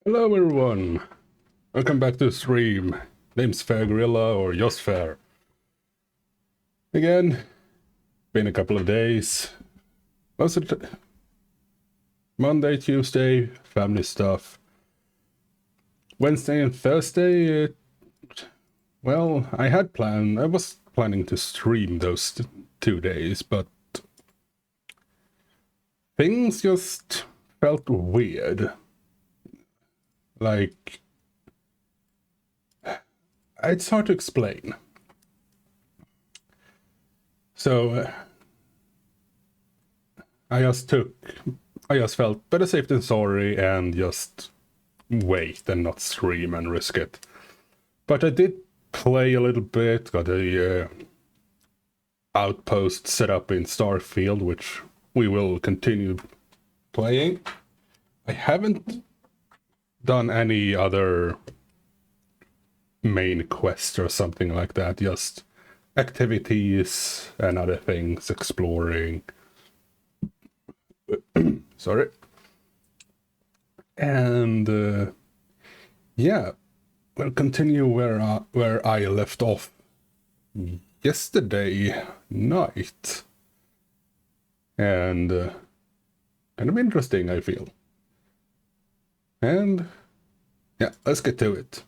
Hello everyone, welcome back to the stream. Name's Fair Gorilla or Just Fair. Again, been a couple of days. Was it Monday, Tuesday, family stuff. Wednesday and Thursday, well, I was planning to stream those 2 days, but things just felt weird. Like, it's hard to explain. So, I just felt better safe than sorry and just wait and not stream and risk it. But I did play a little bit, got a outpost set up in Starfield, which we will continue playing. I haven't done any other main quest or something like that, just activities and other things, exploring. Sorry. And yeah, we'll continue where I left off yesterday night. And kind of interesting, I feel. And yeah, let's get to it.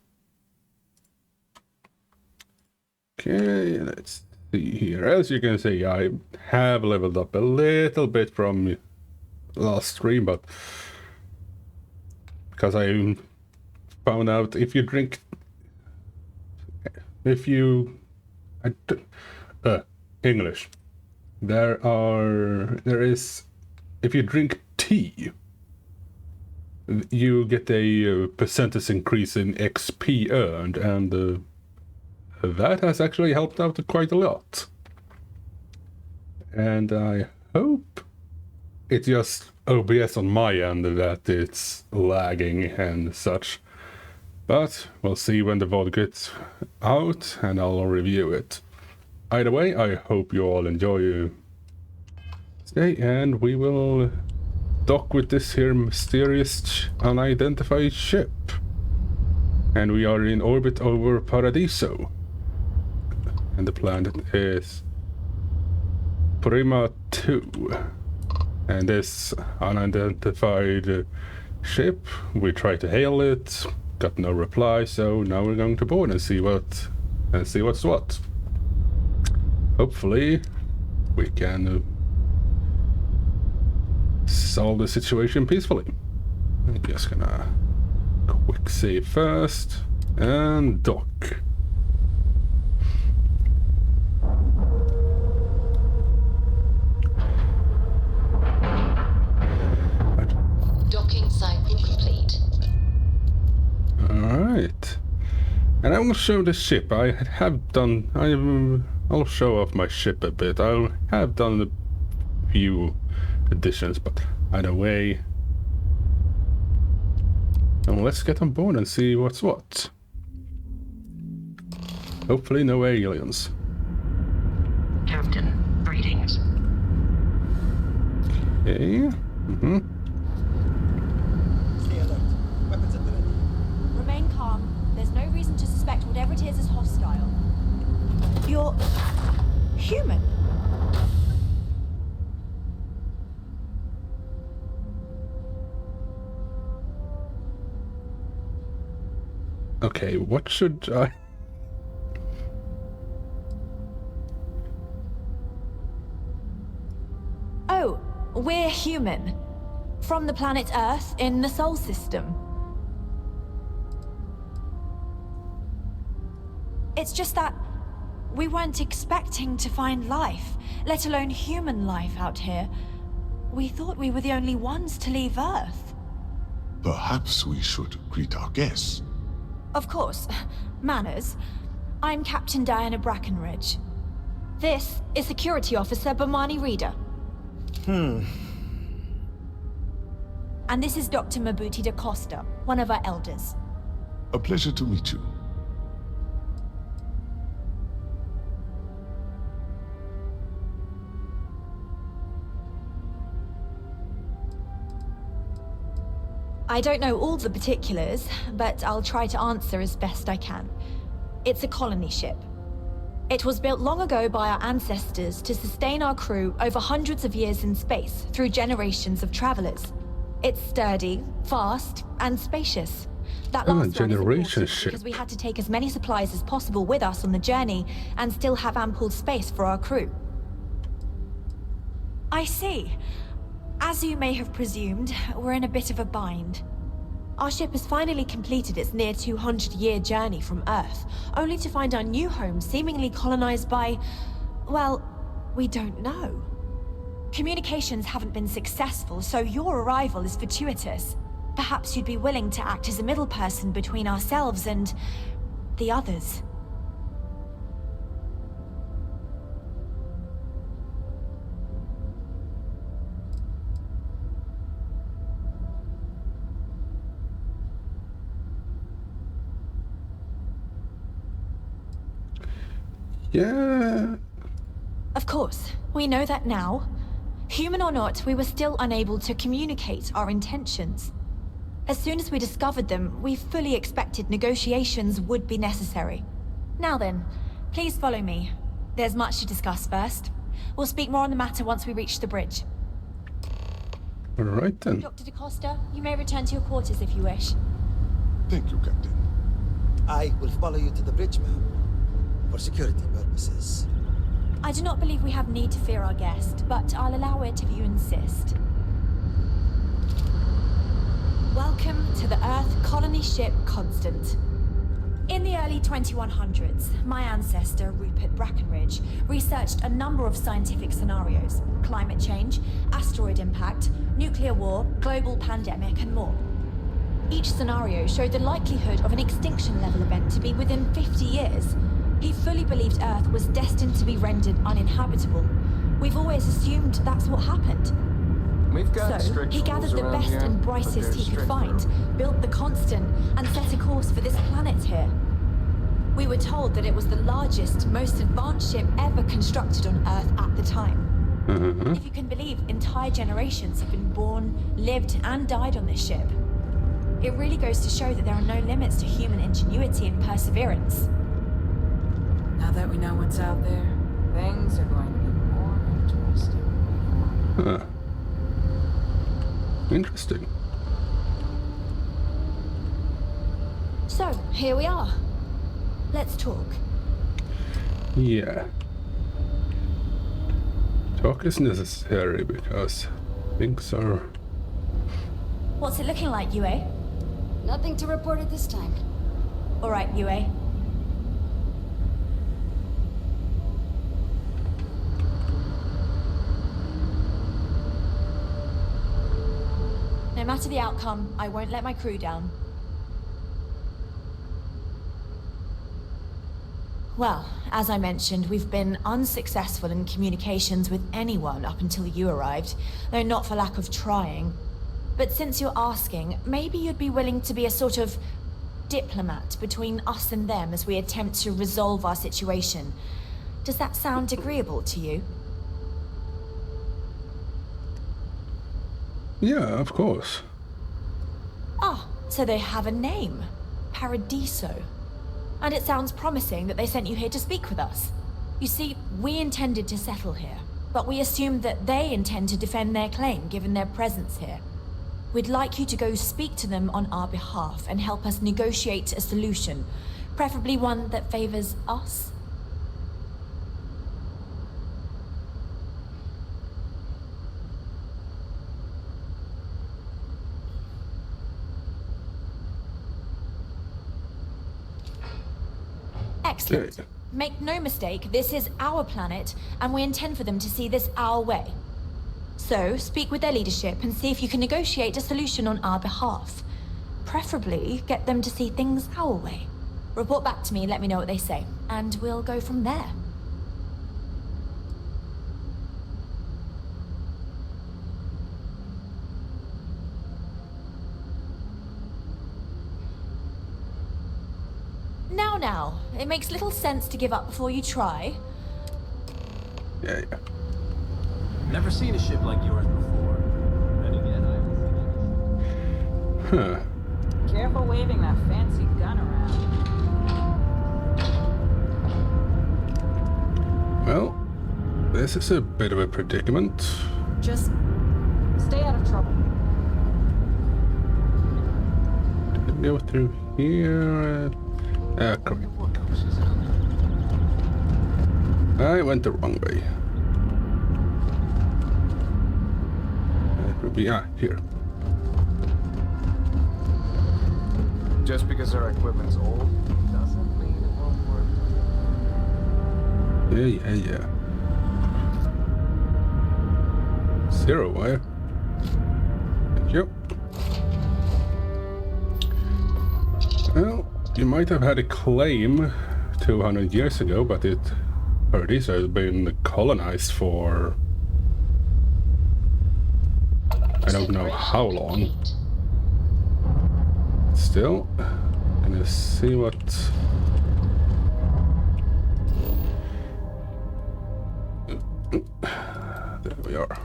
Okay, let's see here. As you can see, I have leveled up a little bit from last stream, but because I found out if you English, if you drink tea, you get a percentage increase in XP earned, and that has actually helped out quite a lot. And I hope it's just OBS on my end that it's lagging and such. But we'll see when the VOD gets out and I'll review it. Either way, I hope you all enjoy today, and we will dock with this here mysterious unidentified ship. And we are in orbit over Paradiso. And the planet is Prima 2. And this unidentified ship, we tried to hail it, got no reply, so now we're going to board and see what's what. Hopefully we can solve the situation peacefully. I'm just gonna quick save first and dock. Docking cycle complete. Alright. And I will show the ship. I'll show off my ship a bit. I have done a few additions, but either way. And let's get on board and see what's what. Hopefully no aliens. Captain, greetings. Okay. Stay alert. Weapons at the ready. Remain calm. There's no reason to suspect whatever it is hostile. You're human. Okay, what should I... Oh, we're human. From the planet Earth in the Sol system. It's just that we weren't expecting to find life, let alone human life out here. We thought we were the only ones to leave Earth. Perhaps we should greet our guests. Of course. Manners. I'm Captain Diana Brackenridge. This is Security Officer Bomani Reader. And this is Dr. Mabuti da Costa, one of our elders. A pleasure to meet you. I don't know all the particulars, but I'll try to answer as best I can. It's a colony ship. It was built long ago by our ancestors to sustain our crew over hundreds of years in space through generations of travelers. It's sturdy, fast, and spacious. That last one is generation important ship. because we had to take as many supplies as possible with us on the journey and still have ample space for our crew. I see. As you may have presumed, we're in a bit of a bind. Our ship has finally completed its near 200-year journey from Earth, only to find our new home seemingly colonized by, well, we don't know. Communications haven't been successful, so your arrival is fortuitous. Perhaps you'd be willing to act as a middle person between ourselves and the others. Yeah. Of course, we know that now. Human or not, we were still unable to communicate our intentions. As soon as we discovered them, we fully expected negotiations would be necessary. Now then, please follow me. There's much to discuss first. We'll speak more on the matter once we reach the bridge. All right then. Dr. DaCosta, you may return to your quarters if you wish. Thank you, Captain. I will follow you to the bridge, ma'am. For security purposes. I do not believe we have need to fear our guest, but I'll allow it if you insist. Welcome to the Earth colony ship Constant. In the early 2100s, my ancestor, Rupert Brackenridge, researched a number of scientific scenarios: climate change, asteroid impact, nuclear war, global pandemic, and more. Each scenario showed the likelihood of an extinction-level event to be within 50 years. He fully believed Earth was destined to be rendered uninhabitable. We've always assumed that's what happened. We've got So, strict he gathered rules the around best here, and but brightest they're he could strict find, rules. built the Constant, and set a course for this planet here. We were told that it was the largest, most advanced ship ever constructed on Earth at the time. If you can believe, entire generations have been born, lived, and died on this ship. It really goes to show that there are no limits to human ingenuity and perseverance. Now that we know what's out there, things are going to be more interesting. Huh. Interesting. So, here we are. Let's talk. Yeah. Talk is necessary because things are... What's it looking like, Yue? Nothing to report at this time. All right, Yue. No matter the outcome, I won't let my crew down. Well, as I mentioned, we've been unsuccessful in communications with anyone up until you arrived, though not for lack of trying. But since you're asking, maybe you'd be willing to be a sort of diplomat between us and them as we attempt to resolve our situation. Does that sound agreeable to you? Yeah, of course. Ah, so they have a name. Paradiso. And it sounds promising that they sent you here to speak with us. You see, we intended to settle here, but we assumed that they intend to defend their claim given their presence here. We'd like you to go speak to them on our behalf and help us negotiate a solution, preferably one that favors us. Excellent. Yeah. Make no mistake, this is our planet, and we intend for them to see this our way. So, speak with their leadership and see if you can negotiate a solution on our behalf. Preferably, get them to see things our way. Report back to me and let me know what they say, and we'll go from there. Now, it makes little sense to give up before you try. Yeah. Never seen a ship like yours before. And again, I haven't seen Huh. Careful waving that fancy gun around. Well, this is a bit of a predicament. Just stay out of trouble. Didn't go through here. Correct. I went the wrong way. It would be here. Just because our equipment's old doesn't mean it won't work. Yeah. Zero wire. Thank you. Well, you might have had a claim 200 years ago, but these have been colonized for I don't know how long. Still, gonna see what. There we are.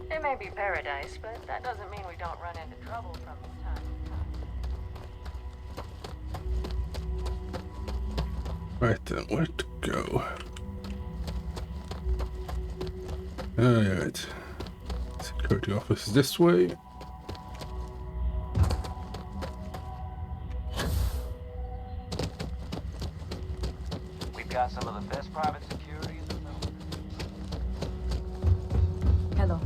It may be paradise, but that doesn't mean we don't run into trouble from time to time. Right then, where to go? Alright. Security office this way. We've got some of the best private securities in the Hello.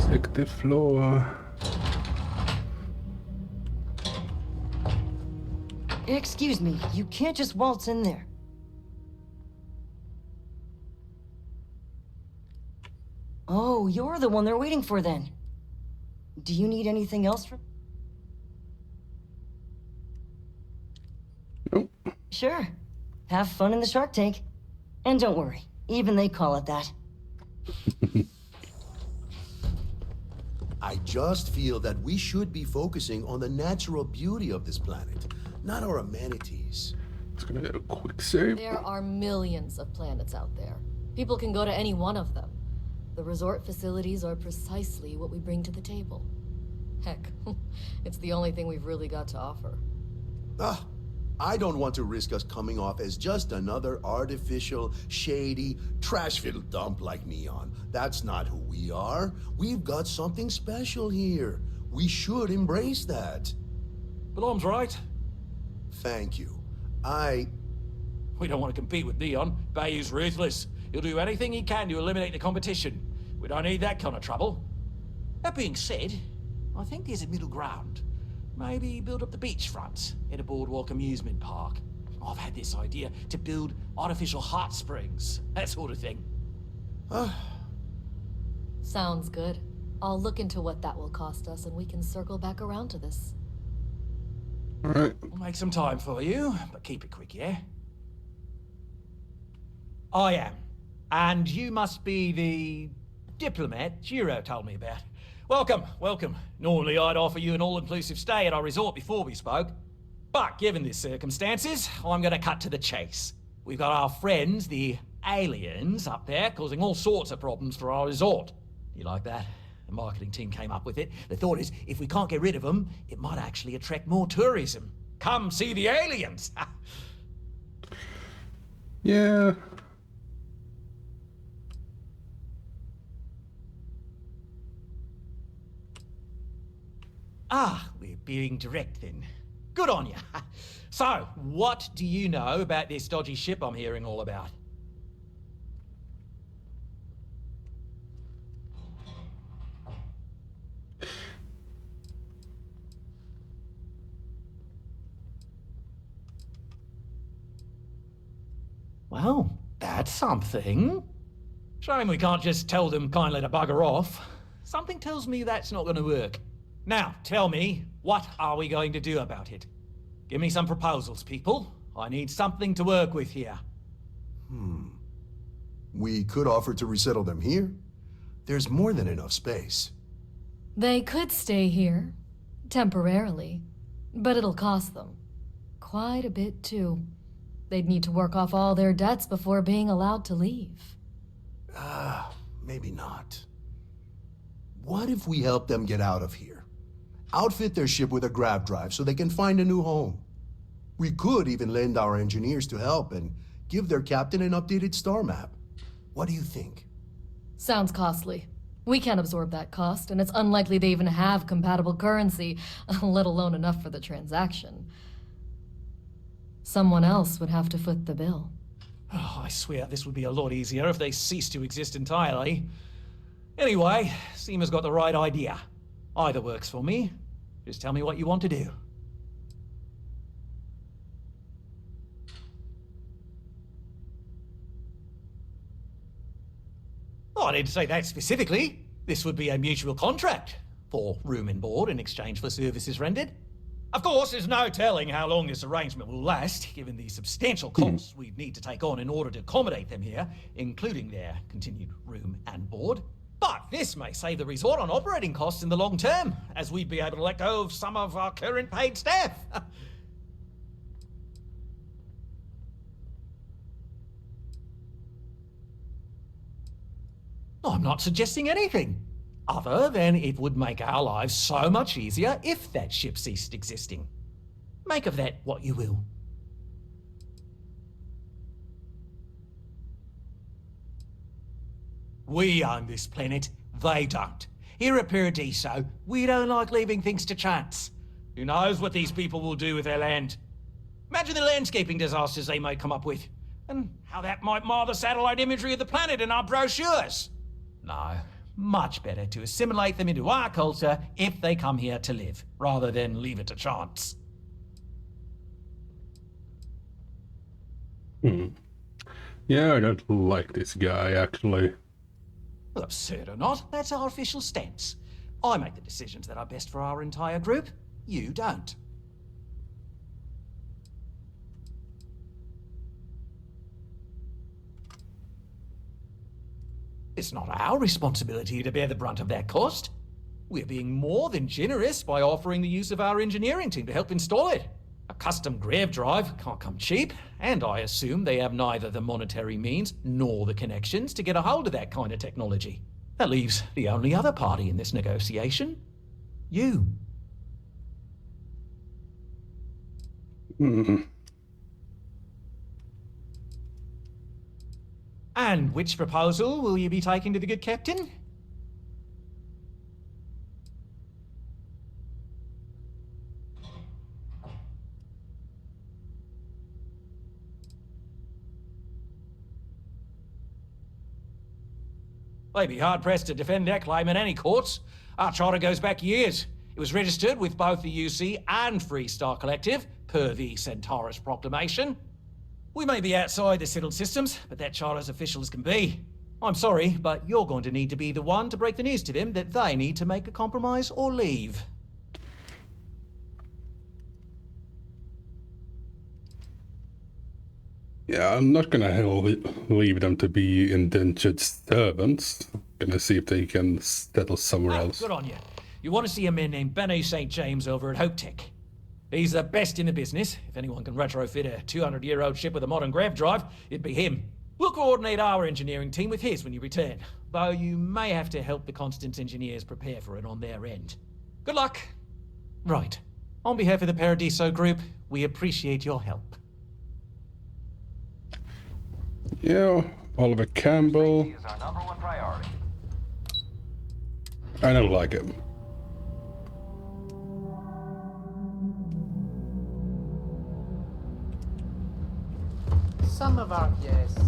Second floor. Excuse me, you can't just waltz in there. Oh, you're the one they're waiting for then. Do you need anything else from... Nope. Sure. Have fun in the shark tank. And don't worry, even they call it that. I just feel that we should be focusing on the natural beauty of this planet, not our amenities. It's gonna get a quick save. There are millions of planets out there. People can go to any one of them. The resort facilities are precisely what we bring to the table. Heck, it's the only thing we've really got to offer. I don't want to risk us coming off as just another artificial, shady, trash-filled dump like Neon. That's not who we are. We've got something special here. We should embrace that. Balom's right. Thank you. We don't want to compete with Neon. Bayou's ruthless. He'll do anything he can to eliminate the competition. We don't need that kind of trouble. That being said, I think there's a middle ground. Maybe build up the beachfront in a boardwalk amusement park. I've had this idea to build artificial hot springs, that sort of thing. Sounds good. I'll look into what that will cost us and we can circle back around to this. Alright. I'll make some time for you, but keep it quick, yeah? I am. And you must be the diplomat Jiro told me about. Welcome, welcome. Normally I'd offer you an all-inclusive stay at our resort before we spoke. But given the circumstances, I'm gonna cut to the chase. We've got our friends, the aliens, up there causing all sorts of problems for our resort. You like that? The marketing team came up with it. The thought is, if we can't get rid of them, it might actually attract more tourism. Come see the aliens! Yeah. We're being direct then. Good on you. So, what do you know about this dodgy ship I'm hearing all about? Well, that's something. Shame we can't just tell them kindly to bugger off. Something tells me that's not going to work. Now, tell me, what are we going to do about it? Give me some proposals, people. I need something to work with here. We could offer to resettle them here. There's more than enough space. They could stay here, temporarily, but it'll cost them. Quite a bit, too. They'd need to work off all their debts before being allowed to leave. Maybe not. What if we help them get out of here? Outfit their ship with a grav drive so they can find a new home. We could even lend our engineers to help and give their captain an updated star map. What do you think? Sounds costly. We can't absorb that cost, and it's unlikely they even have compatible currency, let alone enough for the transaction. Someone else would have to foot the bill. Oh, I swear this would be a lot easier if they ceased to exist entirely. Anyway, Seema's got the right idea. Either works for me. Just tell me what you want to do. Oh, I didn't say that specifically. This would be a mutual contract for room and board in exchange for services rendered. Of course, there's no telling how long this arrangement will last, given the substantial costs we'd need to take on in order to accommodate them here, including their continued room and board. But this may save the resort on operating costs in the long term, as we'd be able to let go of some of our current paid staff. I'm not suggesting anything, other than it would make our lives so much easier if that ship ceased existing. Make of that what you will. We own this planet, they don't. Here at Paradiso, we don't like leaving things to chance. Who knows what these people will do with their land? Imagine the landscaping disasters they might come up with, and how that might mar the satellite imagery of the planet in our brochures. No, much better to assimilate them into our culture if they come here to live, rather than leave it to chance. Yeah, I don't like this guy, actually. Well, absurd or not, that's our official stance. I make the decisions that are best for our entire group. You don't. It's not our responsibility to bear the brunt of that cost. We're being more than generous by offering the use of our engineering team to help install it. A custom grav drive can't come cheap, and I assume they have neither the monetary means nor the connections to get a hold of that kind of technology. That leaves the only other party in this negotiation. You. And which proposal will you be taking to the good captain? They'd be hard-pressed to defend that claim in any courts. Our charter goes back years. It was registered with both the UC and Freestar Collective, per the Centaurus Proclamation. We may be outside the settled systems, but that charter's official as can be. I'm sorry, but you're going to need to be the one to break the news to them that they need to make a compromise or leave. Yeah, I'm not gonna leave them to be indentured servants. Gonna see if they can settle somewhere else. Good on you. You want to see a man named Benny St. James over at Hope Tech. He's the best in the business. If anyone can retrofit a 200-year-old ship with a modern grav drive, it'd be him. We'll coordinate our engineering team with his when you return, though you may have to help the Constance engineers prepare for it on their end. Good luck. Right. On behalf of the Paradiso Group, we appreciate your help. Yeah, Oliver Campbell. Is our #1 priority. I don't like him. Some of our guests.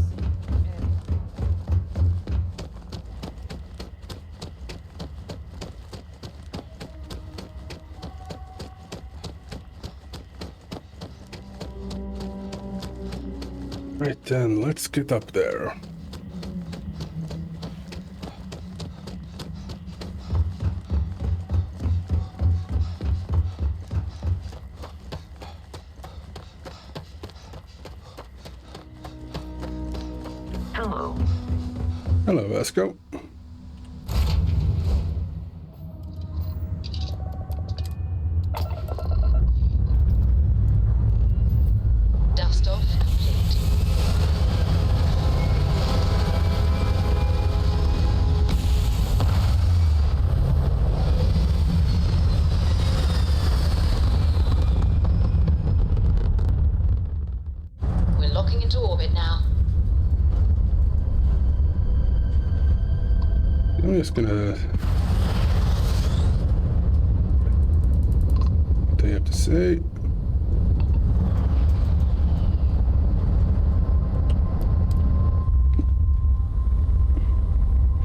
Right then, let's get up there. Hello. Hello, Vasco. just gonna... What do you have to say?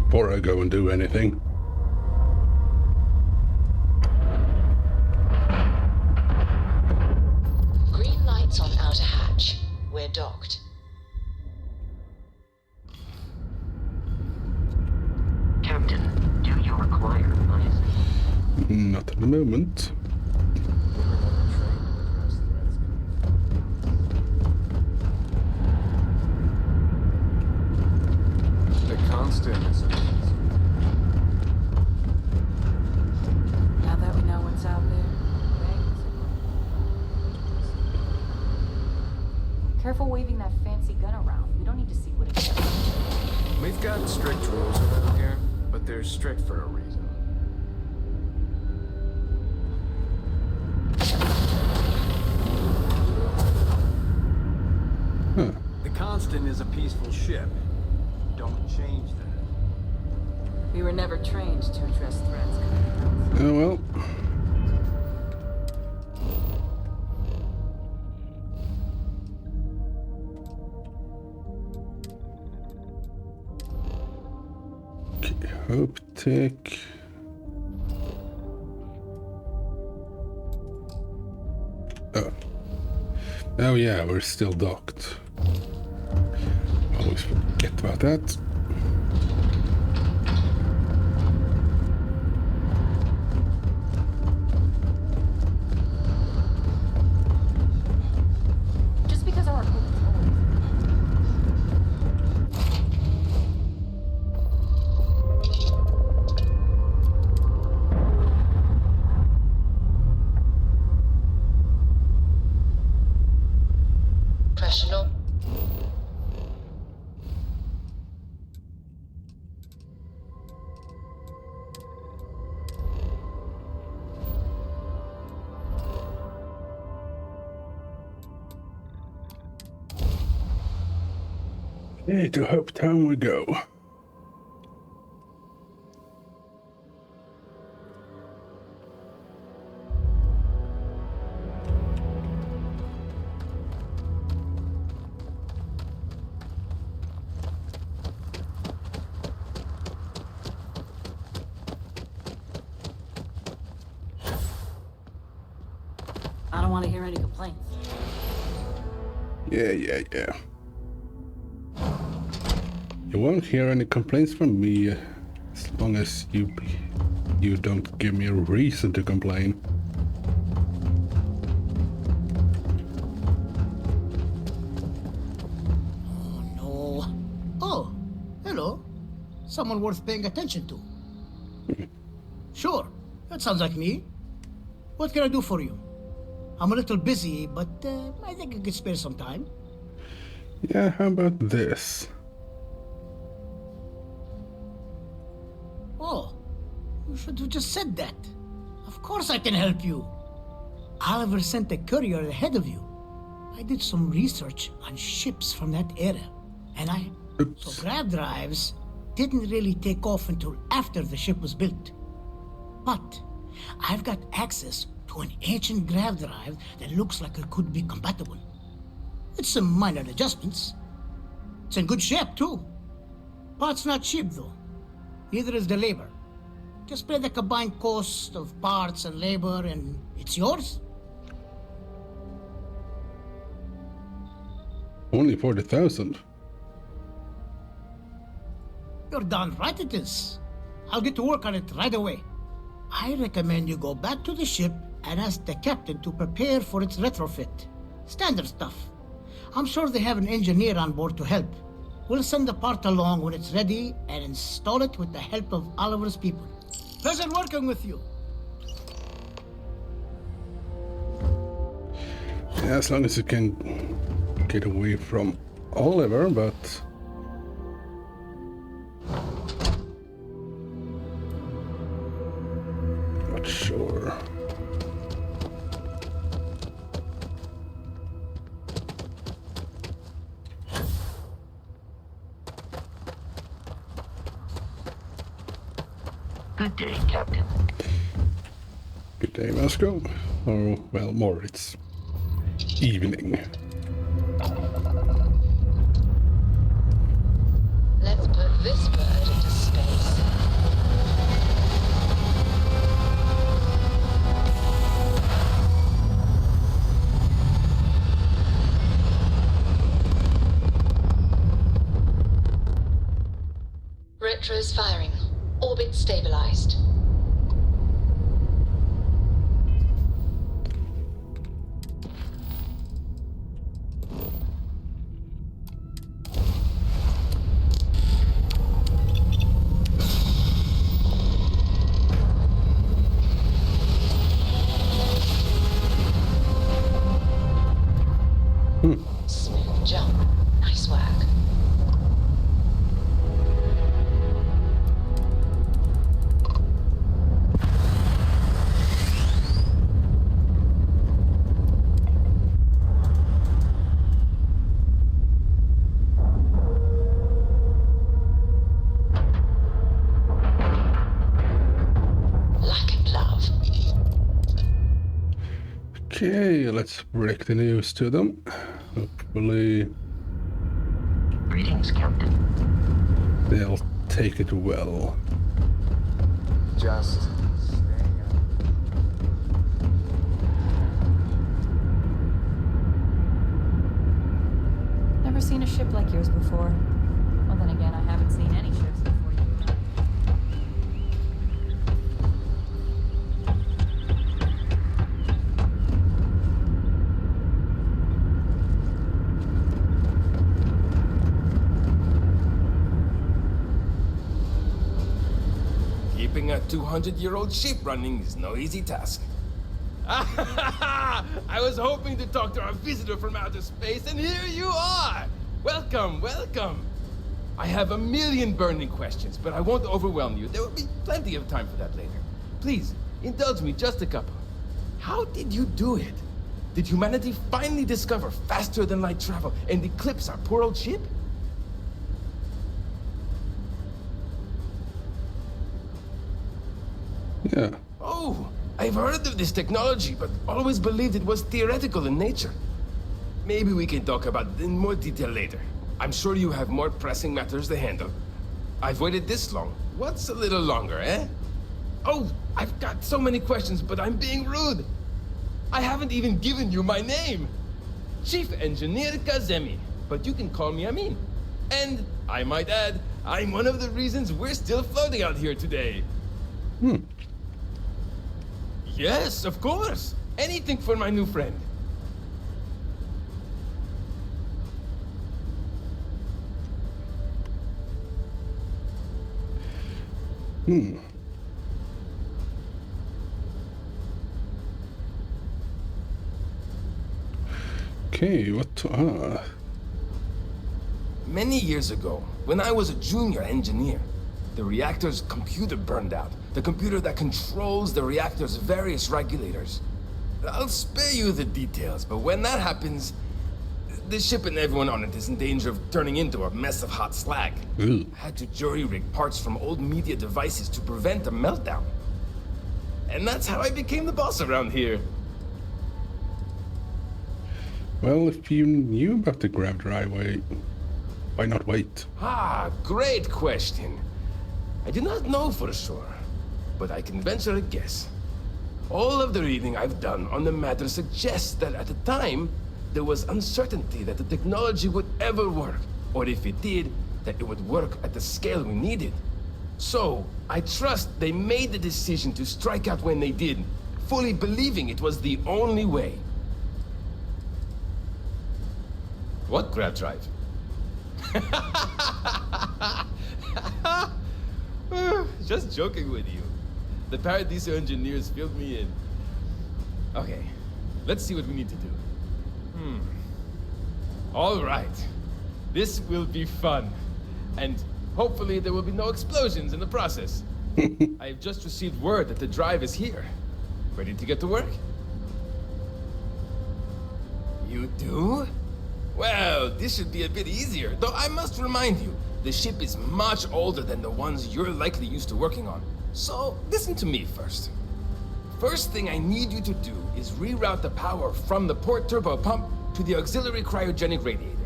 Before I go and do anything. Green lights on outer hatch. We're docked. Captain, do you require ice? Not at the moment. The constant is Now that we know what's out there, things are... Careful waving that fancy gun around. We don't need to see what it does. We've got strict rules around here, but they're strict for a reason. Huh. The Constant is a peaceful ship. Don't change that. We were never trained to address threats. Oh well. Okay, hope tick. Oh. Oh yeah, we're still docked. Always forget about that. Just because our equipment's old. Professional. Okay, to Hope Town we go. I don't want to hear any complaints. Yeah. You won't hear any complaints from me as long as you don't give me a reason to complain. Oh no. Oh, hello. Someone worth paying attention to. Sure, that sounds like me. What can I do for you? I'm a little busy, but I think I could spare some time. Yeah, how about this? Oh, you should have just said that. Of course I can help you. Oliver sent a courier ahead of you. I did some research on ships from that era, and so grav drives didn't really take off until after the ship was built. But I've got access to an ancient grav drive that looks like it could be compatible. It's some minor adjustments. It's in good shape, too. Parts not cheap, though. Neither is the labor. Just pay the combined cost of parts and labor, and it's yours. Only 40,000. You're darn right it is. I'll get to work on it right away. I recommend you go back to the ship and ask the captain to prepare for its retrofit. Standard stuff. I'm sure they have an engineer on board to help. We'll send the part along when it's ready and install it with the help of Oliver's people. Pleasure working with you. Yeah, as long as you can get away from Oliver, but... Not sure. Good day, Captain. Good day, Vasco. Oh, well, more, it's evening. Let's put this bird into space. Retro's firing. Orbit stabilized. Smooth jump. Nice work. Okay, let's break the news to them. Hopefully Greetings, Captain. they'll take it well. Just staying out. Never seen a ship like yours before. Well, then again, I haven't seen any ships before you. Keeping a 200-year-old ship running is no easy task. I was hoping to talk to our visitor from outer space, and here you are! Welcome, welcome! I have a million burning questions, but I won't overwhelm you. There will be plenty of time for that later. Please, indulge me just a couple. How did you do it? Did humanity finally discover faster than light travel and eclipse our poor old ship? Yeah. Oh, I've heard of this technology, but always believed it was theoretical in nature. Maybe we can talk about it in more detail later. I'm sure you have more pressing matters to handle. I've waited this long. What's a little longer, eh? Oh, I've got so many questions, but I'm being rude. I haven't even given you my name. Chief Engineer Kazemi, but you can call me Amin. And, I might add, I'm one of the reasons we're still floating out here today. Yes, of course. Anything for my new friend. Okay, what? Many years ago, when I was a junior engineer, the reactor's computer burned out. The computer that controls the reactor's various regulators. I'll spare you the details, but when that happens, the ship and everyone on it is in danger of turning into a mess of hot slag. I had to jury-rig parts from old media devices to prevent a meltdown. And that's how I became the boss around here. Well, if you knew about the grav drive, why not wait? Ah, great question. I do not know for sure, but I can venture a guess. All of the reading I've done on the matter suggests that at the time, there was uncertainty that the technology would ever work, or if it did, that it would work at the scale we needed. So, I trust they made the decision to strike out when they did, fully believing it was the only way. What grav drive? Just joking with you. The Paradiso engineers filled me in. Okay, let's see what we need to do. All right. This will be fun. And hopefully there will be no explosions in the process. I've just received word that the drive is here. Ready to get to work? You do? Well, this should be a bit easier, though I must remind you, the ship is much older than the ones you're likely used to working on. So, listen to me first. First thing I need you to do is reroute the power from the port turbo pump to the auxiliary cryogenic radiator.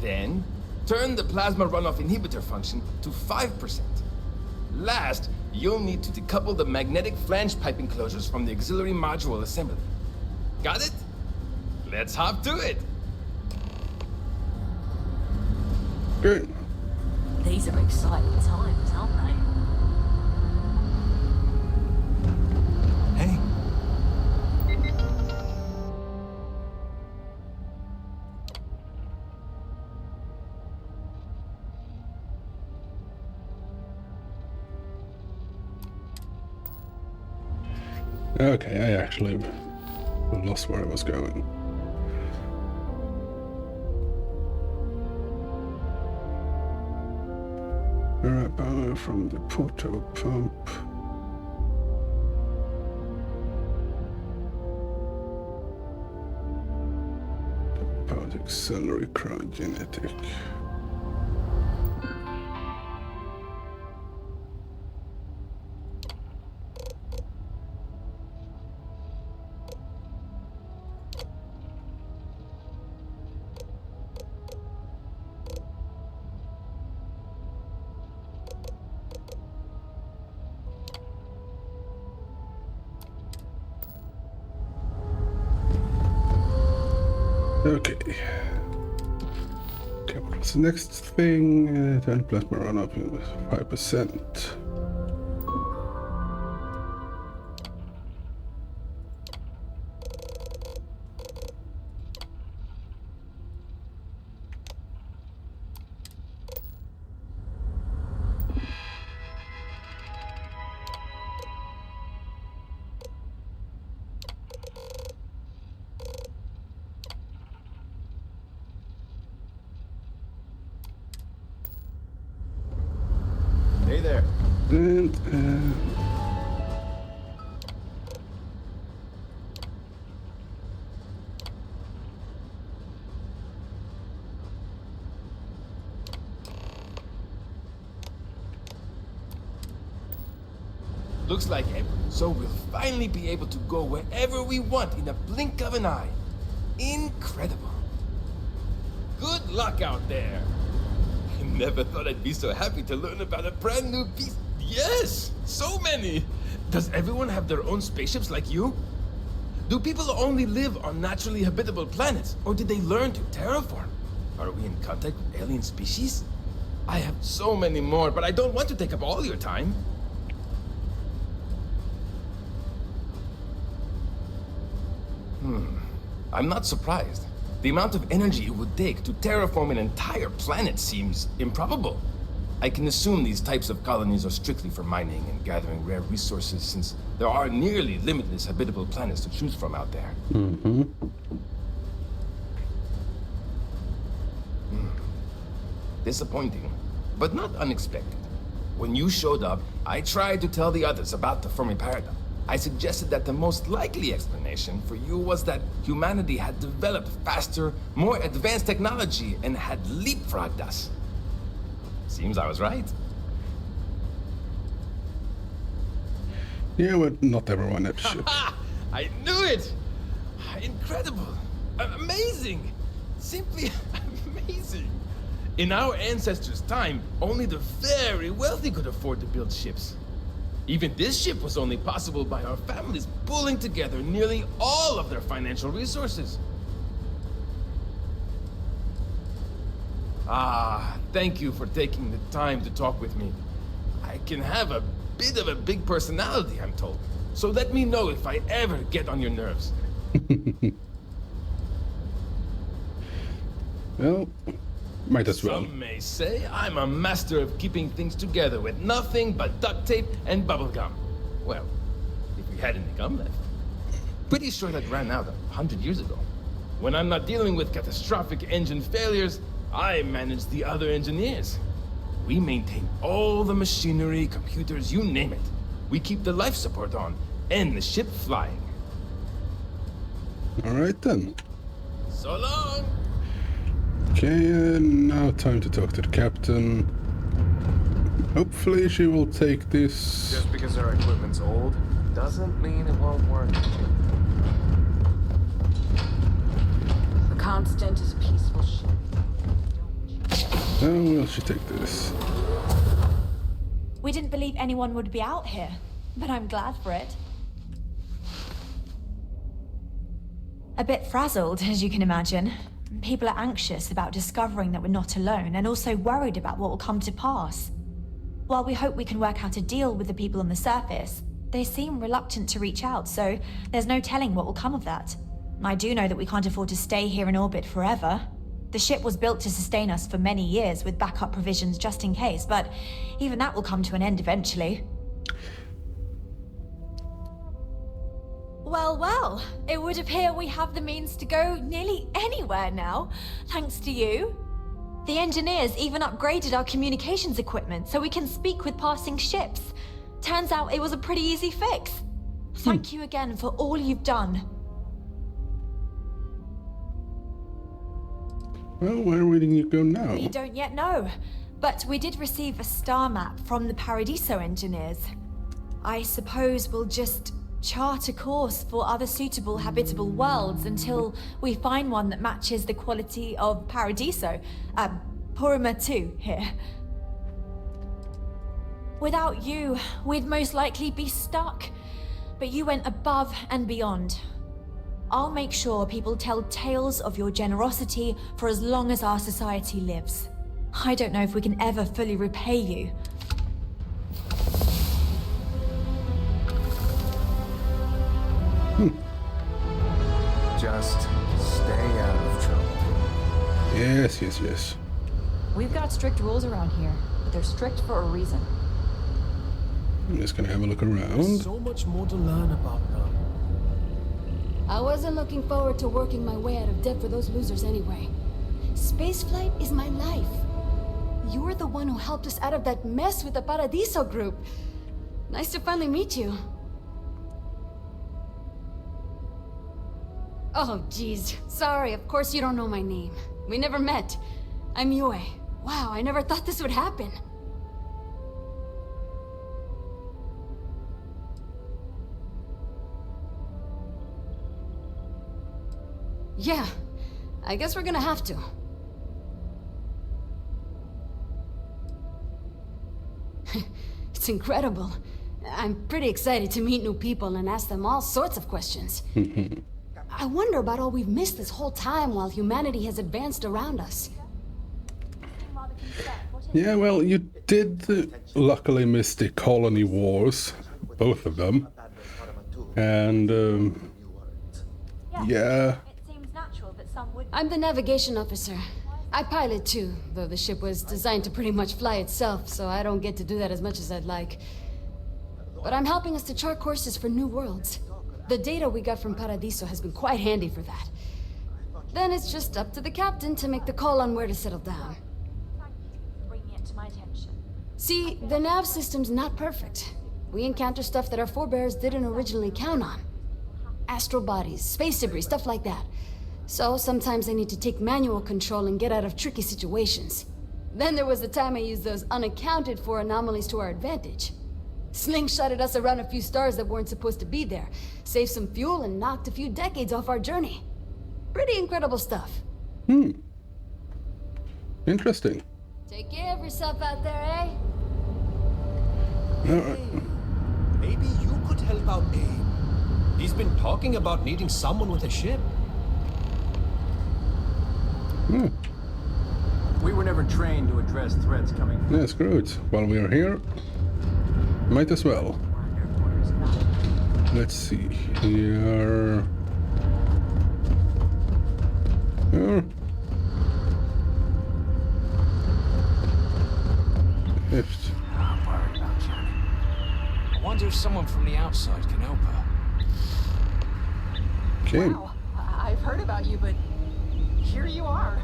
Then, turn the plasma runoff inhibitor function to 5%. Last, you'll need to decouple the magnetic flange pipe enclosures from the auxiliary module assembly. Got it? Let's hop to it! Good. These are exciting times, aren't they? Hey. Okay, I actually lost where I was going. Power from the portable pump. Power to auxiliary cryogenic. Okay. Okay, what was the next thing? Turn plasma run up 5%. Hey there. And Looks like it. So we'll finally be able to go wherever we want in a blink of an eye. Incredible. Good luck out there. I never thought I'd be so happy to learn about a brand new piece. Yes, so many. Does everyone have their own spaceships like you? Do people only live on naturally habitable planets, or did they learn to terraform? Are we in contact with alien species? I have so many more, but I don't want to take up all your time. I'm not surprised. The amount of energy it would take to terraform an entire planet seems improbable. I can assume these types of colonies are strictly for mining and gathering rare resources, since there are nearly limitless habitable planets to choose from out there. Disappointing, but not unexpected. When you showed up, I tried to tell the others about the Fermi paradox. I suggested that the most likely explanation for you was that humanity had developed faster, more advanced technology and had leapfrogged us. Seems I was right. yeah, but not everyone had ships. I knew it! Incredible! Amazing! Simply amazing! In our ancestors' time, only the very wealthy could afford to build ships. Even this ship was only possible by our families pulling together nearly all of their financial resources. Thank you for taking the time to talk with me. I can have a bit of a big personality, I'm told. So let me know if I ever get on your nerves. Well, might as well. Some may say I'm a master of keeping things together with nothing but duct tape and bubble gum. Well, if we had any gum left. Pretty sure that ran out 100 years ago. When I'm not dealing with catastrophic engine failures, I manage the other engineers. We maintain all the machinery, computers, you name it. We keep the life support on and the ship flying. All right then. So long! Okay, now time to talk to the captain. Hopefully she will take this. Just because our equipment's old doesn't mean it won't work. The Constant is a peaceful ship. How will she take this? We didn't believe anyone would be out here, but I'm glad for it. A bit frazzled, as you can imagine. People are anxious about discovering that we're not alone, and also worried about what will come to pass. While we hope we can work out a deal with the people on the surface, they seem reluctant to reach out, so there's no telling what will come of that. I do know that we can't afford to stay here in orbit forever. The ship was built to sustain us for many years with backup provisions just in case, but even that will come to an end eventually. Well, well, it would appear we have the means to go nearly anywhere now, thanks to you. The engineers even upgraded our communications equipment so we can speak with passing ships. Turns out it was a pretty easy fix. Thank you again for all you've done. Well, where will you go now? We don't yet know, but we did receive a star map from the Paradiso engineers. I suppose we'll just chart a course for other suitable habitable worlds until we find one that matches the quality of Paradiso. Purima 2 here. Without you, we'd most likely be stuck. But you went above and beyond. I'll make sure people tell tales of your generosity for as long as our society lives. I don't know if we can ever fully repay you. Just stay out of trouble. Yes, yes, yes. We've got strict rules around here, but they're strict for a reason. I'm just gonna have a look around. There's so much more to learn about now. I wasn't looking forward to working my way out of debt for those losers anyway. Spaceflight is my life. You're the one who helped us out of that mess with the Paradiso group. Nice to finally meet you. Oh, geez. Sorry, of course you don't know my name. We never met. I'm Yue. Wow, I never thought this would happen. Yeah, I guess we're gonna have to. It's incredible. I'm pretty excited to meet new people and ask them all sorts of questions. I wonder about all we've missed this whole time while humanity has advanced around us. Yeah, well, you did luckily miss the colony wars, both of them. And, yeah. I'm the navigation officer. I pilot too, though the ship was designed to pretty much fly itself, so I don't get to do that as much as I'd like. But I'm helping us to chart courses for new worlds. The data we got from Paradiso has been quite handy for that. Then it's just up to the captain to make the call on where to settle down. Bringing it to my attention. See, the nav system's not perfect. We encounter stuff that our forebears didn't originally count on. Astral bodies, space debris, stuff like that. So sometimes I need to take manual control and get out of tricky situations. Then there was the time I used those unaccounted for anomalies to our advantage. Slingshotted us around a few stars that weren't supposed to be there, saved some fuel and knocked a few decades off our journey. Pretty incredible stuff. Interesting. Take care of yourself out there, eh? Maybe you could help out Abe. He's been talking about needing someone with a ship. We were never trained to address threats coming from... Yeah, screw it. While we are here, might as well. Let's see here. Lift. I'm worried about Jack. I wonder if someone from the outside can help her. Okay. Wow, I've heard about you, but here you are.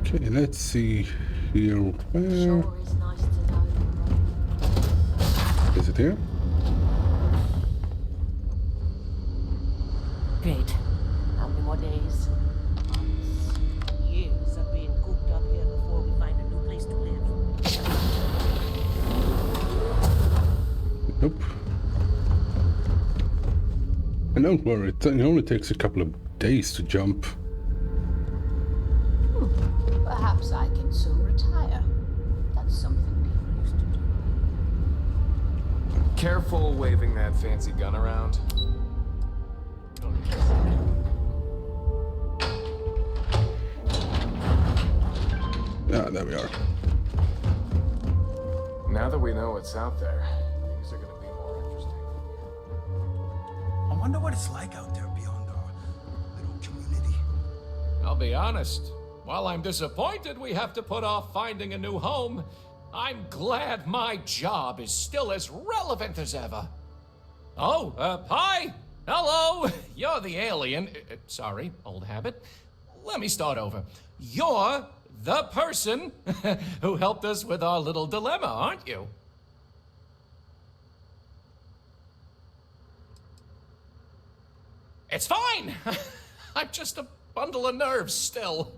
Okay, let's see here. Where Sure is nice to know. is it here? Great. How many more days? Months? years of being cooped up here before we find a new place to live. Nope. And don't worry, it only takes a couple of days to jump. Perhaps I can soon retire. That's something people used to do. Careful waving that fancy gun around. Ah, there we are. Now that we know what's out there, things are gonna be more interesting. I wonder what it's like out there beyond our little community. I'll be honest. While I'm disappointed we have to put off finding a new home, I'm glad my job is still as relevant as ever. Oh, hi! Hello! You're the alien. Sorry, old habit. Let me start over. You're the person who helped us with our little dilemma, aren't you? It's fine! I'm just a bundle of nerves still.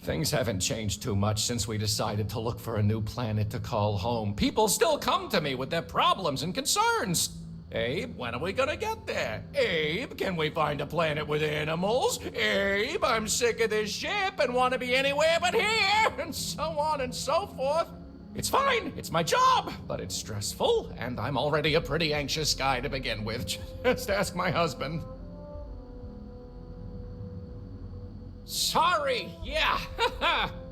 Things haven't changed too much since we decided to look for a new planet to call home. People still come to me with their problems and concerns. Abe, when are we gonna get there? Abe, can we find a planet with animals? Abe, I'm sick of this ship and want to be anywhere but here, and so on and so forth. It's fine, it's my job, but it's stressful, and I'm already a pretty anxious guy to begin with. Just ask my husband. Sorry, yeah.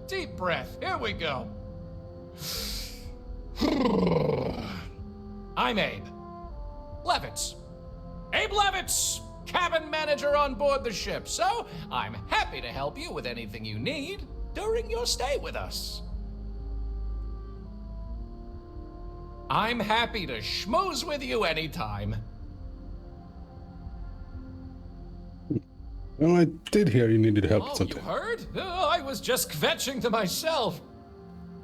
Deep breath, here we go. I'm Abe Levitz. Abe Levitz, cabin manager on board the ship, so I'm happy to help you with anything you need during your stay with us. I'm happy to schmooze with you anytime. Well, I did hear you needed help with something. You heard? I was just kvetching to myself.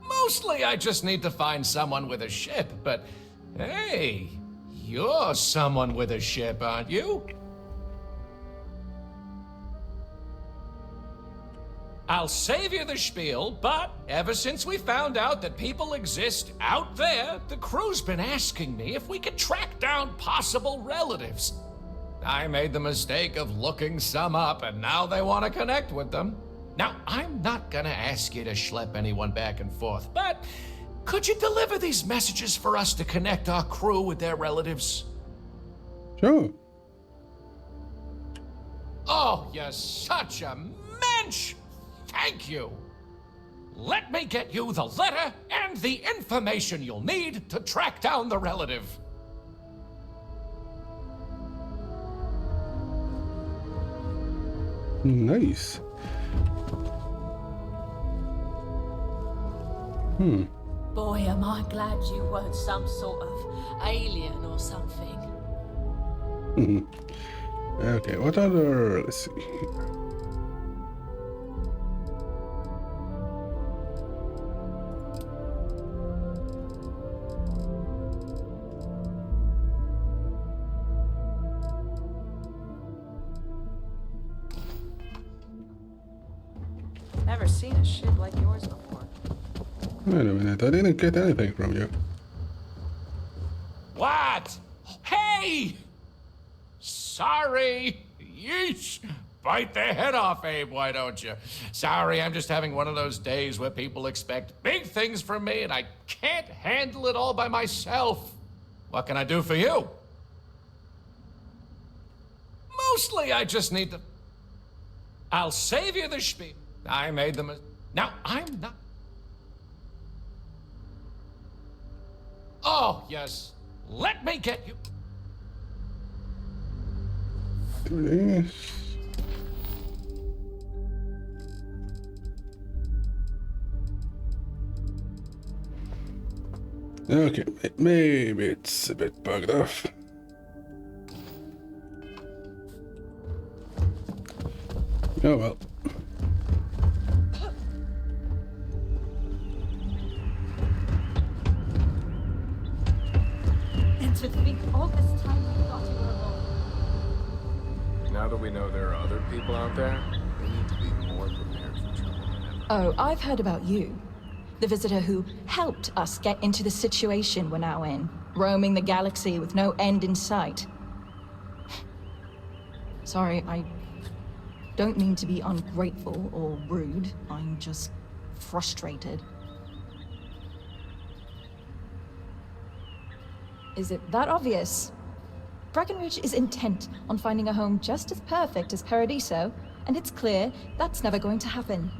Mostly I just need to find someone with a ship, but hey, you're someone with a ship, aren't you? I'll save you the spiel, but ever since we found out that people exist out there, the crew's been asking me if we could track down possible relatives. I made the mistake of looking some up, and now they want to connect with them. Now, I'm not gonna ask you to schlep anyone back and forth, but could you deliver these messages for us to connect our crew with their relatives? Sure. Oh, you're such a mensch! Thank you! Let me get you the letter and the information you'll need to track down the relative. Nice. Boy, am I glad you weren't some sort of alien or something. Okay, what other... Let's see here. Never seen a ship like yours before. Wait a minute, I didn't get anything from you. What? Hey! Sorry. Yeesh. Bite their head off, Abe, why don't you? Sorry, I'm just having one of those days where people expect big things from me and I can't handle it all by myself. What can I do for you? Mostly I just need to... I'll save you the spiel. I made them... Now, I'm not... Oh, yes. Let me get you... Do this. Okay, maybe it's a bit bugged off. Oh well. And to think all this time we thought you were alone. Now that we know there are other people out there, we need to be more prepared for trouble. Oh, I've heard about you. The visitor who helped us get into the situation we're now in, roaming the galaxy with no end in sight. Sorry, I don't mean to be ungrateful or rude. I'm just frustrated. Is it that obvious? Breckenridge is intent on finding a home just as perfect as Paradiso, and it's clear that's never going to happen.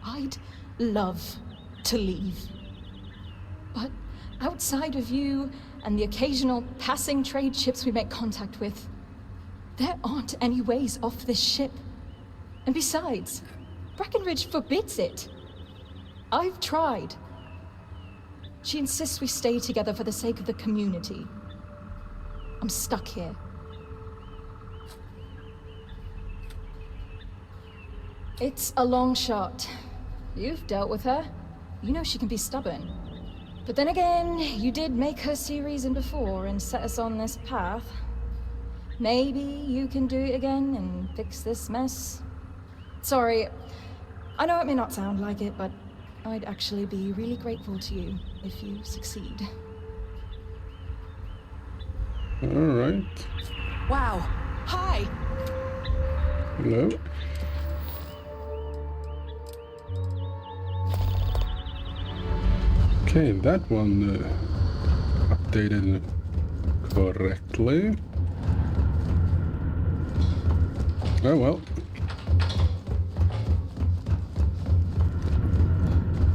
I'd love to leave. But outside of you and the occasional passing trade ships we make contact with, there aren't any ways off this ship. And besides, Breckenridge forbids it. I've tried. She insists we stay together for the sake of the community. I'm stuck here. It's a long shot. You've dealt with her. You know she can be stubborn. But then again, you did make her see reason before and set us on this path. Maybe you can do it again and fix this mess. Sorry, I know it may not sound like it, but I'd actually be really grateful to you if you succeed. All right. Wow. Hi. Hello. Okay, that one updated correctly. Oh well.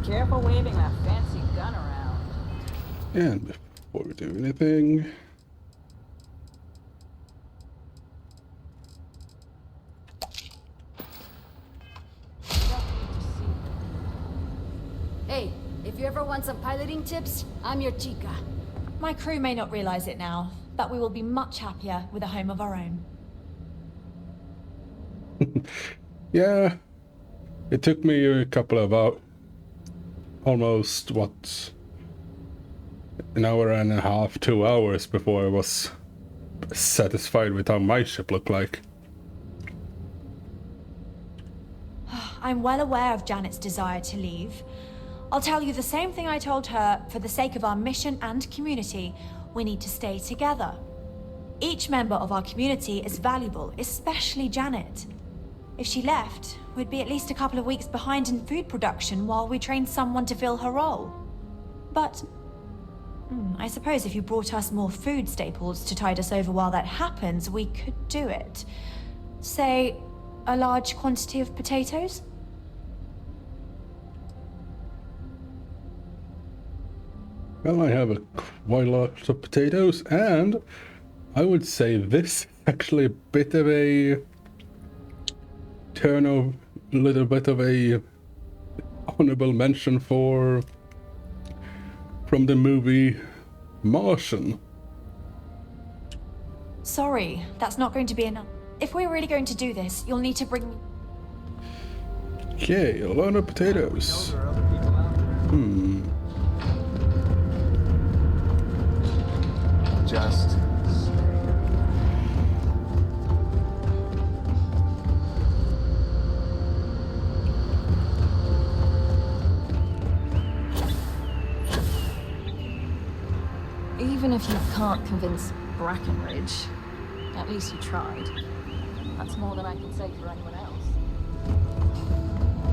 Careful waving that fancy gun around. And before we do anything, Hey, if you ever want some piloting tips, I'm your chica. My crew may not realize it now, but we will be much happier with a home of our own. yeah, it took me a couple of hours, almost what, an hour and a half, 2 hours before I was satisfied with how my ship looked like. I'm well aware of Janet's desire to leave. I'll tell you the same thing I told her. For the sake of our mission and community, we need to stay together. Each member of our community is valuable, especially Janet. If she left, we'd be at least a couple of weeks behind in food production while we trained someone to fill her role. But I suppose if you brought us more food staples to tide us over while that happens, we could do it. Say, a large quantity of potatoes? Well, I have quite a lot of potatoes, and I would say this is actually a bit of a little bit of a honorable mention from the movie Martian. Sorry, that's not going to be enough. If we're really going to do this, you'll need to bring me... Okay, a lot of potatoes. Just Even if you can't convince Breckenridge, at least you tried. That's more than I can say for anyone else.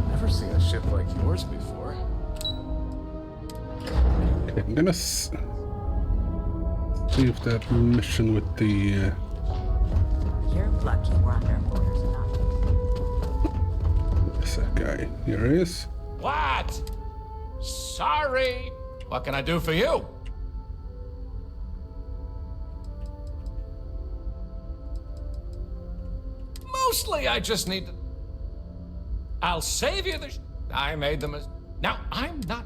never seen a ship like yours before. Okay, I'm gonna see if that mission with the You're lucky we're under orders enough. where's that guy? Here he is. What? Sorry. What can I do for you? Mostly, I just need to... I'll save you the... I made them as... Now, I'm not...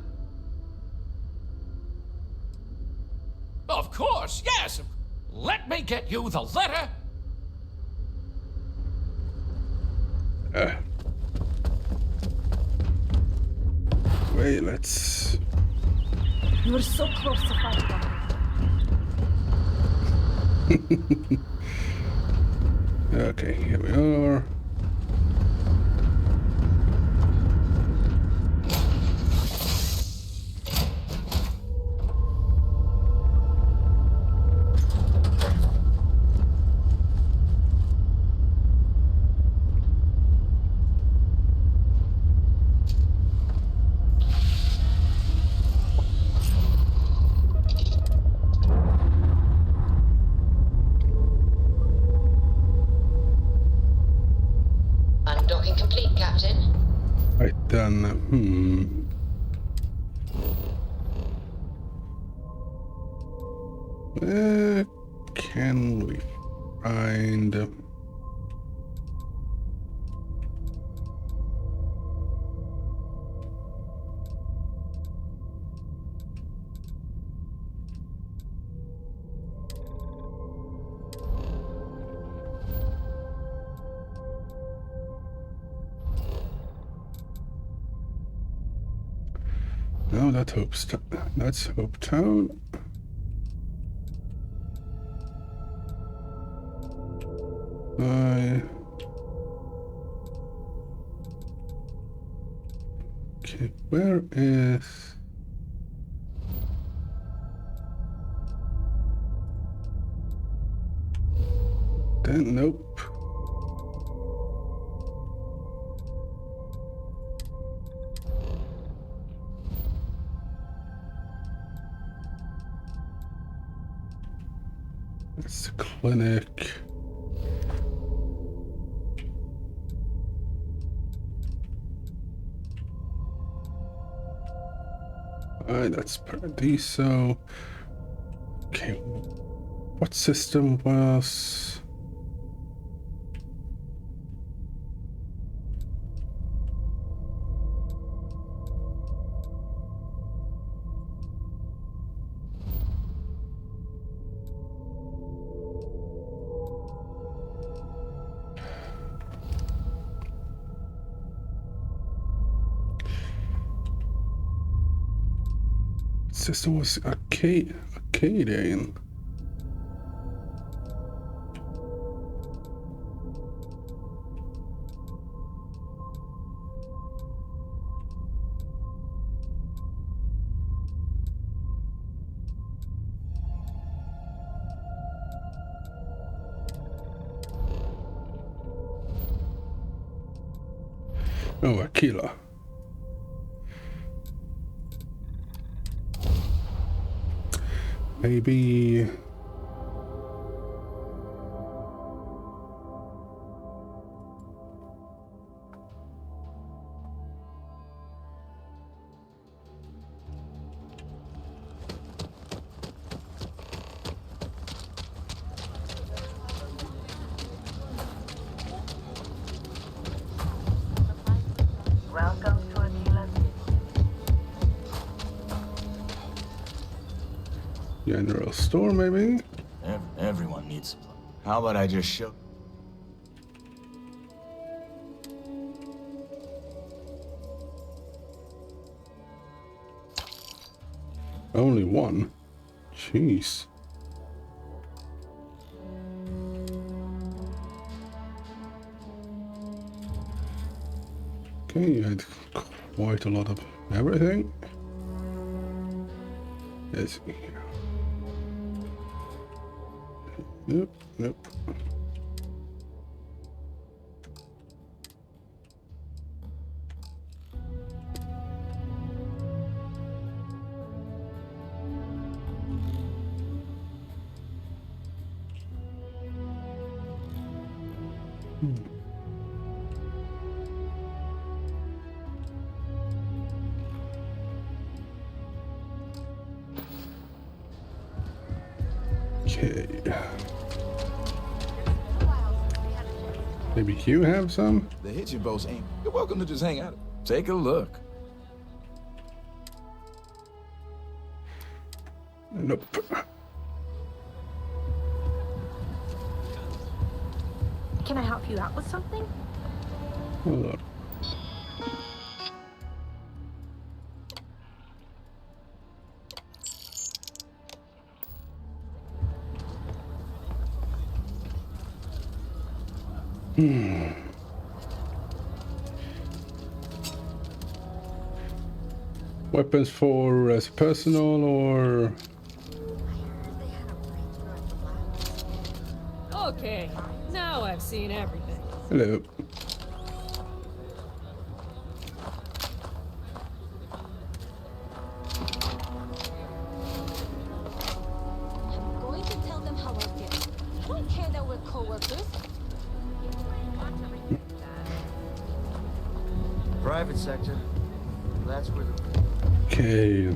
Of course, yes. Let me get you the letter. Wait, let's... You were so close to fighting them. Okay, here we are. Docking complete, Captain. Right then, where can we find... No, that's Hope Town. Okay, where is... Then, nope. That's the clinic. Alright, that's Paradiso. Okay, what system was... System was Arcadian. Oh, Aquila. Maybe... Welcome to Aquila. General store, maybe? Everyone needs supply. How about I just show... Only one? Jeez. Okay, you had quite a lot of everything. Yes. Nope, nope. Okay. Maybe you have some? The hitching boats ain't... You're welcome to just hang out. Take a look. Nope. Can I help you out with something? Hold on. Weapons for as personal or... Okay, now I've seen everything. Hello. I'm going to tell them how I feel. I don't care that we're co-workers. private sector. That's where the... Okay,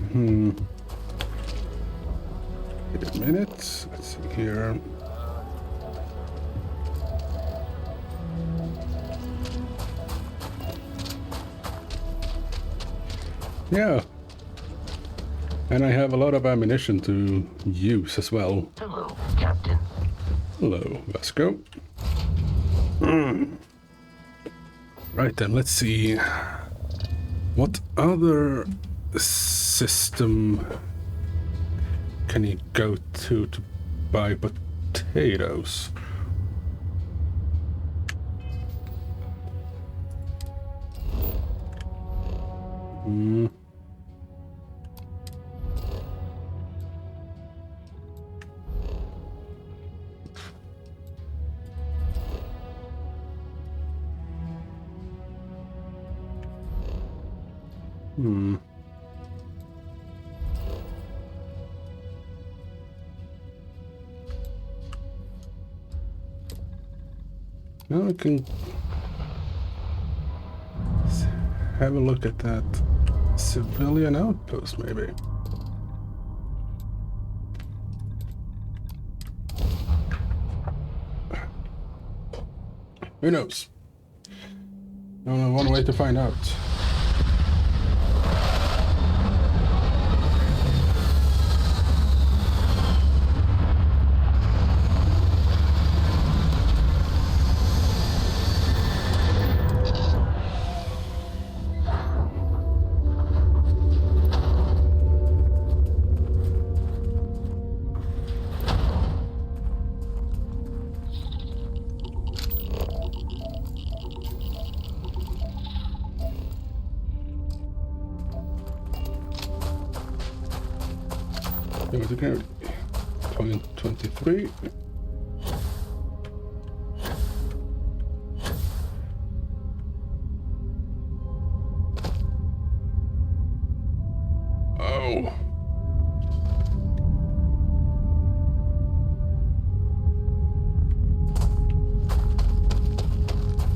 Wait a minute. Let's see here. Yeah. And I have a lot of ammunition to use as well. Hello, Captain. Hello, Vasco. Right then, let's see. What other system can you go to buy potatoes? Now we can have a look at that civilian outpost, maybe. Who knows? Only one way to find out. There was a gravity. Point 23. Oh.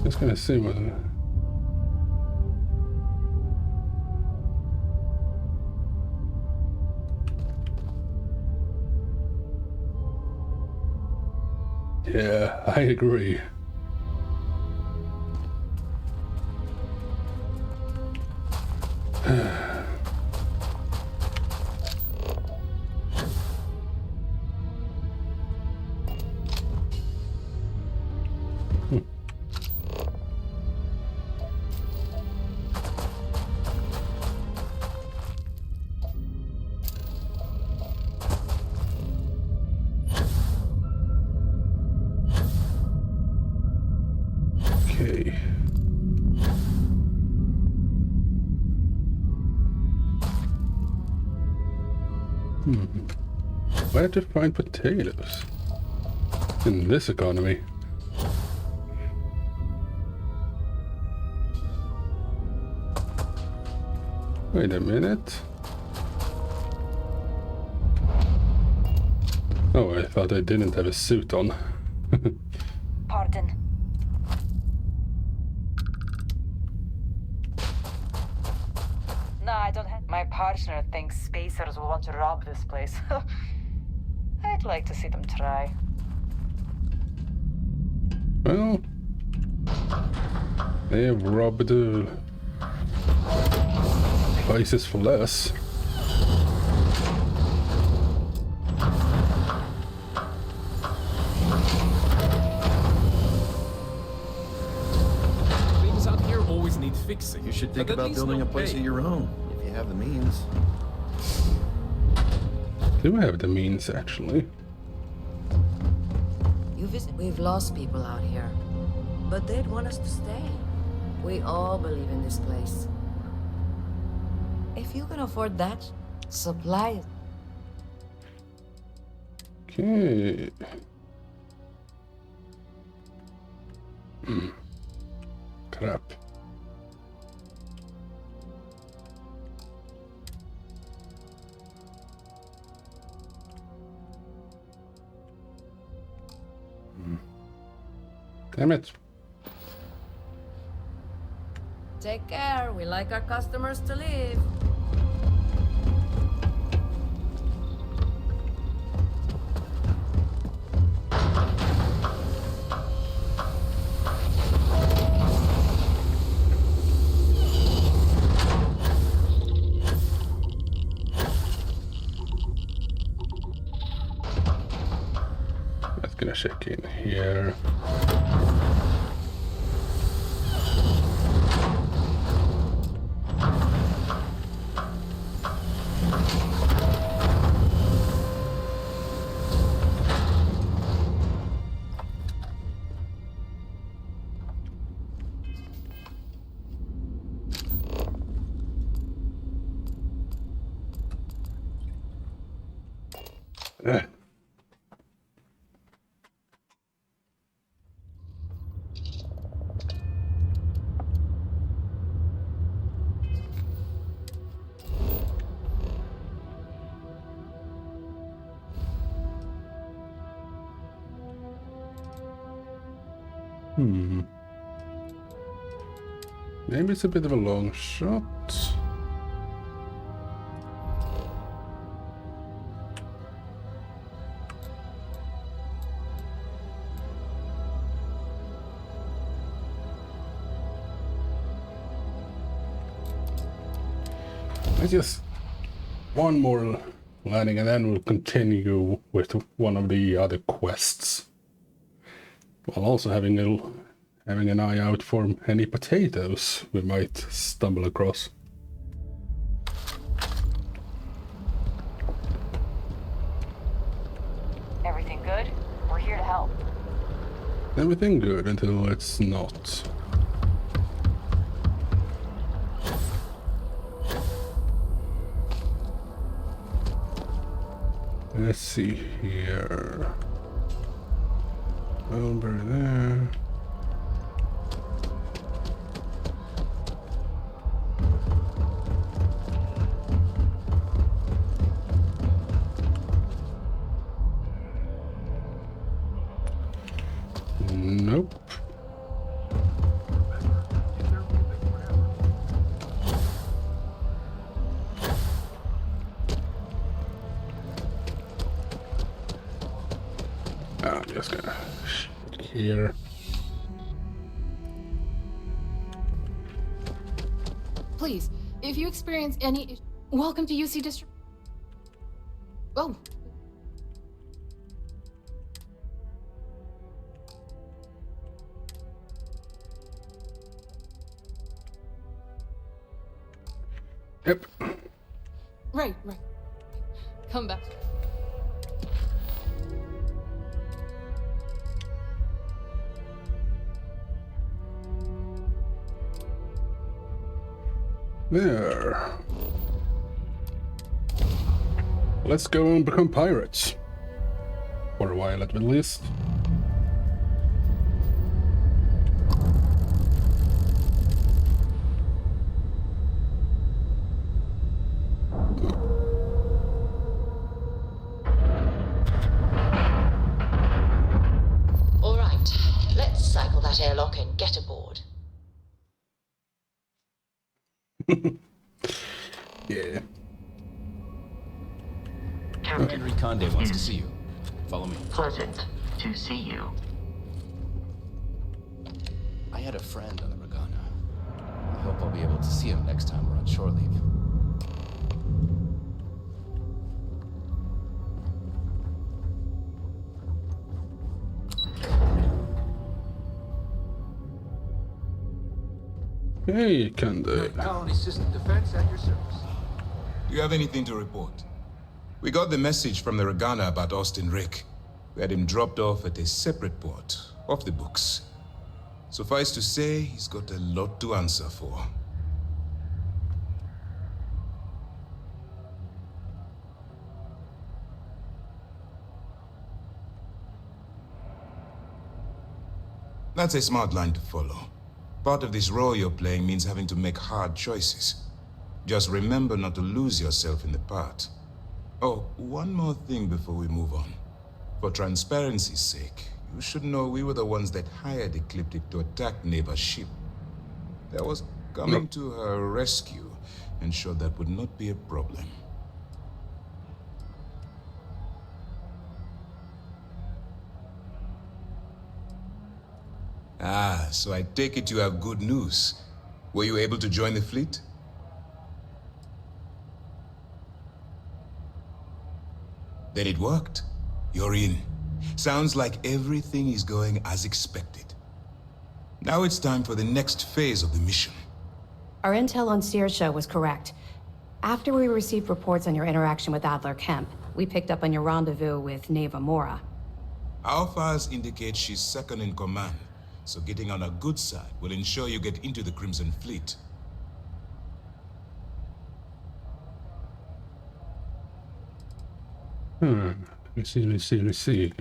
Just gonna see whether. Yeah, I agree. Okay. Where to find potatoes in this economy? Wait a minute. Oh, I thought I didn't have a suit on. Pardon. No, I don't have... My partner thinks spacers will want to rob this place. I'd like to see them try. Well, they have robbed places for less. Things out here always need fixing. You should think But at about least building no a place pay. of your own, if you have the means. Do have the means, actually. You visit. We've lost people out here, but they'd want us to stay. We all believe in this place. If you can afford that, supply it. Okay. Crap. Damn it. Take care. We like our customers to leave. Let's gonna check in here. Maybe it's a bit of a long shot. It's just one more landing and then we'll continue with one of the other quests. While also having an eye out for any potatoes we might stumble across. Everything good? We're here to help. Everything good until it's not. Let's see here. Over there. Nope. I'm just gonna shit here. Please, if you experience any... Welcome to UC District... Oh. Yep. Right. Come back. There. Let's go and become pirates. For a while at least. All right, let's cycle that airlock and get aboard. Yeah. Captain Henry Conde wants to see you. Follow me. Pleasant to see you. I had a friend on the Regana. I hope I'll be able to see him next time we're on shore leave. Hey, Conde. Colony system defense at your service. Do you have anything to report? We got the message from the Regana about Austin Rick. We had him dropped off at a separate port, off the books. Suffice to say, he's got a lot to answer for. That's a smart line to follow. Part of this role you're playing means having to make hard choices. Just remember not to lose yourself in the part. Oh, one more thing before we move on. For transparency's sake, you should know we were the ones that hired Ecliptic to attack neighbor's ship. There was Coming to her rescue ensured that would not be a problem. Ah, so I take it you have good news. Were you able to join the fleet? Then it worked. You're in. Sounds like everything is going as expected. Now it's time for the next phase of the mission. Our intel on Saoirse was correct. After we received reports on your interaction with Adler Kemp, we picked up on your rendezvous with Neva Mora. Our files indicate she's second in command, so getting on her good side will ensure you get into the Crimson Fleet. Let's see.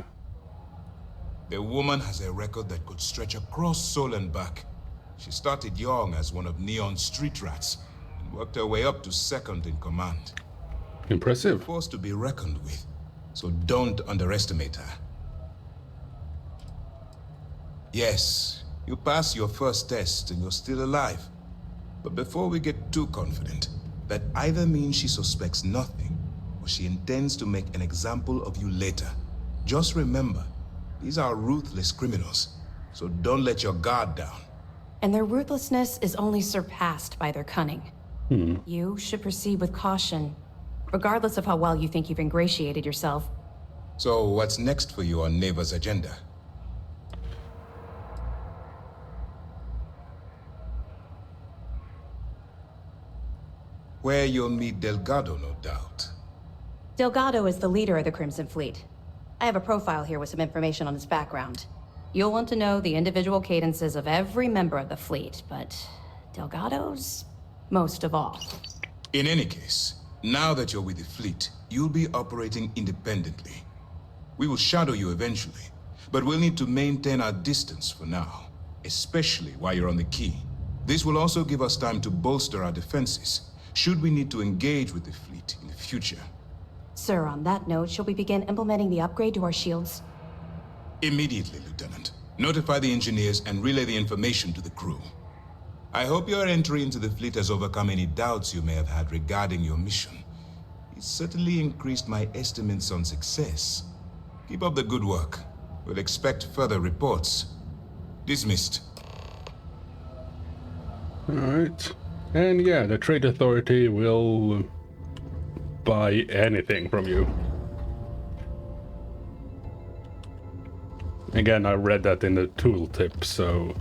The woman has a record that could stretch across Sol and back. She started young as one of Neon's street rats, and worked her way up to second in command. Impressive. A force to be reckoned with, so don't underestimate her. Yes, you passed your first test and you're still alive. But before we get too confident, that either means she suspects nothing, or she intends to make an example of you later. Just remember, these are ruthless criminals, so don't let your guard down. And their ruthlessness is only surpassed by their cunning. You should proceed with caution, regardless of how well you think you've ingratiated yourself. So what's next for you on Neva's agenda? Where you'll meet Delgado, no doubt. Delgado is the leader of the Crimson Fleet. I have a profile here with some information on his background. You'll want to know the individual cadences of every member of the fleet, but Delgado's most of all. In any case, now that you're with the fleet, you'll be operating independently. We will shadow you eventually, but we'll need to maintain our distance for now, especially while you're on the key. This will also give us time to bolster our defenses, should we need to engage with the fleet in the future. Sir, on that note, shall we begin implementing the upgrade to our shields? Immediately, Lieutenant. Notify the engineers and relay the information to the crew. I hope your entry into the fleet has overcome any doubts you may have had regarding your mission. It certainly increased my estimates on success. Keep up the good work. We'll expect further reports. Dismissed. Alright. And yeah, the Trade Authority will buy anything from you. Again, I read that in the tooltip, so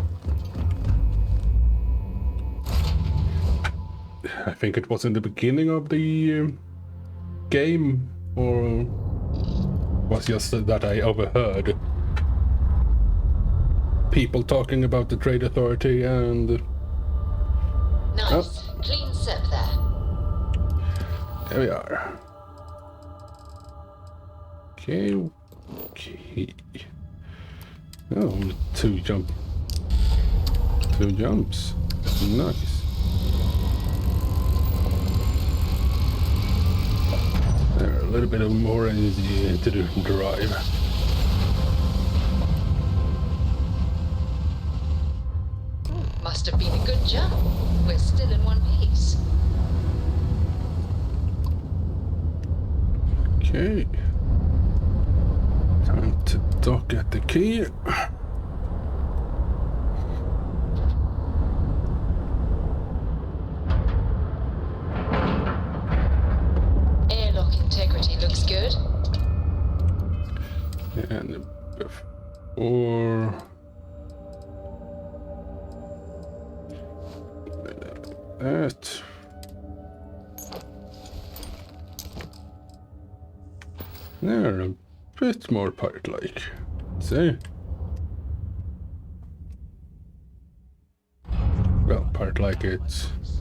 I think it was in the beginning of the game, or was just that I overheard people talking about the Trade Authority and... Nice. Clean sep there. There we are. Okay. Oh, only two jumps. Nice. There, a little bit of more energy into the drive. Must have been a good jump. We're still in one piece. Okay. Time to dock at the key. Airlock integrity looks good. And before... that... They're a bit more pirate-like. See? Well, pirate-like it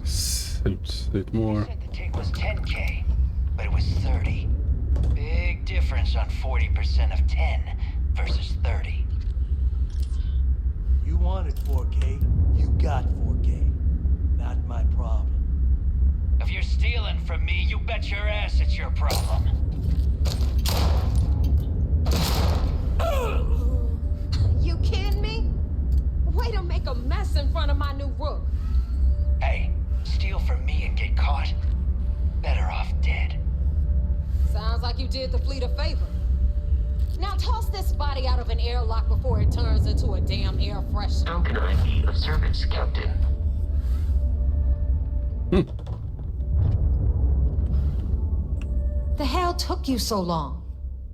suits it more. The take was 10K, but it was 30. Big difference on 40% of 10 versus 30. You wanted 4K, you got 4K. Not my problem. If you're stealing from me, you bet your ass it's your problem. You kidding me? Way to make a mess in front of my new rook. Hey, like you did the fleet a favor. Now toss this body out of an airlock before it turns into a damn air freshener. How can I be of service, Captain? The hell took you so long?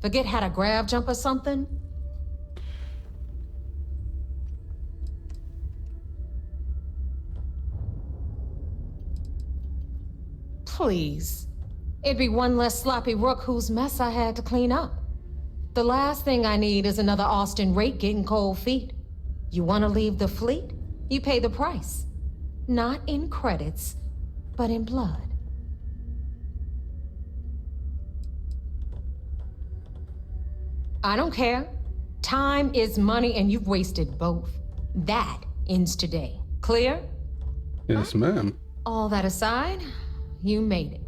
Forget how to grav jump or something? Please. It'd be one less sloppy rook whose mess I had to clean up. The last thing I need is another Austin rake getting cold feet. You want to leave the fleet? You pay the price. Not in credits, but in blood. I don't care. Time is money and you've wasted both. That ends today. Clear? Yes, ma'am. All that aside, you made it.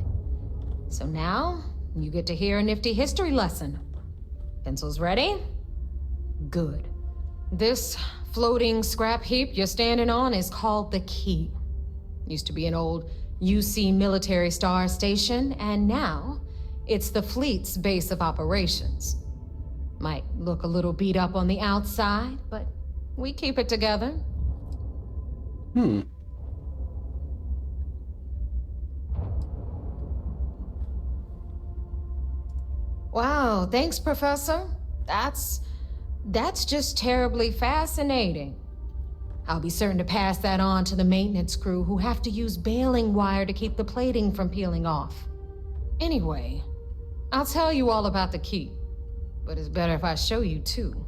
So now, you get to hear a nifty history lesson. Pencils ready? Good. This floating scrap heap you're standing on is called the Key. Used to be an old UC military star station, and now it's the fleet's base of operations. Might look a little beat up on the outside, but we keep it together. Wow, thanks, Professor. That's just terribly fascinating. I'll be certain to pass that on to the maintenance crew who have to use baling wire to keep the plating from peeling off. Anyway, I'll tell you all about the Key, but it's better if I show you too.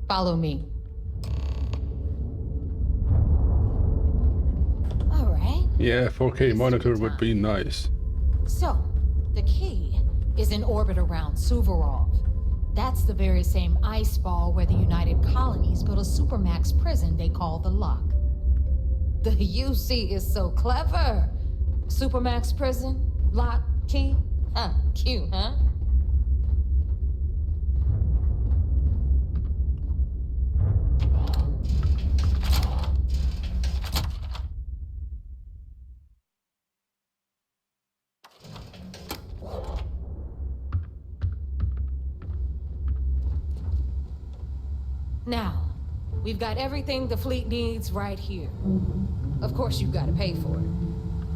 Follow me. All right. Yeah, 4K monitor would be nice. So, the Key is in orbit around Suvorov. That's the very same ice ball where the United Colonies built a supermax prison they call the Lock. The UC is so clever. Supermax prison, lock, key. Cute, huh? Now, we've got everything the fleet needs right here. Of course, you've got to pay for it.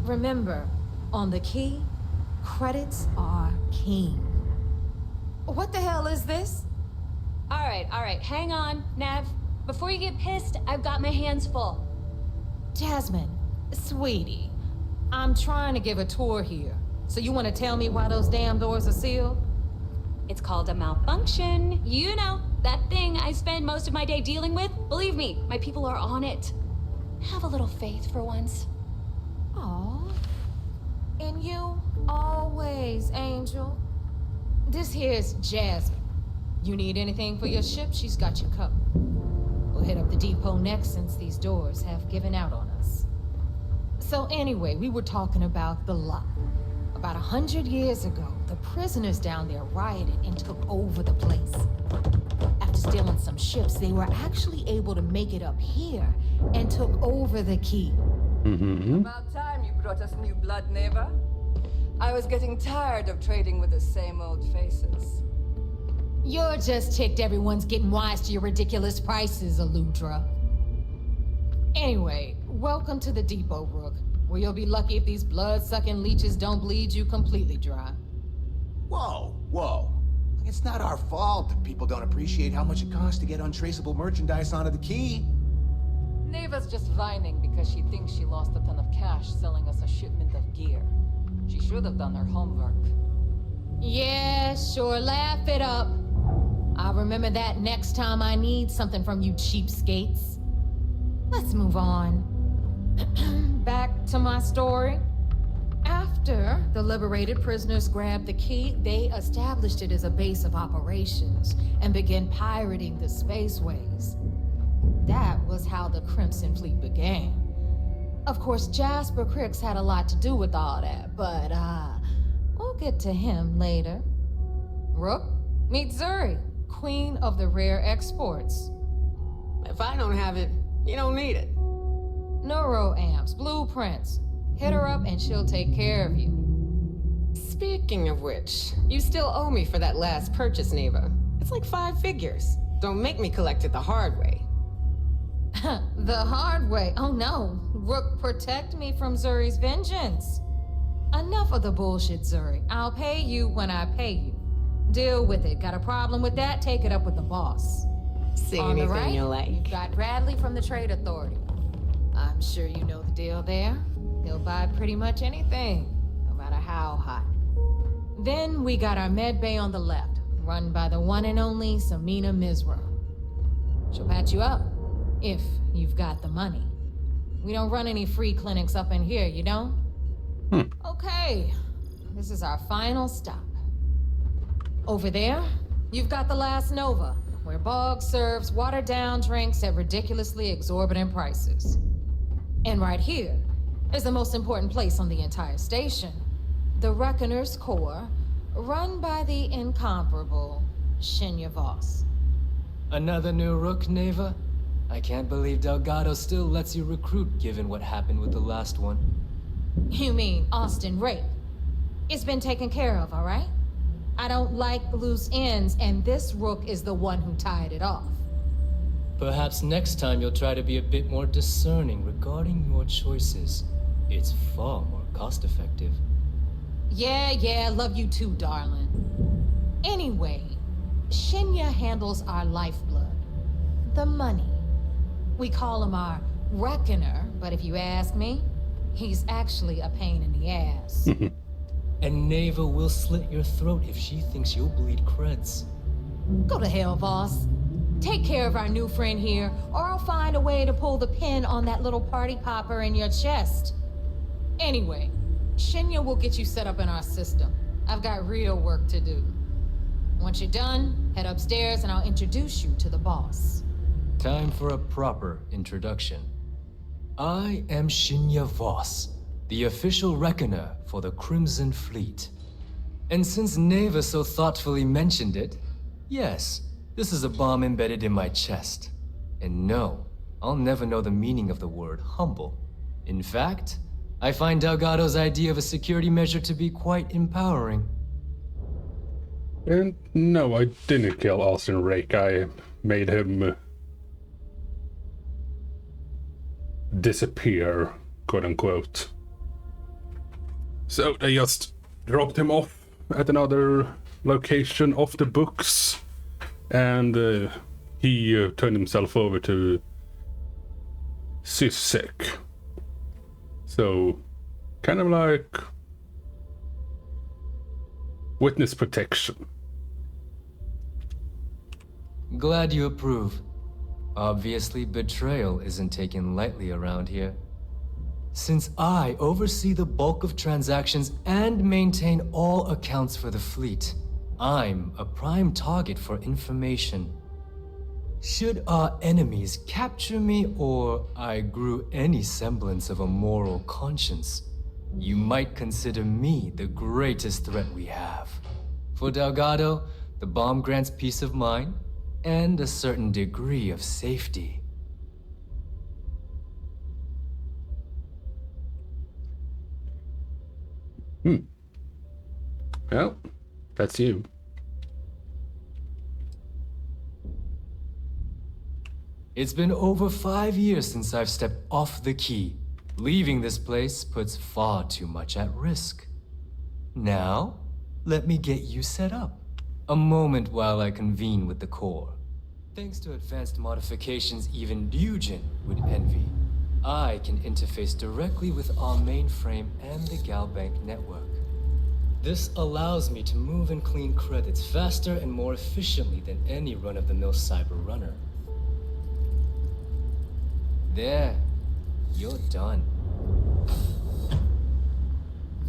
Remember, on the Key, credits are king. What the hell is this? All right, hang on, Nev. Before you get pissed, I've got my hands full. Jasmine, sweetie, I'm trying to give a tour here. So you want to tell me why those damn doors are sealed? It's called a malfunction. You know, that thing I spend most of my day dealing with. Believe me, my people are on it. Have a little faith for once. Aw. And you, always, Angel. This here's Jasmine. You need anything for your ship, she's got you covered. We'll hit up the depot next since these doors have given out on us. So anyway, we were talking about the Lock. About 100 years ago, the prisoners down there rioted and took over the place. After stealing some ships, they were actually able to make it up here and took over the Key. About time you brought us new blood, Neva. I was getting tired of trading with the same old faces. You're just ticked everyone's getting wise to your ridiculous prices, Aludra. Anyway, welcome to the depot, Rook, where you'll be lucky if these blood-sucking leeches don't bleed you completely dry. Whoa. It's not our fault that people don't appreciate how much it costs to get untraceable merchandise onto the Key. Neva's just whining because she thinks she lost a ton of cash selling us a shipment of gear. She should have done her homework. Yeah, sure, laugh it up. I'll remember that next time I need something from you cheapskates. Let's move on. Back to my story. After the liberated prisoners grabbed the Key, they established it as a base of operations and began pirating the spaceways. That was how the Crimson Fleet began. Of course, Jasper Cricks had a lot to do with all that, but we'll get to him later. Rook, meet Zuri, queen of the rare exports. If I don't have it, you don't need it. Neuroamps, blueprints. Hit her up and she'll take care of you. Speaking of which, you still owe me for that last purchase, Neva. It's like 5 figures. Don't make me collect it the hard way. The hard way? Oh no. Rook, protect me from Zuri's vengeance. Enough of the bullshit, Zuri. I'll pay you when I pay you. Deal with it. Got a problem with that? Take it up with the boss. Say On the anything right, you like. you've got Bradley from the Trade Authority. I'm sure you know the deal there. He'll buy pretty much anything, no matter how hot. Then we got our med bay on the left, run by the one and only Samina Mizra. She'll patch you up, if you've got the money. We don't run any free clinics up in here, you don't? Okay, this is our final stop. Over there, you've got the Last Nova, where Bog serves watered-down drinks at ridiculously exorbitant prices. And right here is the most important place on the entire station, the Reckoner's Core, run by the incomparable Shinya Voss. Another new Rook, Neva? I can't believe Delgado still lets you recruit given what happened with the last one. You mean Austin Rape? It's been taken care of, all right? I don't like loose ends, and this Rook is the one who tied it off. Perhaps next time you'll try to be a bit more discerning regarding your choices. It's far more cost-effective. Yeah, love you too, darling. Anyway, Shinya handles our lifeblood. The money. We call him our Reckoner, but if you ask me, he's actually a pain in the ass. And Neva will slit your throat if she thinks you'll bleed creds. Go to hell, boss. Take care of our new friend here, or I'll find a way to pull the pin on that little party popper in your chest. Anyway, Shinya will get you set up in our system. I've got real work to do. Once you're done, head upstairs and I'll introduce you to the boss. Time for a proper introduction. I am Shinya Voss, the official reckoner for the Crimson Fleet. And since Neva so thoughtfully mentioned it, yes, this is a bomb embedded in my chest. And no, I'll never know the meaning of the word humble. In fact, I find Delgado's idea of a security measure to be quite empowering. And no, I didn't kill Austin Rake. I made him disappear, quote unquote. So they just dropped him off at another location off the books, and he turned himself over to Sysek. So, kind of like witness protection. Glad you approve. Obviously, betrayal isn't taken lightly around here. Since I oversee the bulk of transactions and maintain all accounts for the fleet, I'm a prime target for information. Should our enemies capture me or I grew any semblance of a moral conscience, you might consider me the greatest threat we have. For Delgado, the bomb grants peace of mind and a certain degree of safety. Well, that's you. It's been over 5 years since I've stepped off the key. Leaving this place puts far too much at risk. Now, let me get you set up. A moment while I convene with the core. Thanks to advanced modifications even Ryujin would envy, I can interface directly with our mainframe and the Galbank network. This allows me to move and clean credits faster and more efficiently than any run-of-the-mill cyber runner. There, you're done.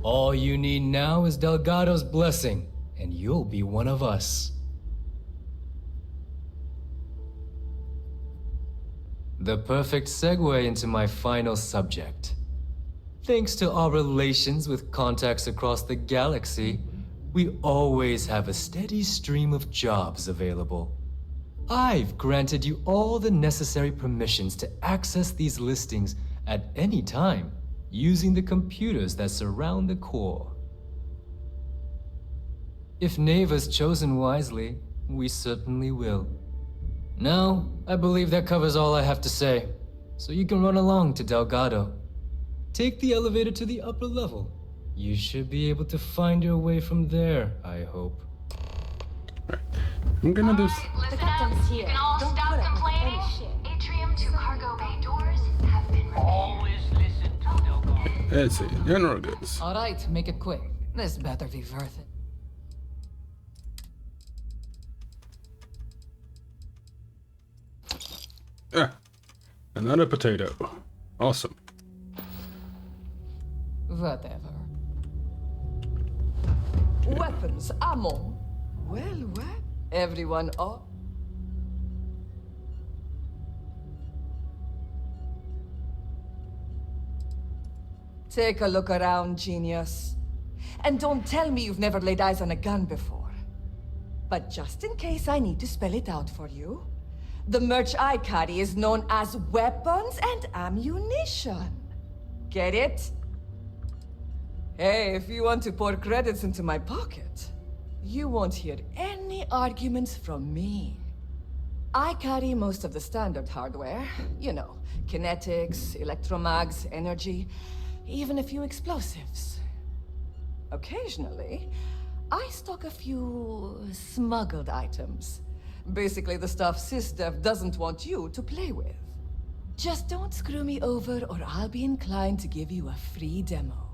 All you need now is Delgado's blessing, and you'll be one of us. The perfect segue into my final subject. Thanks to our relations with contacts across the galaxy, we always have a steady stream of jobs available. I've granted you all the necessary permissions to access these listings at any time, using the computers that surround the core. If Neva's chosen wisely, we certainly will. Now, I believe that covers all I have to say, so you can run along to Delgado. Take the elevator to the upper level. You should be able to find your way from there, I hope. I'm gonna do... The captain's here. You can all Don't stop put up with complaining. any shit. Atrium to cargo bay doors have been repaired. Always listen to Delgado. Let's see, general goods. Alright, make it quick. This better be worth it. Ah, another potato. Awesome. Whatever. Weapons, ammo. Well, everyone up. Take a look around, genius. And don't tell me you've never laid eyes on a gun before. But just in case I need to spell it out for you, the merch I carry is known as weapons and ammunition. Get it? Hey, if you want to pour credits into my pocket, you won't hear any arguments from me. I carry most of the standard hardware. You know, kinetics, electromags, energy, even a few explosives. Occasionally, I stock a few smuggled items. Basically the stuff SysDev doesn't want you to play with. Just don't screw me over or I'll be inclined to give you a free demo.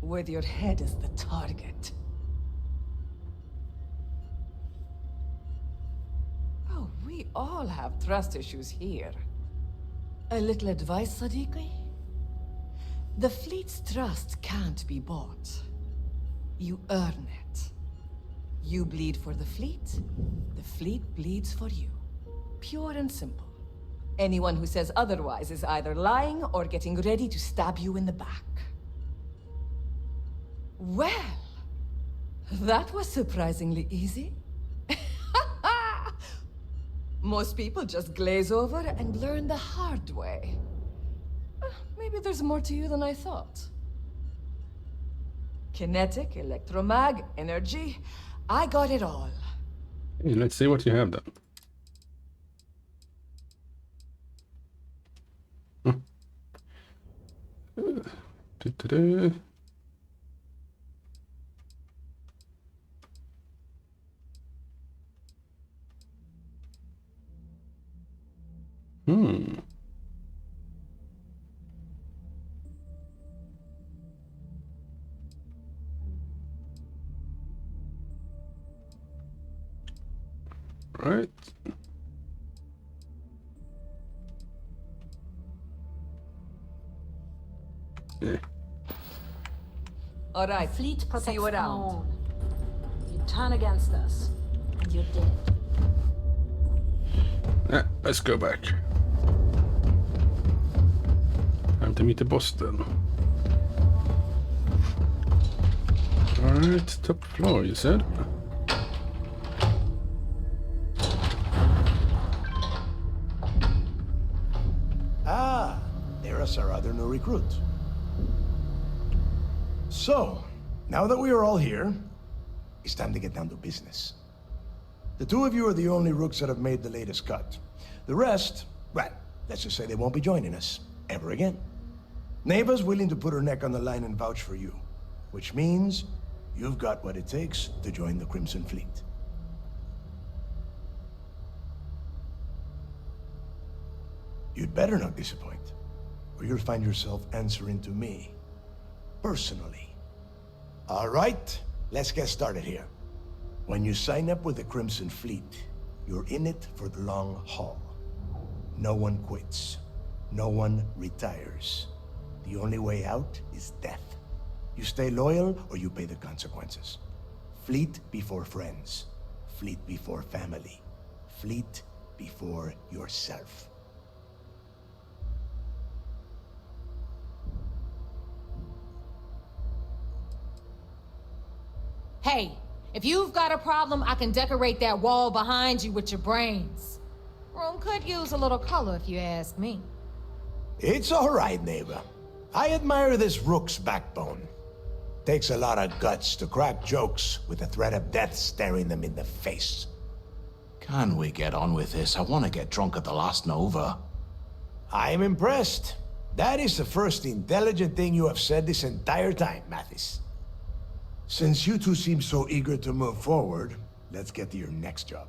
With your head as the target. Oh, we all have trust issues here. A little advice, Sadiqi? The fleet's trust can't be bought. You earn it. You bleed for the fleet bleeds for you. Pure and simple. Anyone who says otherwise is either lying or getting ready to stab you in the back. Well, that was surprisingly easy. Most people just glaze over and learn the hard way. Maybe there's more to you than I thought. Kinetic, electromag, energy. I got it all. Hey, let's see what you have done. Right. Yeah. All right. Fleet protects see you around. alone. You turn against us, and you're dead. Let's go back. Time to meet the boss then. Alright, top floor you said? Ah, there's our other new recruit. So, now that we are all here, it's time to get down to business. The two of you are the only rooks that have made the latest cut. The rest, well, let's just say they won't be joining us ever again. Neva's willing to put her neck on the line and vouch for you, which means you've got what it takes to join the Crimson Fleet. You'd better not disappoint, or you'll find yourself answering to me, personally. All right, let's get started here. When you sign up with the Crimson Fleet, you're in it for the long haul. No one quits. No one retires. The only way out is death. You stay loyal or you pay the consequences. Fleet before friends. Fleet before family. Fleet before yourself. Hey, if you've got a problem, I can decorate that wall behind you with your brains. Room could use a little color if you ask me. It's all right, neighbor. I admire this rook's backbone. Takes a lot of guts to crack jokes with the threat of death staring them in the face. Can we get on with this? I want to get drunk at the last Nova. I'm impressed. That is the first intelligent thing you have said this entire time, Mathis. Since you two seem so eager to move forward, let's get to your next job.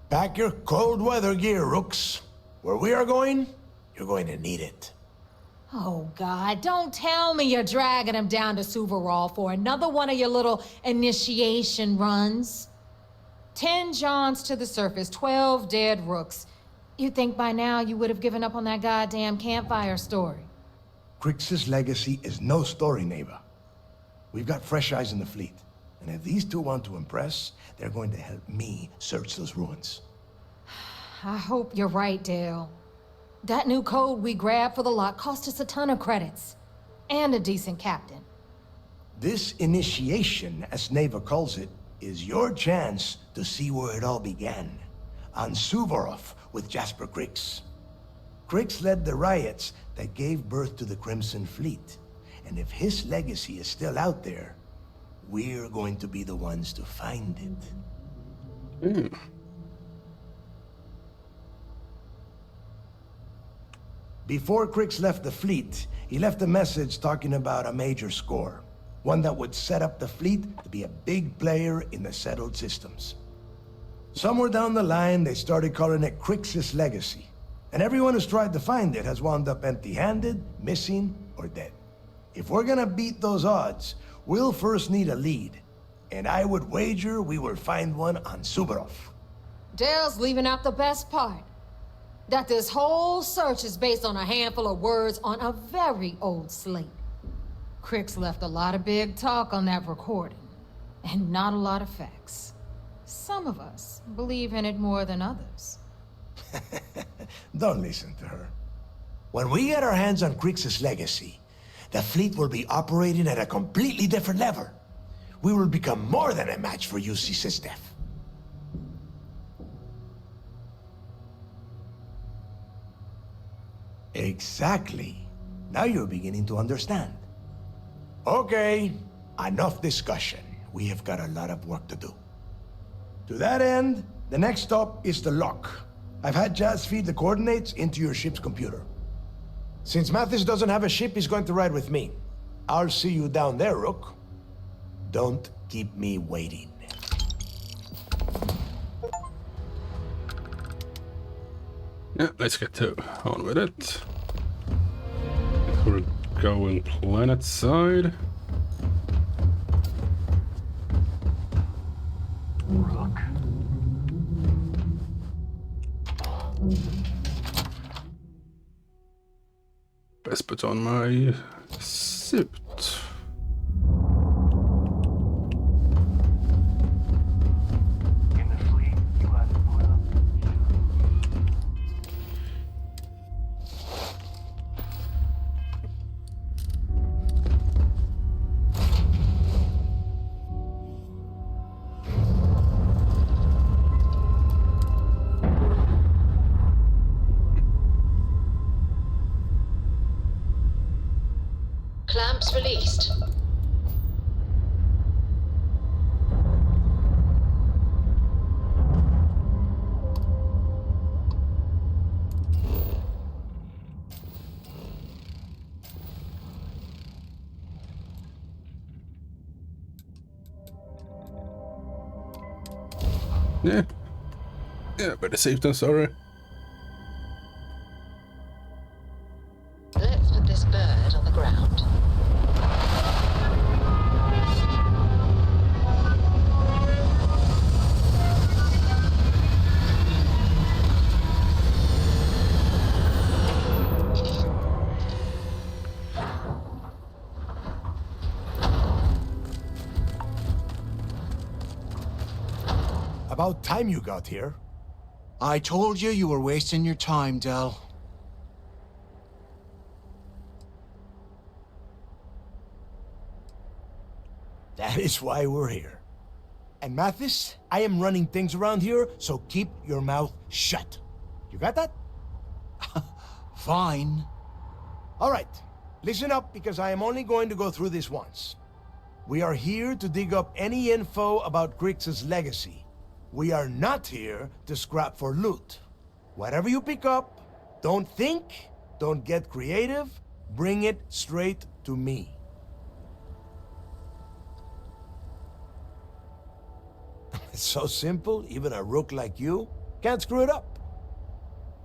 Pack your cold weather gear, Rooks. Where we are going, you're going to need it. Oh, God, don't tell me you're dragging him down to Suvarol for another one of your little initiation runs. 10 Johns to the surface, 12 dead Rooks. You'd think by now you would have given up on that goddamn campfire story. Crix's legacy is no story, Neva. We've got fresh eyes in the fleet. And if these two want to impress, they're going to help me search those ruins. I hope you're right, Dale. That new code we grabbed for the lot cost us a ton of credits. And a decent captain. This initiation, as Neva calls it, is your chance to see where it all began. On Suvorov with Jasper Crix. Crix led the riots that gave birth to the Crimson Fleet. And if his legacy is still out there, we're going to be the ones to find it. Before Crix left the fleet, he left a message talking about a major score. One that would set up the fleet to be a big player in the settled systems. Somewhere down the line, they started calling it Crix's legacy. And everyone who's tried to find it has wound up empty-handed, missing, or dead. If we're gonna beat those odds, we'll first need a lead. And I would wager we will find one on Suvorov. Dale's leaving out the best part. That this whole search is based on a handful of words on a very old slate. Crix left a lot of big talk on that recording, and not a lot of facts. Some of us believe in it more than others. Don't listen to her. When we get our hands on Crix's legacy, the fleet will be operating at a completely different level. We will become more than a match for UC Sysdef. Exactly. Now you're beginning to understand. Okay, enough discussion. We have got a lot of work to do. To that end, the next stop is the lock. I've had Jazz feed the coordinates into your ship's computer. Since Mathis doesn't have a ship, he's going to ride with me. I'll see you down there, Rook. Don't keep me waiting. Yeah, let's get on with it. We're going planet side. Rook. Best put on my suit. Clamps released. Yeah, better safe than sorry. Let's put this bird on the ground. About time you got here. I told you you were wasting your time, Del. That is why we're here. And Mathis, I am running things around here, so keep your mouth shut. You got that? Fine. All right, listen up because I am only going to go through this once. We are here to dig up any info about Grix's legacy. We are not here to scrap for loot. Whatever you pick up, don't think, don't get creative, bring it straight to me. It's so simple, even a rook like you can't screw it up.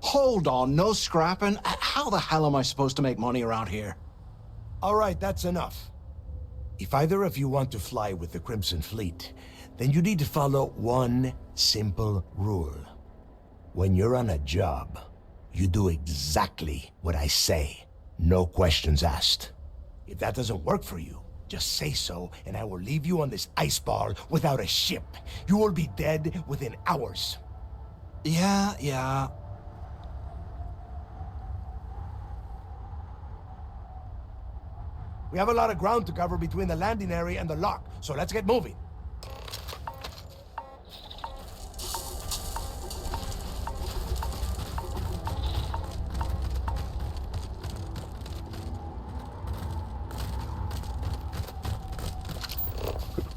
Hold on, no scrapping? How the hell am I supposed to make money around here? All right, that's enough. If either of you want to fly with the Crimson Fleet, then you need to follow one simple rule. When you're on a job, you do exactly what I say. No questions asked. If that doesn't work for you, just say so, and I will leave you on this ice ball without a ship. You will be dead within hours. Yeah. We have a lot of ground to cover between the landing area and the lock, so let's get moving.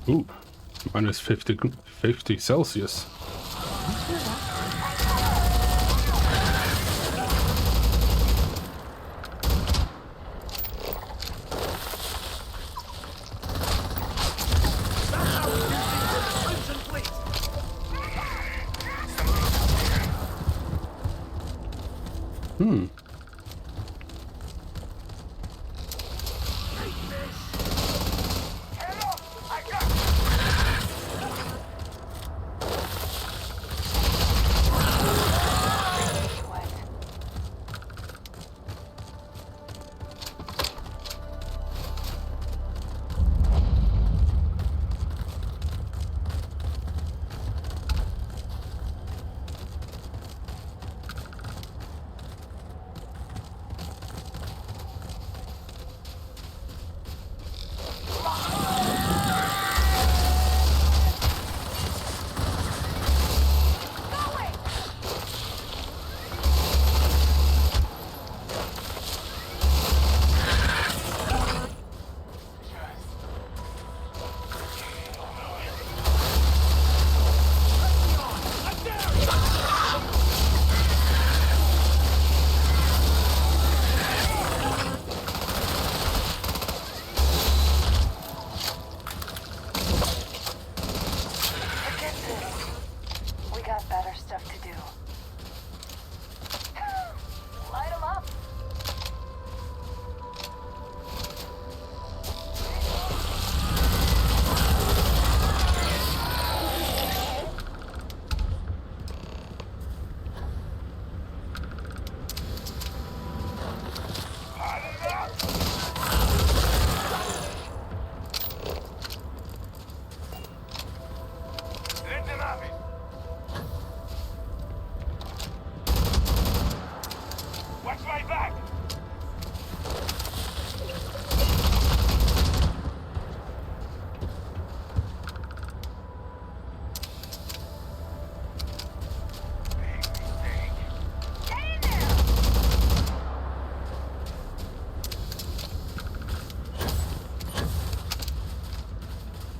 Ooh, minus 50 Celsius.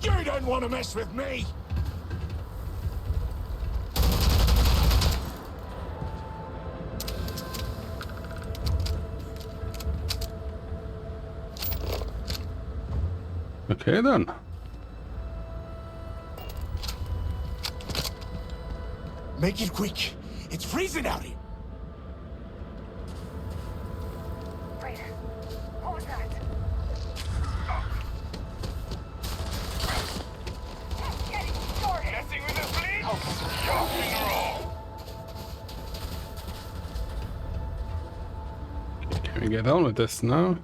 You don't want to mess with me! Okay then. Make it quick. It's freezing out here. Wait, what was that? Getting started. Messing with the fleet? Shocking roll. Can we get on with this now?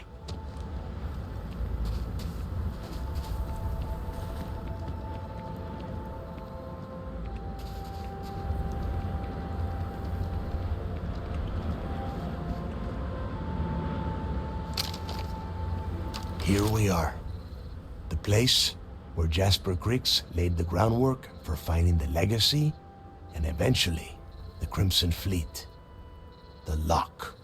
Here we are. The place where Jasper Griggs laid the groundwork for finding the legacy and eventually the Crimson Fleet. The lock.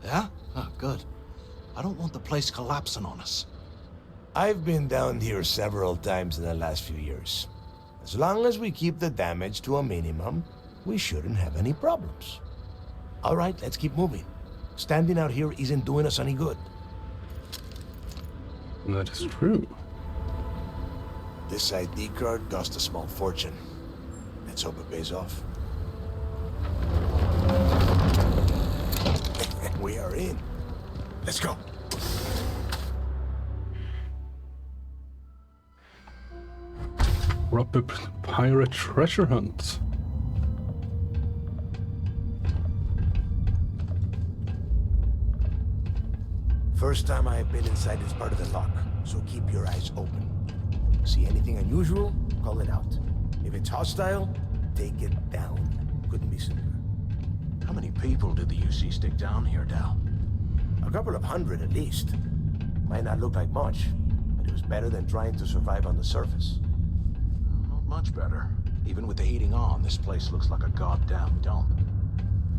Yeah? Oh, good. I don't want the place collapsing on us. I've been down here several times in the last few years. As long as we keep the damage to a minimum, we shouldn't have any problems. All right, let's keep moving. Standing out here isn't doing us any good. That is true. This ID card cost a small fortune. Let's hope it pays off. We are in. Let's go. Rob a pirate treasure hunt. First time I've been inside this part of the lock, so keep your eyes open. See anything unusual, call it out. If it's hostile, take it down. Couldn't be simpler. How many people did the UC stick down here, Dal? A couple of hundred at least. Might not look like much, but it was better than trying to survive on the surface. Not much better. Even with the heating on, this place looks like a goddamn dump.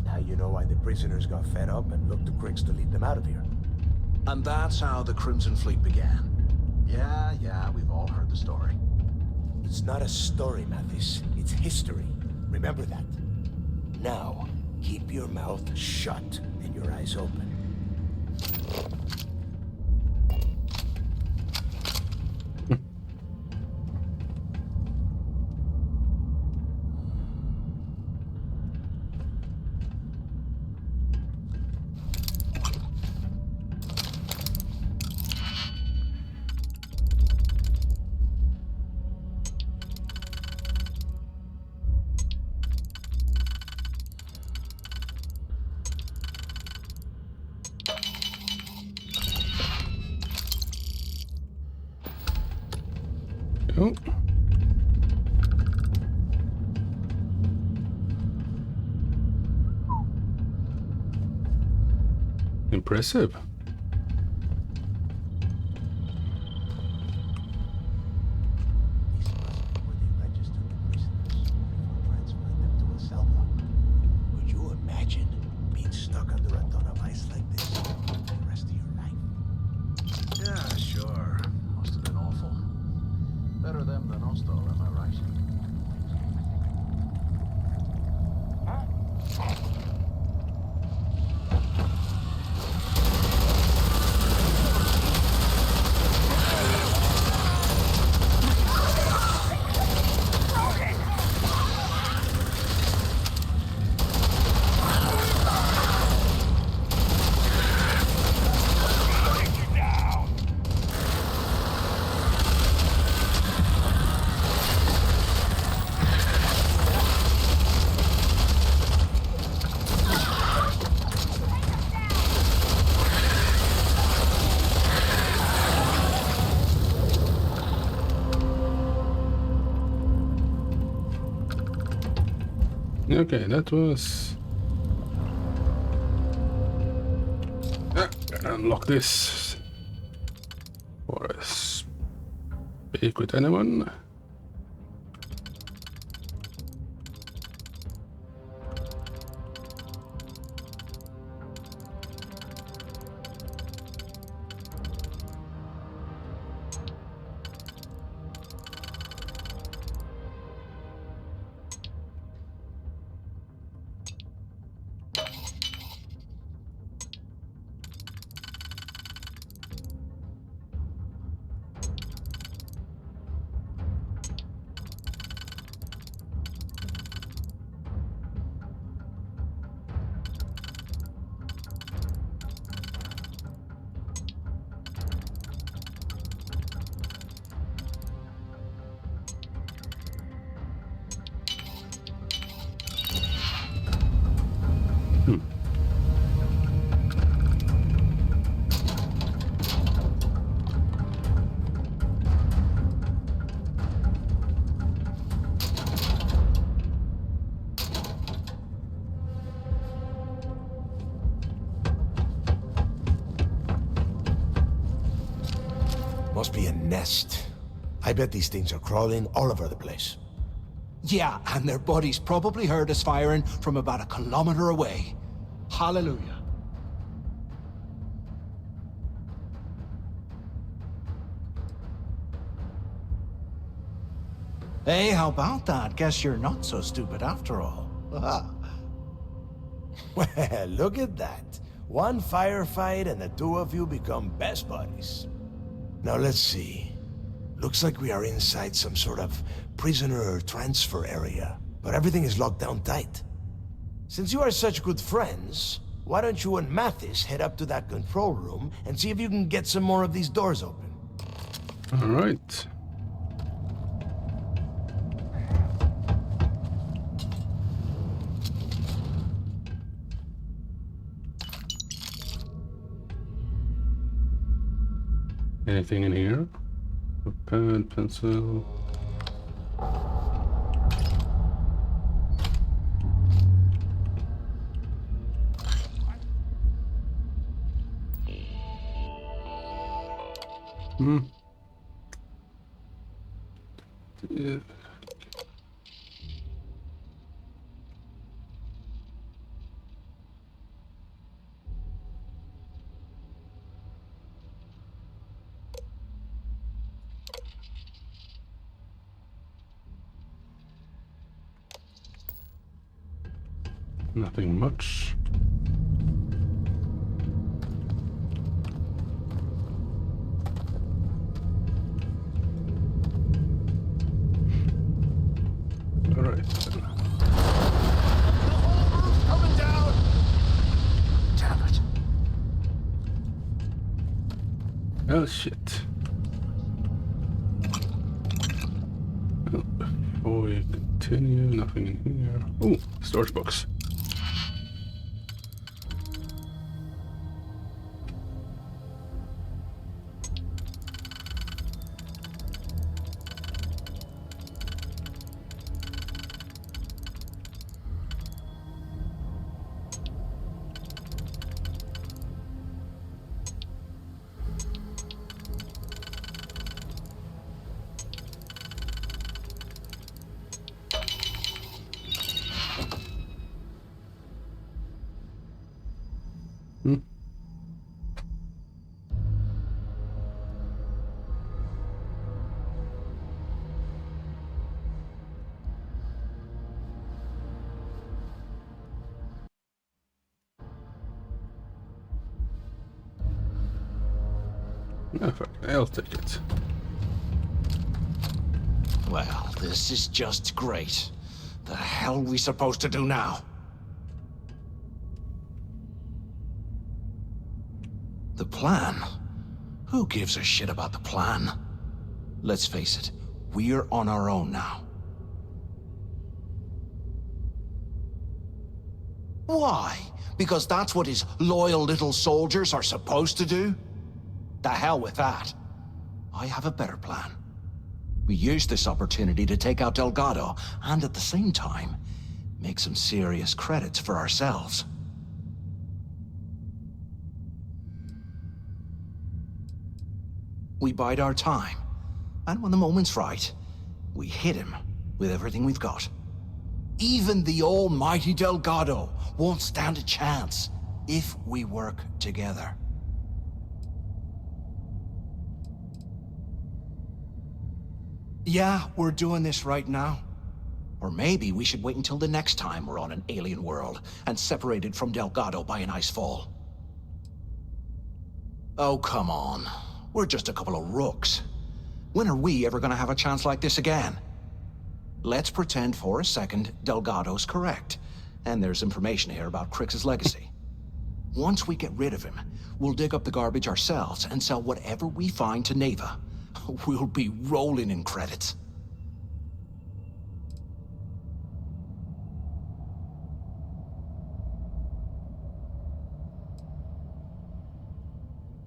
Now you know why the prisoners got fed up and looked to Cricks to lead them out of here. And that's how the Crimson Fleet began. Yeah, we've all heard the story. It's not a story, Mathis. It's history. Remember that. Now, keep your mouth shut and your eyes open. Oh. Impressive. Could you imagine being stuck under a ton of ice like this for the rest of your life? Yeah, sure. Must have been awful. Better them than us, though, am I right? Okay, that was... unlock this. Or speak with anyone. Must be a nest. I bet these things are crawling all over the place. Yeah, and their buddies probably heard us firing from about 1 kilometer away. Hallelujah. Hey, how about that? Guess you're not so stupid after all. Well, look at that. One firefight and the two of you become best buddies. Now let's see. Looks like we are inside some sort of prisoner transfer area, but everything is locked down tight. Since you are such good friends, why don't you and Mathis head up to that control room and see if you can get some more of these doors open? All right. Anything in here? A pen, pencil. Yeah. Nothing much. All right. Coming down! Damn it. Oh shit. Well, before we continue, nothing in here. Oh, storage box. Oh, fuck. I'll take it. Well, this is just great. The hell are we supposed to do now? The plan? Who gives a shit about the plan? Let's face it, we're on our own now. Why? Because that's what his loyal little soldiers are supposed to do? The hell with that. I have a better plan. We use this opportunity to take out Delgado, and at the same time, make some serious credits for ourselves. We bide our time, and when the moment's right, we hit him with everything we've got. Even the almighty Delgado won't stand a chance if we work together. Yeah, we're doing this right now. Or maybe we should wait until the next time we're on an alien world and separated from Delgado by an ice fall. Oh, come on. We're just a couple of rooks. When are we ever gonna have a chance like this again? Let's pretend for a second Delgado's correct, and there's information here about Crix's legacy. Once we get rid of him, we'll dig up the garbage ourselves and sell whatever we find to Neva. We'll be rolling in credits.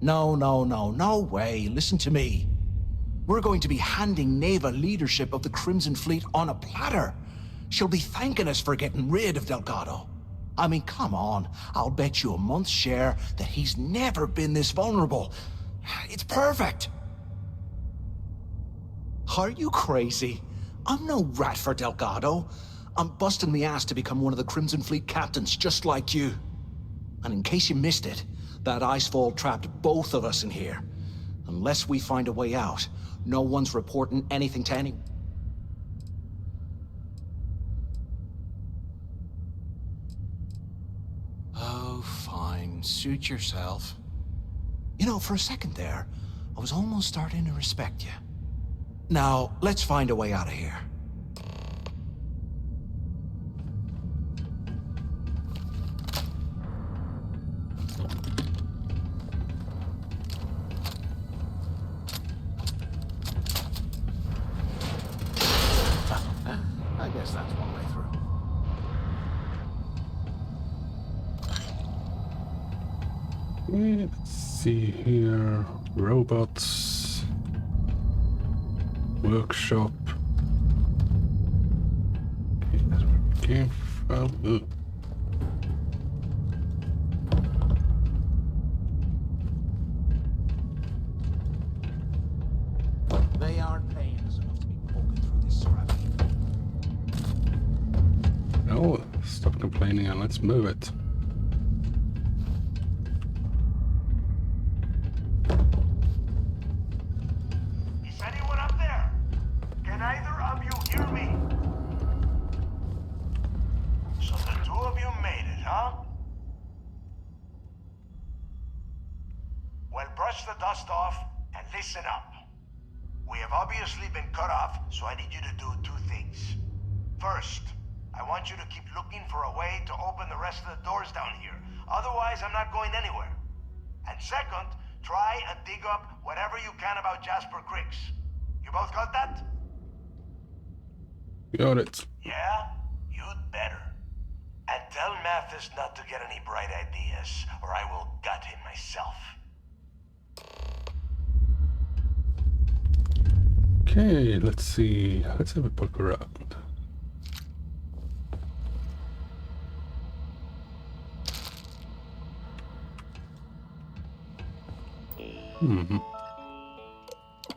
No way. Listen to me. We're going to be handing Neva leadership of the Crimson Fleet on a platter. She'll be thanking us for getting rid of Delgado. I mean, come on. I'll bet you a month's share that he's never been this vulnerable. It's perfect. Are you crazy? I'm no rat for Delgado. I'm busting the ass to become one of the Crimson Fleet captains, just like you. And in case you missed it, that icefall trapped both of us in here. Unless we find a way out, no one's reporting anything to anyone. Suit yourself. You know, for a second there, I was almost starting to respect you. Now, let's find a way out of here. I guess that's one way through. Let's see here. Robots. Workshop. Okay, that's where we came from. Ugh. They aren't paying us enough to be poking through this scrappy. No, stop complaining and let's move it. Is anyone up there? Can either of you hear me? So the two of you made it, huh? Well, brush the dust off and listen up. We have obviously been cut off, so I need you to do two things. First, I want you to keep looking for a way to open the rest of the doors down here. Otherwise, I'm not going anywhere. And second, try and dig up whatever you can about Jasper Griggs. You both got that? Got it. Yeah? You'd better. And tell Mathis not to get any bright ideas, or I will gut him myself. Okay, let's see. Let's have a poke around.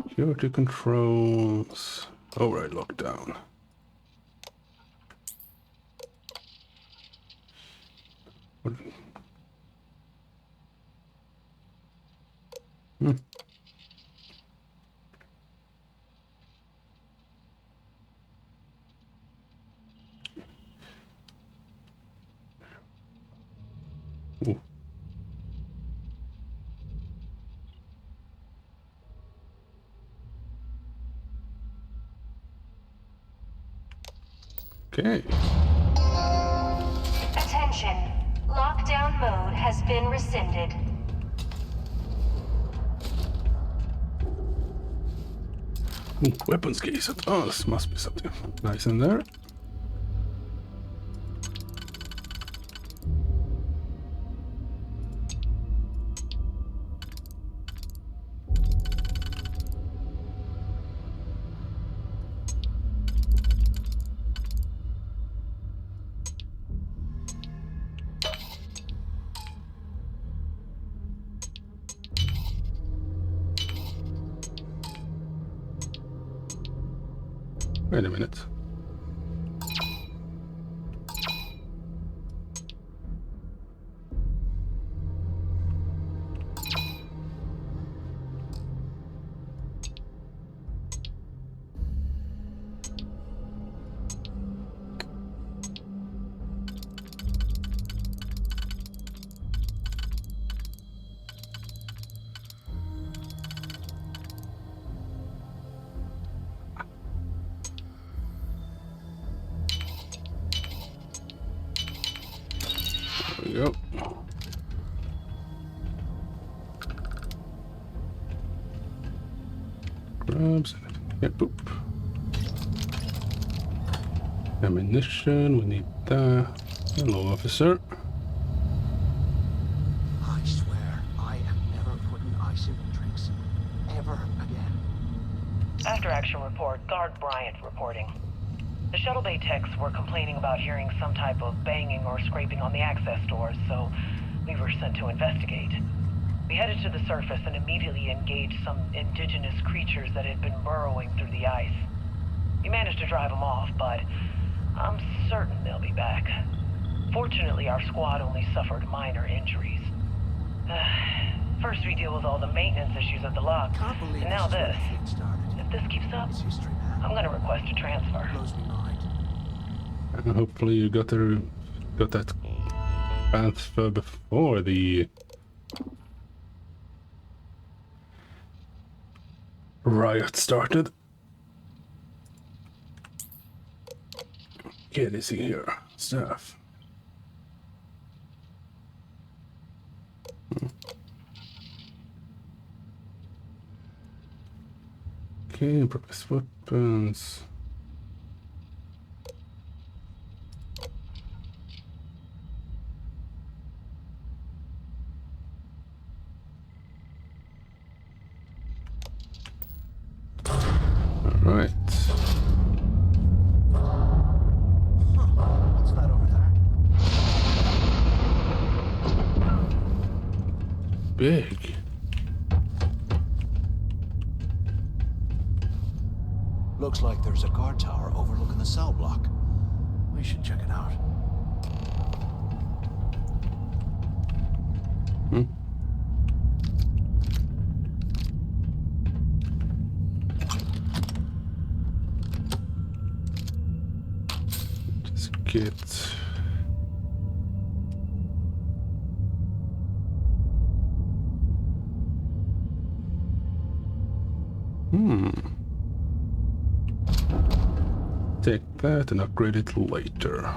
Security controls. Alright, lockdown. What? Ooh. Okay. Attention. Lockdown mode has been rescinded. Ooh, weapons case. Oh, this must be something nice in there. Wait a minute. There we go. Grabs it. Yeah, boop. Ammunition, we need that. Hello, officer. I swear, I am never putting ice in my drinks. Ever again. After action report, Guard Bryant reporting. The shuttle bay techs were complaining about hearing some type of banging or scraping on the access doors, so we were sent to investigate. We headed to the surface and immediately engaged some indigenous creatures that had been burrowing through the ice. We managed to drive them off, but I'm certain they'll be back. Fortunately, our squad only suffered minor injuries. First we deal with all the maintenance issues of the lock, and now this. If this keeps up, I'm gonna request a transfer. Hopefully you got that transfer before the riot started. Okay, let's see here. Stuff. Okay, improvised weapons. Alright. What's that over there? Big. Looks like there's a guard tower overlooking the cell block. We should check it out. Just get... Take that and upgrade it later.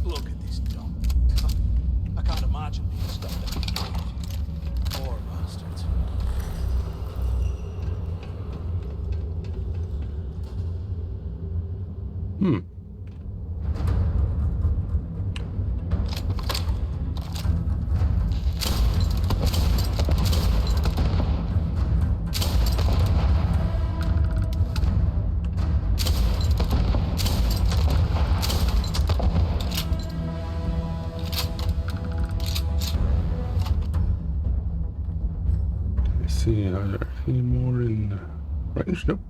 Look at this dump. I can't imagine being stuck there. Poor bastards. See, are there any more in range? Nope.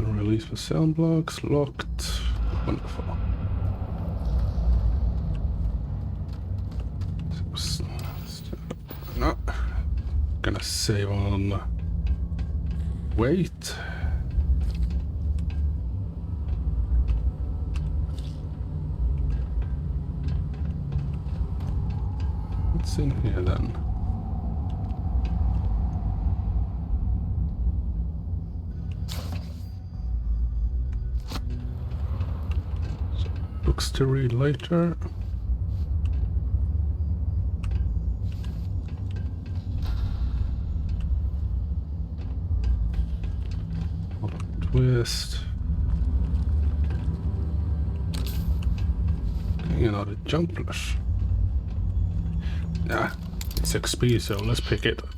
Release for sound blocks, locked. Wonderful. Not gonna save on weight. What's in here then? Books to read later. Twist. Okay, another jump flush. Nah, it's XP, so let's pick it up.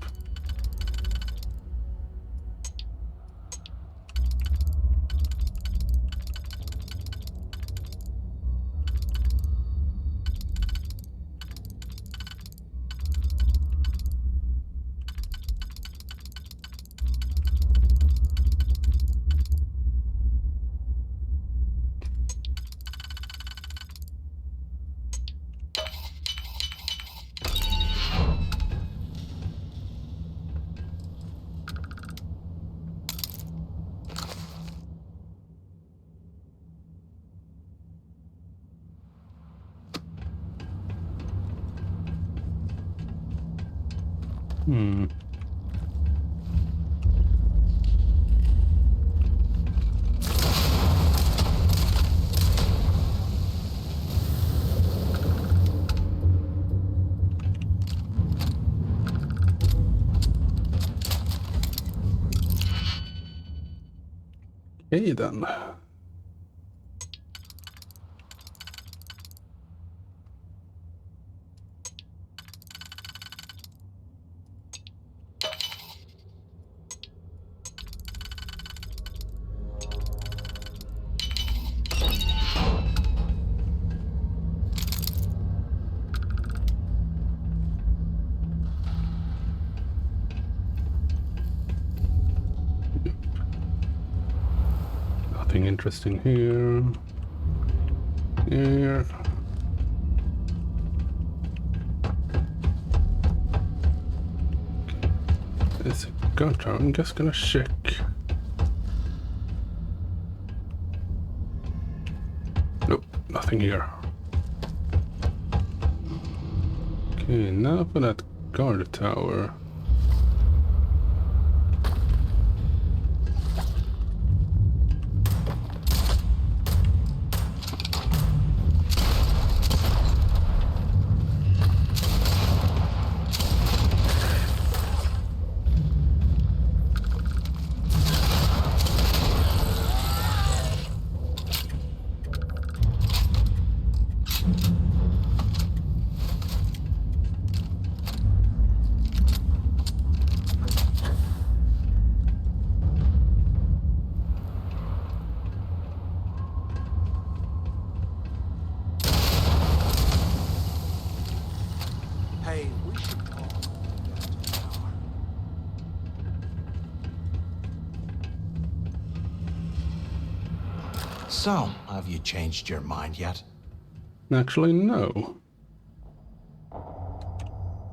Okay then. Nothing interesting here. Here. There's a gun tower. I'm just gonna check. Nope, nothing here. Okay, now for that guard tower. Hey, we should all go to the tower. So, have you changed your mind yet? Actually, no.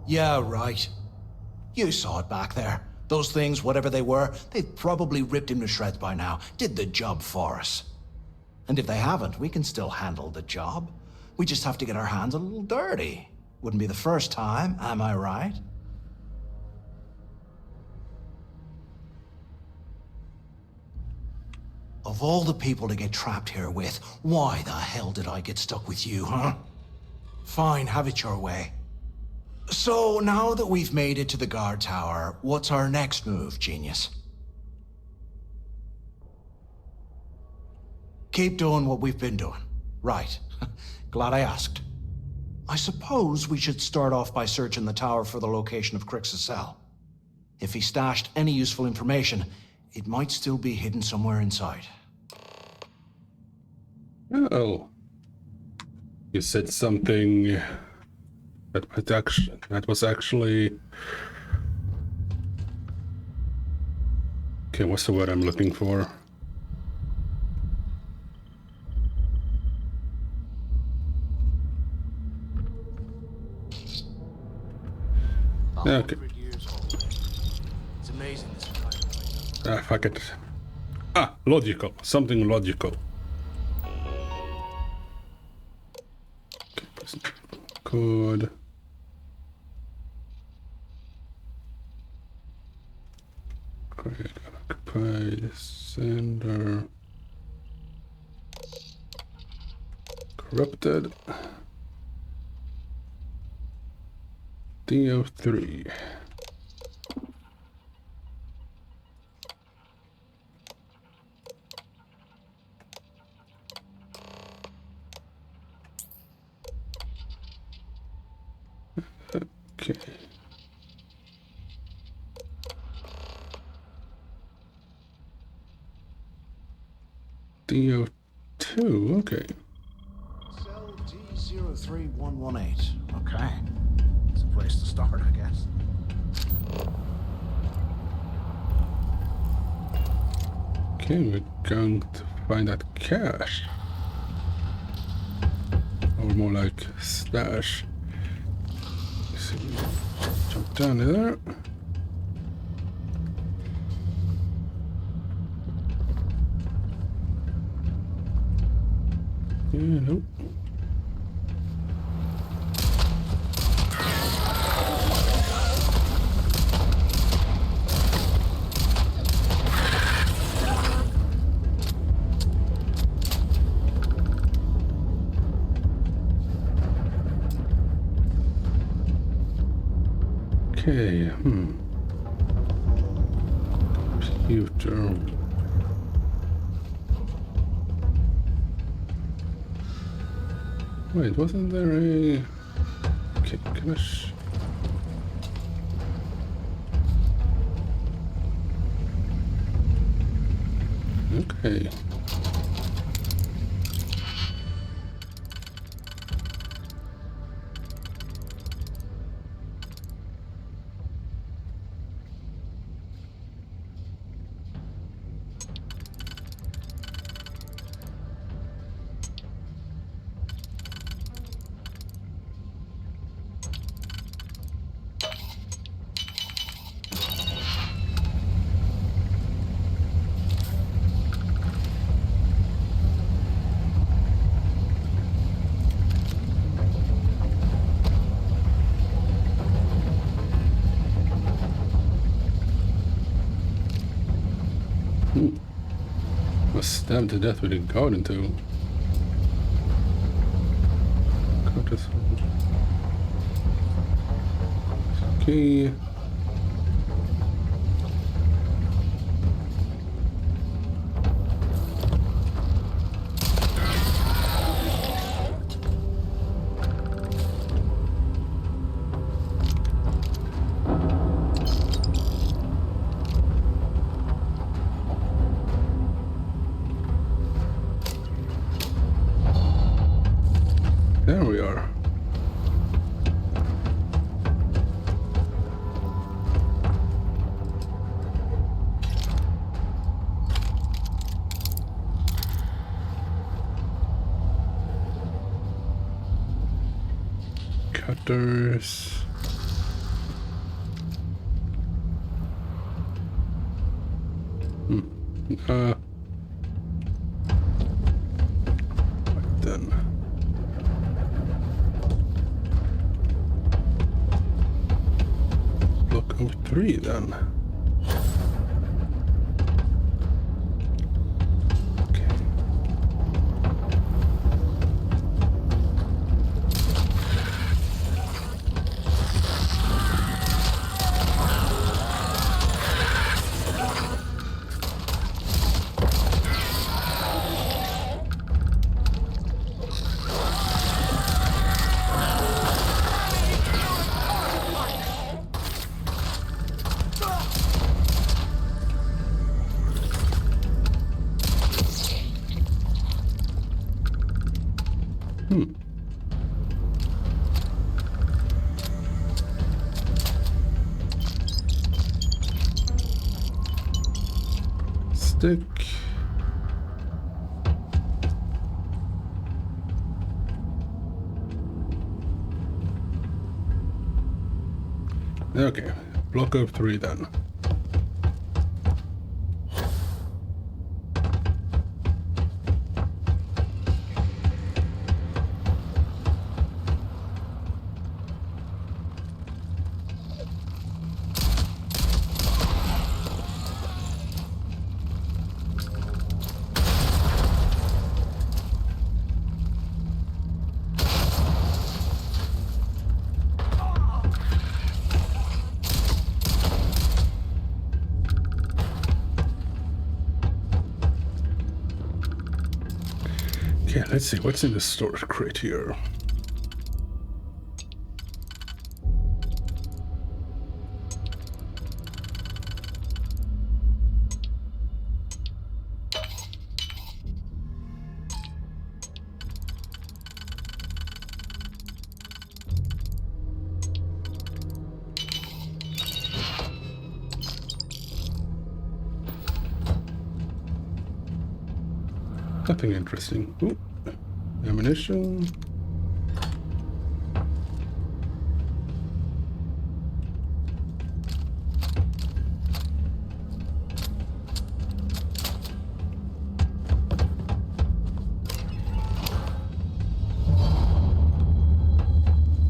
Yeah, right. You saw it back there. Those things, whatever they were, they've probably ripped him to shreds by now. Did the job for us. And if they haven't, we can still handle the job. We just have to get our hands a little dirty. Wouldn't be the first time, am I right? Of all the people to get trapped here with, why the hell did I get stuck with you, huh? Fine, have it your way. So, now that we've made it to the guard tower, what's our next move, genius? Keep doing what we've been doing. Right. Glad I asked. I suppose we should start off by searching the tower for the location of Crix's cell. If he stashed any useful information, it might still be hidden somewhere inside. Oh. You said something that was actually... Okay, what's the word I'm looking for? Okay. It's amazing this Fuck it. Ah, logical. Something logical. Okay, code. Create occupied sender. Corrupted. DO3. Okay. DO2, okay. Cell D03118. Okay. It's a place to start, I guess. Okay, we're going to find that cache. Or more like stash. So, jump down there. Nope. Okay, Computer. Wait, wasn't there a... Okay, can I... Okay. Stabbed to death with a garden tool. Okay. There we are. Cutters. Right then. Block of 3 then. Stick. Okay, block of 3 then. Okay, let's see what's in the storage crate here. Nothing interesting. Ooh, ammunition.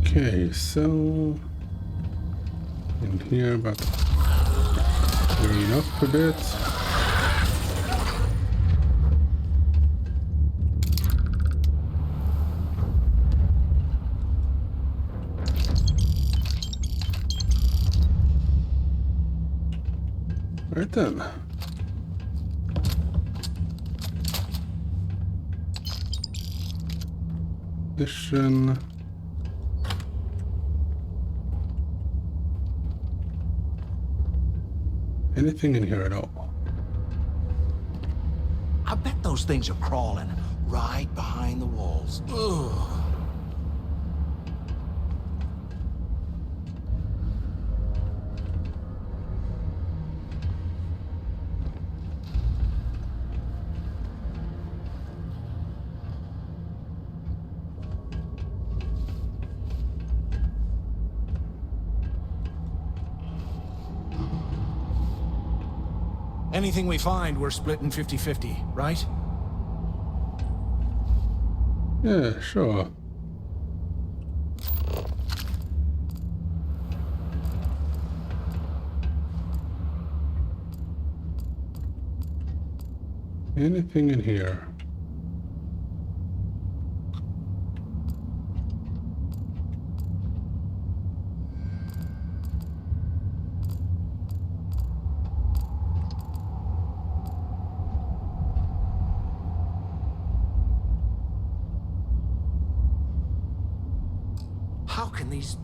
Okay, so in here, but clean up a bit. Right then. Addition. Anything in here at all? I bet those things are crawling right behind the walls. Ugh. Anything we find, we're splitting 50-50, right? Yeah, sure. Anything in here? How can these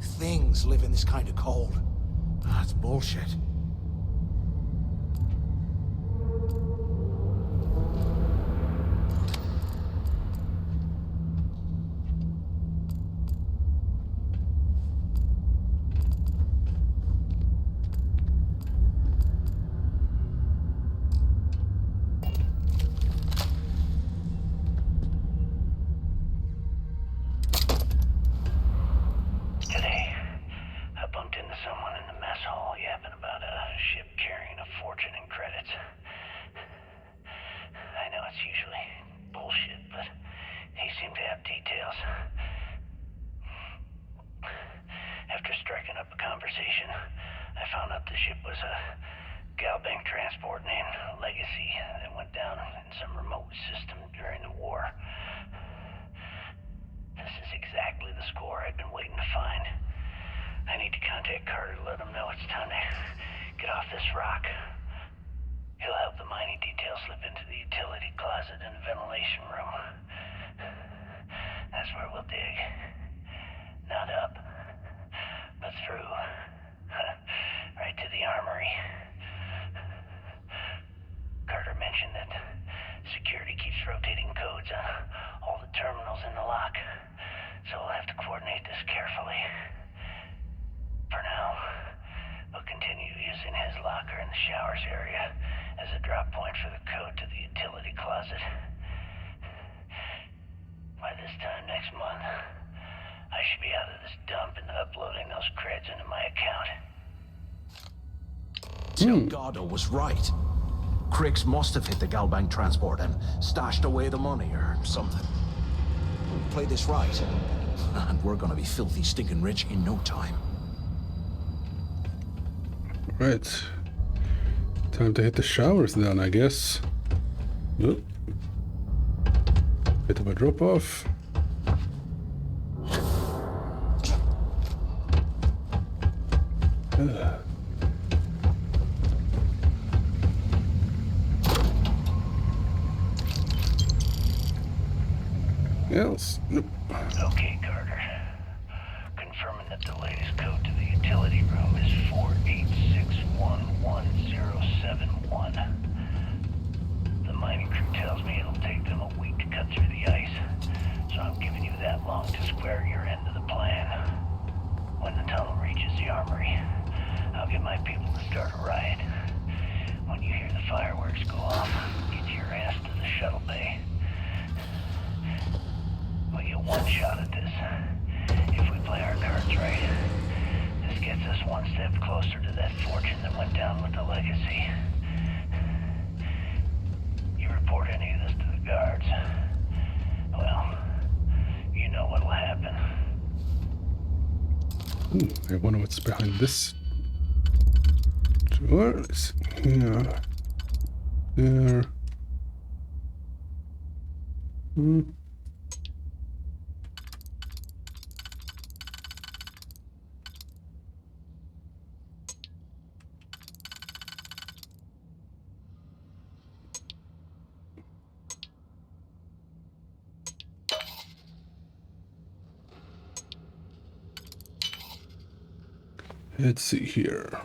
things live in this kind of cold? That's bullshit. Today, I bumped into someone in the mess hall yapping about a ship carrying a fortune in credits. I know it's usually bullshit, but he seemed to have details. After striking up a conversation, I found out the ship was a Galbank transport named Legacy that went down in some remote system during the war. This is exactly the score I've been waiting to find. I need to contact Carter to let him know it's time to get off this rock. He'll help the mining detail slip into the utility closet in the ventilation room. That's where we'll dig. Not up, but through. Right to the armory. Carter mentioned that security keeps rotating codes on all the terminals in the lock, so we'll have to coordinate this carefully. For now, we'll continue using his locker in the showers area as a drop point for the code to the utility closet. By this time next month, I should be out of this dump and uploading those creds into my account. Delgado was right. Criggs must have hit the Galbank transport and stashed away the money or something. We'll play this right, and we're gonna be filthy stinking rich in no time. Right. Time to hit the showers then, I guess. Oop. Bit of a drop off. Else? Nope. Okay, Carter. Confirming that the latest code to the utility room is 4861171. The mining crew tells me it'll take them a week to cut through the ice, so I'm giving you that long to square your end of the plan. When the tunnel reaches the armory, I'll get my people to start a riot. When you hear the fireworks go off, get your ass to the shuttle bay. We'll get one shot at this. If we play our cards right, this gets us one step closer to that fortune that went down with the Legacy. You report any of this to the guards, well, you know what'll happen. Ooh, I wonder what's behind this door. Let's see here. There. Let's see here.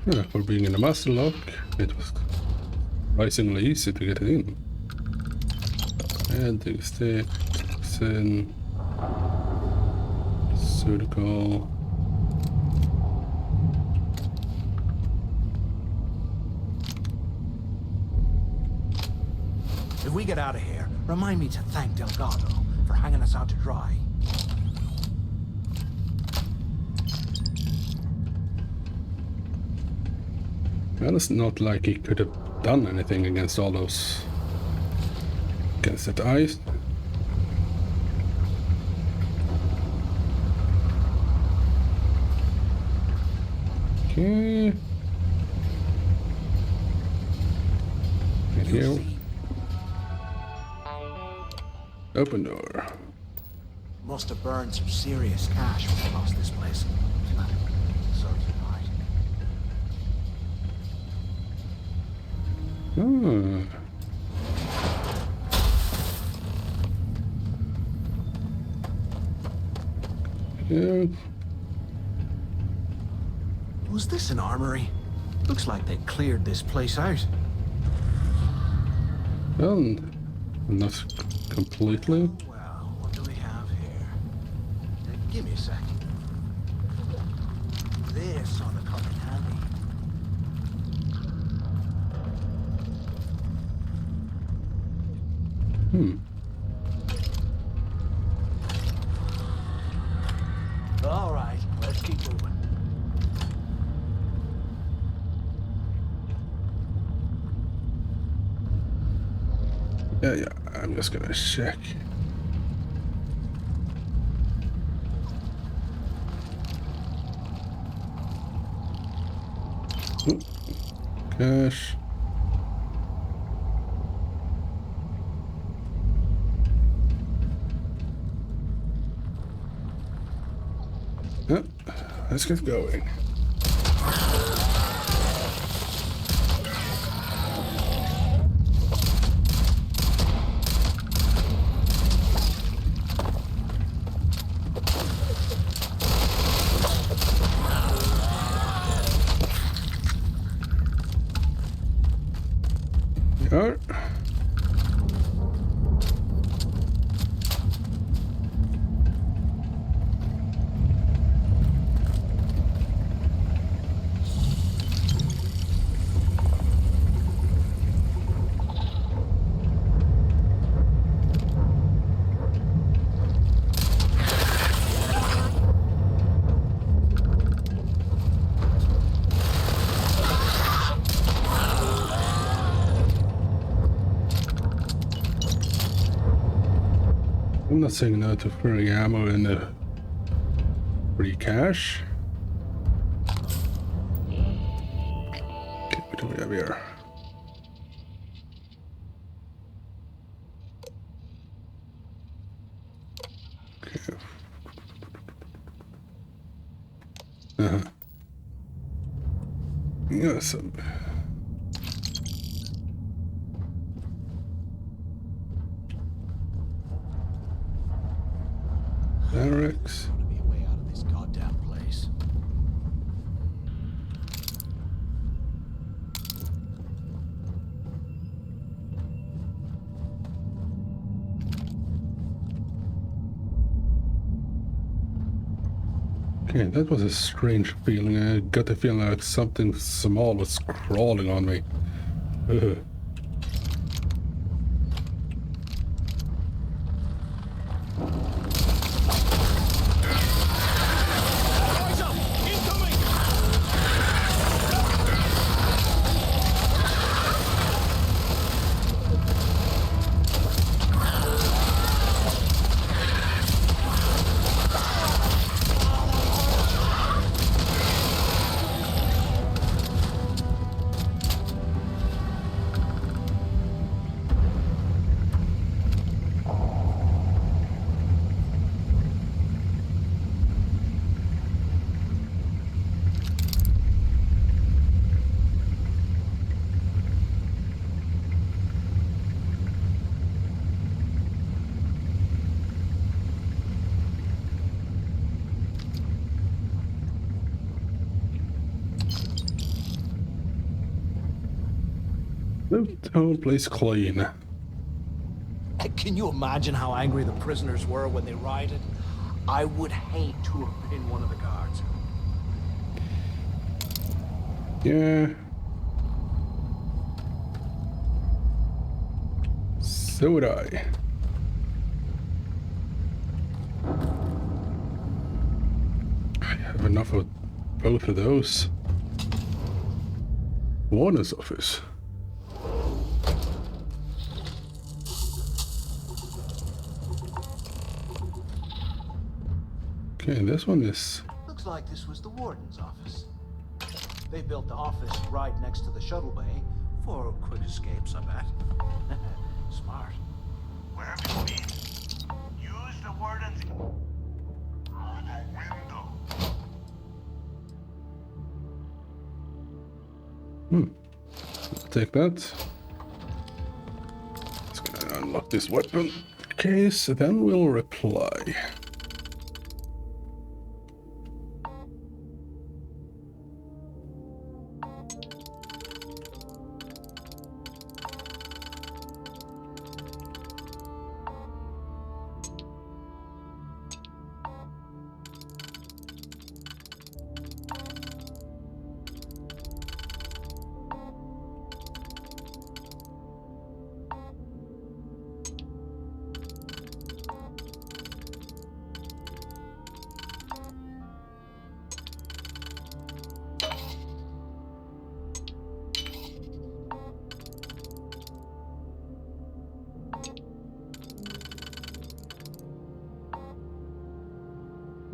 Yeah, for being in a master lock, it was surprisingly easy to get it in. And the stick, in surgical. If we get out of here, remind me to thank Delgado for hanging us out to dry. Well, it's not like he could have done anything against all those... against that ice. Okay. And here. Open door. Must have burned some serious cash when they lost this place. Serves you right. Yeah. Was this an armory? Looks like they cleared this place out. Well, not completely. Well, what do we have here? Give me a sec. This ought to come in handy. All right, let's keep moving. Yeah, I'm just gonna check. Cash. Oh, let's get going. Alright. I'm not saying no to free ammo and free cash. Okay, what do we have here? Okay. Yeah, some. Barracks. To be a way out of this goddamn place. Okay, that was a strange feeling. I got the feeling like something small was crawling on me. Ugh. The whole place clean. Can you imagine how angry the prisoners were when they rioted? I would hate to have been one of the guards. Yeah. So would I. enough of both of those. Warden's office. Okay, this one is... Looks like this was the warden's office. They built the office right next to the shuttle bay for quick escapes, I bet. Smart. Where have you been? Use the warden's... through the window. I'll take that. Let's go unlock this weapon case, then we'll reply.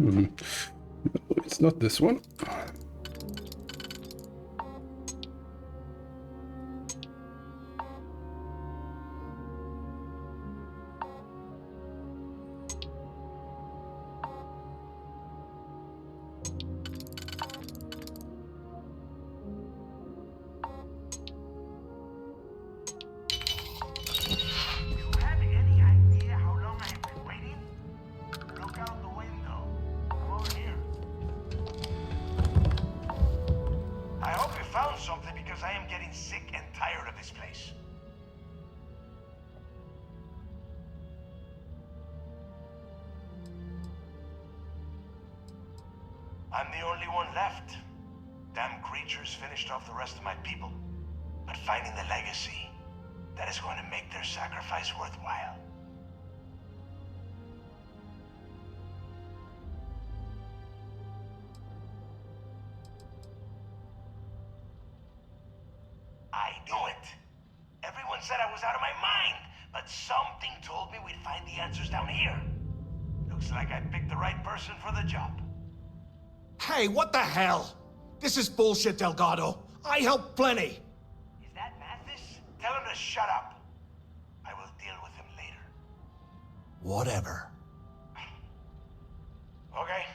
No, it's not this one. Something because I am getting sick and tired of this place. I'm the only one left. Damn creatures finished off the rest of my people. But finding the legacy, that is going to make their sacrifice worthwhile. I knew it. Everyone said I was out of my mind, but something told me we'd find the answers down here. Looks like I picked the right person for the job. Hey, what the hell? This is bullshit, Delgado. I helped plenty. Is that Mathis? Tell him to shut up. I will deal with him later. Whatever. Okay.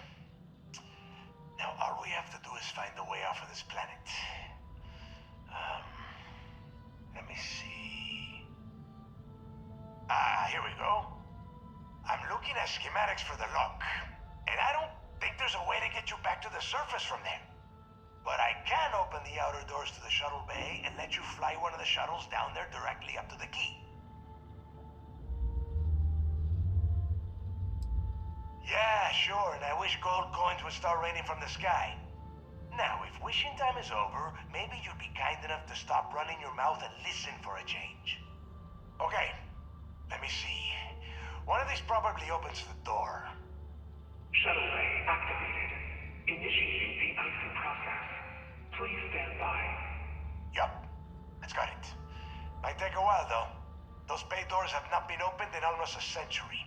Now all we have to do is find a way off of this planet. Let me see. Here we go. I'm looking at schematics for the lock, and I don't think there's a way to get you back to the surface from there. But I can open the outer doors to the shuttle bay and let you fly one of the shuttles down there directly up to the key. Yeah, sure, and I wish gold coins would start raining from the sky. Now, if wishing time is over, maybe you'd be kind enough to stop running your mouth and listen for a change. Okay, let me see. One of these probably opens the door. Shuttle bay activated. Initiating the icing process. Please stand by. Yup, that's got it. Might take a while, though. Those bay doors have not been opened in almost a century.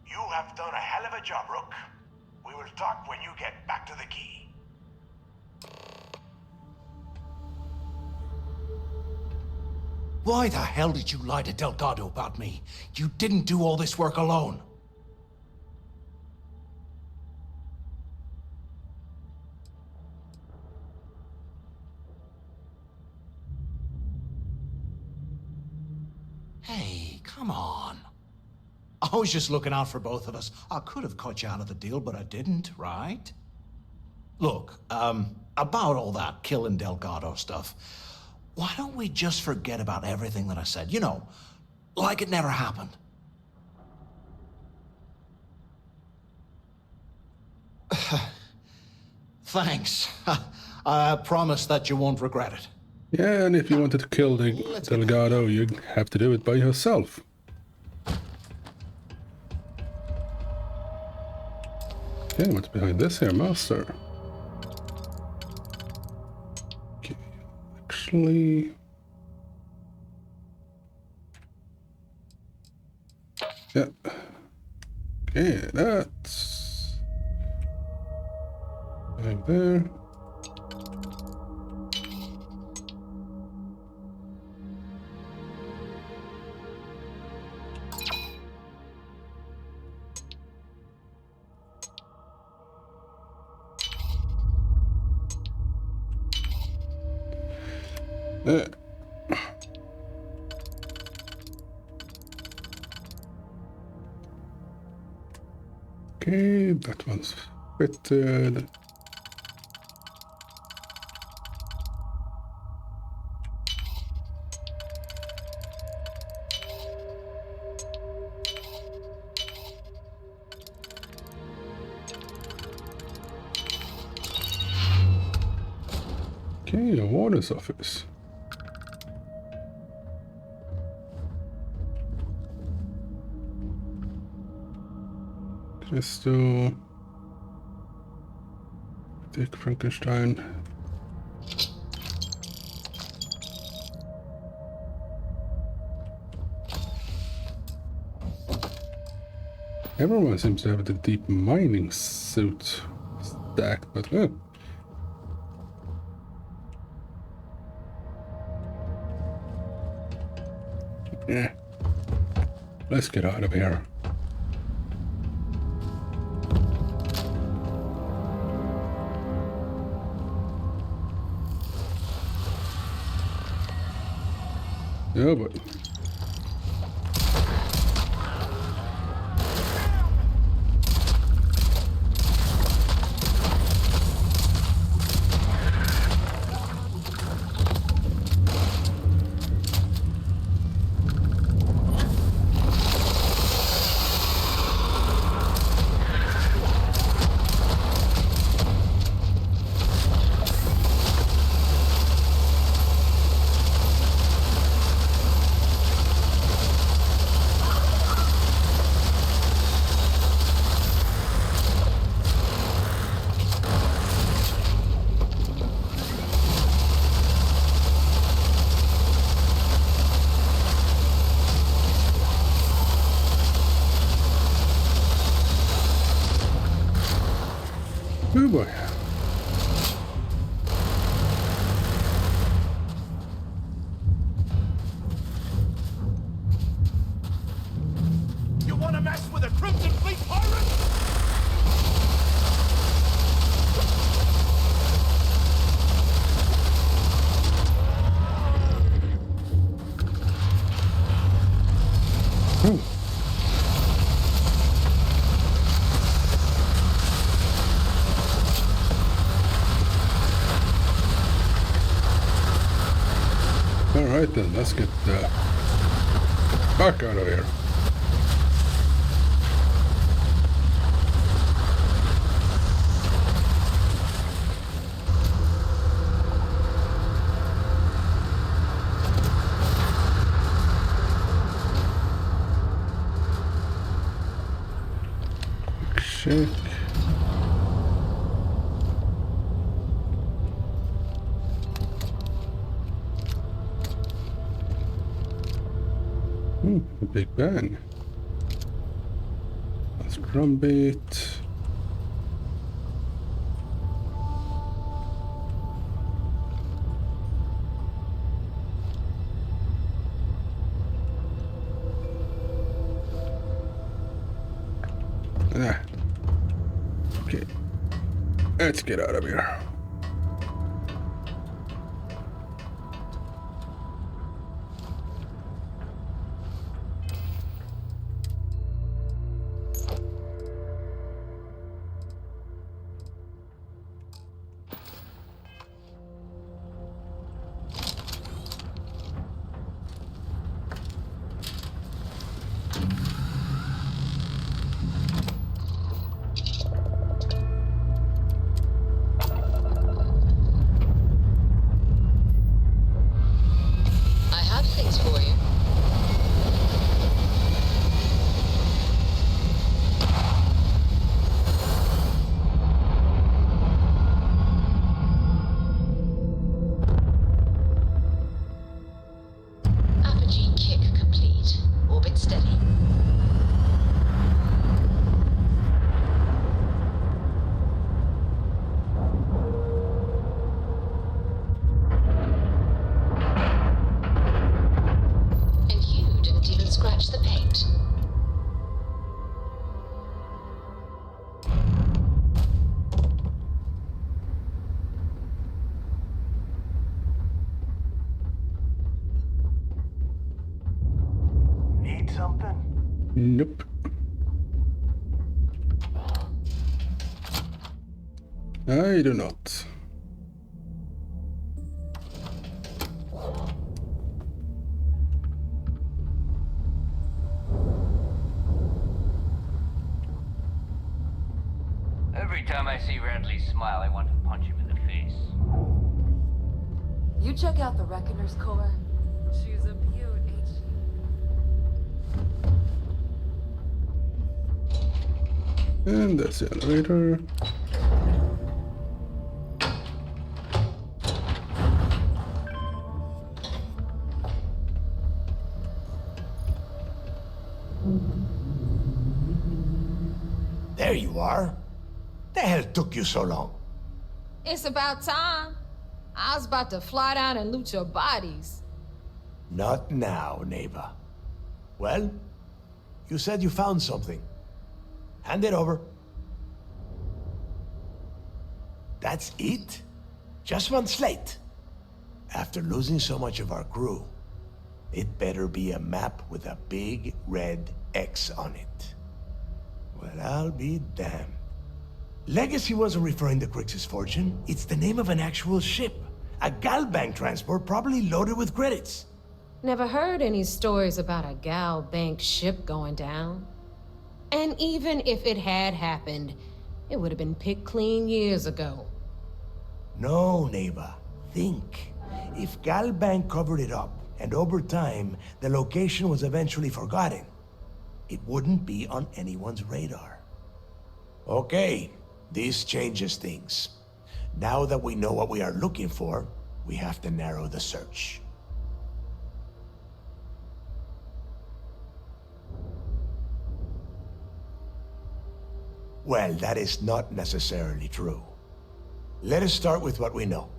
You have done a hell of a job, Rook. We will talk when you get back to the key. Why the hell did you lie to Delgado about me? You didn't do all this work alone. Hey, come on. I was just looking out for both of us. I could have cut you out of the deal, but I didn't, right? Look, about all that killing Delgado stuff, why don't we just forget about everything that I said? You know, like it never happened. Thanks. I promise that you won't regret it. Yeah, and if you wanted to kill Delgado, you'd have to do it by yourself. Okay, what's behind this here, master? Okay, actually... Yeah. Okay, that's... Right there. Okay, that one's fitted. Okay, a warden's office. Crystal. Dick Frankenstein. Everyone seems to have the deep mining suit stacked, but yeah. Let's get out of here. Oh boy. Oh boy. You want to mess with a Crimson Fleet pirate? Alright then, let's get back out of here. Check. The Big Bang. That's drum beat. Okay. Let's get out of here. Need something? Nope. I do not. Every time I see Radley smile, I want to punch him in the face. You check out the Reckoner's core. She's a beaut, ain't she? And that's the elevator. There you are. The hell took you so long? It's about time. I was about to fly down and loot your bodies. Not now, neighbor. Well, you said you found something. Hand it over. That's it? Just one slate? After losing so much of our crew, it better be a map with a big red X on it. Well, I'll be damned. Legacy wasn't referring to Crix's fortune. It's the name of an actual ship. A Galbank transport, probably loaded with credits. Never heard any stories about a Gal Bank ship going down. And even if it had happened, it would have been picked clean years ago. No, neighbor. Think. If Galbank covered it up, and over time, the location was eventually forgotten, it wouldn't be on anyone's radar. Okay, this changes things. Now that we know what we are looking for, we have to narrow the search. Well, that is not necessarily true. Let us start with what we know.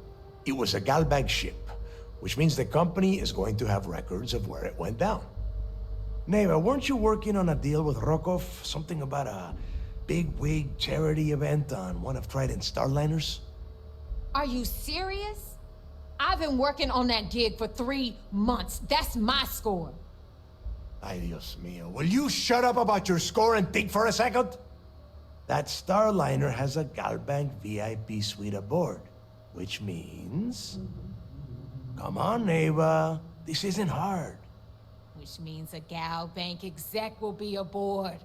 It was a Galbank ship, which means the company is going to have records of where it went down. Neva, weren't you working on a deal with Rokov? Something about a big-wig charity event on one of Trident's starliners? Are you serious? I've been working on that gig for 3 months. That's my score. Ay, Dios mío. Will you shut up about your score and think for a second? That starliner has a Galbank VIP suite aboard, which means... Come on, Neva. This isn't hard. Which means a Gal Bank exec will be aboard.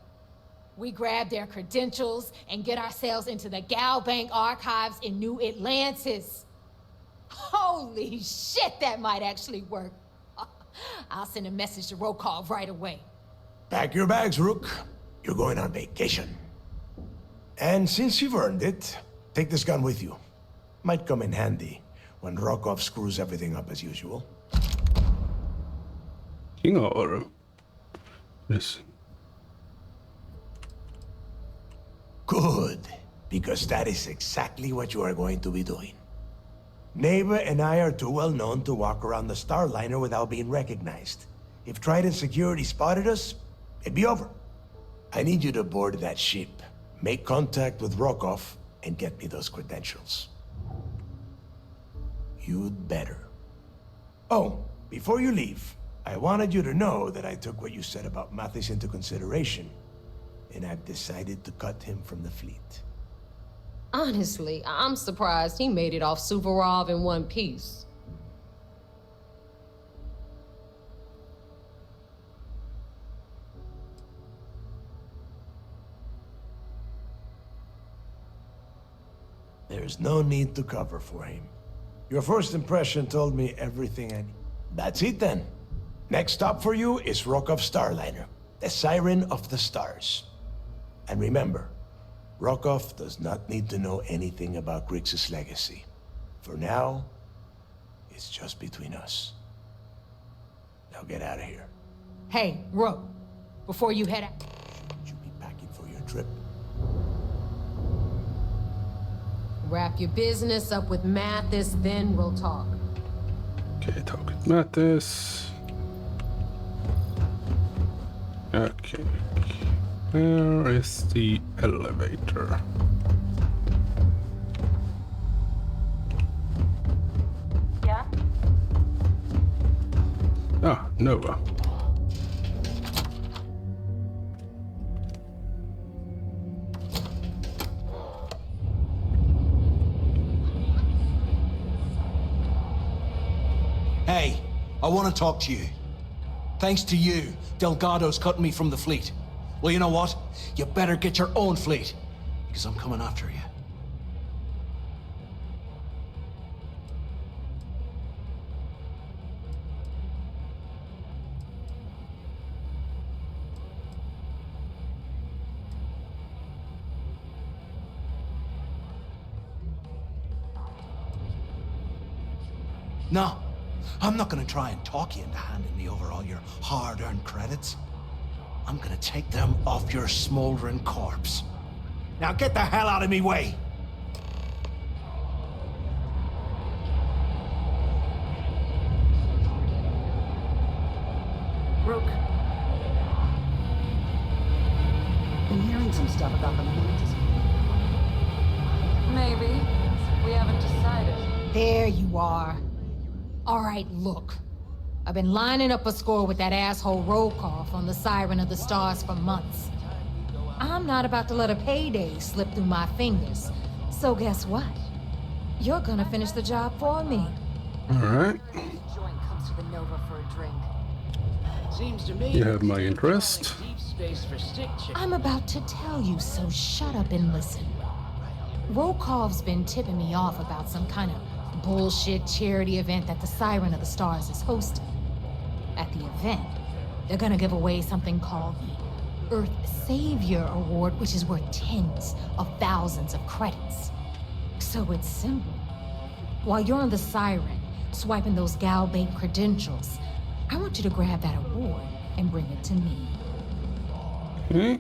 We grab their credentials and get ourselves into the Gal Bank archives in New Atlantis. Holy shit, that might actually work. I'll send a message to Rokov right away. Pack your bags, Rook. You're going on vacation. And since you've earned it, take this gun with you. Might come in handy when Rokov screws everything up as usual. King or... Yes. Good, because that is exactly what you are going to be doing. Neva and I are too well known to walk around the starliner without being recognized. If Trident security spotted us, it'd be over. I need you to board that ship, make contact with Rokov, and get me those credentials. You'd better. Oh, before you leave, I wanted you to know that I took what you said about Mathis into consideration, and I've decided to cut him from the fleet. Honestly, I'm surprised he made it off Suvorov in one piece. There's no need to cover for him. Your first impression told me everything I need. That's it then. Next stop for you is Rokov Starliner, the Siren of the Stars. And remember, Rokov does not need to know anything about Grixis legacy. For now, it's just between us. Now get out of here. Hey, Rook, before you head out... Should you be packing for your trip? Wrap your business up with Mathis, then we'll talk. Okay, talk with Mathis. Okay. Where is the elevator? Yeah? Ah, Nova. I want to talk to you. Thanks to you, Delgado's cutting me from the fleet. Well, you know what? You better get your own fleet, because I'm coming after you. No, I'm not gonna try and talk you into handing me over all your hard-earned credits. I'm gonna take them off your smoldering corpse. Now get the hell out of me way! Rook. Been hearing some stuff about the mantis. Maybe. We haven't decided. There you are. All right, look. I've been lining up a score with that asshole Rokoff on the Siren of the Stars for months. I'm not about to let a payday slip through my fingers. So guess what? You're gonna finish the job for me. All right. Joint comes to the Nova for a drink. Seems to me You have my interest. deep space for stick chicken. I'm about to tell you, so shut up and listen. Rokoff's been tipping me off about some kind of bullshit charity event that the Siren of the Stars is hosting. At the event, they're gonna give away something called the Earth Savior Award, which is worth tens of thousands of credits. So it's simple. While you're on the Siren, swiping those Gal-Bait credentials, I want you to grab that award and bring it to me. Okay.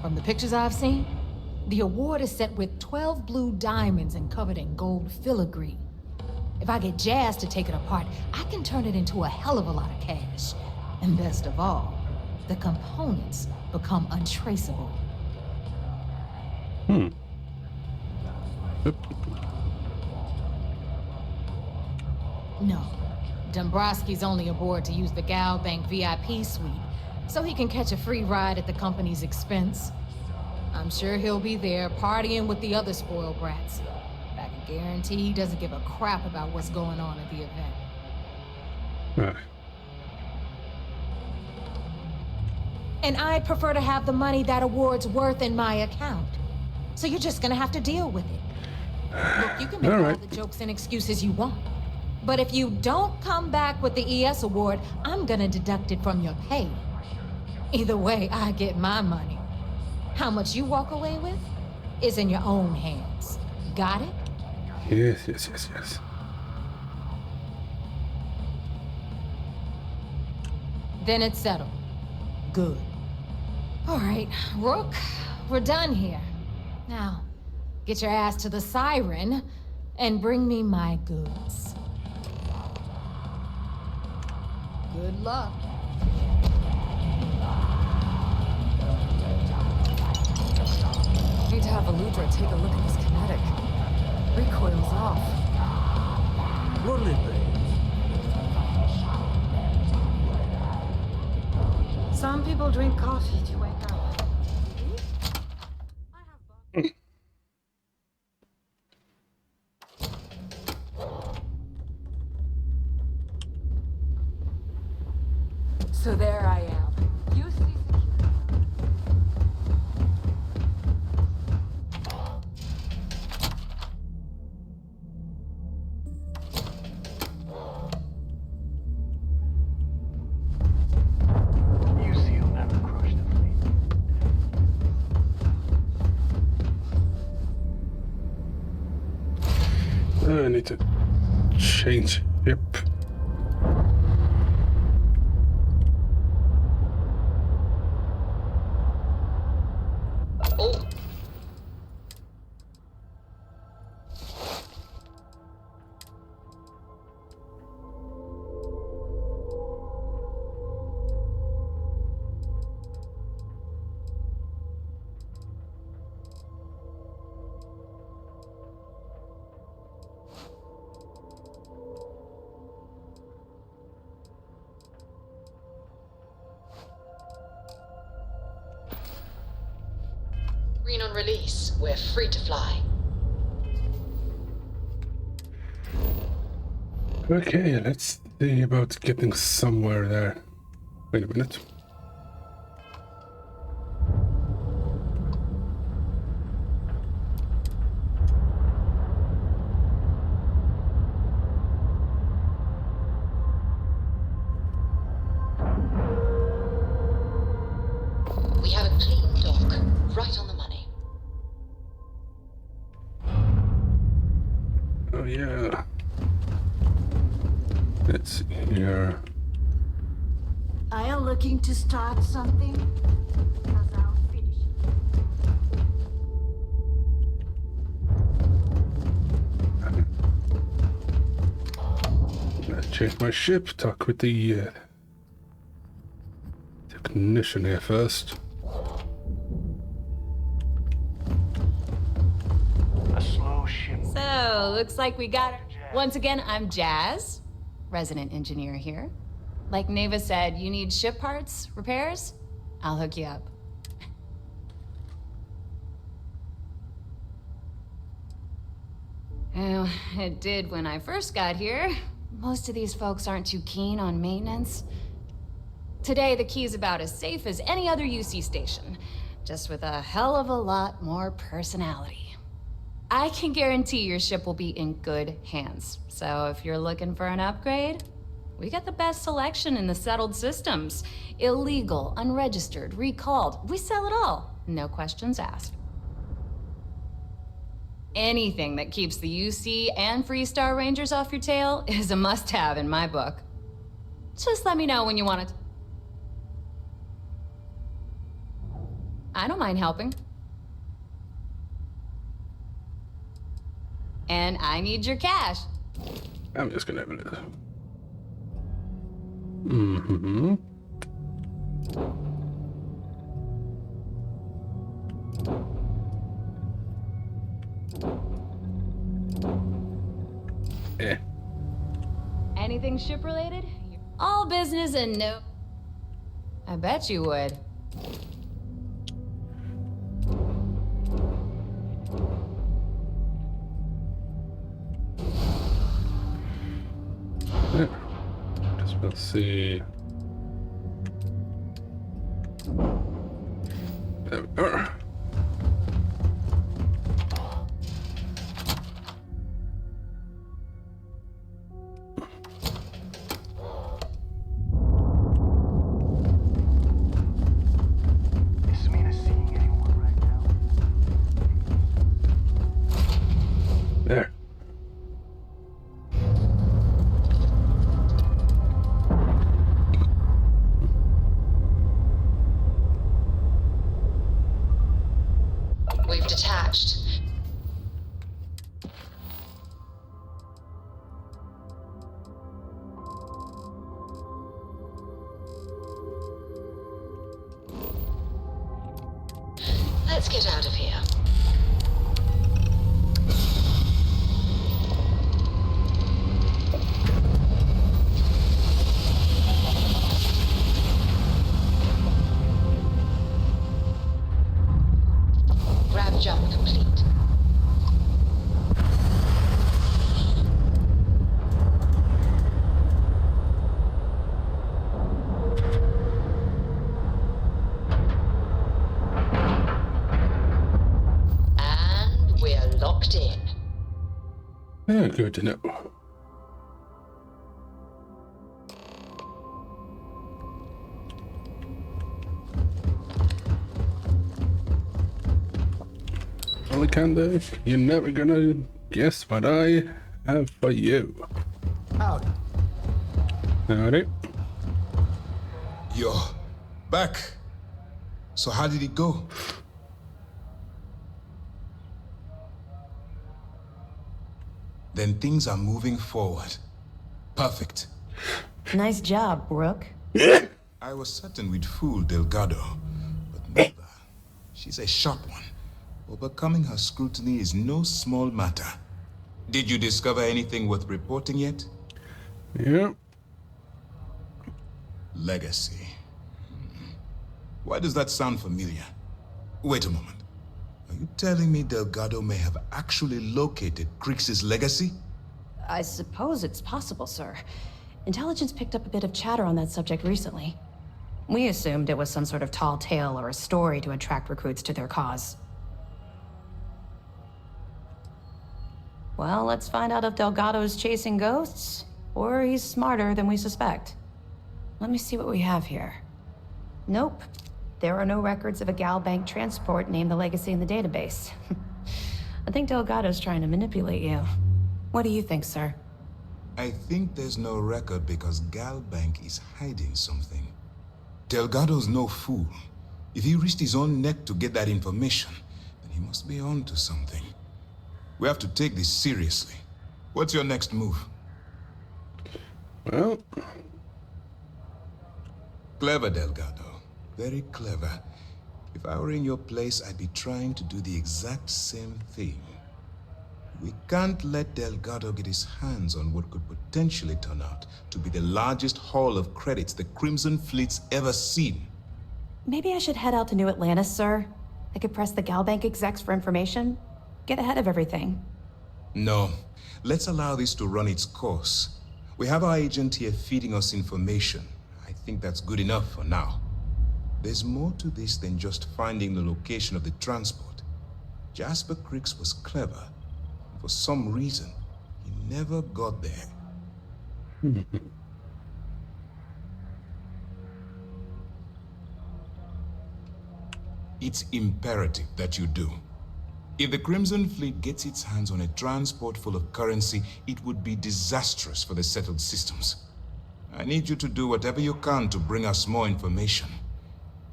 From the pictures I've seen, the award is set with 12 blue diamonds and covered in gold filigree. If I get Jazz to take it apart, I can turn it into a hell of a lot of cash. And best of all, the components become untraceable. Yep. No, Dombrowski's only aboard to use the Gal Bank VIP suite, so he can catch a free ride at the company's expense. I'm sure he'll be there partying with the other spoiled brats. But I can guarantee he doesn't give a crap about what's going on at the event. Right. And I'd prefer to have the money that award's worth in my account. So you're just gonna have to deal with it. Look, you can make all the jokes and excuses you want. But if you don't come back with the ES award, I'm gonna deduct it from your pay. Either way, I get my money. How much you walk away with is in your own hands. Got it? Yes. Then it's settled. Good. All right, Rook, we're done here. Now, get your ass to the Siren and bring me my goods. Good luck. Need to have Aludra take a look at this kinetic. Recoil's off. Will it be? Some people drink coffee to wake up. So there I am. You see I need to change ship. Oh. Green on release. We're free to fly. Okay, let's see about getting somewhere there. Wait a minute. We have a clean dock, right on the money. Oh yeah. Let's see here. Are you looking to start something? Because I'll finish it. Let's change my ship. Talk with the technician here first. A slow ship. So, looks like we got her. Once again, I'm Jazz, resident engineer here. Like Neva said, you need ship parts, repairs? I'll hook you up. Well, it did when I first got here. Most of these folks aren't too keen on maintenance. Today, the key's about as safe as any other UC station, just with a hell of a lot more personality. I can guarantee your ship will be in good hands. So if you're looking for an upgrade, we got the best selection in the settled systems. Illegal, unregistered, recalled. We sell it all. No questions asked. Anything that keeps the UC and Freestar Rangers off your tail is a must-have in my book. Just let me know when you want it. I don't mind helping. And I need your cash. I'm just gonna have it. Mm-hmm. Eh. Anything ship-related? All business and no... I bet you would. Just we'll see. There we are. Is Mina seeing anyone right now? There. We've detached. Let's get out of here. Grab jump complete. And we're locked in. Yeah, good to know. Alicante, you're never gonna guess what I have for you. Howdy. Howdy. You're back. So how did it go? Then things are moving forward. Perfect. Nice job, Brooke. I was certain we'd fool Delgado, but Neva, she's a sharp one. Overcoming her scrutiny is no small matter. Did you discover anything worth reporting yet? Yeah. Legacy. Why does that sound familiar? Wait a moment. Are you telling me Delgado may have actually located Crix's legacy? I suppose it's possible, sir. Intelligence picked up a bit of chatter on that subject recently. We assumed it was some sort of tall tale or a story to attract recruits to their cause. Well, let's find out if Delgado's chasing ghosts, or he's smarter than we suspect. Let me see what we have here. Nope. There are no records of a Gal Bank transport named the Legacy in the database. I think Delgado's trying to manipulate you. What do you think, sir? I think there's no record because Gal Bank is hiding something. Delgado's no fool. If he risked his own neck to get that information, then he must be on to something. We have to take this seriously. What's your next move? Well... Clever, Delgado. Very clever. If I were in your place, I'd be trying to do the exact same thing. We can't let Delgado get his hands on what could potentially turn out to be the largest haul of credits the Crimson Fleet's ever seen. Maybe I should head out to New Atlantis, sir. I could press the Gal Bank execs for information. Get ahead of everything. No. Let's allow this to run its course. We have our agent here feeding us information. I think that's good enough for now. There's more to this than just finding the location of the transport. Jasper Crix was clever. For some reason, he never got there. It's imperative that you do. If the Crimson Fleet gets its hands on a transport full of currency, it would be disastrous for the settled systems. I need you to do whatever you can to bring us more information.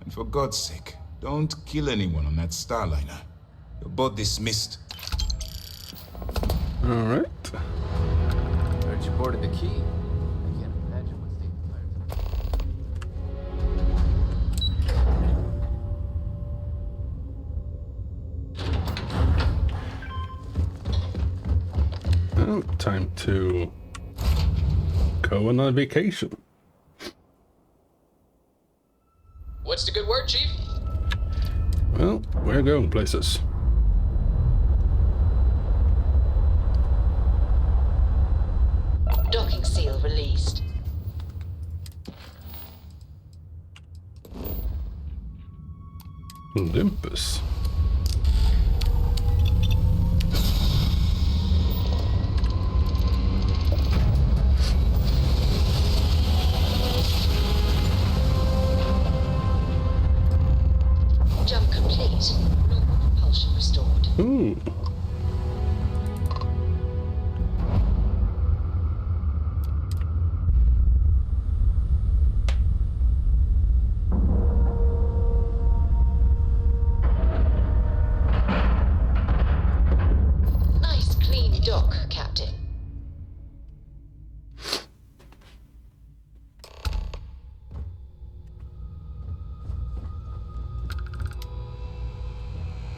And for God's sake, don't kill anyone on that Starliner. You're both dismissed. Alright. Heard you boarded the key. I can't imagine what's taking place. Well, time to go on a vacation. What's the good word, Chief? Well, we're going places. Docking seal released. Olympus. Jump complete. Normal propulsion restored. Ooh. Nice clean dock, Captain.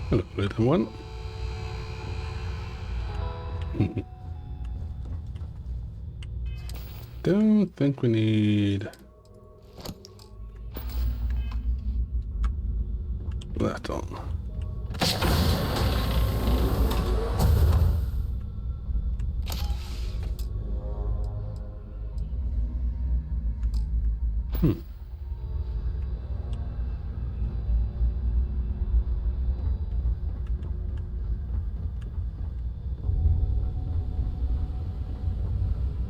Hello, little one. Don't think we need that on.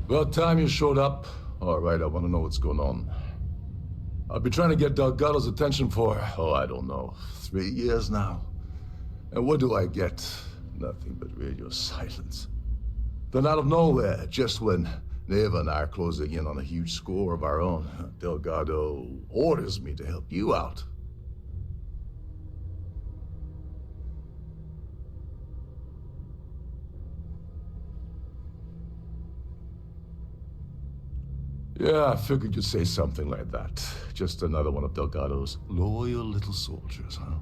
About time you showed up. All right, I want to know what's going on. I've been trying to get Delgado's attention for, I don't know, 3 years now. And what do I get? Nothing but radio silence. Then out of nowhere, just when Neva and I are closing in on a huge score of our own, Delgado orders me to help you out. Yeah, I figured you'd say something like that. Just another one of Delgado's loyal little soldiers, huh?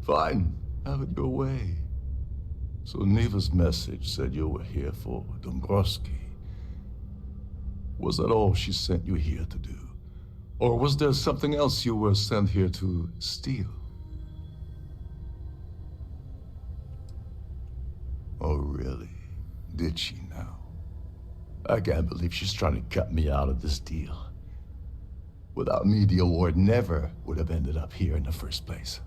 Fine, have it your way. So Neva's message said you were here for Dombrowski. Was that all she sent you here to do? Or was there something else you were sent here to steal? Did she now? I can't believe she's trying to cut me out of this deal. Without me, the award never would have ended up here in the first place.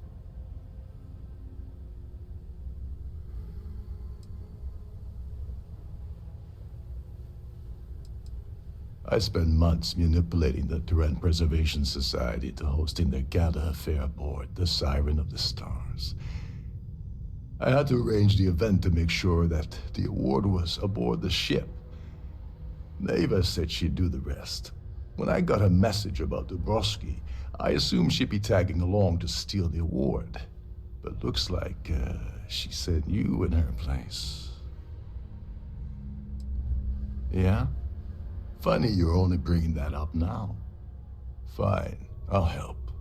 I spent months manipulating the Terran Preservation Society to hosting their gala affair aboard the Siren of the Stars. I had to arrange the event to make sure that the award was aboard the ship. Neva said she'd do the rest. When I got a message about Dubrovsky, I assumed she'd be tagging along to steal the award. But looks like she sent you in her place. Yeah? Funny you're only bringing that up now. Fine, I'll help.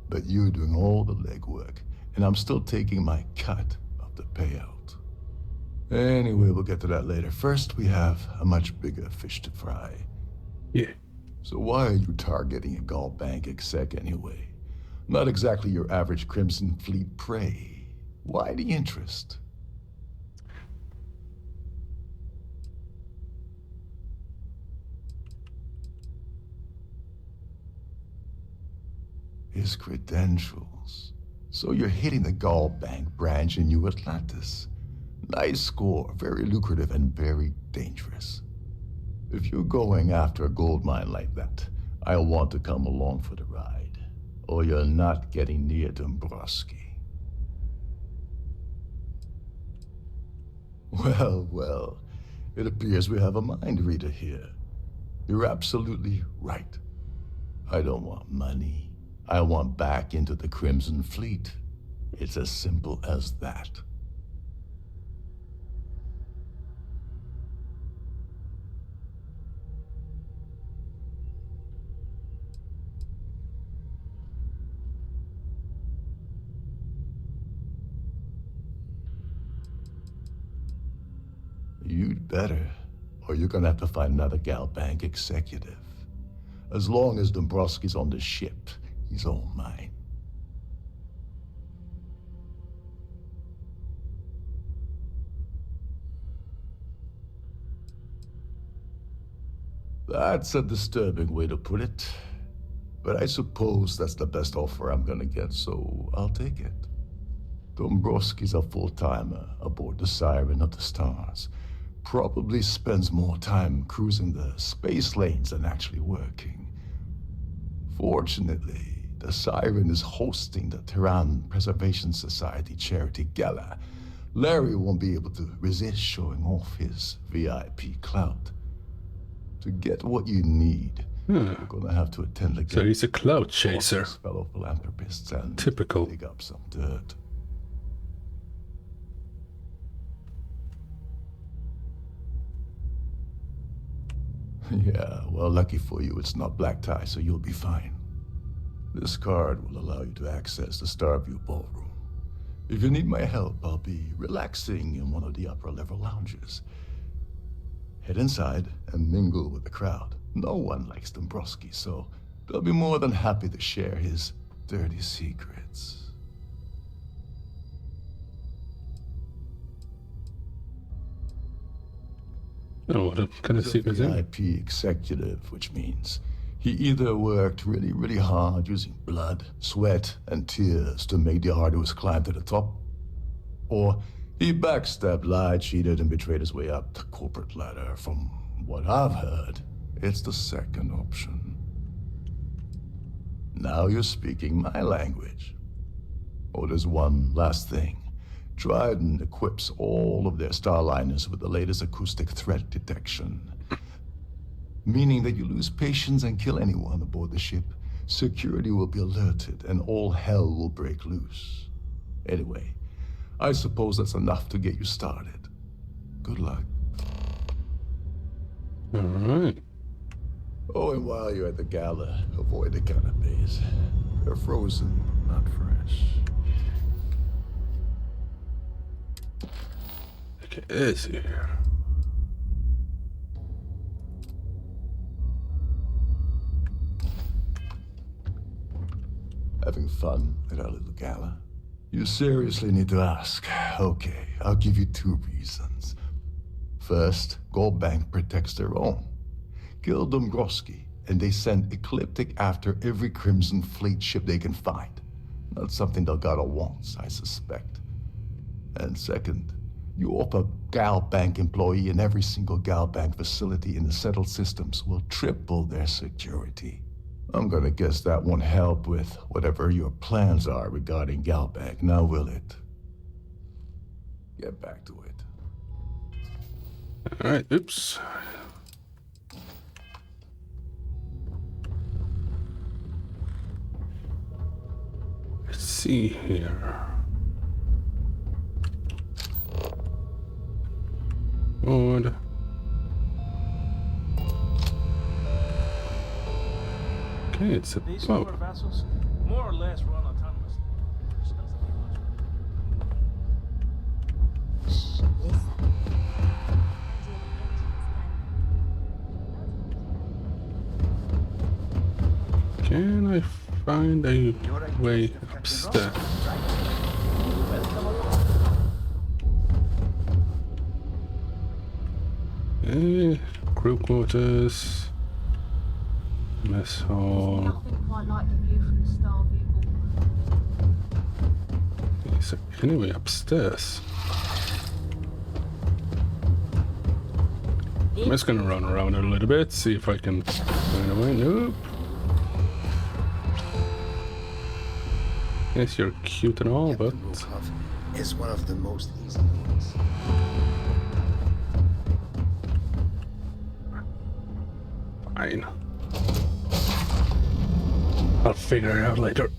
But you're doing all the legwork, and I'm still taking my cut of the payout. Anyway, we'll get to that later. First, we have a much bigger fish to fry. Yeah. So why are you targeting a Gaul bank exec anyway? Not exactly your average Crimson Fleet prey. Why the interest? His credentials. So you're hitting the Gaul Bank branch in New Atlantis. Nice score, very lucrative and very dangerous. If you're going after a gold mine like that, I'll want to come along for the ride. Or you're not getting near Dombrowski. Well, it appears we have a mind reader here. You're absolutely right. I don't want money. I want back into the Crimson Fleet. It's as simple as that. You'd better, or you're gonna have to find another Gal Bank executive. As long as Dombrowski's on the ship, he's all mine. That's a disturbing way to put it. But I suppose that's the best offer I'm gonna get, so I'll take it. Dombrowski's a full-timer aboard the Siren of the Stars. Probably spends more time cruising the space lanes than actually working. Fortunately, the Siren is hosting the Terran Preservation Society charity gala. Larry won't be able to resist showing off his VIP clout. To get what you need, you're gonna have to attend the gala. So he's a clout chaser. Fellow philanthropists and typical. Dig up some dirt. Yeah, well, lucky for you, it's not black tie, so you'll be fine. This card will allow you to access the Starview Ballroom. If you need my help, I'll be relaxing in one of the upper-level lounges. Head inside and mingle with the crowd. No one likes Dombrowski, so they'll be more than happy to share his dirty secrets. Oh, what kind of secrets? VIP executive, which means he either worked really, really hard using blood, sweat, and tears to make the arduous climb to the top, or he backstabbed, lied, cheated, and betrayed his way up the corporate ladder. From what I've heard, it's the second option. Now you're speaking my language. Oh, there's one last thing. Dryden equips all of their starliners with the latest acoustic threat detection. Meaning that you lose patience and kill anyone aboard the ship, security will be alerted and all hell will break loose. Anyway, I suppose that's enough to get you started. Good luck. All right. Oh, and while you're at the gala, avoid the canapes. They're frozen, not fresh. Okay, let's see here. Having fun at our little gala? You seriously need to ask. Okay, I'll give you 2 reasons. First, Goldbank protects their own. Kill Dombrowski, and they send Ecliptic after every Crimson Fleet ship they can find. Not something Delgado wants, I suspect. And second, you offer Galbank employee in every single Galbank facility in the settled systems will triple their security. I'm gonna guess that won't help with whatever your plans are regarding Galbank, now will it? Get back to it. Alright, oops. Let's see here. Good. Okay, it's a These boat. newer vessels more or less run autonomously. Which doesn't mean much. Can I find a way upstairs? Crew quarters, mess hall. Nothing quite like the view from the Star View. Is there any way upstairs? I'm just gonna run around a little bit, see if I can find a way. Nope. Yes, you're cute and all, but is one of the most easy ones. fine. I'll figure it out later.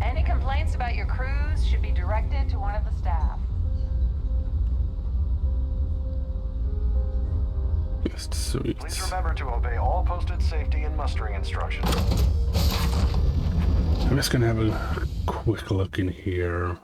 Any complaints about your crews should be directed to one of the staff. Just sweet. Please remember to obey all posted safety and mustering instructions. I'm just gonna have a quick look in here.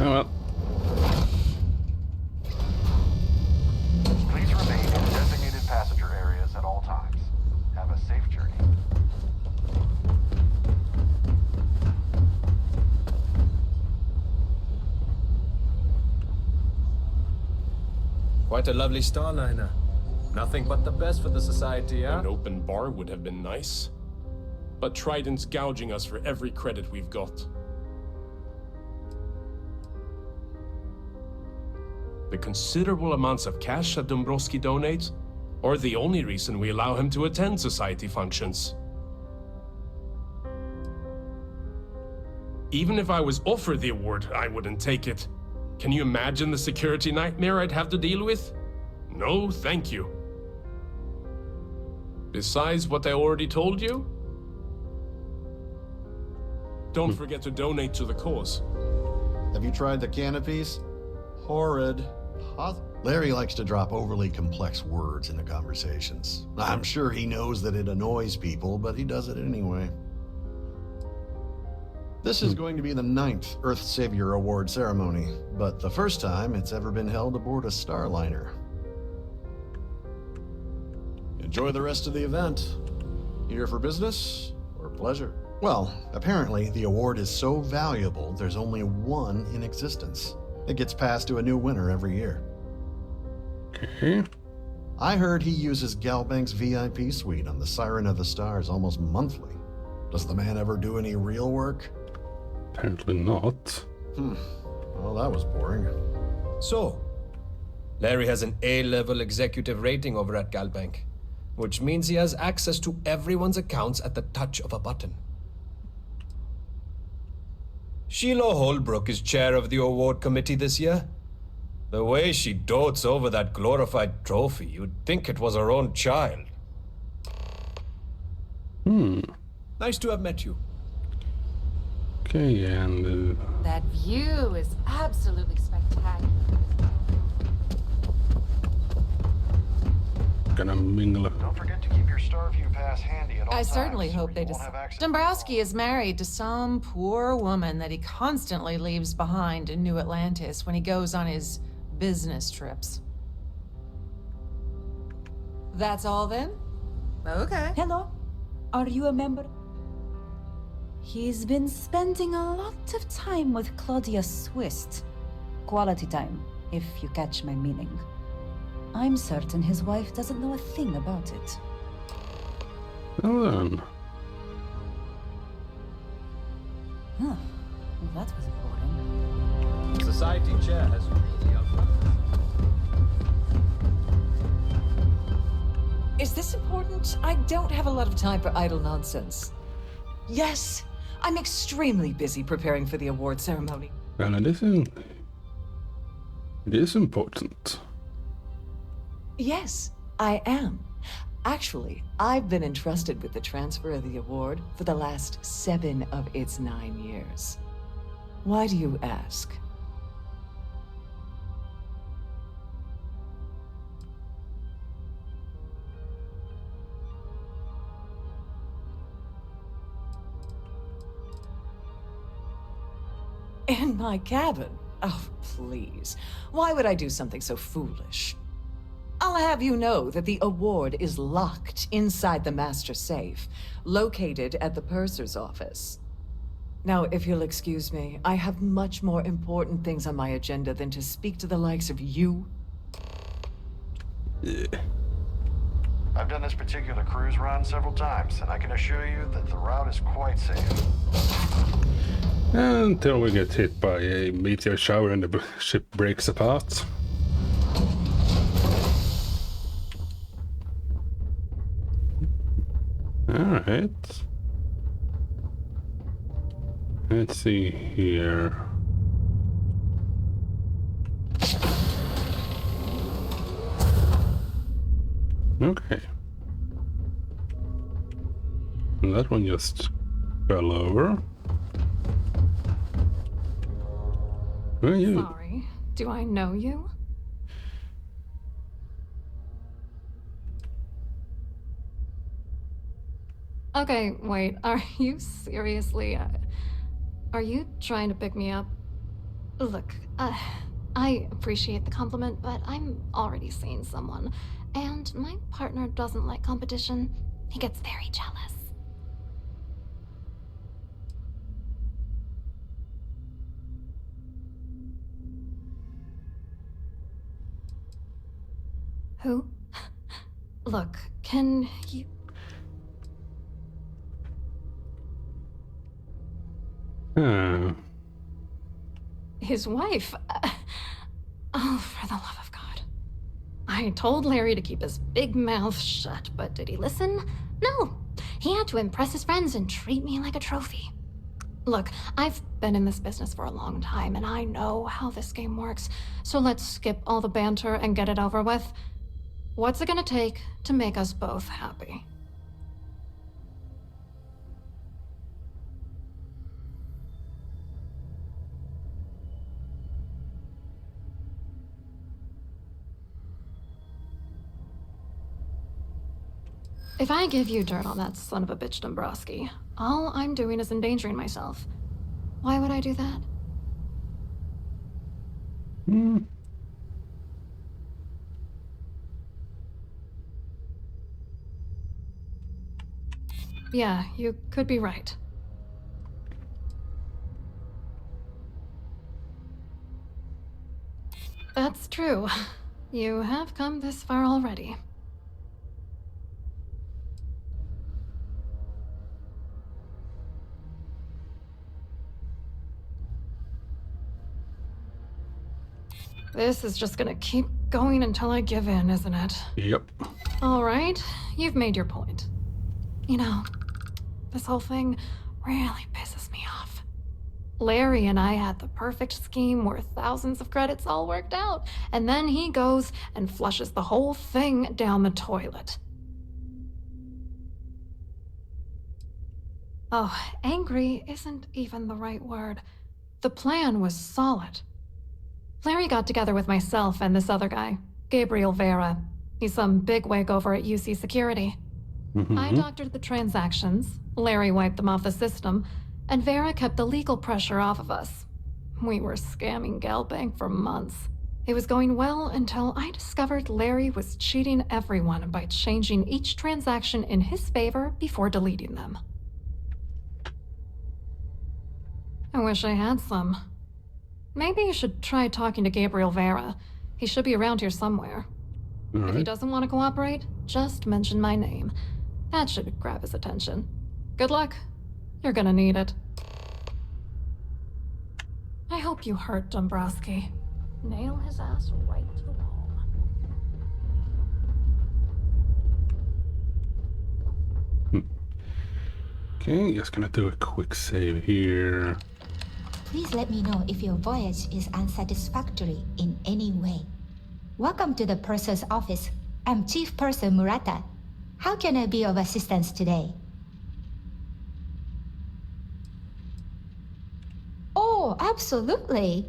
Oh well. Please remain in designated passenger areas at all times. Have a safe journey. Quite a lovely starliner. Nothing but the best for the society, huh? An open bar would have been nice. But Trident's gouging us for every credit we've got. The considerable amounts of cash that Dombrowski donates are the only reason we allow him to attend society functions. Even if I was offered the award, I wouldn't take it. Can you imagine the security nightmare I'd have to deal with? No, thank you. Besides what I already told you, don't forget to donate to the cause. Have you tried the canopies? Horrid. Larry likes to drop overly complex words into conversations. I'm sure he knows that it annoys people, but he does it anyway. This is going to be the 9th Earth Savior Award ceremony, but the first time it's ever been held aboard a starliner. Enjoy the rest of the event. Here for business or pleasure? Well, apparently the award is so valuable there's only one in existence. It gets passed to a new winner every year. Okay. I heard he uses Galbank's VIP suite on the Siren of the Stars almost monthly. Does the man ever do any real work? Apparently not. Well, that was boring. So, Larry has an A-level executive rating over at Galbank, which means he has access to everyone's accounts at the touch of a button. Sheila Holbrook is chair of the award committee this year. The way she dotes over that glorified trophy, you'd think it was her own child. Nice to have met you. Okay, and That view is absolutely spectacular. gonna mingle. Don't forget to keep your Starview pass handy at all I times. certainly or hope you they won't have access. Dombrowski is married to some poor woman that he constantly leaves behind in New Atlantis when he goes on his business trips. That's all then? Okay. Hello? Are you a member? He's been spending a lot of time with Claudia Swist. Quality time, if you catch my meaning. I'm certain his wife doesn't know a thing about it. Well then. Huh. Well, that was boring. Society chair has really outgrown. Is this important? I don't have a lot of time for idle nonsense. Yes, I'm extremely busy preparing for the award ceremony. Well, it is important. Yes, I am. Actually, I've been entrusted with the transfer of the award for the last 7 of its 9 years. Why do you ask? In my cabin? Oh, please. Why would I do something so foolish? I'll have you know that the award is locked inside the master safe, located at the purser's office. Now, if you'll excuse me, I have much more important things on my agenda than to speak to the likes of you. Yeah. I've done this particular cruise run several times, and I can assure you that the route is quite safe. Until we get hit by a meteor shower and the ship breaks apart. Alright. Let's see here. Okay. And that one just fell over. Who are you? Sorry. Do I know you? Okay, wait. Are you seriously... are you trying to pick me up? Look, I appreciate the compliment, but I'm already seeing someone. And my partner doesn't like competition. He gets very jealous. Who? Look, can you... His wife? Oh, for the love of God. I told Larry to keep his big mouth shut, but did he listen? No. He had to impress his friends and treat me like a trophy. Look, I've been in this business for a long time, and I know how this game works, so let's skip all the banter and get it over with. What's it gonna take to make us both happy? If I give you dirt on that son of a bitch Dombrowski, all I'm doing is endangering myself. Why would I do that? Yeah, you could be right. That's true. You have come this far already. This is just gonna keep going until I give in, isn't it? Yep. All right, you've made your point. You know, this whole thing really pisses me off. Larry and I had the perfect scheme worth thousands of credits all worked out, and then he goes and flushes the whole thing down the toilet. Oh, angry isn't even the right word. The plan was solid. Larry got together with myself and this other guy, Gabriel Vera. He's some bigwig over at UC Security. I doctored the transactions, Larry wiped them off the system, and Vera kept the legal pressure off of us. We were scamming Galbank for months. It was going well until I discovered Larry was cheating everyone by changing each transaction in his favor before deleting them. I wish I had some. Maybe you should try talking to Gabriel Vera. He should be around here somewhere. If he doesn't want to cooperate, just mention my name. That should grab his attention. Good luck. You're gonna need it. I hope you hurt Dombrowski. Nail his ass right to the wall. Okay, just gonna do a quick save here. Please let me know if your voyage is unsatisfactory in any way. Welcome to the Purser's office. I'm Chief Purser Murata. How can I be of assistance today? Oh, absolutely.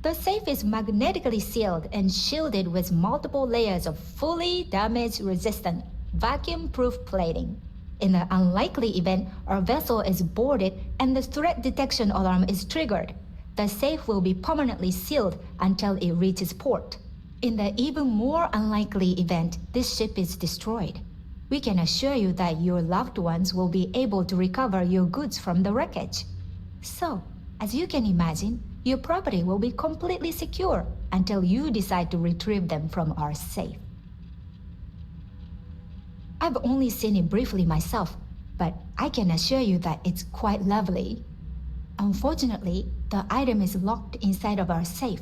The safe is magnetically sealed and shielded with multiple layers of fully damage-resistant, vacuum-proof plating. In the unlikely event our vessel is boarded and the threat detection alarm is triggered, the safe will be permanently sealed until it reaches port. In the even more unlikely event this ship is destroyed, we can assure you that your loved ones will be able to recover your goods from the wreckage. So, as you can imagine, your property will be completely secure until you decide to retrieve them from our safe. I've only seen it briefly myself, but I can assure you that it's quite lovely. Unfortunately, the item is locked inside of our safe,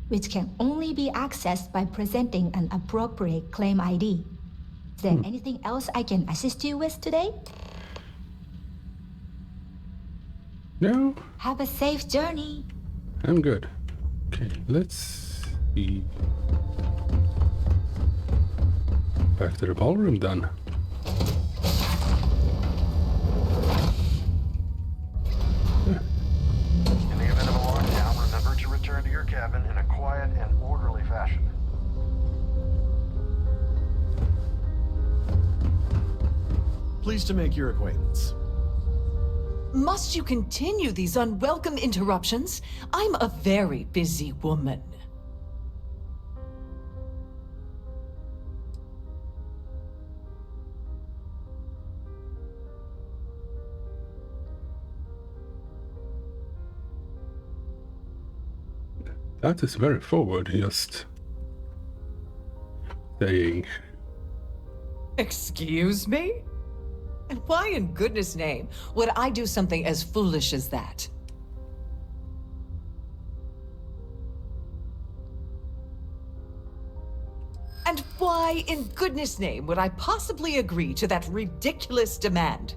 which can only be accessed by presenting an appropriate claim ID. Is there anything else I can assist you with today? No. Have a safe journey. I'm good. Okay, let's see. Back to the ballroom then. In the event of a lockdown, remember to return to your cabin in a quiet and orderly fashion. Pleased to make your acquaintance. Must you continue these unwelcome interruptions? I'm a very busy woman. That is very forward, just saying. Excuse me? And why in goodness name would I do something as foolish as that? And why in goodness name would I possibly agree to that ridiculous demand?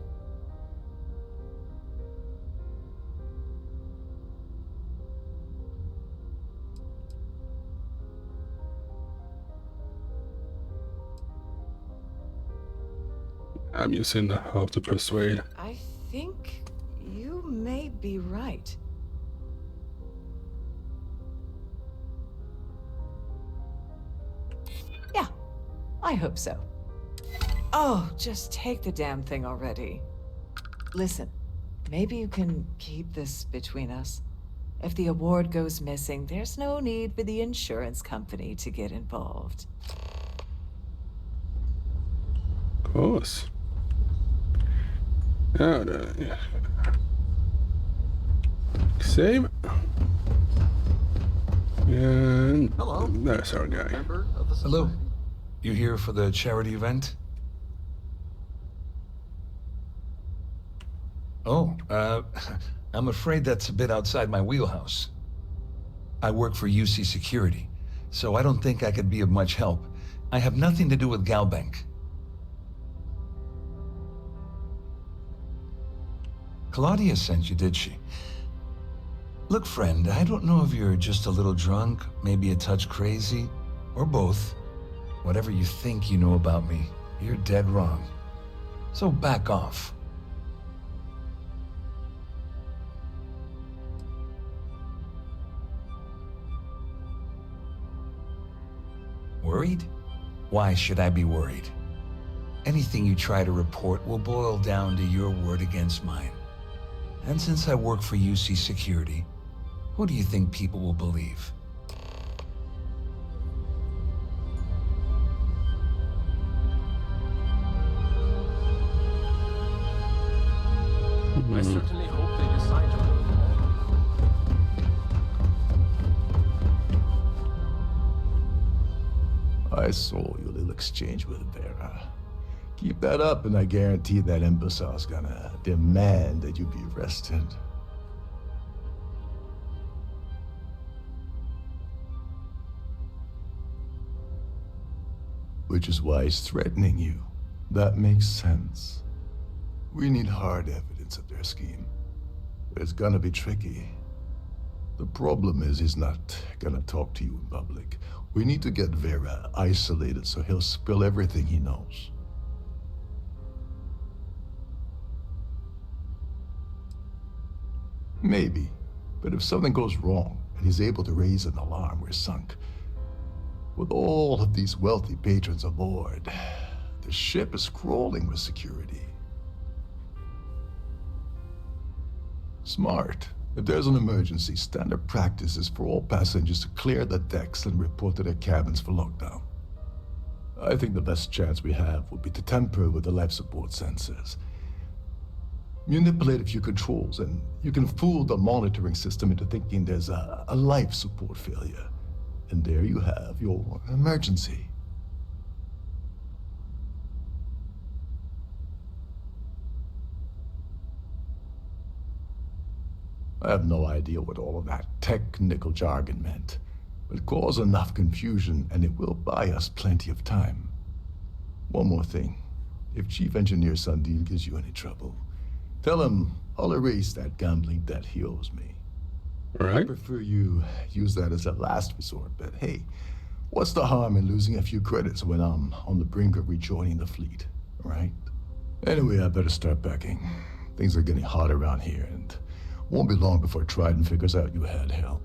I'm using how to persuade. I think you may be right. Yeah, I hope so. Oh, just take the damn thing already. Listen, maybe you can keep this between us. If the award goes missing, there's no need for the insurance company to get involved. Of course. Save. And hello. There's our guy. Hello. You here for the charity event? Oh, I'm afraid that's a bit outside my wheelhouse. I work for UC Security, so I don't think I could be of much help. I have nothing to do with Galbank. Claudia sent you, did she? Look, friend, I don't know if you're just a little drunk, maybe a touch crazy, or both. Whatever you think you know about me, you're dead wrong. So back off. Worried? Why should I be worried? Anything you try to report will boil down to your word against mine. And since I work for UC Security, who do you think people will believe? I certainly hope they decide to move on. I saw your little exchange with Vera. Keep that up and I guarantee that imbecile's gonna demand that you be arrested. Which is why he's threatening you. That makes sense. We need hard evidence of their scheme. But it's gonna be tricky. The problem is he's not gonna talk to you in public. We need to get Vera isolated so he'll spill everything he knows. Maybe, but if something goes wrong and he's able to raise an alarm, we're sunk. With all of these wealthy patrons aboard, the ship is crawling with security. Smart. If there's an emergency, standard practice is for all passengers to clear the decks and report to their cabins for lockdown. I think the best chance we have would be to tamper with the life support sensors. Manipulate a few controls, and you can fool the monitoring system into thinking there's a life support failure. And there you have your emergency. I have no idea what all of that technical jargon meant, but cause enough confusion and it will buy us plenty of time. One more thing. If Chief Engineer Sundin gives you any trouble, tell him I'll erase that gambling debt he owes me. Right. I prefer you use that as a last resort, but hey, what's the harm in losing a few credits when I'm on the brink of rejoining the fleet, right? Anyway, I better start packing. Things are getting hot around here, and won't be long before Trident figures out you had help.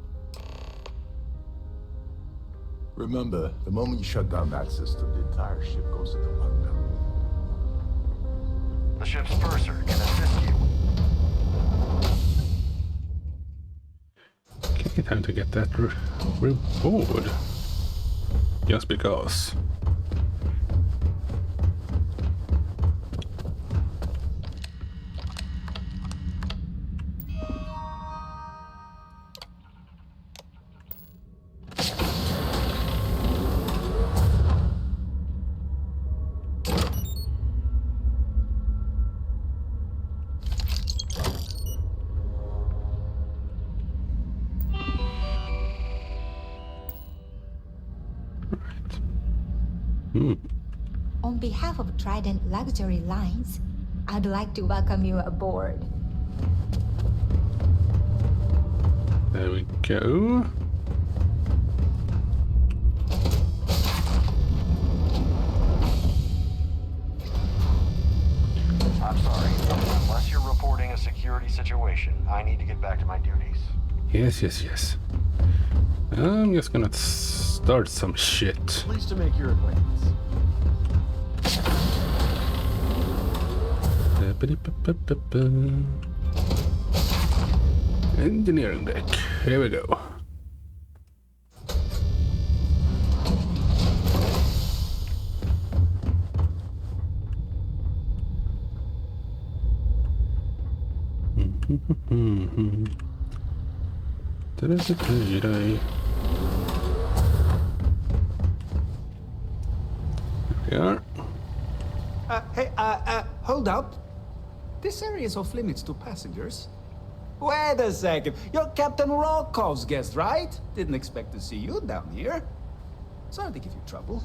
Remember, the moment you shut down that system, the entire ship goes into lockdown. The ship's purser can assist you. Okay, time to get that reward. Just because. On behalf of Trident Luxury Lines, I'd like to welcome you aboard. There we go. I'm sorry. Unless you're reporting a security situation, I need to get back to my duties. Yes. I'm just gonna start some shit. Pleased to make your acquaintance. Engineering deck. Here we go. Here. Hey, hold up. This area is off limits to passengers. Wait a second. You're Captain Rokov's guest, right? Didn't expect to see you down here. Sorry to give you trouble.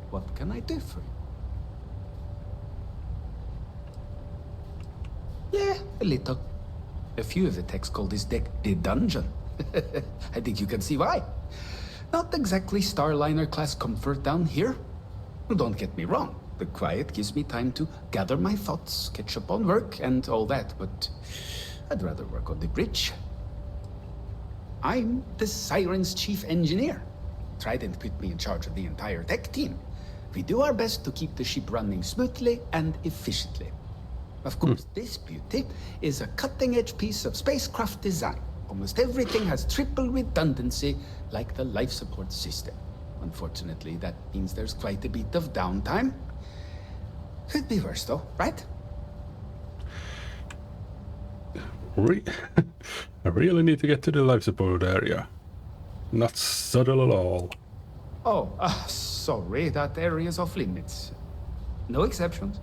What can I do for you? Yeah, a little. A few of the techs call this deck the dungeon. I think you can see why. Not exactly Starliner-class comfort down here. Don't get me wrong. The quiet gives me time to gather my thoughts, catch up on work, and all that, but I'd rather work on the bridge. I'm the Siren's chief engineer. Trident put me in charge of the entire tech team. We do our best to keep the ship running smoothly and efficiently. Of course, this beauty is a cutting-edge piece of spacecraft design. Almost everything has triple redundancy, like the life support system. Unfortunately, that means there's quite a bit of downtime. Could be worse, though, right? I really need to get to the life support area. Not subtle at all. Oh, sorry, that area's off limits. No exceptions.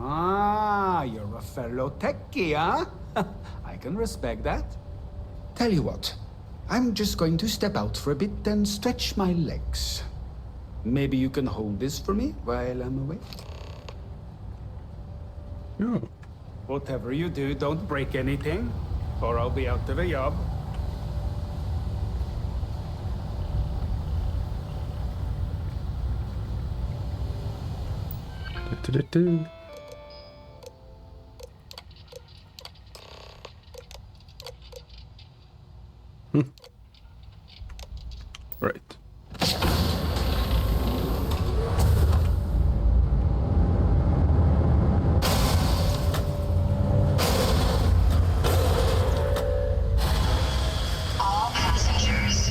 Ah, you're a fellow techie, huh? I can respect that. Tell you what, I'm just going to step out for a bit and stretch my legs. Maybe you can hold this for me while I'm away? Yeah. Whatever you do, don't break anything, or I'll be out of a job. Right. All passengers,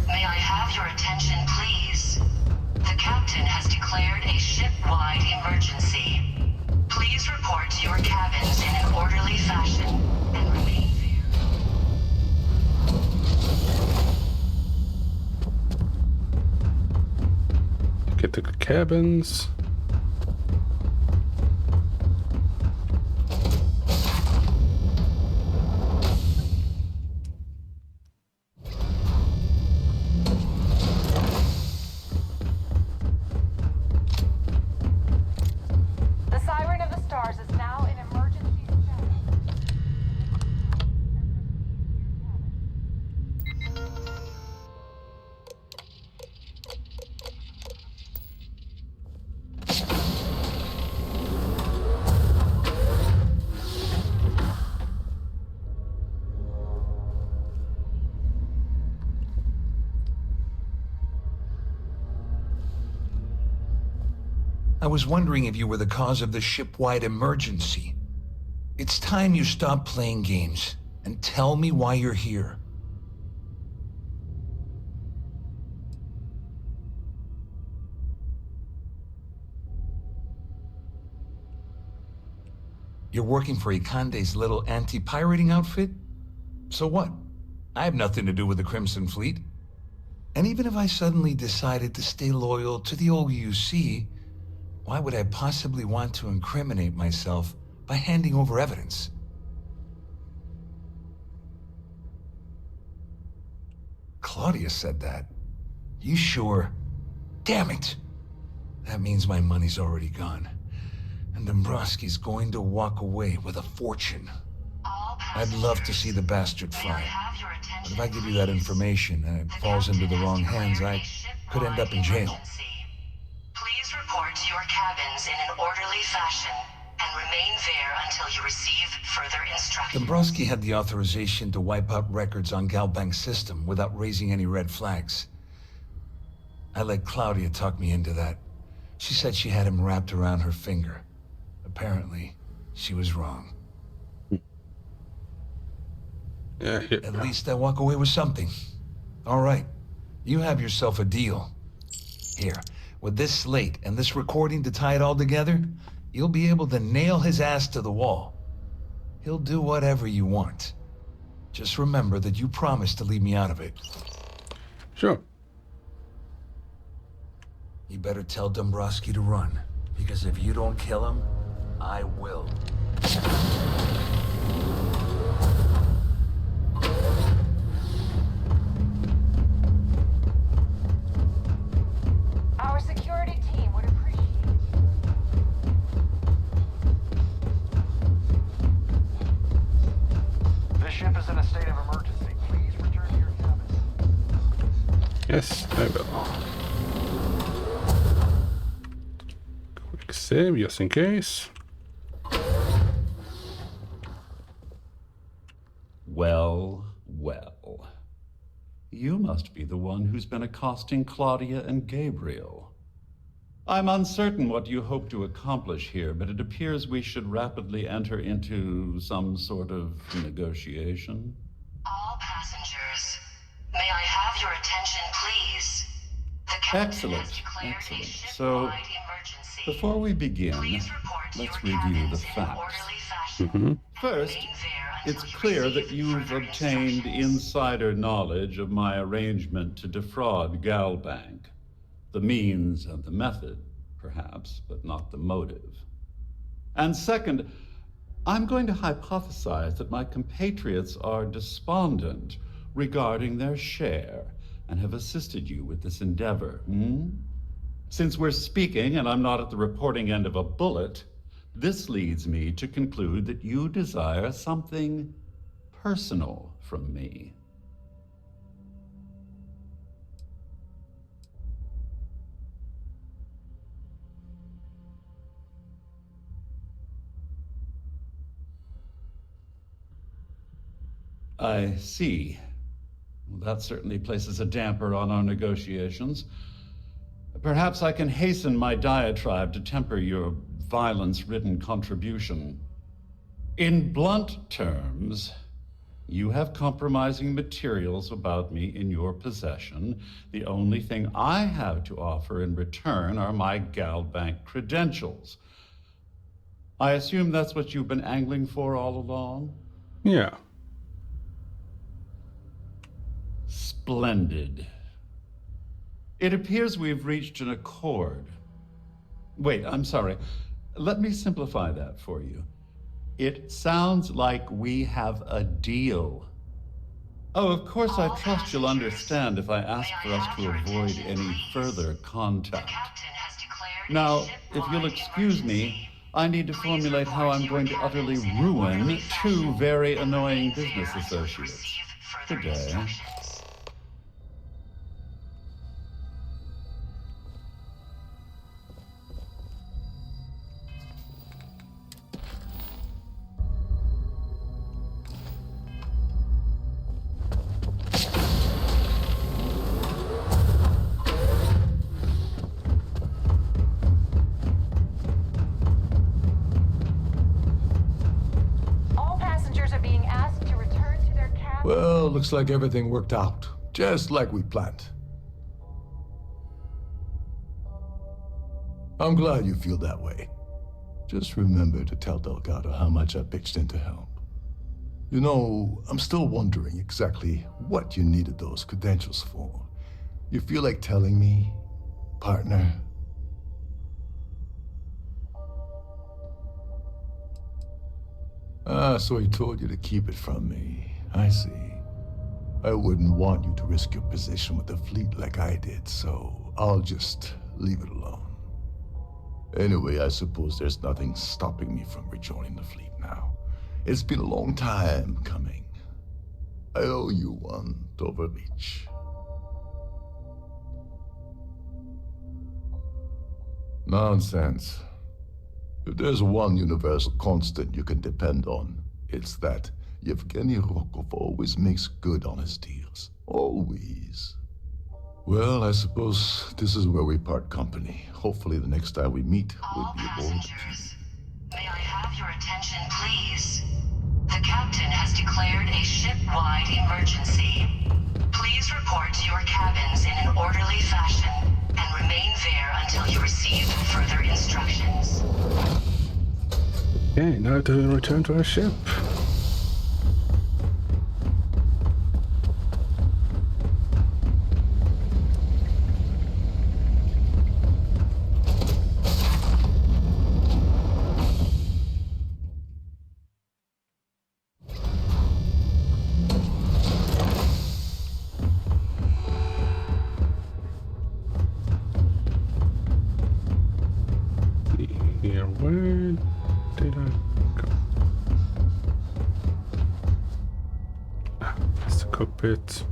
may I have your attention, please? The captain has declared a ship-wide emergency. Please report to your cabins in an orderly fashion and remain Get to the cabins. The Siren of the Stars is now in emergency status. I was wondering if you were the cause of the ship-wide emergency. It's time you stop playing games and tell me why you're here. You're working for Ikande's little anti-pirating outfit? So what? I have nothing to do with the Crimson Fleet. And even if I suddenly decided to stay loyal to the old UC, why would I possibly want to incriminate myself by handing over evidence? Claudia said that. You sure? Damn it! That means my money's already gone. And Dombrowski's going to walk away with a fortune. I'd love to see the bastard fly. But if I give you that information and it falls into the wrong hands, I could end up in jail. Please report to your cabins in an orderly fashion and remain there until you receive further instructions. Dombrowski had the authorization to wipe out records on Galbank's system without raising any red flags. I let Claudia talk me into that. She said she had him wrapped around her finger. Apparently, she was wrong. Yeah, At least I walk away with something. All right, you have yourself a deal. Here, with this slate and this recording to tie it all together, you'll be able to nail his ass to the wall. He'll do whatever you want. Just remember that you promised to leave me out of it. Sure. You better tell Dombrowski to run, because if you don't kill him, I will. Our security team would appreciate it. This ship is in a state of emergency. Please return to your cabin. Yes, I will. Quick save, just in case. Well, well. You must be the one who's been accosting Claudia and Gabriel. I'm uncertain what you hope to accomplish here, but it appears we should rapidly enter into some sort of negotiation. All passengers, may I have your attention, please? The captain Excellent, has declared a excellent. ship-wide So, emergency. before we begin, Please report to let's your review the cabins in an facts. orderly fashion. Mm-hmm. First, it's clear that you've obtained insider knowledge of my arrangement to defraud Galbank. The means and the method, perhaps, but not the motive. And second, I'm going to hypothesize that my compatriots are despondent regarding their share and have assisted you with this endeavor. Since we're speaking and I'm not at the reporting end of a bullet, this leads me to conclude that you desire something personal from me. I see. Well, that certainly places a damper on our negotiations. Perhaps I can hasten my diatribe to temper your violence-ridden contribution. In blunt terms, you have compromising materials about me in your possession. The only thing I have to offer in return are my Galbank credentials. I assume that's what you've been angling for all along? Yeah. Splendid. It appears we've reached an accord. Wait, I'm sorry. Let me simplify that for you. It sounds like we have a deal. Oh, of course, I trust you'll understand if I ask for us to avoid any further contact. Now, if you'll excuse me, I need to formulate how I'm going to utterly ruin two very annoying business associates. Good day. Well, looks like everything worked out, just like we planned. I'm glad you feel that way. Just remember to tell Delgado how much I pitched in to help. You know, I'm still wondering exactly what you needed those credentials for. You feel like telling me, partner? So he told you to keep it from me. I see. I wouldn't want you to risk your position with the fleet like I did, so I'll just leave it alone. Anyway, I suppose there's nothing stopping me from rejoining the fleet now. It's been a long time coming. I owe you one, Doverbeach. Nonsense. If there's one universal constant you can depend on, it's that Yevgeny Rokov always makes good on his deals. Always. Well, I suppose this is where we part company. Hopefully the next time we meet, we'll be aboard. May I have your attention, please? The captain has declared a ship-wide emergency. Please report to your cabins in an orderly fashion and remain there until you receive further instructions. Okay, now to return to our ship. Here, where did I go? That's the cockpit.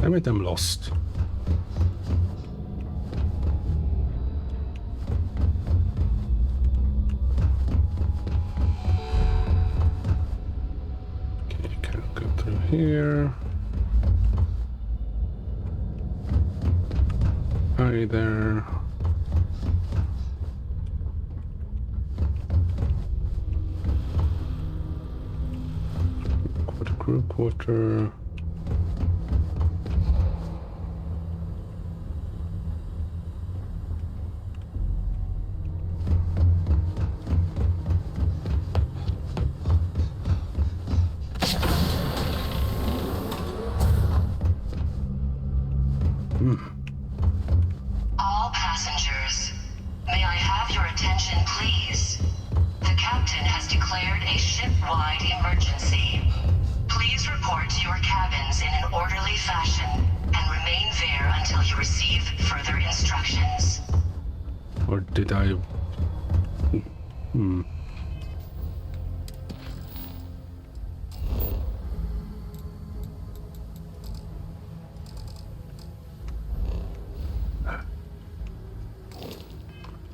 Damn it, I'm lost. here. Hi there. Crew quarter. All passengers, may I have your attention, please? The captain has declared a ship-wide emergency. Please report to your cabins in an orderly fashion and remain there until you receive further instructions. Or did I?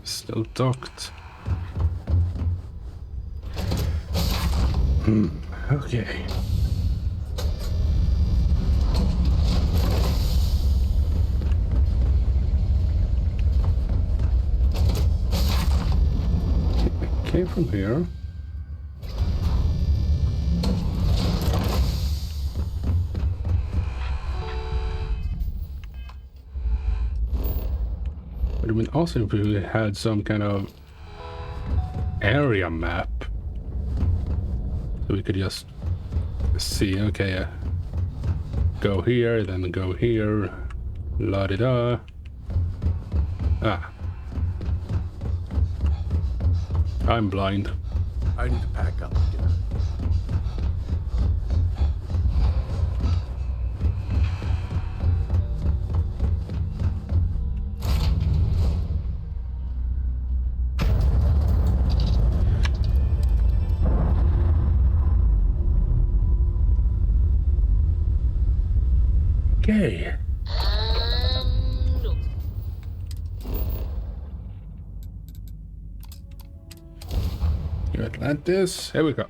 Still docked. Okay. Came from here. But it would also if we had some kind of area map. So we could just see, okay, go here, then go here, la-di-da. Ah. I'm blind. I need to pack up again. Okay. New Atlantis. Here we go.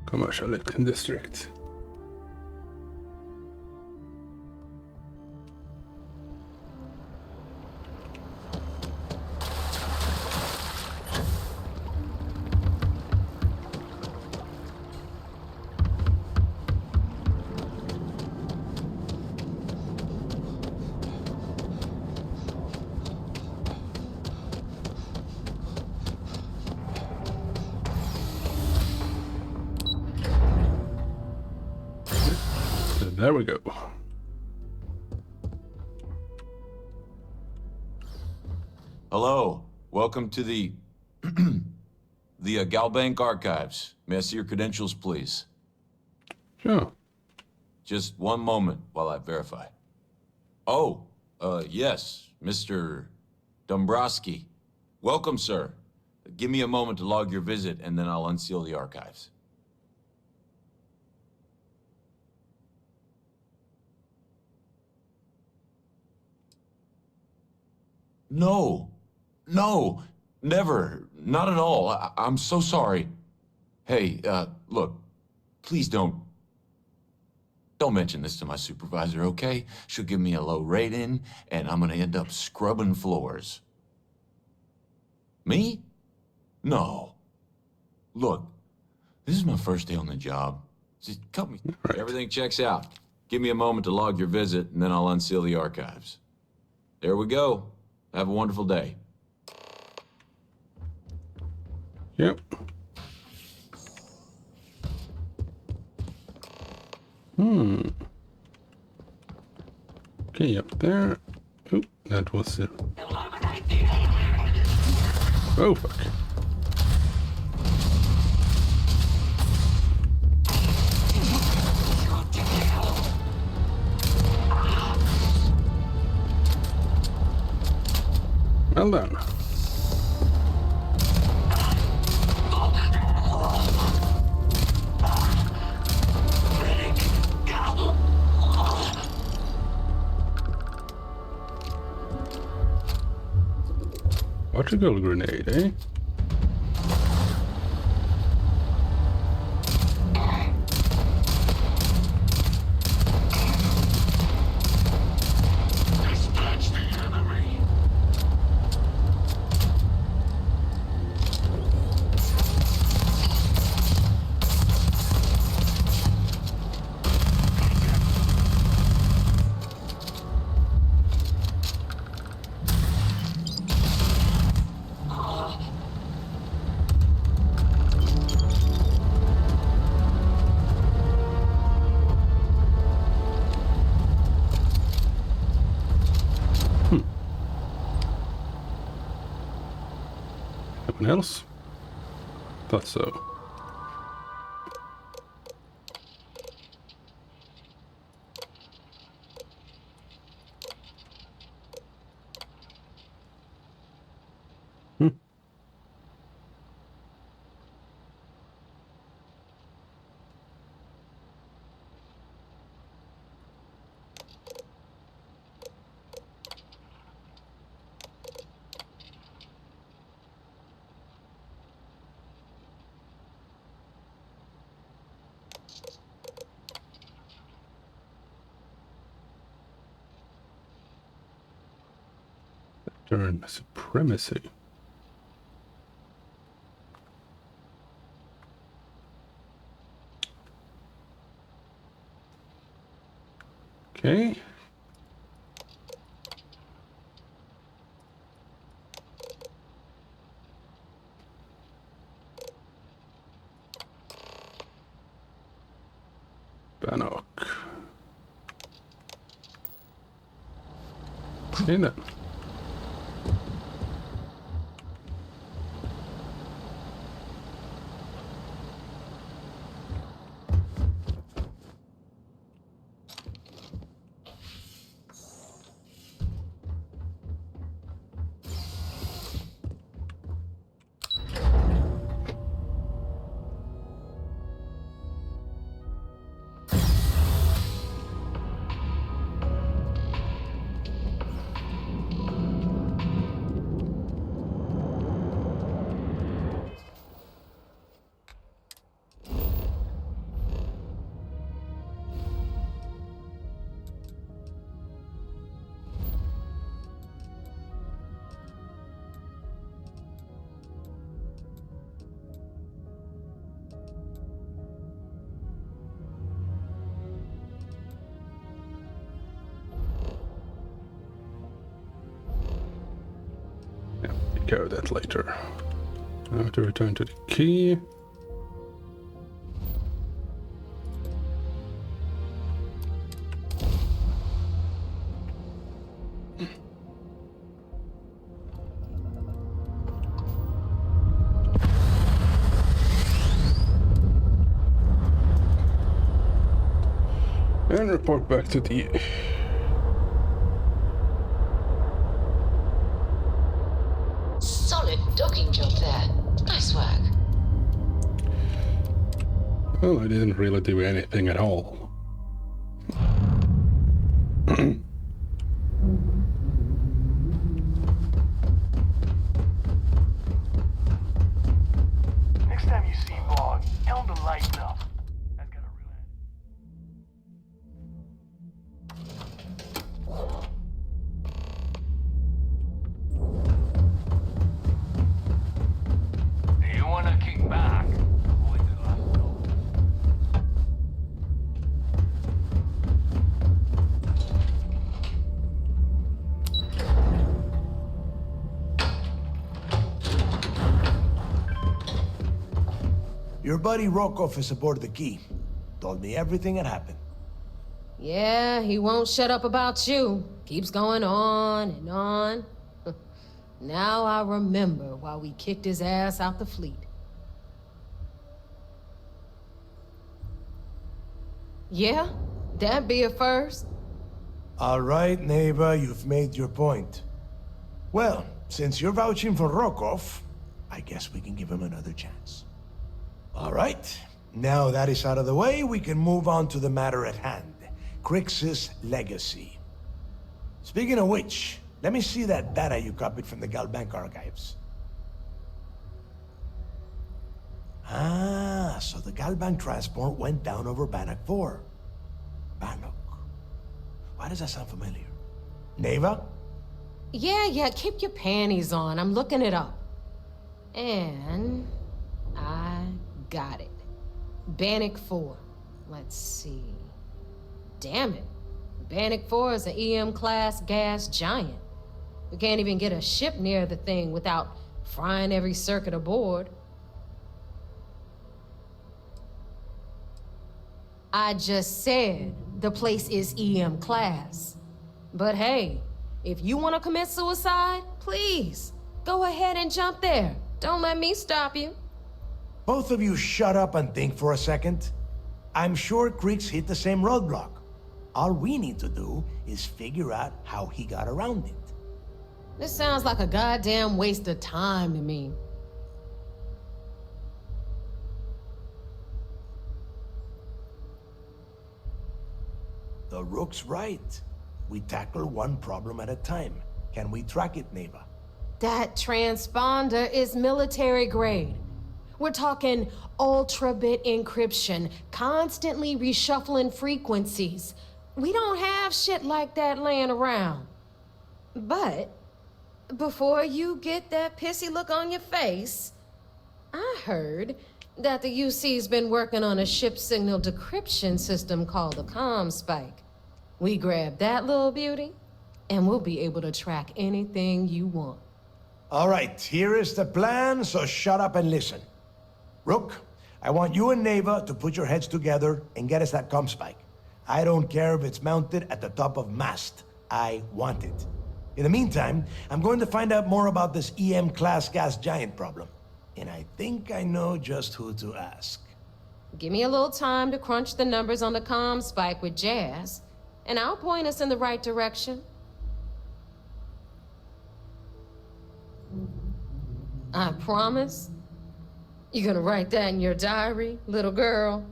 Commercial district. There we go. Hello. Welcome to the Galbank Archives. May I see your credentials, please? Sure. Just one moment while I verify. Oh, yes, Mr. Dombrowski. Welcome, sir. Give me a moment to log your visit, and then I'll unseal the archives. No, never, not at all. I'm so sorry. Hey, look, please don't mention this to my supervisor, okay? She'll give me a low rating, and I'm gonna end up scrubbing floors. Me? No. Look, this is my first day on the job. Just cut me. Right. Everything checks out. Give me a moment to log your visit, and then I'll unseal the archives. There we go. Have a wonderful day. Yep. Okay, up there. Oop, that was it. Oh, fuck. Well done. Particle grenade, eh? Anyone else? Thought so. Turn supremacy. Okay. Bannock. Okay then. Take care of that later. I have to return to the key. And report back to the Solid docking job there. Nice work. Well, I didn't really do anything at all. Next time you see Vaughn, tell him to lighten up. I've got a real. Do you want to kick back? Your buddy Rokov is aboard the Key. Told me everything that happened. Yeah, he won't shut up about you. Keeps going on and on. Now I remember why we kicked his ass out the fleet. Yeah, that'd be a first. All right, neighbor, you've made your point. Well, since you're vouching for Rokov, I guess we can give him another chance. All right. Now that is out of the way, we can move on to the matter at hand. Crix's legacy. Speaking of which, let me see that data you copied from the Galbank archives. Ah, so the Galbank transport went down over Bannock 4. Bannock. Why does that sound familiar? Neva? Yeah, keep your panties on. I'm looking it up. And I got it. Bannock 4. Let's see. Damn it. Bannock 4 is an EM-class gas giant. We can't even get a ship near the thing without frying every circuit aboard. I just said the place is EM-class. But hey, if you want to commit suicide, please, go ahead and jump there. Don't let me stop you. Both of you shut up and think for a second. I'm sure Crix hit the same roadblock. All we need to do is figure out how he got around it. This sounds like a goddamn waste of time to me. The Rook's right. We tackle one problem at a time. Can we track it, Neva? That transponder is military grade. We're talking ultra-bit encryption, constantly reshuffling frequencies. We don't have shit like that laying around. But before you get that pissy look on your face, I heard that the UC's been working on a ship signal decryption system called the ComSpike. We grab that little beauty, and we'll be able to track anything you want. All right, here is the plan, so shut up and listen. Rook, I want you and Neva to put your heads together and get us that ComSpike. I don't care if it's mounted at the top of mast. I want it. In the meantime, I'm going to find out more about this EM-class gas giant problem. And I think I know just who to ask. Give me a little time to crunch the numbers on the ComSpike with Jazz, and I'll point us in the right direction. I promise. You gonna write that in your diary, little girl?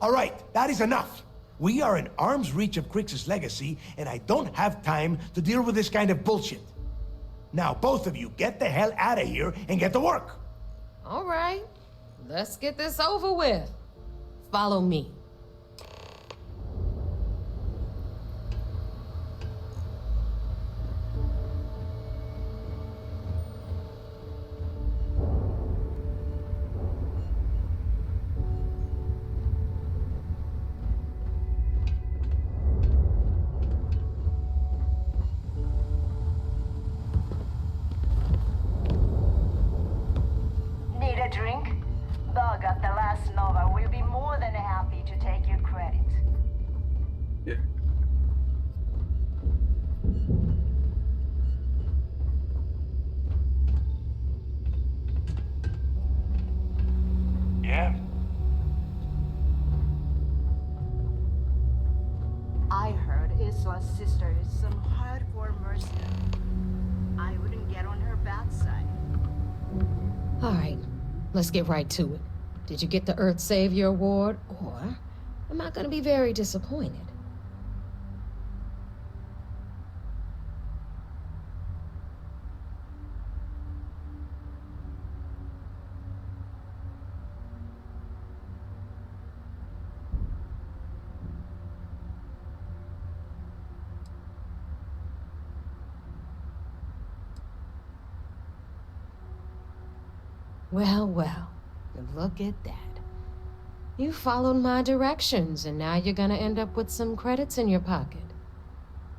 All right, that is enough. We are in arm's reach of Crix's legacy, and I don't have time to deal with this kind of bullshit. Now, both of you, get the hell out of here and get to work. All right, let's get this over with. Follow me. Need a drink? Dog at the last Nova will be more than happy to take your credit. Yeah. Yeah? I heard Isla's sister is some hardcore mercenary. I wouldn't get on her bad side. All right, let's get right to it. Did you get the Earth Savior Award, or am I gonna be very disappointed? Well, look at that. You followed my directions, and now you're gonna end up with some credits in your pocket.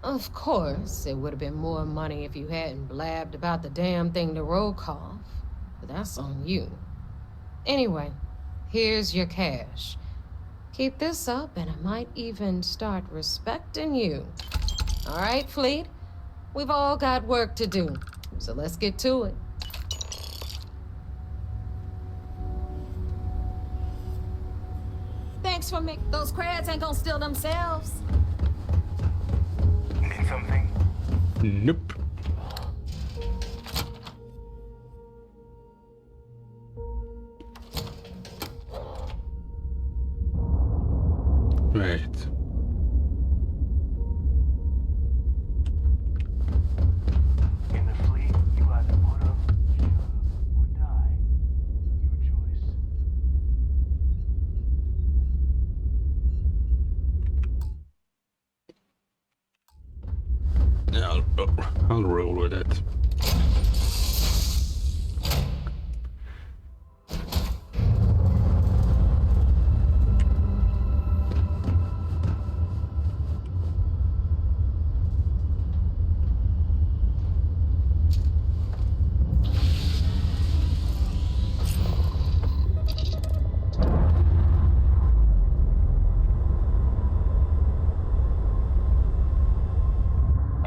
Of course, it would have been more money if you hadn't blabbed about the damn thing to Rokov, but that's on you. Anyway, here's your cash. Keep this up, and I might even start respecting you. All right, Fleet? We've all got work to do, so let's get to it. Thanks for making those crabs ain't gonna steal themselves. Need something? Nope. Right. In the fleet, you either put up, shut up, or die. Your choice. Yeah, I'll roll with it.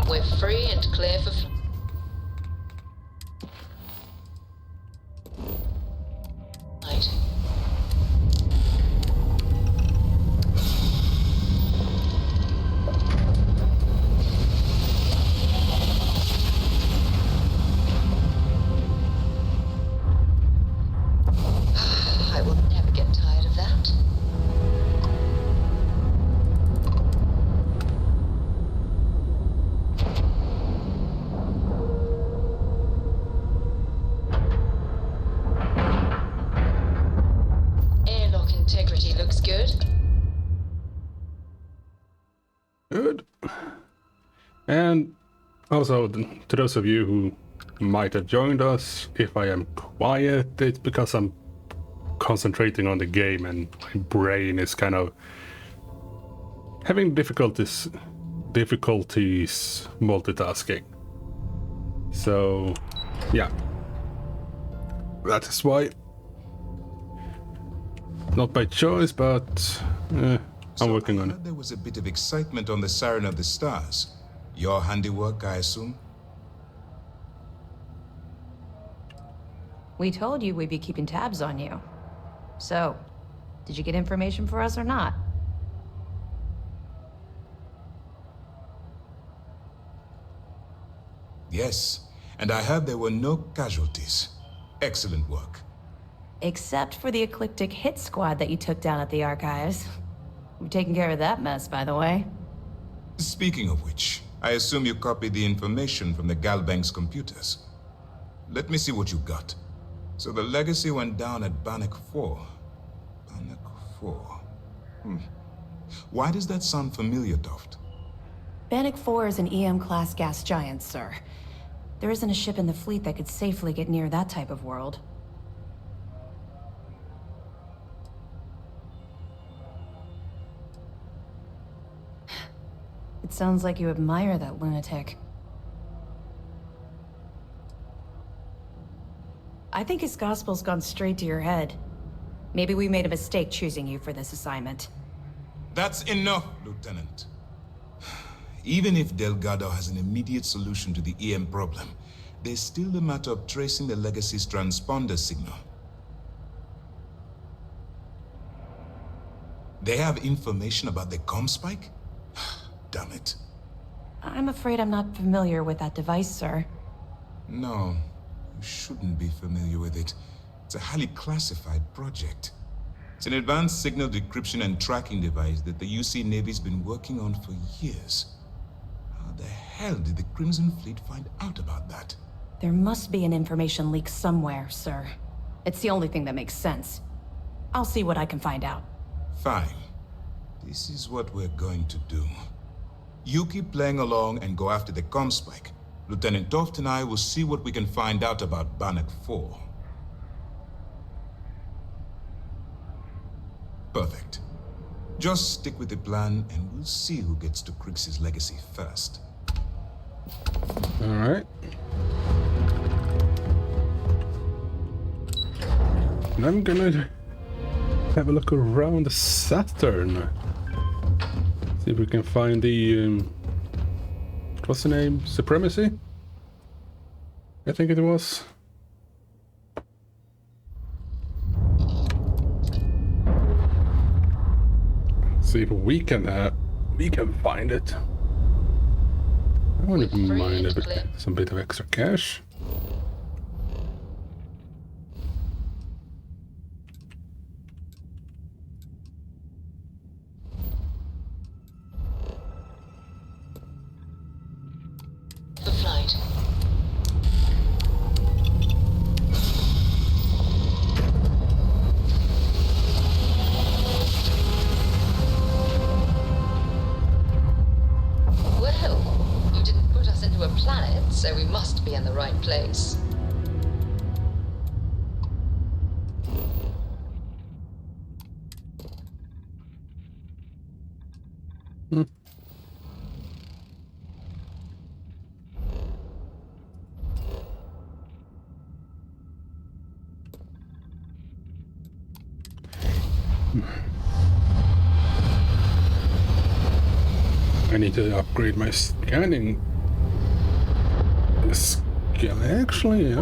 We're free and clear for... flight. I will never get tired of that. Airlock integrity looks good. Good. And also, to those of you who might have joined us, if I am quiet, it's because I'm concentrating on the game and my brain is kind of having difficulties multitasking. So, yeah. That is why. Not by choice, but I'm working on it. There was a bit of excitement on the Siren of the Stars. Your handiwork, I assume? We told you we'd be keeping tabs on you. So, did you get information for us or not? Yes, and I heard there were no casualties. Excellent work. Except for the eclectic hit squad that you took down at the archives. We've taken care of that mess, by the way. Speaking of which, I assume you copied the information from the Galbank's computers. Let me see what you got. So the legacy went down at Bannock 4. Bannock 4. Why does that sound familiar, Toft? Bannock 4 is an EM-class gas giant, sir. There isn't a ship in the fleet that could safely get near that type of world. It sounds like you admire that lunatic. I think his gospel's gone straight to your head. Maybe we made a mistake choosing you for this assignment. That's enough, Lieutenant. Even if Delgado has an immediate solution to the EM problem, there's still the matter of tracing the Legacy's transponder signal. They have information about the comm spike? Damn it. I'm afraid I'm not familiar with that device, sir. No, you shouldn't be familiar with it. It's a highly classified project. It's an advanced signal decryption and tracking device that the UC Navy's been working on for years. How the hell did the Crimson Fleet find out about that? There must be an information leak somewhere, sir. It's the only thing that makes sense. I'll see what I can find out. Fine. This is what we're going to do. You keep playing along and go after the comm spike. Lieutenant Toft and I will see what we can find out about Bannock 4. Perfect. Just stick with the plan and we'll see who gets to Krix's legacy first. Alright. And I'm gonna have a look around the Saturn. See if we can find the what's the name? Supremacy? I think it was. See if we can find it. I wouldn't mind some bit of extra cash. must be in the right place. I need to upgrade my scanning skill. Actually,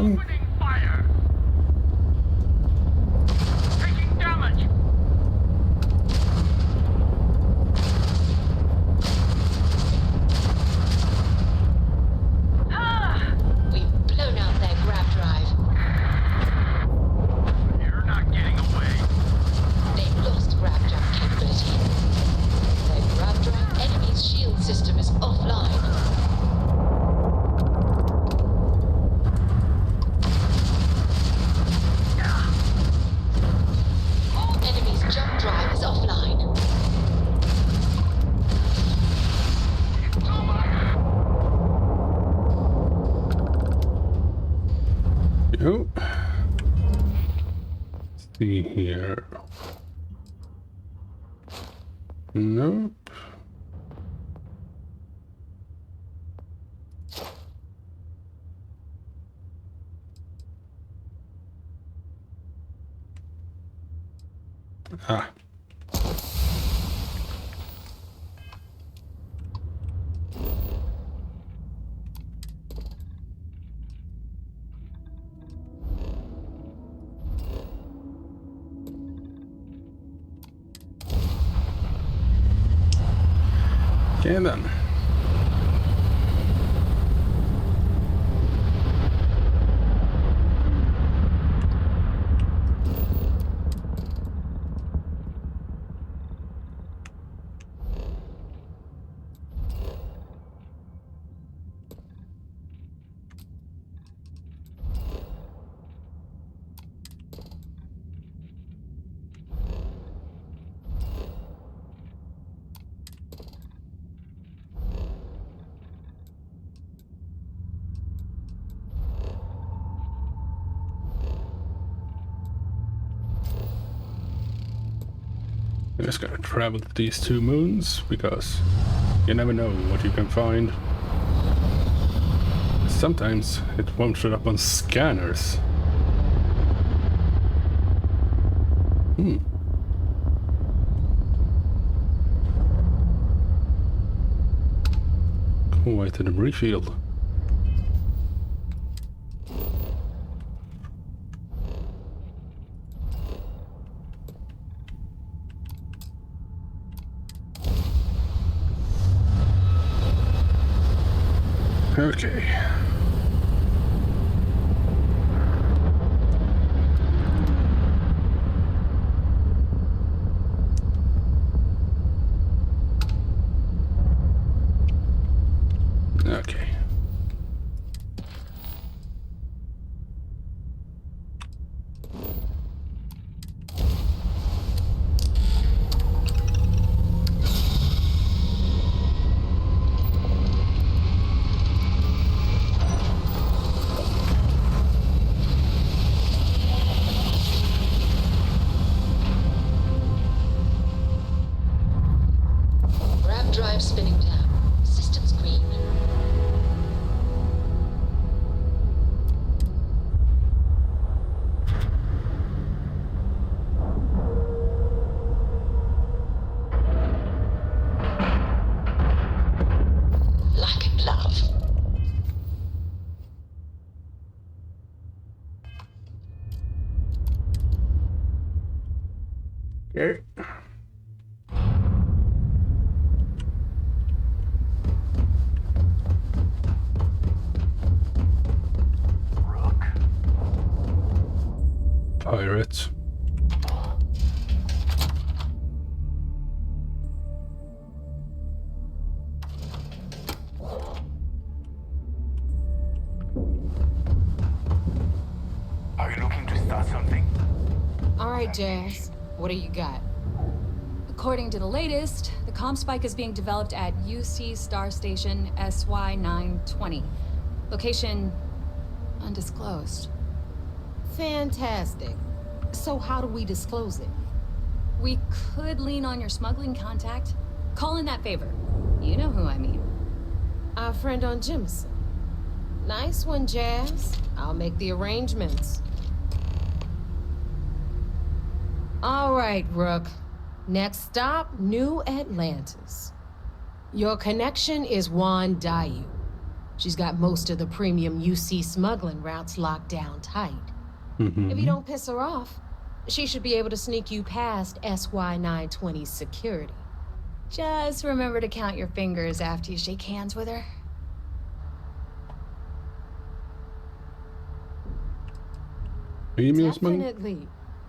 see here. Nope. Ah. Okay then. I'm just gonna travel to these two moons because you never know what you can find. Sometimes it won't show up on scanners. Quite a debris field. Okay. Okay. Drive spinning down. Systems green. Like a glove. Okay. Pirates. Are you looking to start something? All right, Jazz. What do you got? According to the latest, the comm spike is being developed at UC Star Station SY-920. Location undisclosed. Fantastic. So how do we disclose it? We could lean on your smuggling contact. Call in that favor. You know who I mean. Our friend on Jimson. Nice one, Jazz. I'll make the arrangements. All right, Rook. Next stop, New Atlantis. Your connection is Juan Dayu. She's got most of the premium UC smuggling routes locked down tight. If you don't piss her off, she should be able to sneak you past SY-920's security. Just remember to count your fingers after you shake hands with her. Definitely.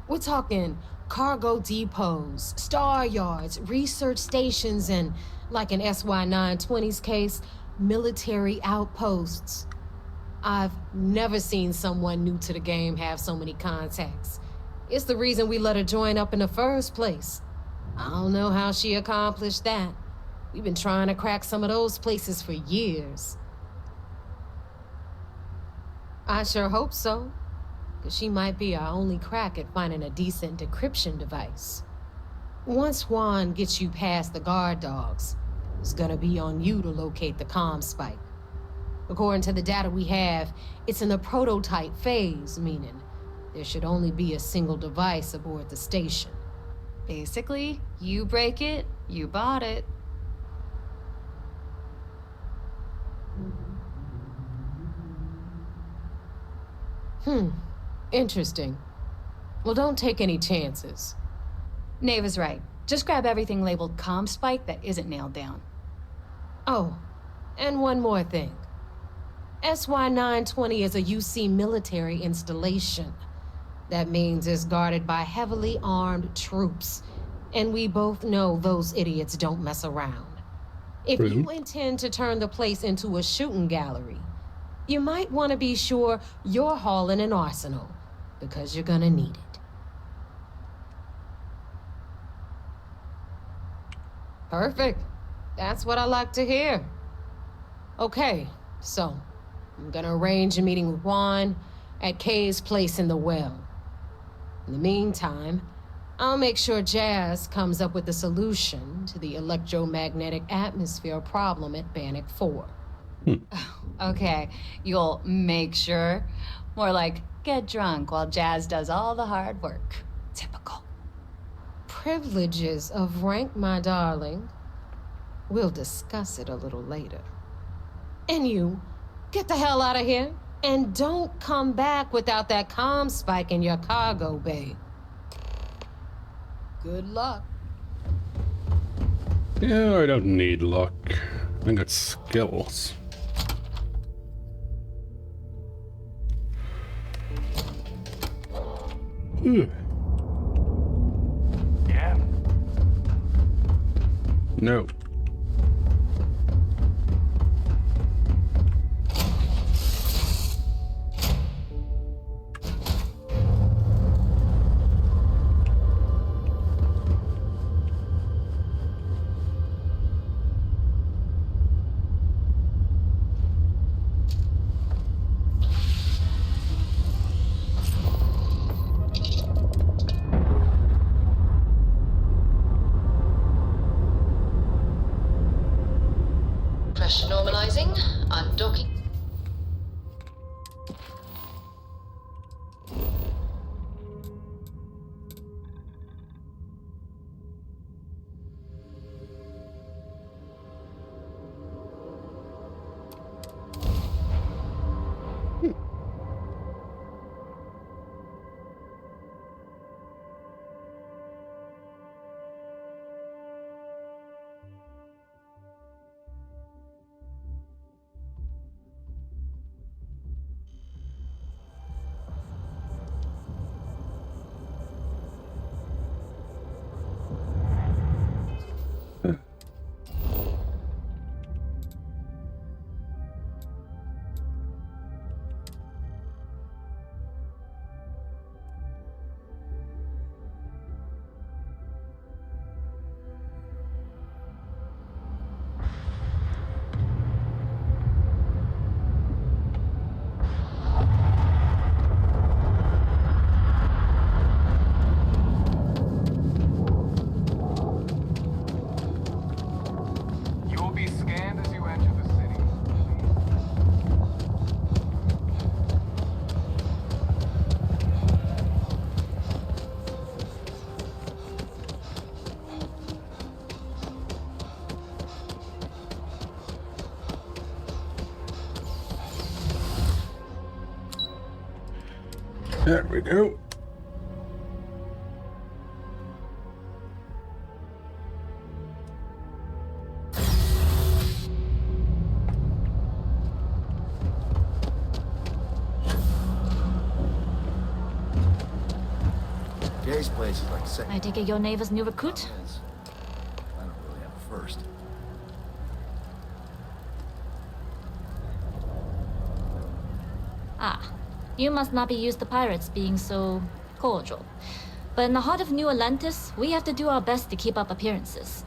We're talking cargo depots, star yards, research stations, and, like in SY-920's case, military outposts. I've never seen someone new to the game have so many contacts. It's the reason we let her join up in the first place. I don't know how she accomplished that. We've been trying to crack some of those places for years. I sure hope so, because she might be our only crack at finding a decent decryption device. Once Juan gets you past the guard dogs, it's gonna be on you to locate the comm spike. According to the data we have, it's in the prototype phase, meaning there should only be a single device aboard the station. Basically, you break it, you bought it. Interesting. Well, don't take any chances. Nave is right. Just grab everything labeled comm spike that isn't nailed down. Oh, and one more thing. SY-920 is a UC military installation. That means it's guarded by heavily armed troops. And we both know those idiots don't mess around. If you intend to turn the place into a shooting gallery, you might want to be sure you're hauling an arsenal, because you're gonna need it. Perfect. That's what I like to hear. Okay, so I'm gonna arrange a meeting with Juan at Kay's place in the well. In the meantime, I'll make sure Jazz comes up with a solution to the electromagnetic atmosphere problem at Bannock 4. Okay, you'll make sure. More like, get drunk while Jazz does all the hard work. Typical. Privileges of rank, my darling. We'll discuss it a little later. And you, get the hell out of here. And don't come back without that comm spike in your cargo bay. Good luck. Yeah, I don't need luck. I got skills. Yeah. No. There we go. Jay's place is like second. I take it your neighbor's new recruit? I don't really have a first. Ah, you must not be used to pirates being so cordial. But in the heart of New Atlantis, we have to do our best to keep up appearances.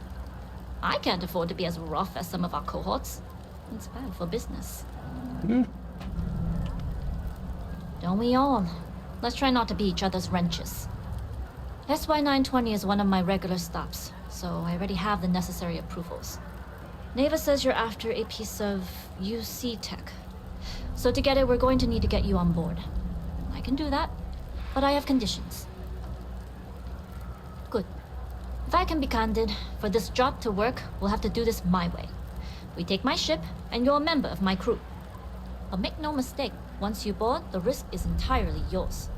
I can't afford to be as rough as some of our cohorts. It's bad for business. Don't we all? Let's try not to be each other's wrenches. SY-920 is one of my regular stops, so I already have the necessary approvals. Neva says you're after a piece of UC tech. So to get it, we're going to need to get you on board. I can do that, but I have conditions. Good. If I can be candid, for this job to work, we'll have to do this my way. We take my ship, and you're a member of my crew. But make no mistake, once you board, the risk is entirely yours.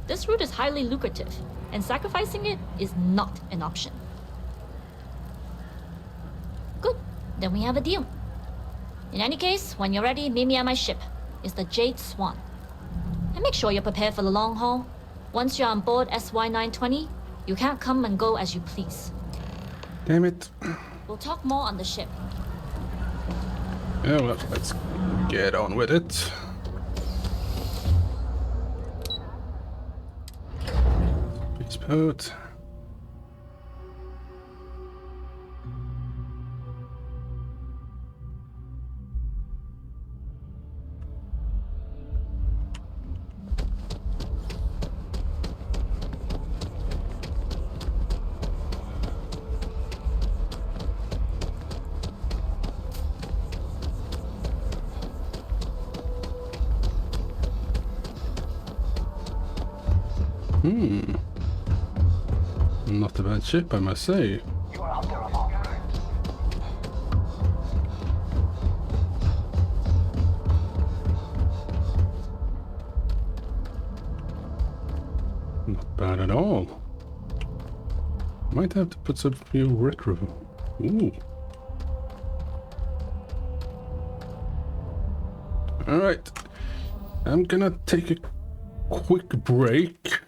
This route is highly lucrative, and sacrificing it is not an option. Good, then we have a deal. In any case, when you're ready, meet me at my ship. It's the Jade Swan. And make sure you're prepared for the long haul. Once you're on board SY-920, you can't come and go as you please. Damn it. We'll talk more on the ship. Yeah, well, let's get on with it. Peace boat. Not a bad ship, I must say. You are out there alone. Not bad at all. Might have to put some few retro. Ooh. Alright. I'm gonna take a quick break.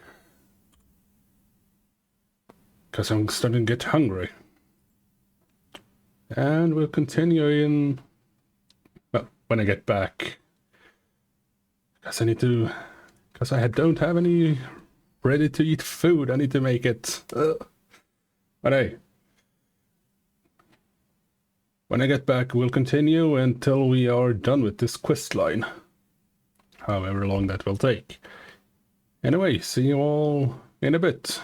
Because I'm starting to get hungry. And we'll continue in... well, when I get back. Because I need to... because I don't have any ready-to-eat food. I need to make it. But hey. When I get back, we'll continue until we are done with this quest line. However long that will take. Anyway, see you all in a bit.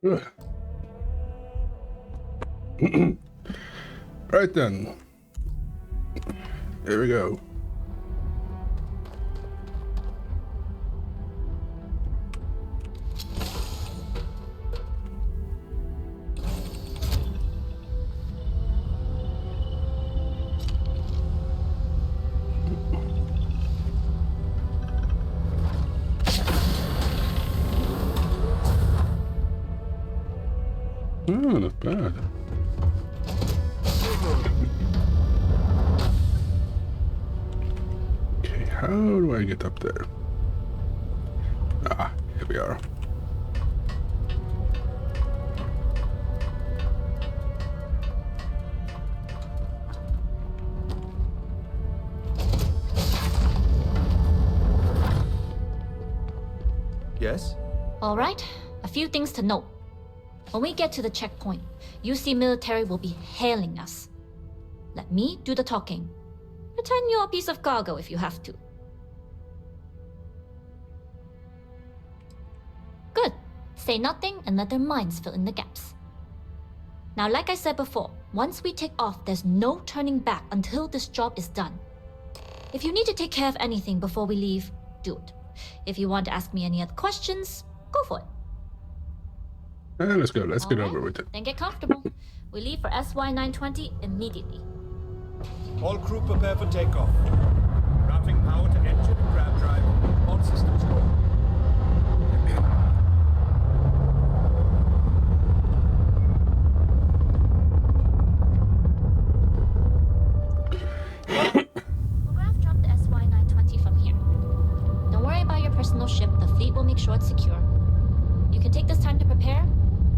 Right then. Here we go. Oh, not bad. Okay, how do I get up there? Ah, here we are. Yes? All right, a few things to note. When we get to the checkpoint, UC military will be hailing us. Let me do the talking. Pretend you're a piece of cargo if you have to. Good. Say nothing and let their minds fill in the gaps. Now, like I said before, once we take off, there's no turning back until this job is done. If you need to take care of anything before we leave, do it. If you want to ask me any other questions, go for it. Let's go. Let's get over with it. Then get comfortable. We leave for SY-920 immediately. All crew prepare for takeoff. Routing power to engine and grab drive. All systems go. We'll graph drop the SY-920 from here. Don't worry about your personal ship. The fleet will make sure it's secure. You can take this time to prepare.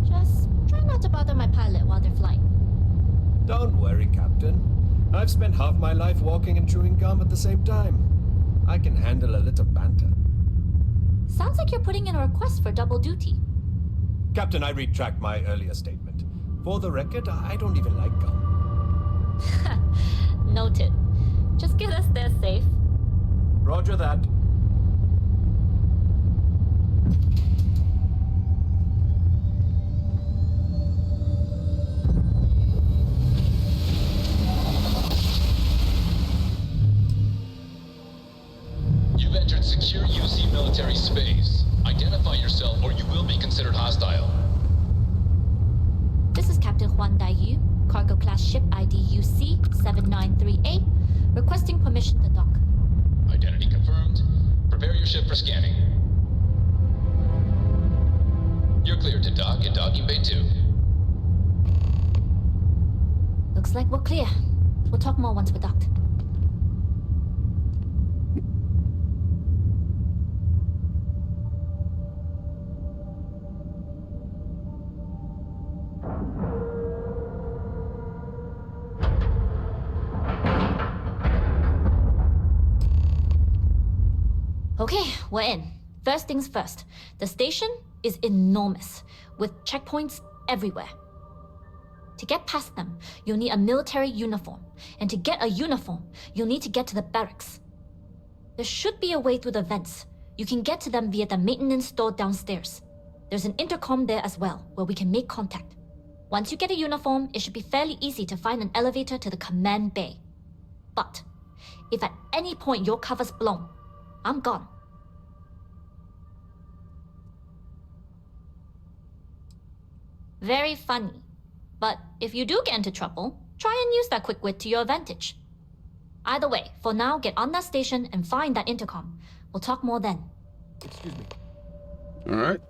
Just try not to bother my pilot while they're flying. Don't worry, Captain. I've spent half my life walking and chewing gum at the same time. I can handle a little banter. Sounds like you're putting in a request for double duty. Captain, I retract my earlier statement. For the record, I don't even like gum. Noted. Just get us there safe. Roger that. You've entered secure UC military space. Identify yourself or you will be considered hostile. This is Captain Huan Daiyu, cargo class ship ID UC-7938, requesting permission to dock. Identity confirmed. Prepare your ship for scanning. You're cleared to dock in docking bay 2. Looks like we're clear. We'll talk more once we're docked. Okay, we're in. First things first. The station is enormous, with checkpoints everywhere. To get past them, you'll need a military uniform. And to get a uniform, you'll need to get to the barracks. There should be a way through the vents. You can get to them via the maintenance store downstairs. There's an intercom there as well, where we can make contact. Once you get a uniform, it should be fairly easy to find an elevator to the command bay. But if at any point your cover's blown, I'm gone. Very funny. But if you do get into trouble, try and use that quick wit to your advantage. Either way, for now, get on that station and find that intercom. We'll talk more then. Excuse me. All right.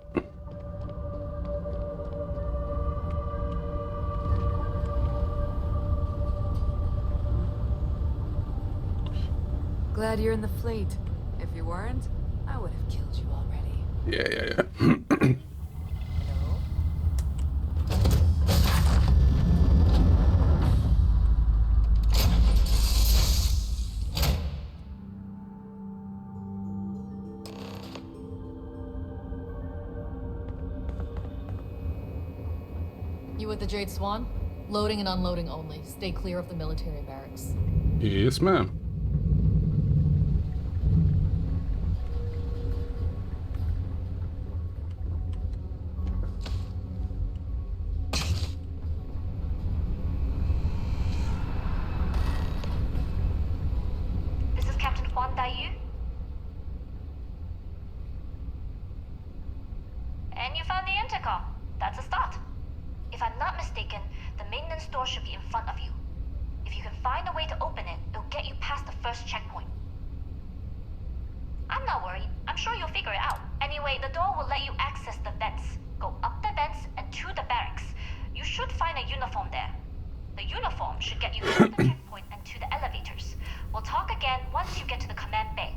Glad you're in the fleet. If you weren't, I would have killed you already. Yeah. You with the Jade Swan? Loading and unloading only. Stay clear of the military barracks. Yes, ma'am. Chekhov, that's a start. If I'm not mistaken, the maintenance door should be in front of you. If you can find a way to open it, it'll get you past the first checkpoint. I'm not worried. I'm sure you'll figure it out. Anyway, the door will let you access the vents. Go up the vents and to the barracks. You should find a uniform there. The uniform should get you through the checkpoint and to the elevators. We'll talk again once you get to the command bay.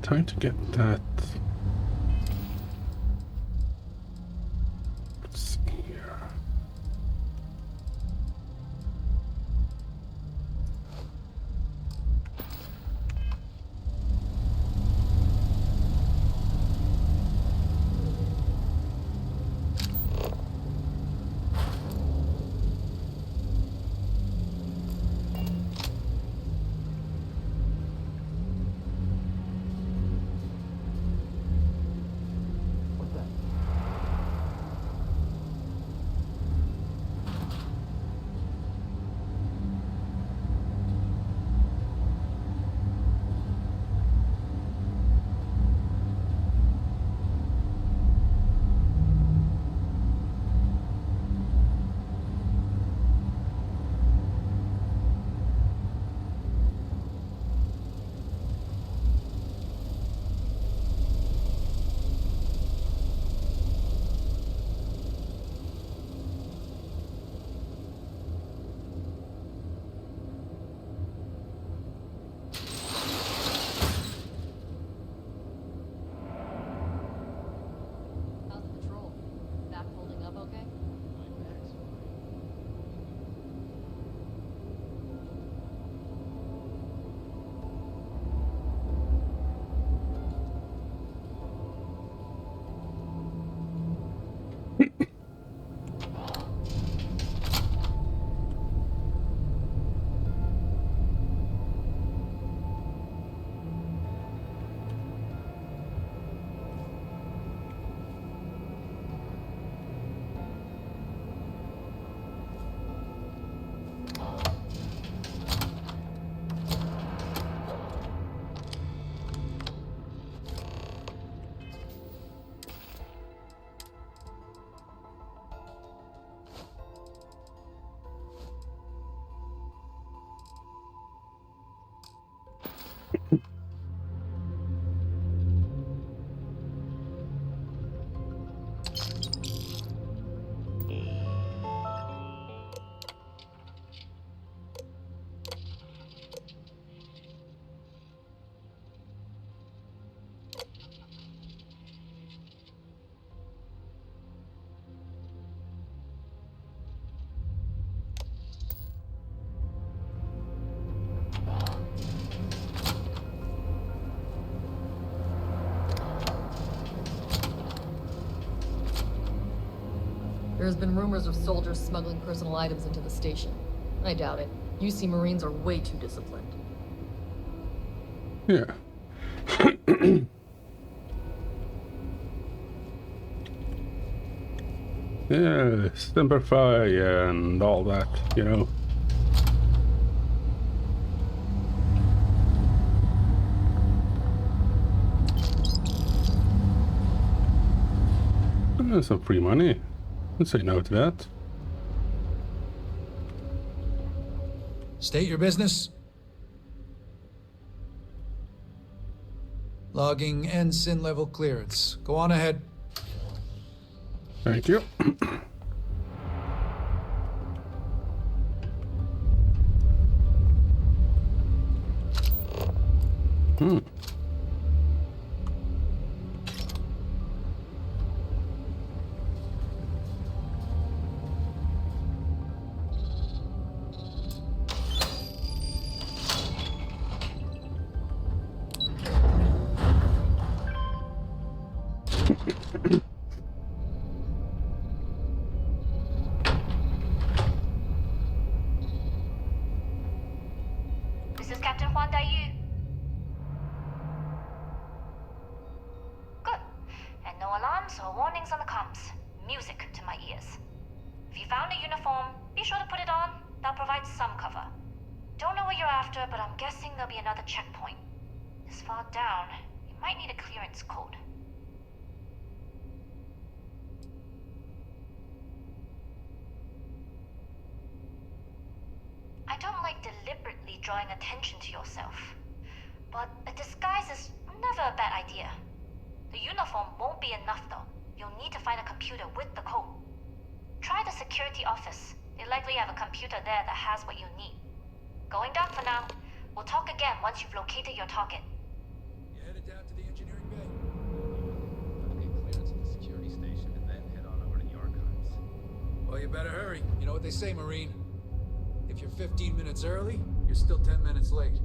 Time to get that. Let's see here. There's been rumors of soldiers smuggling personal items into the station. I doubt it. UC Marines are way too disciplined. Yeah. Yeah, simplify and all that, you know. Some free money. Let's say no to that. State your business. Logging ensign level clearance. Go on ahead. Thank you. This is Captain Huan Daiyu. Good. And no alarms or warnings on the comms. Music to my ears. If you found a uniform, be sure to put it on. That'll provide some cover. Don't know what you're after, but I'm guessing there'll be another checkpoint. This far down, you might need a clearance code. I don't like deliberately drawing attention to yourself, but a disguise is never a bad idea. The uniform won't be enough though. You'll need to find a computer with the code. Try the security office. They likely have a computer there that has what you need. Going down for now. We'll talk again once you've located your target. You headed down to the engineering bay. Gotta get clearance at the security station and then head on over to the archives. Well, you better hurry. You know what they say, Marine. If you're 15 minutes early, you're still 10 minutes late.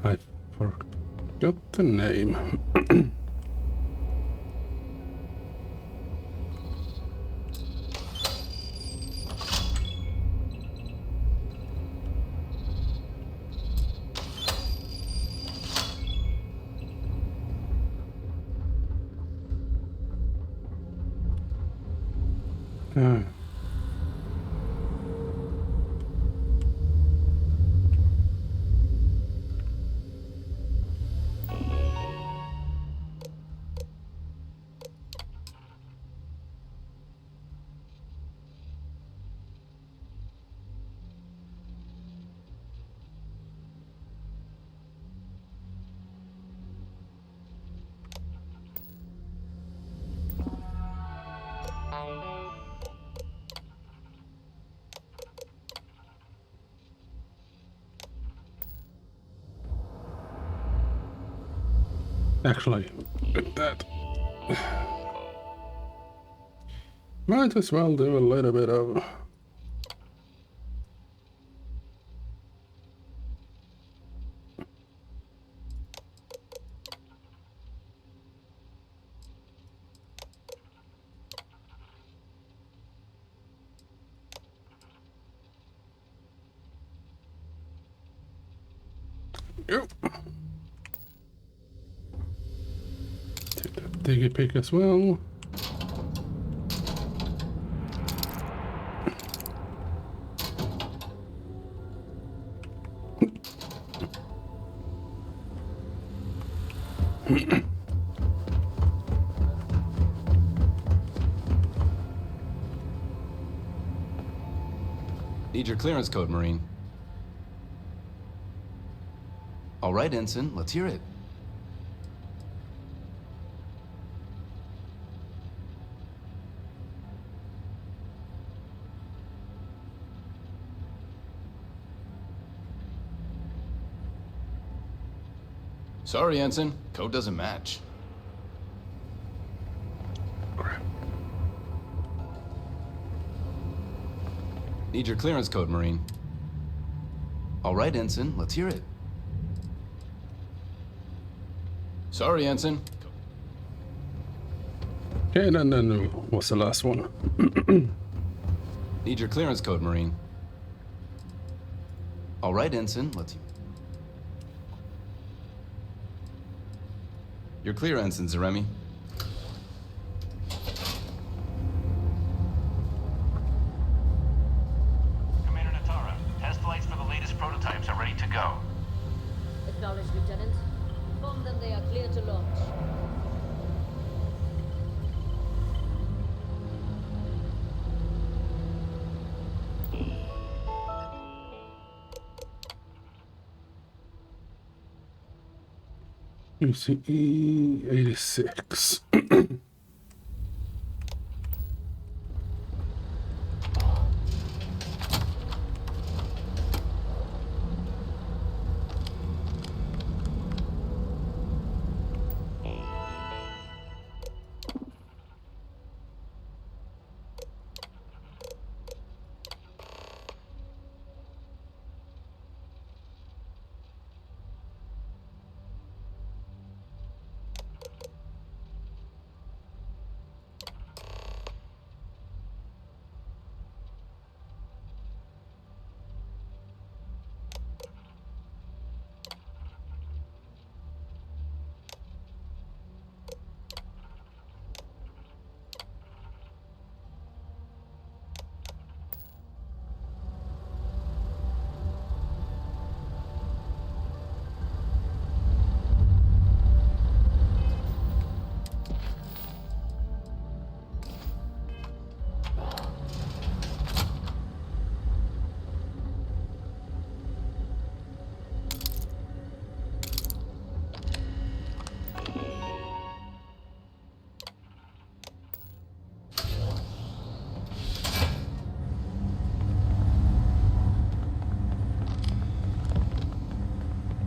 I forgot the name. Actually, with that, might as well do a little bit of take that diggy pick as well. Need your clearance code, Marine. All right, Ensign, let's hear it. Sorry, Ensign. Code doesn't match. Need your clearance code, Marine. All right, Ensign, let's hear it. Sorry, Ensign. Okay, and then what's the last one? Need your clearance code, Marine. All right, Ensign, let's... You're clear, Ensign Zaremi. Commander Natara, test flights for the latest prototypes are ready to go. Acknowledged, Lieutenant. Inform them they are clear to launch. UCE 86.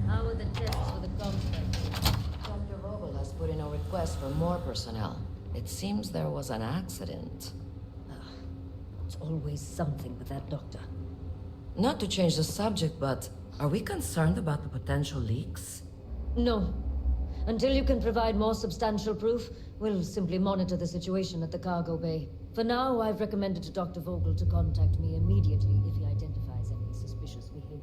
How are the tests for the contract? Dr. Vogel has put in a request for more personnel. It seems there was an accident. It's always something with that doctor. Not to change the subject, but are we concerned about the potential leaks? No. Until you can provide more substantial proof, we'll simply monitor the situation at the cargo bay. For now, I've recommended to Dr. Vogel to contact me immediately if he identifies any suspicious behavior.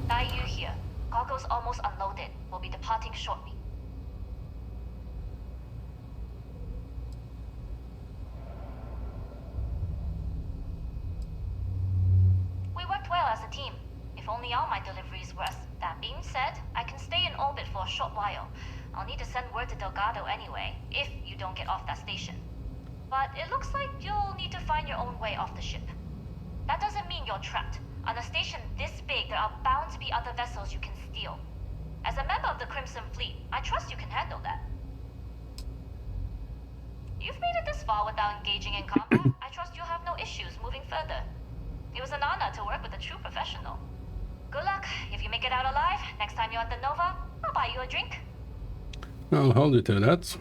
Daiyu here. Cargo's almost unloaded. We'll be departing shortly. We worked well as a team. If only all my deliveries were. That being said, I can stay in orbit for a short while. I'll need to send word to Delgado anyway, if you don't get off that station. But it looks like you'll need to find your own way off the ship. That doesn't mean you're trapped. On a station this big, there are bound to be other vessels you can steal. As a member of the Crimson Fleet, I trust you can handle that. You've made it this far without engaging in combat. I trust you'll have no issues moving further. It was an honor to work with a true professional. Good luck. If you make it out alive, next time you're at the Nova, I'll buy you a drink. I'll hold you to that.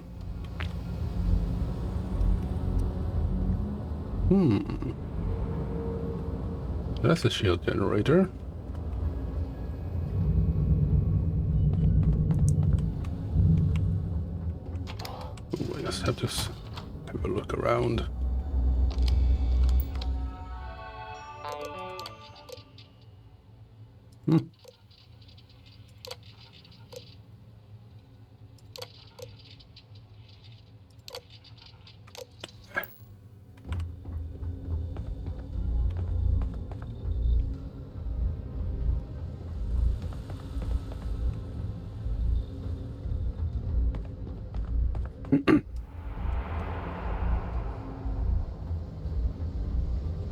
That's a shield generator. Ooh, I just have to have a look around.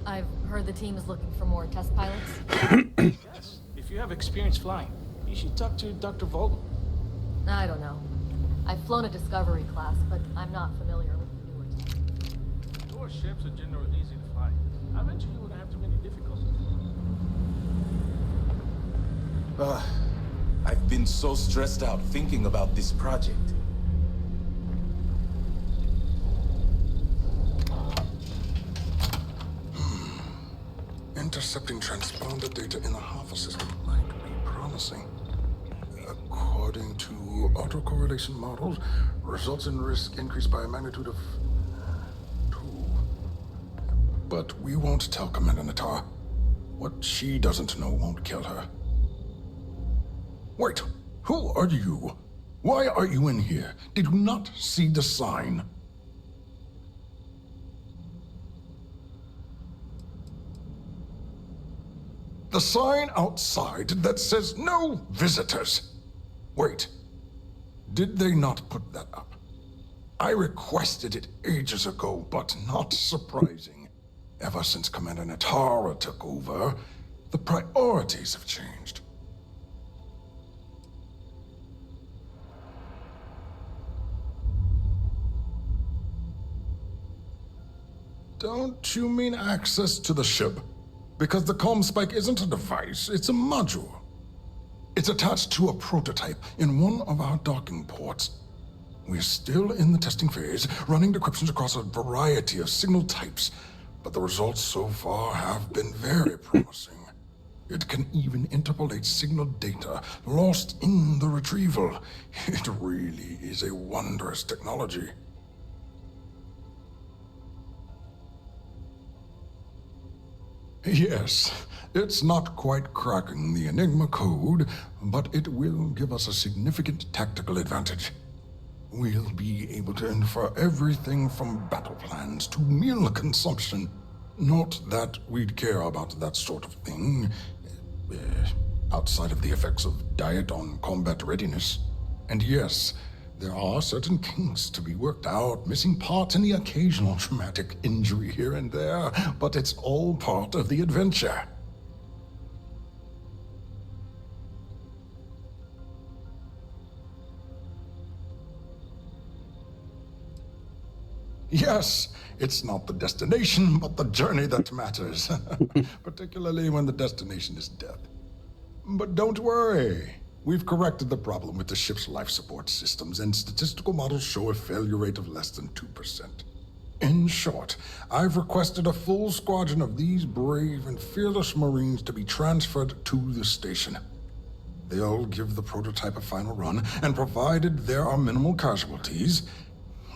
I've heard the team is looking for more test pilots. Yes, if you have experience flying, you should talk to Dr. Vogel. I don't know. I've flown a Discovery class, but I'm not familiar with the newer tech. Newer ships are generally easy to fly. I bet you wouldn't have too many difficulties. I've been so stressed out thinking about this project. Intercepting transponder data in the Alpha system might be promising. According to autocorrelation models, results in risk increased by a magnitude of 2. But we won't tell Commander Natar. What she doesn't know won't kill her. Wait, who are you? Why are you in here? Did you not see the sign? The sign outside that says no visitors. Wait, did they not put that up? I requested it ages ago, but not surprising. Ever since Commander Natara took over, the priorities have changed. Don't you mean access to the ship? Because the comm spike isn't a device, it's a module. It's attached to a prototype in one of our docking ports. We're still in the testing phase, running decryptions across a variety of signal types, but the results so far have been very promising. It can even interpolate signal data lost in the retrieval. It really is a wondrous technology. Yes, it's not quite cracking the Enigma code, but it will give us a significant tactical advantage. We'll be able to infer everything from battle plans to meal consumption. Not that we'd care about that sort of thing, outside of the effects of diet on combat readiness. And yes, there are certain kinks to be worked out, missing parts and the occasional traumatic injury here and there, but it's all part of the adventure. Yes, it's not the destination, but the journey that matters, particularly when the destination is death. But don't worry. We've corrected the problem with the ship's life support systems, and statistical models show a failure rate of less than 2%. In short, I've requested a full squadron of these brave and fearless Marines to be transferred to the station. They'll give the prototype a final run, and provided there are minimal casualties,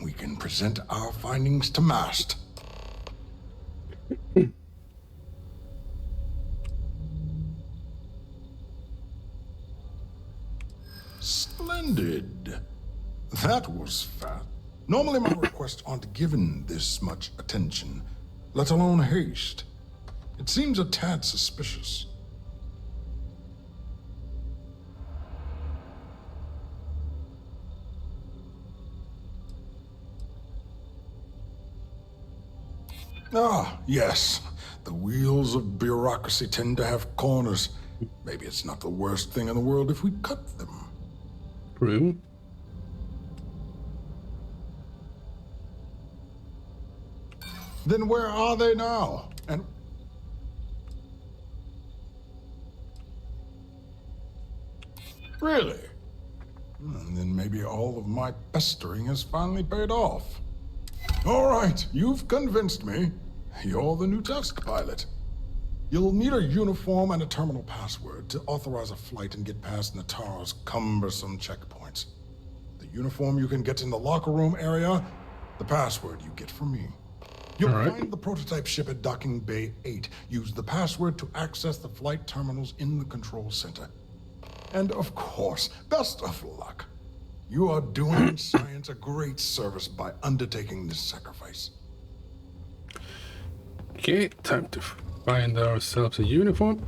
we can present our findings to MAST. Splendid. That was fast. Normally my requests aren't given this much attention, let alone haste. It seems a tad suspicious. Ah, yes. The wheels of bureaucracy tend to have corners. Maybe it's not the worst thing in the world if we cut them. True. Then where are they now? And really? And then maybe all of my pestering has finally paid off. All right, you've convinced me. You're the new test pilot. You'll need a uniform and a terminal password to authorize a flight and get past Natara's cumbersome checkpoints. The uniform you can get in the locker room area, the password you get from me. You'll find the prototype ship at Docking Bay 8. Use the password to access the flight terminals in the control center. And of course, best of luck. You are doing science a great service by undertaking this sacrifice. Okay, time to find ourselves a uniform.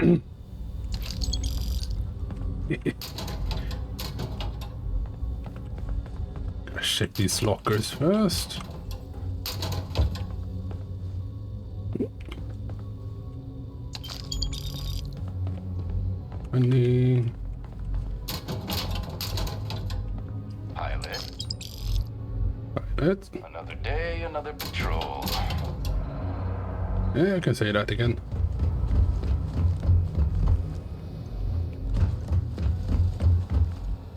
Gotta check these lockers first. Pilot. Another day, another patrol. Yeah, I can say that again.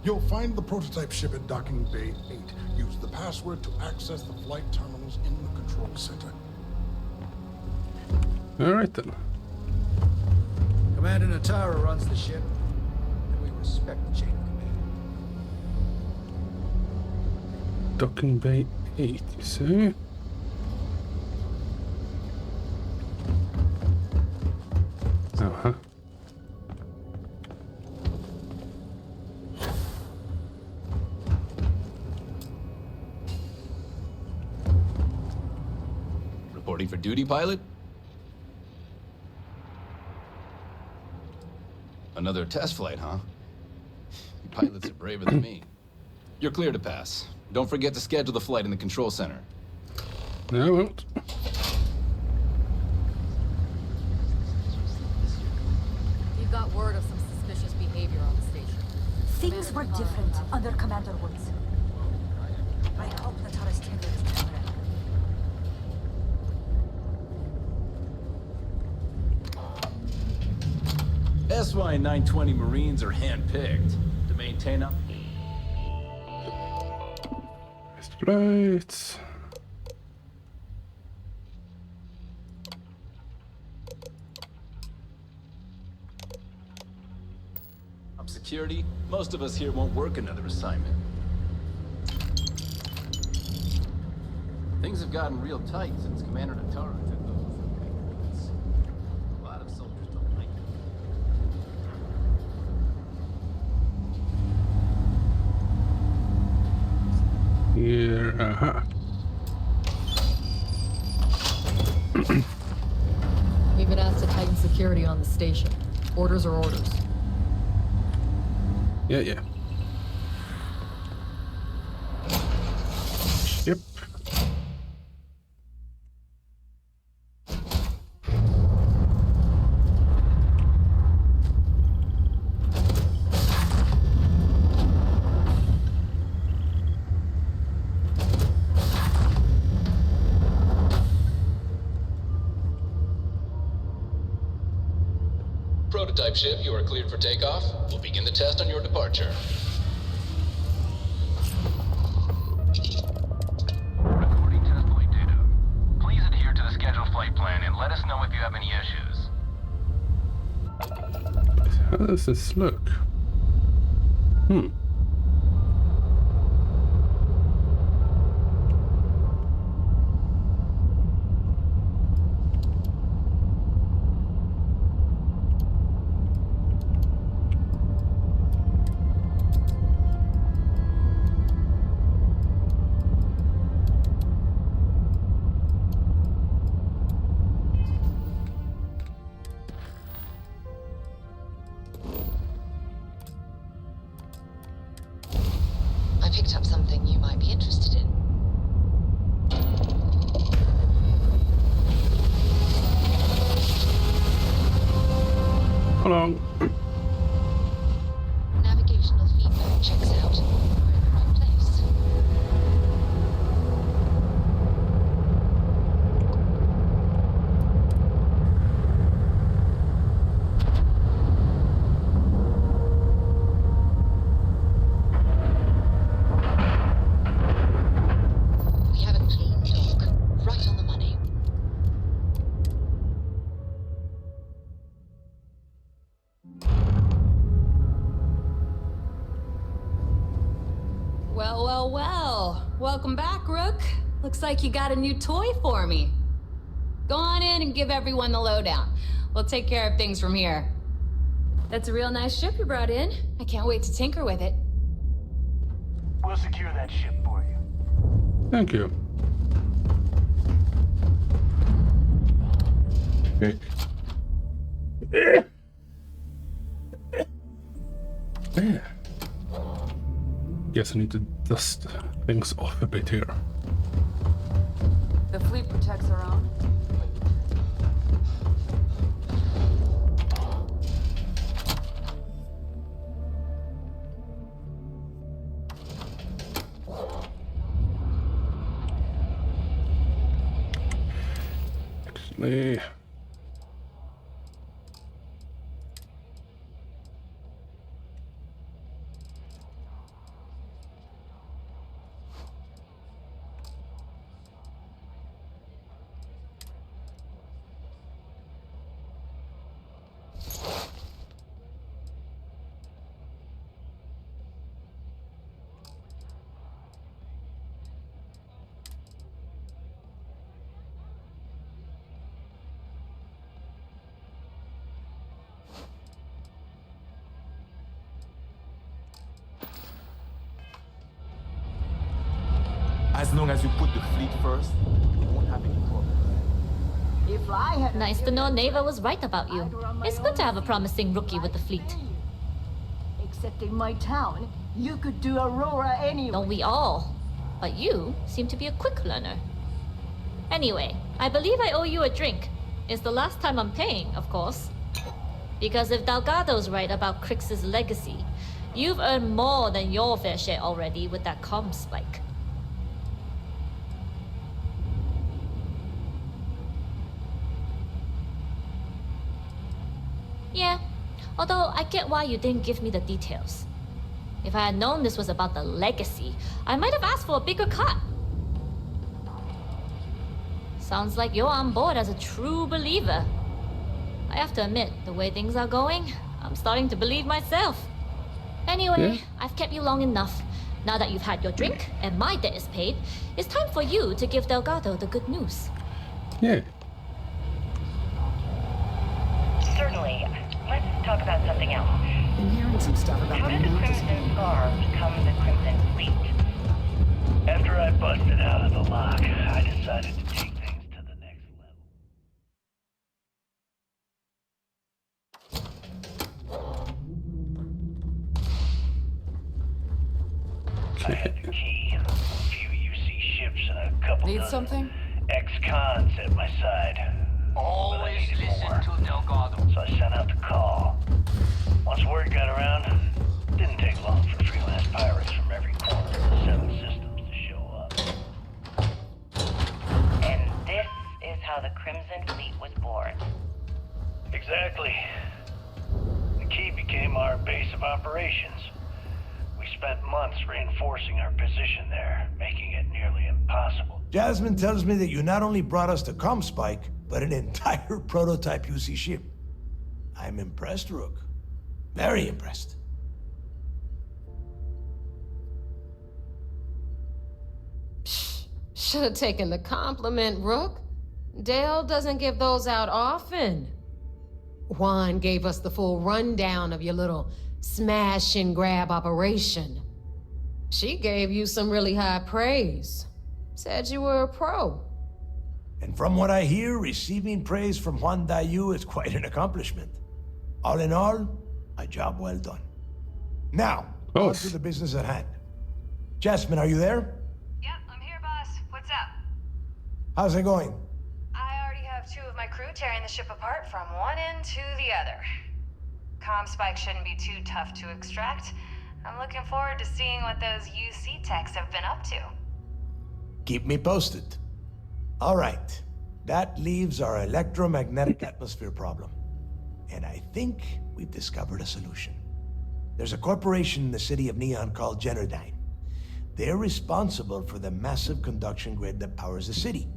You'll find the prototype ship at Docking Bay 8. Use the password to access the flight terminals in the control center. Alright then. Commander Natara runs the ship, and we respect the chain of command. Docking Bay 8, you see? Uh-huh. Reporting for duty, pilot? Another test flight, huh? You pilots are braver than me. You're clear to pass. Don't forget to schedule the flight in the control center. No, I won't. We've got word of some suspicious behavior on the station. Things were different under Commander Woods. I hope Natara's tender is temporary. SY-920 Marines are handpicked to maintain up. Flights. Up security, most of us here won't work another assignment. Things have gotten real tight since Commander Natara took over. A lot of soldiers don't like it. Here, uh-huh. We've been asked to tighten security on the station. Orders are orders. Yeah, yeah. Yep. Prototype ship, you are cleared for takeoff. We'll begin the test on your departure. Recording test flight data. Please adhere to the scheduled flight plan and let us know if you have any issues. How does this look? I picked up something you might be interested in. Hold on. Navigational feedback checks out. We're in the right place. We have a clean log, right on the money. Well, well, well. Welcome back, Rook. Looks like you got a new toy for me. Go on in and give everyone the lowdown. We'll take care of things from here. That's a real nice ship you brought in. I can't wait to tinker with it. We'll secure that ship for you. Thank you. Okay. Yeah. Guess I need to dust things off a bit here. The fleet protects our own. Actually, As long as you put the fleet first, you won't have any problems. If I had Nice to know Neva was right about you. It's good to have a promising rookie with the fleet. Except in my town, you could do Aurora anyway. Don't we all? But you seem to be a quick learner. Anyway, I believe I owe you a drink. It's the last time I'm paying, of course. Because if Delgado's right about Crix's legacy, you've earned more than your fair share already with that comm spike. Yeah, although I get why you didn't give me the details. If I had known this was about the legacy, I might have asked for a bigger cut. Sounds like you're on board as a true believer. I have to admit, the way things are going, I'm starting to believe myself. Anyway, I've kept you long enough. Now that you've had your drink and my debt is paid, it's time for you to give Delgado the good news. yeah. Certainly. Let's talk about something else. Been hearing some stuff about How did the Crimson Scar become the Crimson Fleet? After I busted out of the lock, I decided to take things to the next level. I had the key, a few UC ships, and a couple Need dozen something? ex-cons at my side. Always listen to Delgado. So I sent out the call. Once word got around, it didn't take long for freelance pirates from every corner of the 7 systems to show up. And this is how the Crimson Fleet was born. Exactly. The key became our base of operations. We spent months reinforcing our position there, making it nearly impossible. Jasmine tells me that you not only brought us the comm spike, but an entire prototype UC ship. I'm impressed, Rook. Very impressed. Should have taken the compliment, Rook. Dale doesn't give those out often. Juan gave us the full rundown of your little smash and grab operation. She gave you some really high praise. Said you were a pro. And from what I hear, receiving praise from Juan Dayu is quite an accomplishment. All in all, a job well done. Now, on to the business at hand. Jasmine, are you there? Yep, I'm here, boss. What's up? How's it going? I already have 2 of my crew tearing the ship apart from one end to the other. Comm spike shouldn't be too tough to extract. I'm looking forward to seeing what those UC techs have been up to. Keep me posted. All right. That leaves our electromagnetic atmosphere problem. And I think we've discovered a solution. There's a corporation in the city of Neon called Generdyne. They're responsible for the massive conduction grid that powers the city.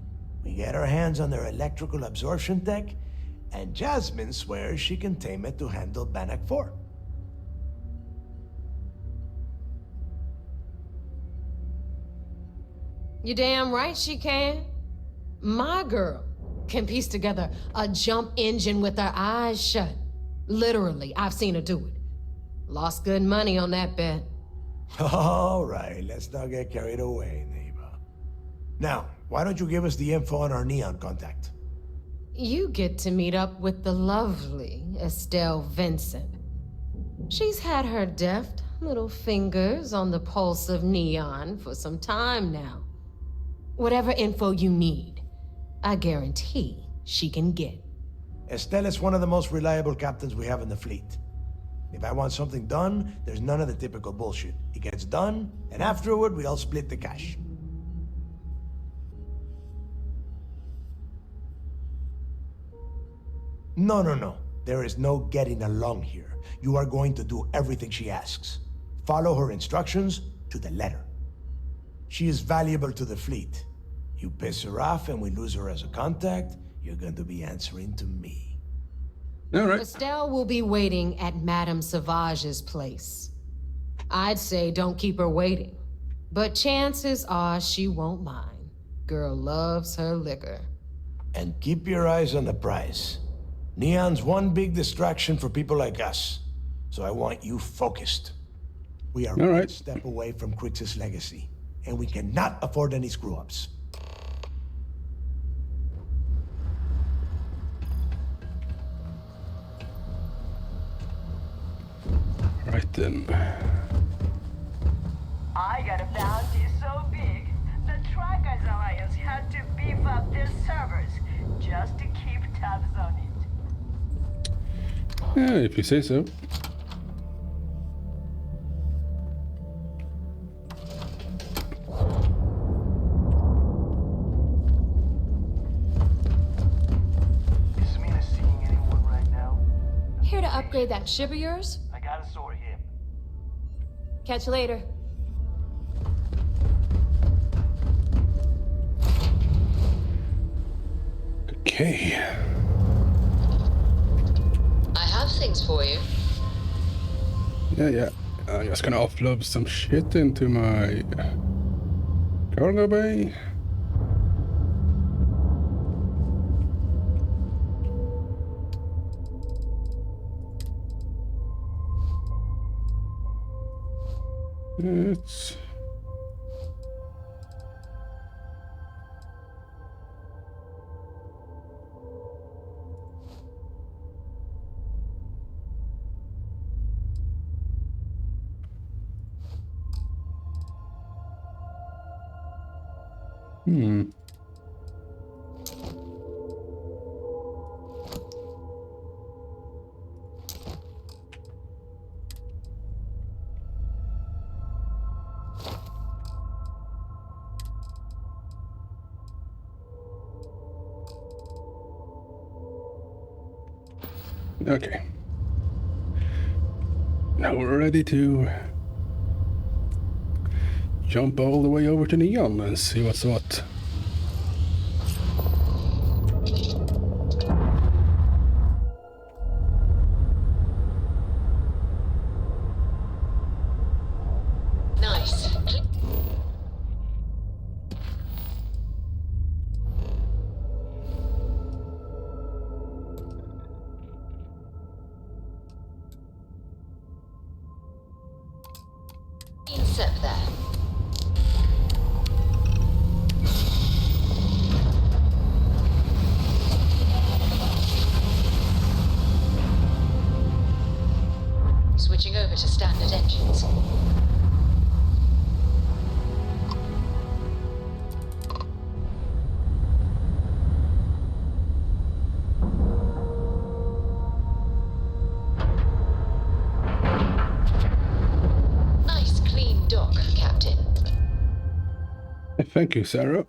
We get our hands on their electrical absorption tech, and Jasmine swears she can tame it to handle Bannock 4. You damn right she can. My girl can piece together a jump engine with her eyes shut. Literally, I've seen her do it. Lost good money on that bet. All right, let's not get carried away, neighbor. Now, why don't you give us the info on our Neon contact? You get to meet up with the lovely Estelle Vincent. She's had her deft little fingers on the pulse of Neon for some time now. Whatever info you need, I guarantee she can get. Estelle is one of the most reliable captains we have in the fleet. If I want something done, there's none of the typical bullshit. It gets done, and afterward, we all split the cash. No. There is no getting along here. You are going to do everything she asks. Follow her instructions to the letter. She is valuable to the fleet. You piss her off and we lose her as a contact, you're going to be answering to me. All right. Estelle will be waiting at Madame Sauvage's place. I'd say don't keep her waiting, but chances are she won't mind. Girl loves her liquor. And keep your eyes on the prize. Neon's one big distraction for people like us, so I want you focused. We are one step away from Crix's legacy, and we cannot afford any screw-ups. Right then. I got a bounty so big, the Trackers Alliance had to beef up their servers just to keep tabs on it. Yeah, if you say so. Here to upgrade that ship of yours? I got a sore hip. Catch you later. Okay. I have things for you. Yeah. I'm just gonna offload some shit into my cargo bay. It's okay. Now we're ready to jump all the way over to Neon and see what's what. Nice. Incept there. Switching over to standard engines. Nice clean dock, Captain. Thank you, Sarah.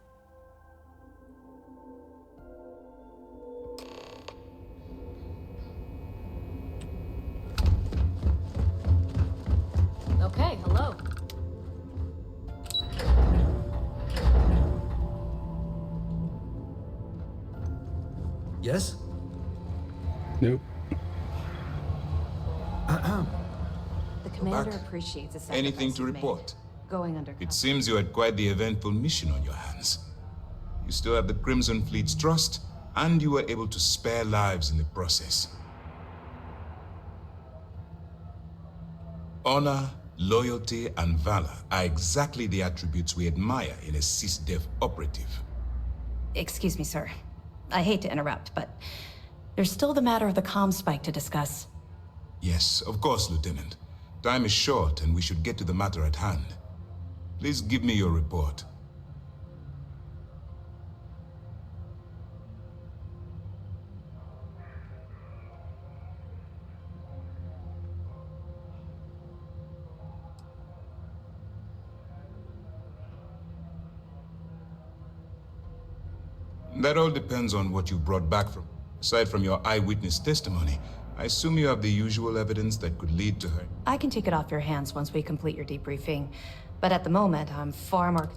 Okay, hello. Yes? Nope. The commander Back. appreciates the Anything sacrifice to you've report? made. Going undercover. It seems you had quite the eventful mission on your hands. You still have the Crimson Fleet's trust, and you were able to spare lives in the process. Honor, loyalty, and valor are exactly the attributes we admire in a SysDev operative. Excuse me, sir. I hate to interrupt, but there's still the matter of the comm spike to discuss. Yes, of course, Lieutenant. Time is short, and we should get to the matter at hand. Please give me your report. That all depends on what you brought back from. Aside from your eyewitness testimony, I assume you have the usual evidence that could lead to her. I can take it off your hands once we complete your debriefing, but at the moment, I'm far more...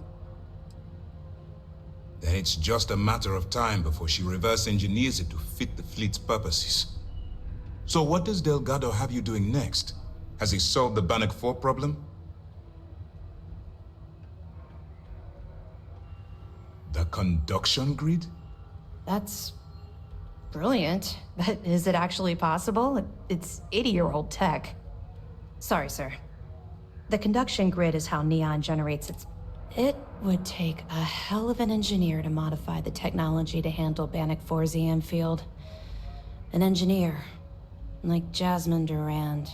Then it's just a matter of time before she reverse engineers it to fit the fleet's purposes. So what does Delgado have you doing next? Has he solved the Bannock 4 problem? The conduction grid? That's brilliant, but is it actually possible? It's 80-year-old tech. Sorry, sir. The conduction grid is how Neon generates its... It would take a hell of an engineer to modify the technology to handle Bannock 4's EM field. An engineer, like Jasmine Durand.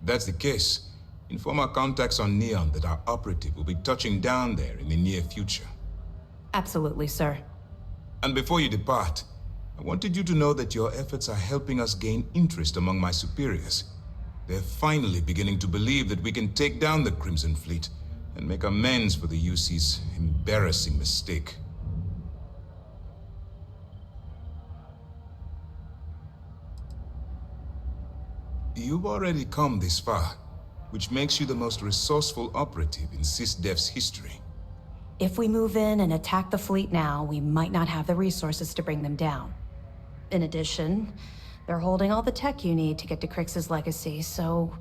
That's the case. Inform our contacts on Neon that our operative will be touching down there in the near future. Absolutely, sir. And before you depart, I wanted you to know that your efforts are helping us gain interest among my superiors. They're finally beginning to believe that we can take down the Crimson Fleet and make amends for the UC's embarrassing mistake. You've already come this far, which makes you the most resourceful operative in SysDef's history. If we move in and attack the fleet now, we might not have the resources to bring them down. In addition, they're holding all the tech you need to get to Crix's legacy, so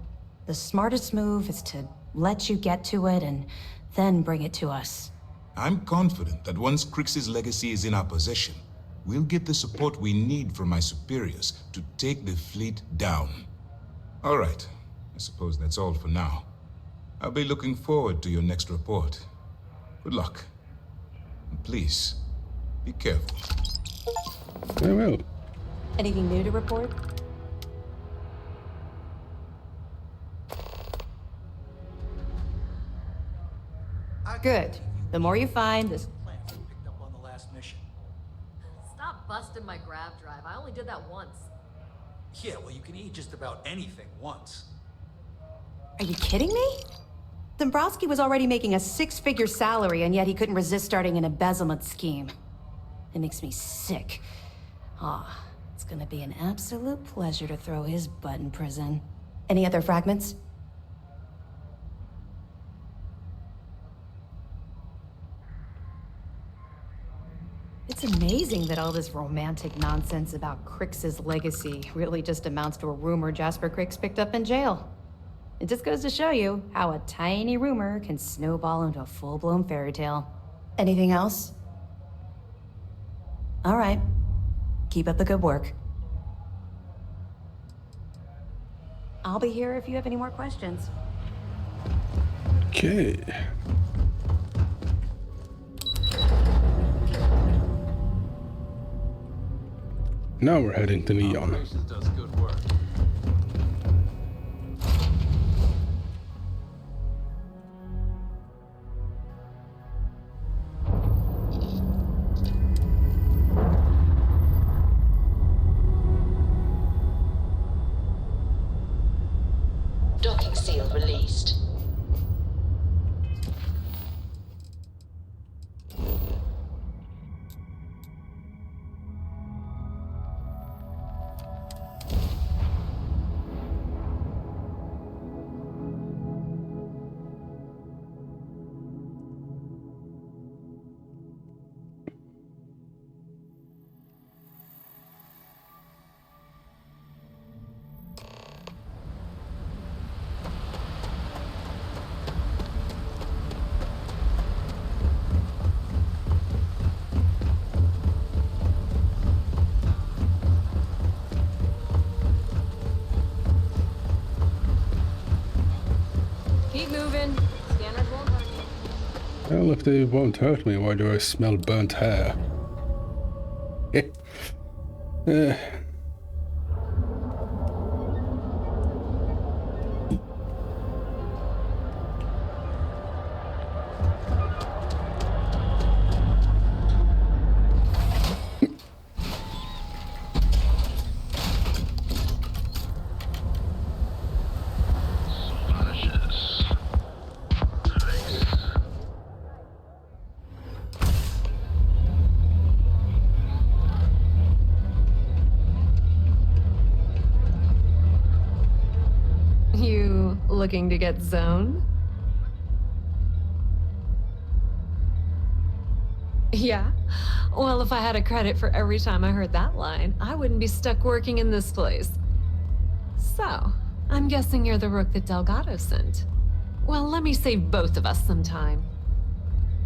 the smartest move is to let you get to it and then bring it to us. I'm confident that once Crix's legacy is in our possession, we'll get the support we need from my superiors to take the fleet down. All right, I suppose that's all for now. I'll be looking forward to your next report. Good luck. And please, be careful. I will. Anything new to report? Good. The more you find, this... Picked up on the last mission. Stop busting my grab drive. I only did that once. Yeah, well, you can eat just about anything once. Are you kidding me? Dombrowski was already making a 6-figure salary, and yet he couldn't resist starting an embezzlement scheme. It makes me sick. Ah, it's gonna be an absolute pleasure to throw his butt in prison. Any other fragments? It's amazing that all this romantic nonsense about Crix's legacy really just amounts to a rumor Jasper Crix picked up in jail. It just goes to show you how a tiny rumor can snowball into a full-blown fairy tale. Anything else? All right. Keep up the good work. I'll be here if you have any more questions. Okay. Now we're heading to Neon. Operations does good work. Docking seal released. Well, if they won't hurt me, why do I smell burnt hair? looking to get zoned? Yeah? Well, if I had a credit for every time I heard that line, I wouldn't be stuck working in this place. So, I'm guessing you're the rook that Delgado sent. Well, let me save both of us some time.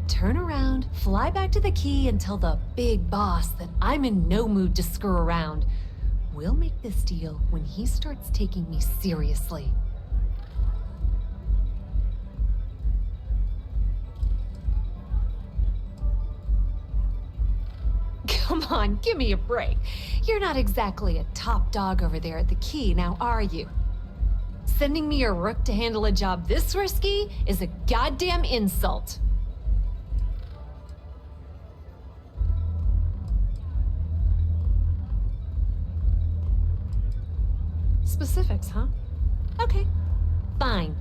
Turn around, fly back to the key, and tell the big boss that I'm in no mood to screw around. We'll make this deal when he starts taking me seriously. Come on, give me a break. You're not exactly a top dog over there at the key, now are you? Sending me a rook to handle a job this risky is a goddamn insult. Specifics, huh? Okay, fine.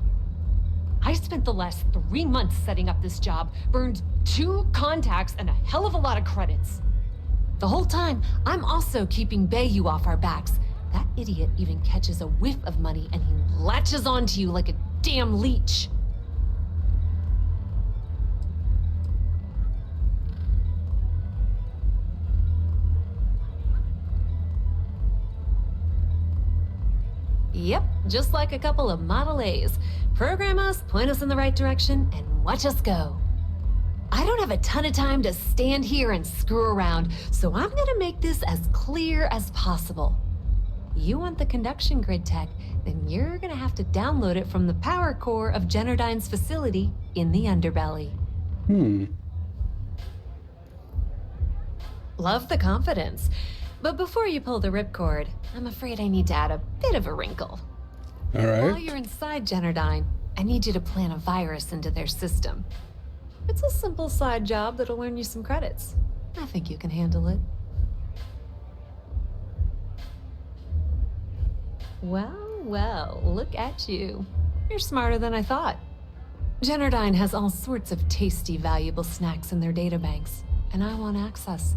I spent the last 3 months setting up this job, burned 2 contacts and a hell of a lot of credits. The whole time, I'm also keeping Bayou off our backs. That idiot even catches a whiff of money and he latches onto you like a damn leech. Yep, just like a couple of Model A's. Program us, point us in the right direction, and watch us go. I don't have a ton of time to stand here and screw around, so I'm gonna make this as clear as possible. You want the conduction grid tech, then you're gonna have to download it from the power core of Generdyne's facility in the underbelly. Love the confidence. But before you pull the ripcord, I'm afraid I need to add a bit of a wrinkle. All right. While you're inside Generdyne, I need you to plant a virus into their system. It's a simple side job that'll earn you some credits. I think you can handle it. Well, well, look at you. You're smarter than I thought. Generdyne has all sorts of tasty, valuable snacks in their databanks, and I want access.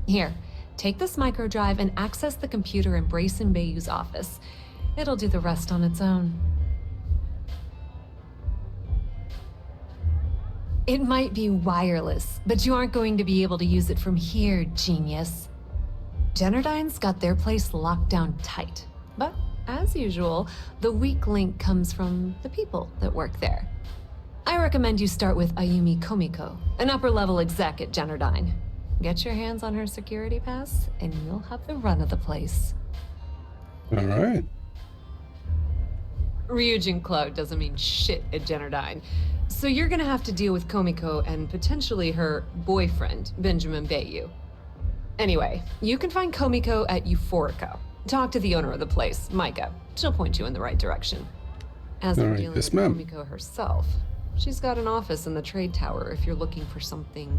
Here, take this microdrive and access the computer in Brayson Bayou's office. It'll do the rest on its own. It might be wireless, but you aren't going to be able to use it from here, genius. Generdyne's got their place locked down tight. But, as usual, the weak link comes from the people that work there. I recommend you start with Ayumi Komiko, an upper-level exec at Generdyne. Get your hands on her security pass, and you'll have the run of the place. All right. Ryujin Cloud doesn't mean shit at Generdyne. So you're gonna have to deal with Komiko and potentially her boyfriend, Benjamin Bayou. Anyway, you can find Komiko at Euphorica. Talk to the owner of the place, Micah. She'll point you in the right direction. As for dealing with Komiko herself, she's got an office in the trade tower if you're looking for something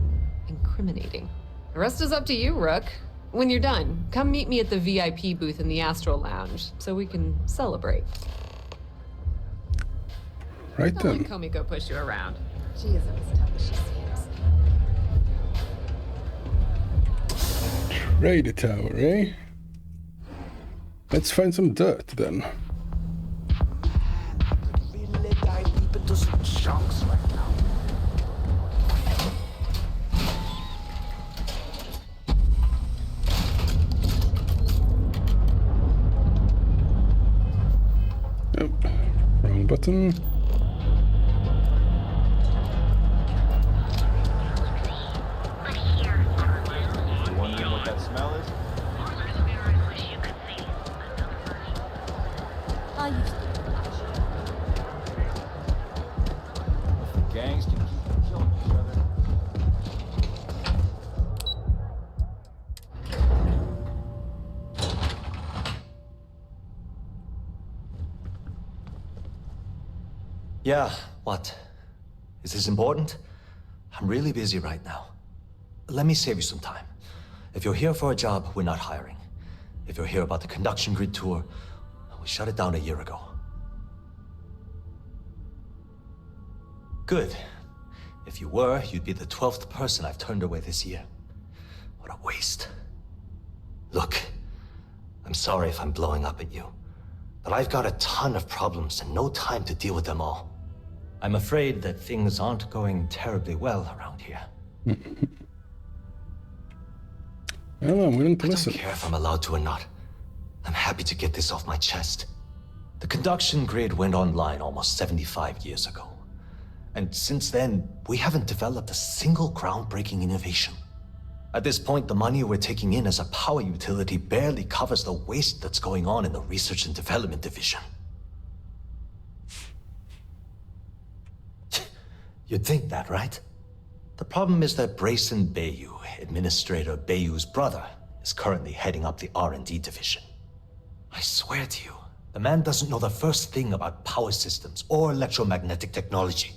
incriminating. The rest is up to you, Rook. When you're done, come meet me at the VIP booth in the Astral Lounge so we can celebrate. Right Don't then. let Komiko push you around. She isn't as tough as she seems. Trade tower, eh? Let's find some dirt then. Really dive deep into some chunks right now. Yep. Wrong button. Wondering what that smell is? If the gangs can keep from killing each other. Yeah, what? Is this important? I'm really busy right now. Let me save you some time. If you're here for a job, we're not hiring. If you're here about the conduction grid tour, we shut it down a year ago. Good. If you were, you'd be the 12th person I've turned away this year. What a waste. Look, I'm sorry if I'm blowing up at you, but I've got a ton of problems and no time to deal with them all. I'm afraid that things aren't going terribly well around here. Well, I'm willing to listen. I don't care if I'm allowed to or not. I'm happy to get this off my chest. The conduction grid went online almost 75 years ago. And since then, we haven't developed a single groundbreaking innovation. At this point, the money we're taking in as a power utility barely covers the waste that's going on in the research and development division. You'd think that, right? The problem is that Brayson Bayou, Administrator Bayou's brother, is currently heading up the R&D division. I swear to you, the man doesn't know the first thing about power systems or electromagnetic technology.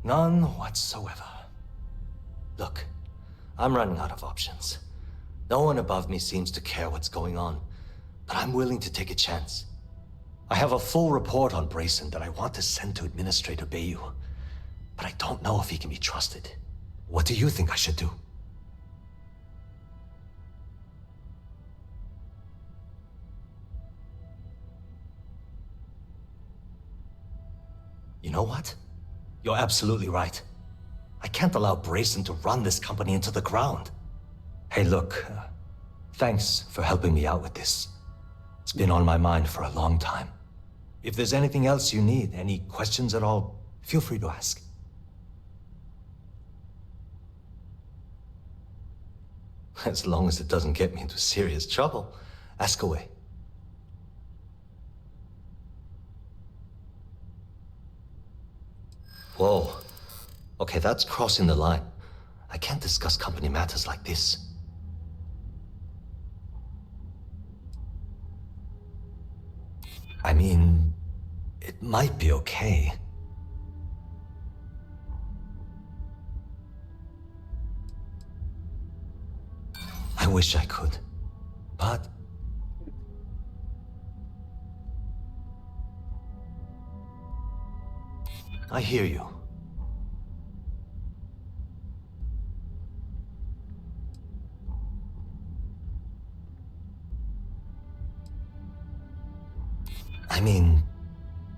None whatsoever. Look, I'm running out of options. No one above me seems to care what's going on, but I'm willing to take a chance. I have a full report on Brayson that I want to send to Administrator Bayou, but I don't know if he can be trusted. What do you think I should do? You know what? You're absolutely right. I can't allow Brayson to run this company into the ground. Hey, look, thanks for helping me out with this. It's been on my mind for a long time. If there's anything else you need, any questions at all, feel free to ask. As long as it doesn't get me into serious trouble, ask away. Whoa. Okay, that's crossing the line. I can't discuss company matters like this. I mean, it might be okay. I wish I could, but... I hear you. I mean,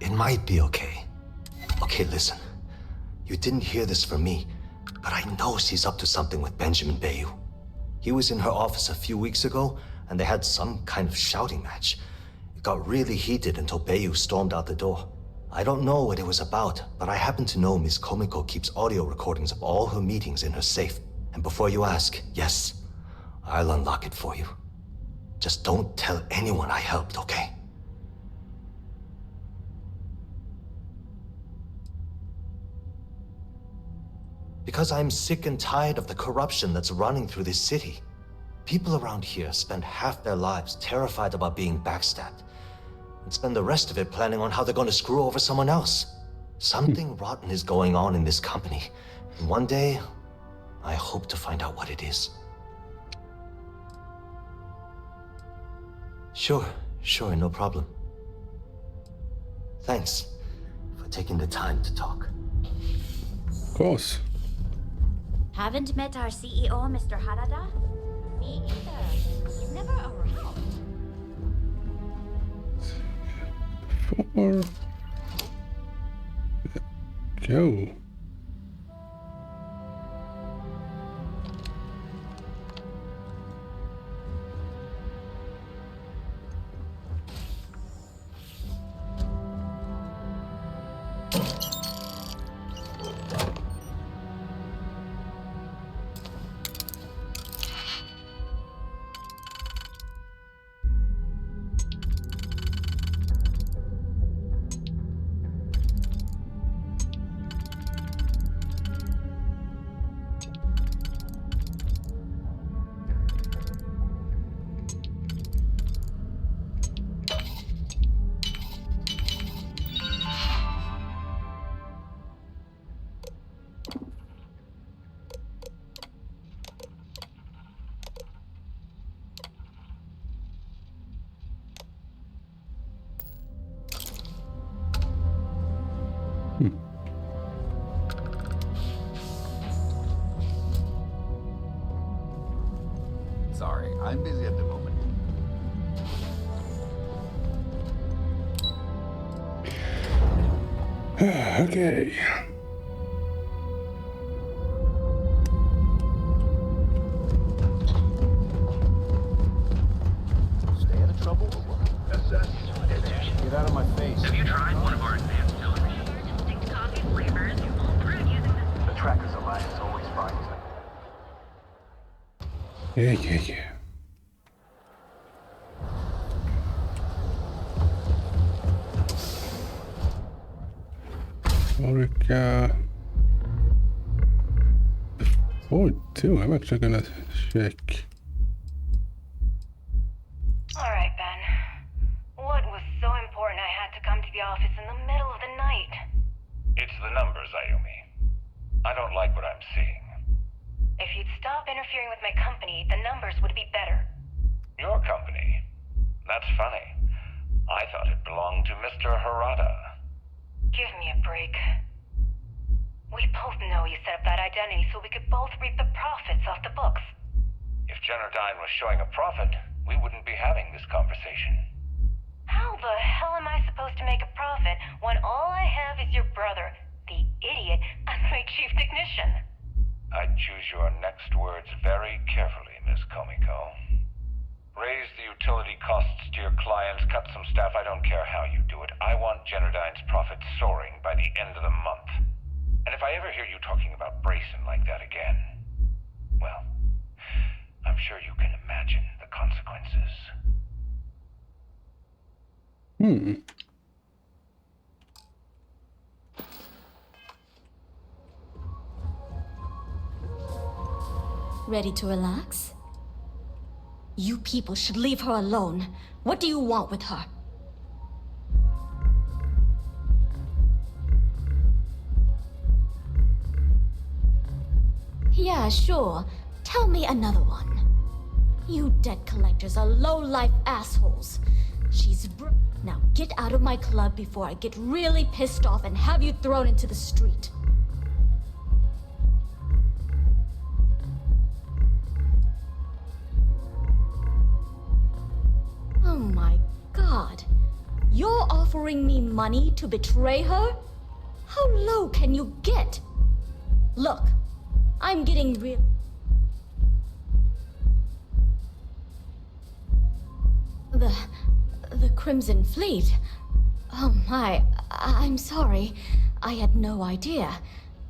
it might be okay. Okay, listen. You didn't hear this from me, but I know she's up to something with Benjamin Bayou. He was in her office a few weeks ago, and they had some kind of shouting match. It got really heated until Bayou stormed out the door. I don't know what it was about, but I happen to know Miss Komiko keeps audio recordings of all her meetings in her safe. And before you ask, yes, I'll unlock it for you. Just don't tell anyone I helped, okay? Because I'm sick and tired of the corruption that's running through this city. People around here spend half their lives terrified about being backstabbed, and spend the rest of it planning on how they're going to screw over someone else. Something rotten is going on in this company, and one day, I hope to find out what it is. Sure, no problem. Thanks for taking the time to talk. Of course. Haven't met our CEO, Mr. Harada? Me either. He's never around. Go. Okay. Stay out of trouble or what? Get out of my face. Have you tried one of our advanced deliveries? Distinct coffee flavors, all brewed using the Trackers Alliance always finds them. Yeah. Orica. Before too, I'm actually gonna check. Alright, Ben. What was so important I had to come to the office in the middle of the night? It's the numbers, Ayumi. I don't like what I'm seeing. If you'd stop interfering with my company, the numbers would be better. Your company? That's funny. I thought it belonged to Mr. Harada. Give me a break. We both know you set up that identity so we could both reap the profits off the books. If Generdyne was showing a profit, we wouldn't be having this conversation. How the hell am I supposed to make a profit when all I have is your brother, the idiot, as my chief technician? I'd choose your next words very carefully, Miss Komiko. Raise the utility costs to your clients, cut some staff, I don't care how you do it. I want Generdyne's profits soaring by the end of the month. And if I ever hear you talking about Brayson like that again, well, I'm sure you can imagine the consequences. Ready to relax? You people should leave her alone. What do you want with her? Yeah, sure. Tell me another one. You debt collectors are low-life assholes. She's Now get out of my club before I get really pissed off and have you thrown into the street. Oh my god. You're offering me money to betray her? How low can you get? Look, I'm getting real. The Crimson Fleet. Oh my, I'm sorry. I had no idea.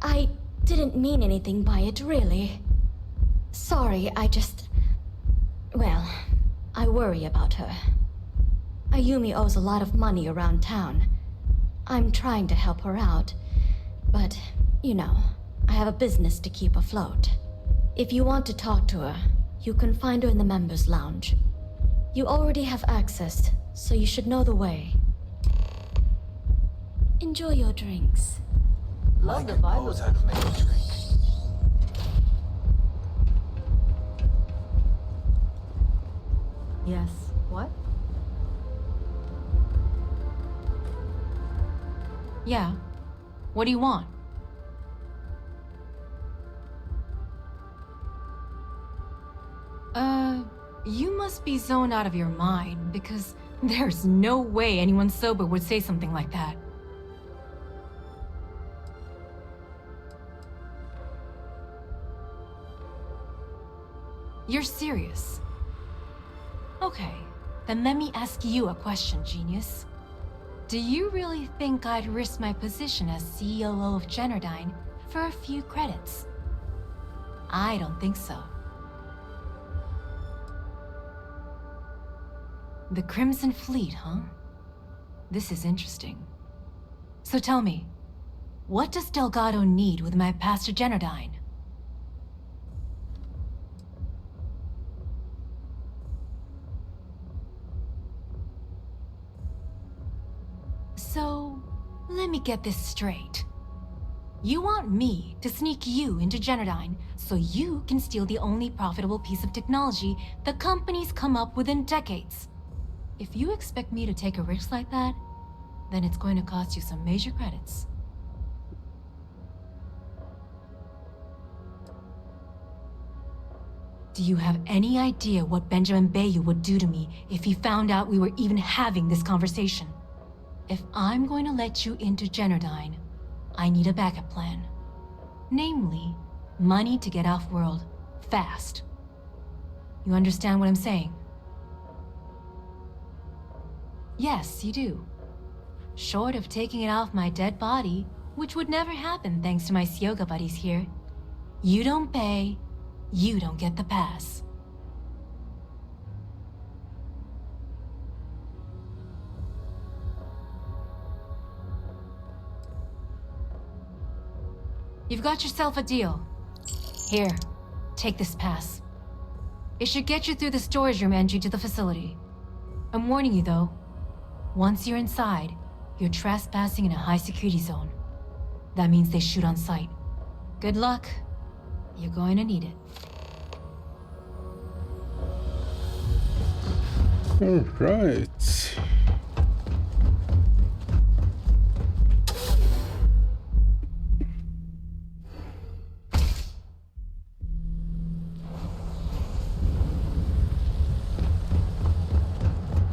I didn't mean anything by it, really. Sorry, well, I worry about her. Ayumi owes a lot of money around town. I'm trying to help her out, but, you know, I have a business to keep afloat. If you want to talk to her, you can find her in the members' lounge. You already have access, so you should know the way. Enjoy your drinks. Love the vibe knows how to make a drink. Yes. What? Yeah. What do you want? You must be zoned out of your mind, because there's no way anyone sober would say something like that. You're serious? Okay, then let me ask you a question, genius. Do you really think I'd risk my position as COO of Generdyne for a few credits? I don't think so. The Crimson Fleet, huh? This is interesting. So tell me, what does Delgado need with my past to Generdyne? So, let me get this straight. You want me to sneak you into Generdyne so you can steal the only profitable piece of technology the company's come up with in decades. If you expect me to take a risk like that, then it's going to cost you some major credits. Do you have any idea what Benjamin Bayou would do to me if he found out we were even having this conversation? If I'm going to let you into Generdyne, I need a backup plan. Namely, money to get off-world, fast. You understand what I'm saying? Yes, you do. Short of taking it off my dead body, which would never happen thanks to my Syoga buddies here, you don't pay, you don't get the pass. You've got yourself a deal. Here, take this pass. It should get you through the storage room entry to the facility. I'm warning you though, once you're inside, you're trespassing in a high security zone. That means they shoot on sight. Good luck. You're going to need it. All right.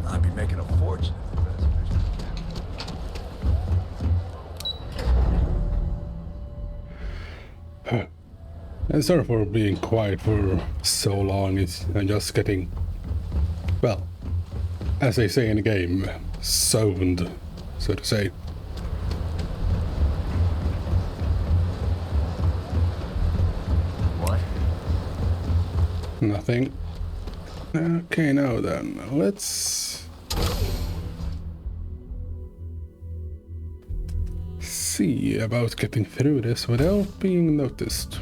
I'd be making a fortune. And sorry for being quiet for so long. I'm just getting, well, as they say in the game, zoned, so to say. What? Nothing. Okay, now then, let's see about getting through this without being noticed.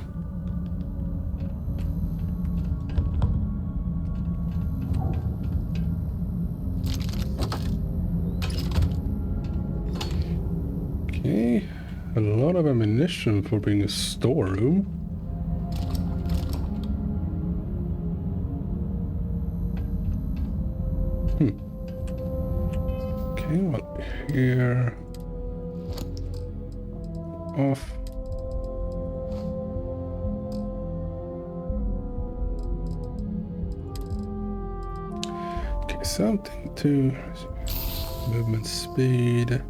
Okay, a lot of ammunition for being a storeroom. Okay, well, here... off. Okay, something to... movement speed.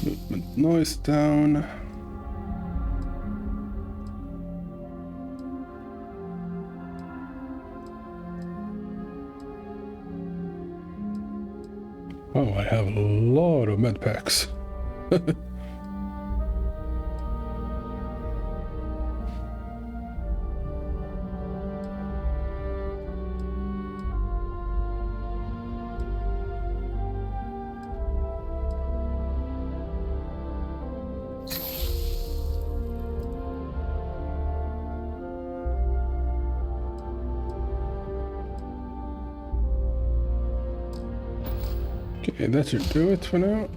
Movement noise down. Oh, I have a lot of med packs. Okay, that should do it for now.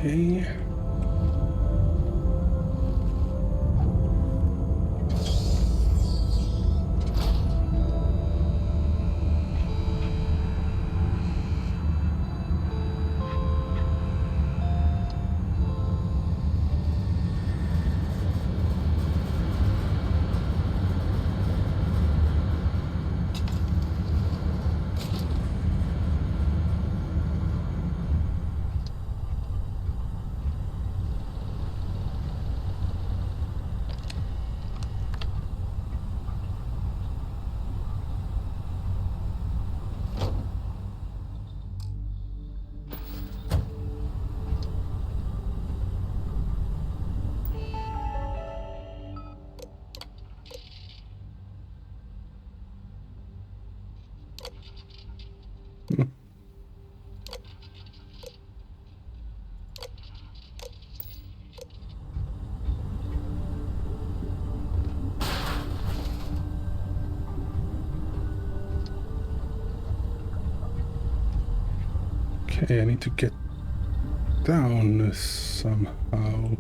Okay. Okay, I need to get down somehow.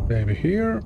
Maybe here.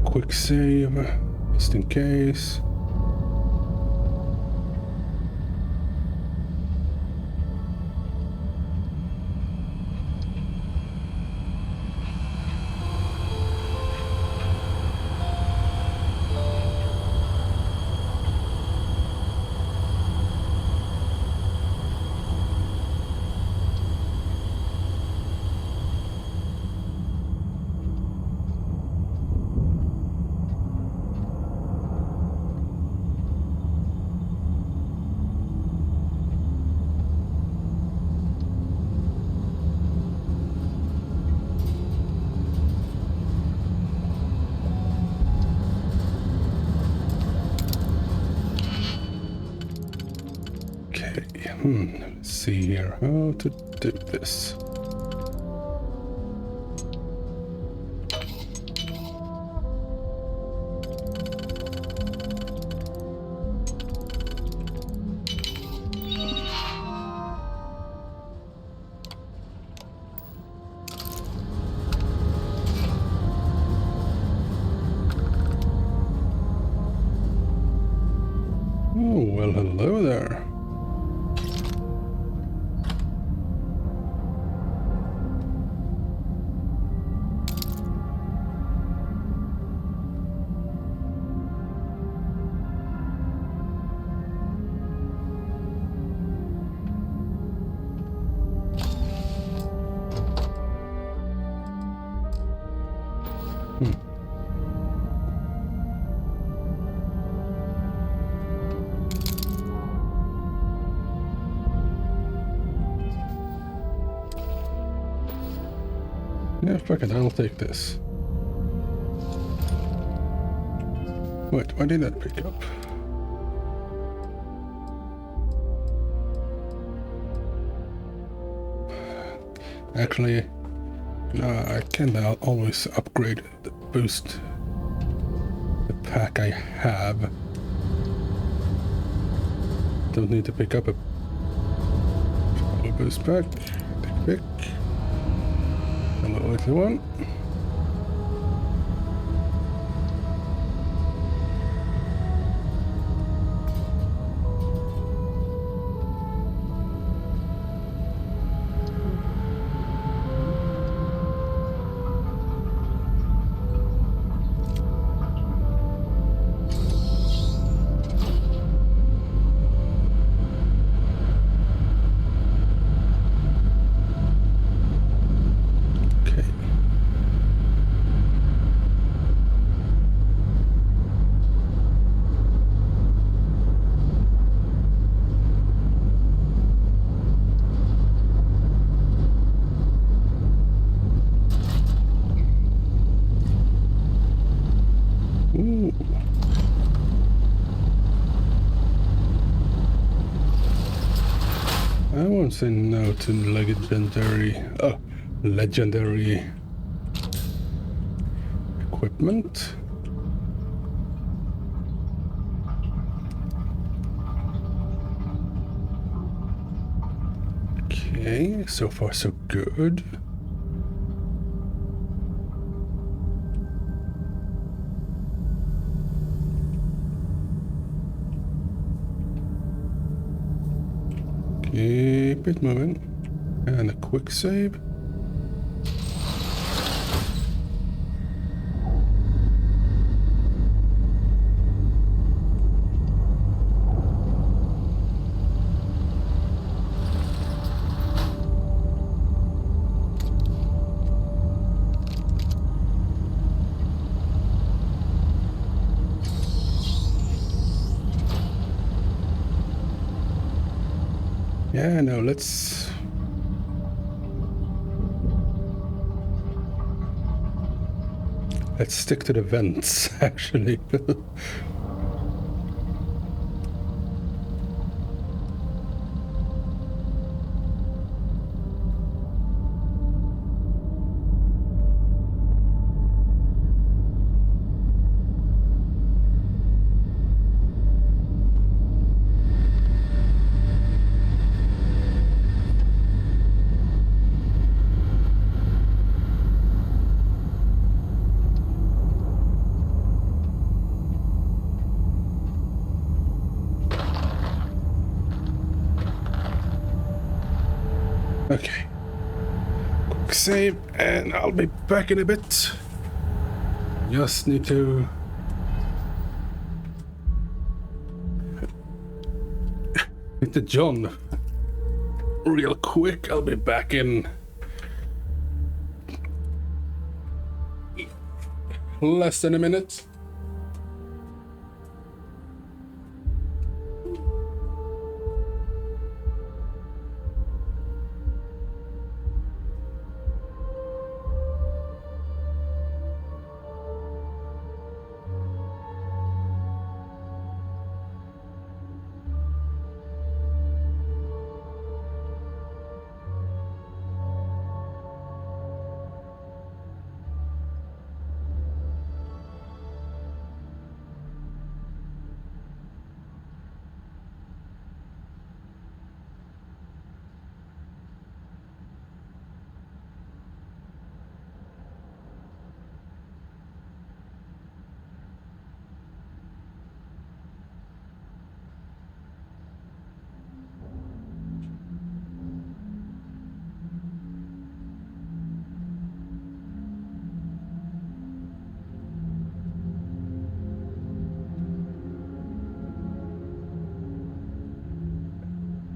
Quick save, just in case. Let's see here how to do this. Oh, well, hello there. Yeah, fuck it, I'll take this. Wait, why did that pick up? Actually, no, I can always upgrade the boost. The pack I have. Don't need to pick up a boost pack. Take pick. Hello, little one. won't say no to legendary equipment. Okay, so far so good. Keep it moving. And a quick save. Yeah, no, let's stick to the vents, actually. Okay. Quick save, and I'll be back in a bit. Just need to hit the John real quick. I'll be back in less than a minute.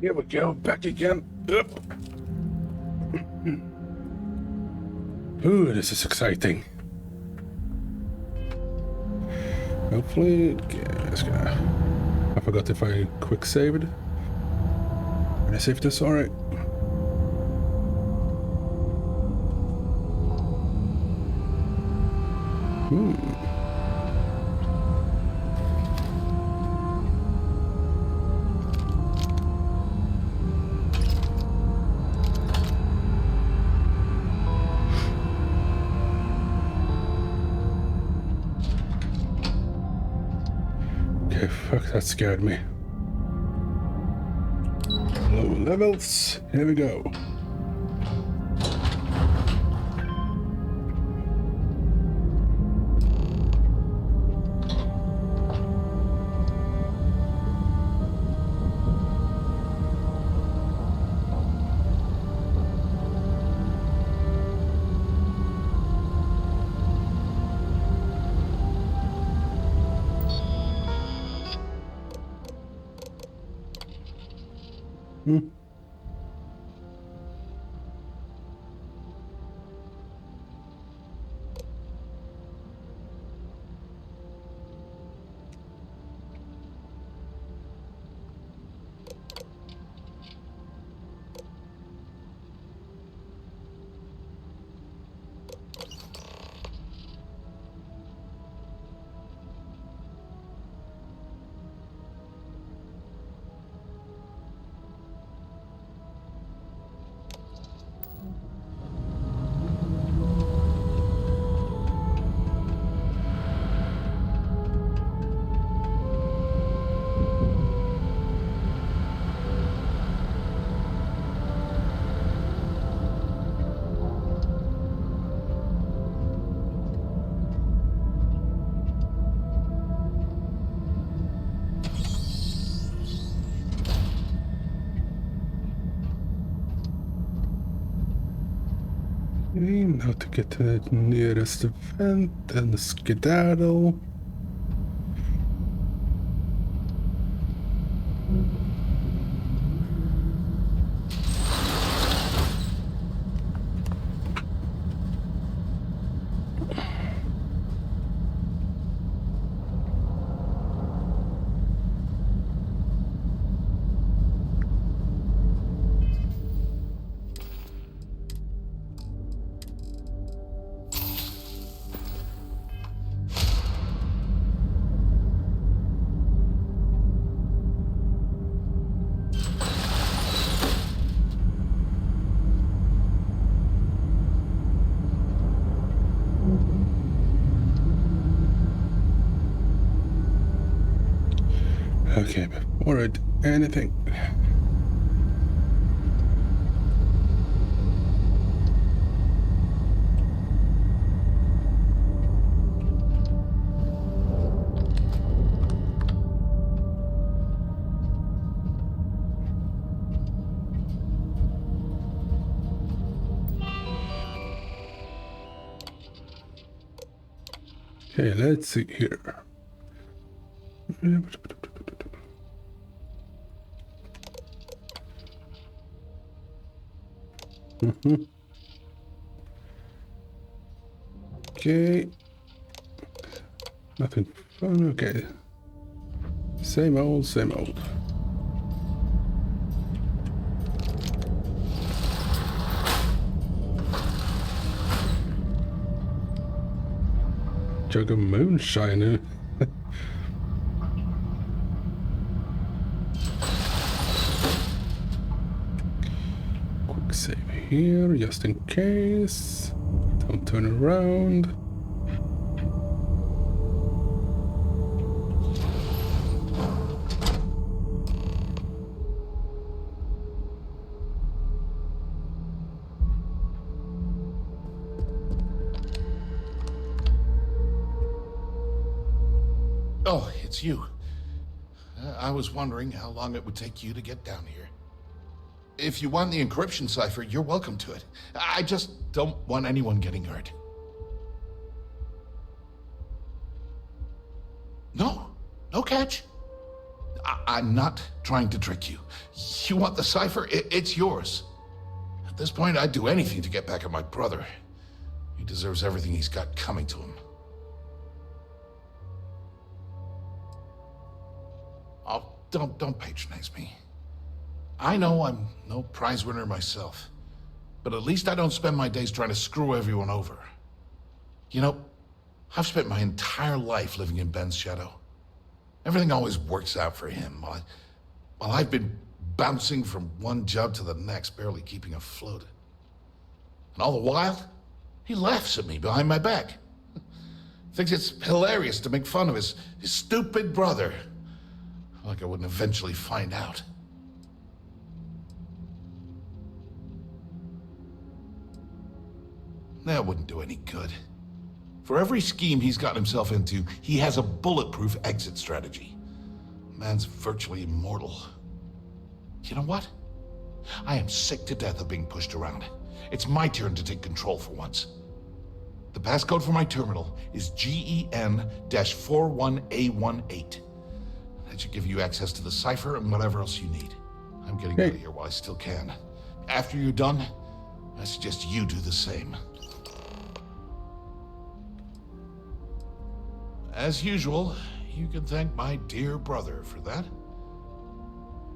Here we go, back again. Up. Ooh, this is exciting. Hopefully, I forgot if I quick saved. When I saved this, alright. Okay, fuck, that scared me. Low levels, here we go. Okay, now to get to the nearest event and skedaddle. Okay, before I do anything. Okay, let's see here. Okay. Nothing fun. Okay. Same old, same old. Jug of moonshine. Quick save here, just in case. Don't turn around. Oh, it's you. I was wondering how long it would take you to get down here. If you want the encryption cipher, you're welcome to it. I just don't want anyone getting hurt. No catch. I'm not trying to trick you. You want the cipher? It's yours. At this point, I'd do anything to get back at my brother. He deserves everything he's got coming to him. Oh, don't patronize me. I know I'm no prize winner myself, but at least I don't spend my days trying to screw everyone over. You know, I've spent my entire life living in Ben's shadow. Everything always works out for him, while I've been bouncing from one job to the next, barely keeping afloat. And all the while, he laughs at me behind my back. Thinks it's hilarious to make fun of his stupid brother. Like I wouldn't eventually find out. That wouldn't do any good. For every scheme he's gotten himself into, he has a bulletproof exit strategy. Man's virtually immortal. You know what? I am sick to death of being pushed around. It's my turn to take control for once. The passcode for my terminal is GEN-41A18. That should give you access to the cipher and whatever else you need. I'm getting out of here while I still can. After you're done, I suggest you do the same. As usual, you can thank my dear brother for that.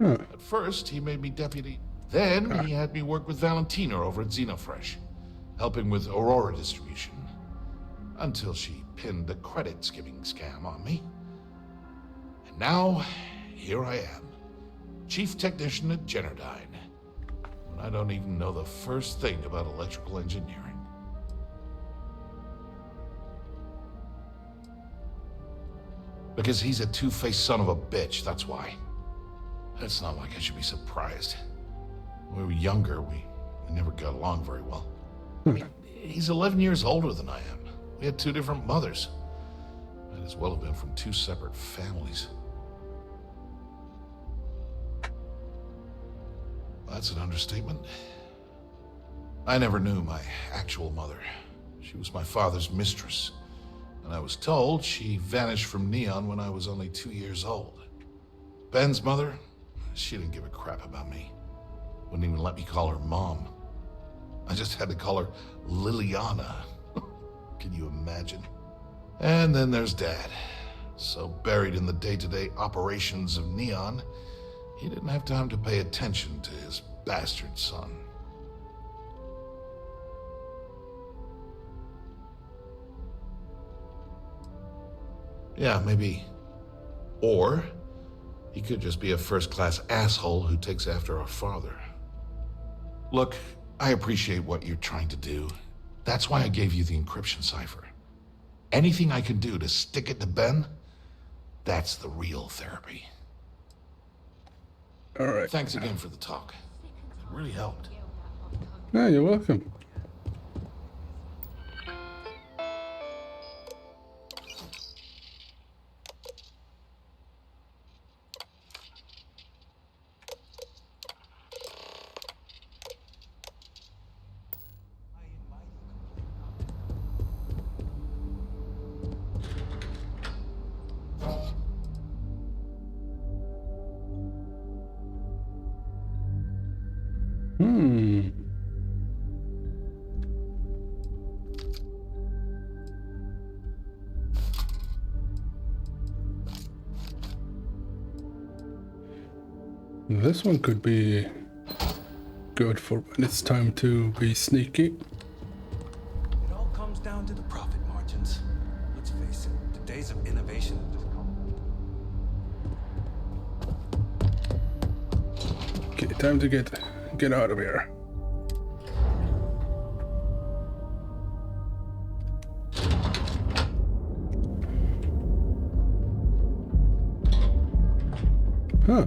At first, he made me deputy. Then, he had me work with Valentina over at Xenofresh, helping with Aurora distribution. Until she pinned the credit skimming scam on me. And now, here I am, chief technician at Generdyne. When I don't even know the first thing about electrical engineering. Because he's a two-faced son of a bitch, that's why. It's not like I should be surprised. When we were younger, we never got along very well. I mean, he's 11 years older than I am. We had two different mothers. Might as well have been from two separate families. That's an understatement. I never knew my actual mother. She was my father's mistress, and I was told she vanished from Neon when I was only 2 years old. Ben's mother, she didn't give a crap about me. Wouldn't even let me call her Mom. I just had to call her Liliana. Can you imagine? And then there's Dad. So buried in the day-to-day operations of Neon, he didn't have time to pay attention to his bastard son. Yeah, maybe. Or he could just be a first-class asshole who takes after our father. Look, I appreciate what you're trying to do. That's why I gave you the encryption cipher. Anything I can do to stick it to Ben, that's the real therapy. All right. Thanks again for the talk. It really helped. Yeah, you're welcome. This one could be good for when it's time to be sneaky. It all comes down to the profit margins. Let's face it, the days of innovation have just come. Okay, time to get out of here. Huh.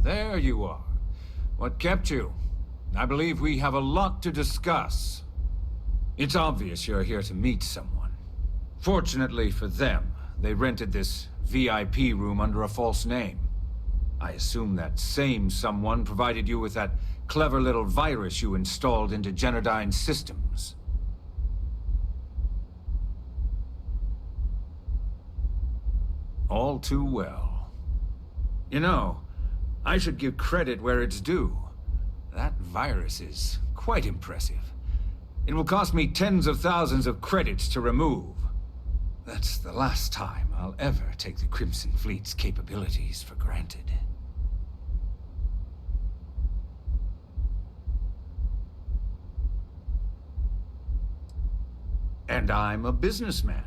There you are. What kept you? I believe we have a lot to discuss. It's obvious you're here to meet someone. Fortunately for them, they rented this VIP room under a false name. I assume that same someone provided you with that clever little virus you installed into Generdyne's systems. All too well. You know, I should give credit where it's due. That virus is quite impressive. It will cost me tens of thousands of credits to remove. That's the last time I'll ever take the Crimson Fleet's capabilities for granted. And I'm a businessman,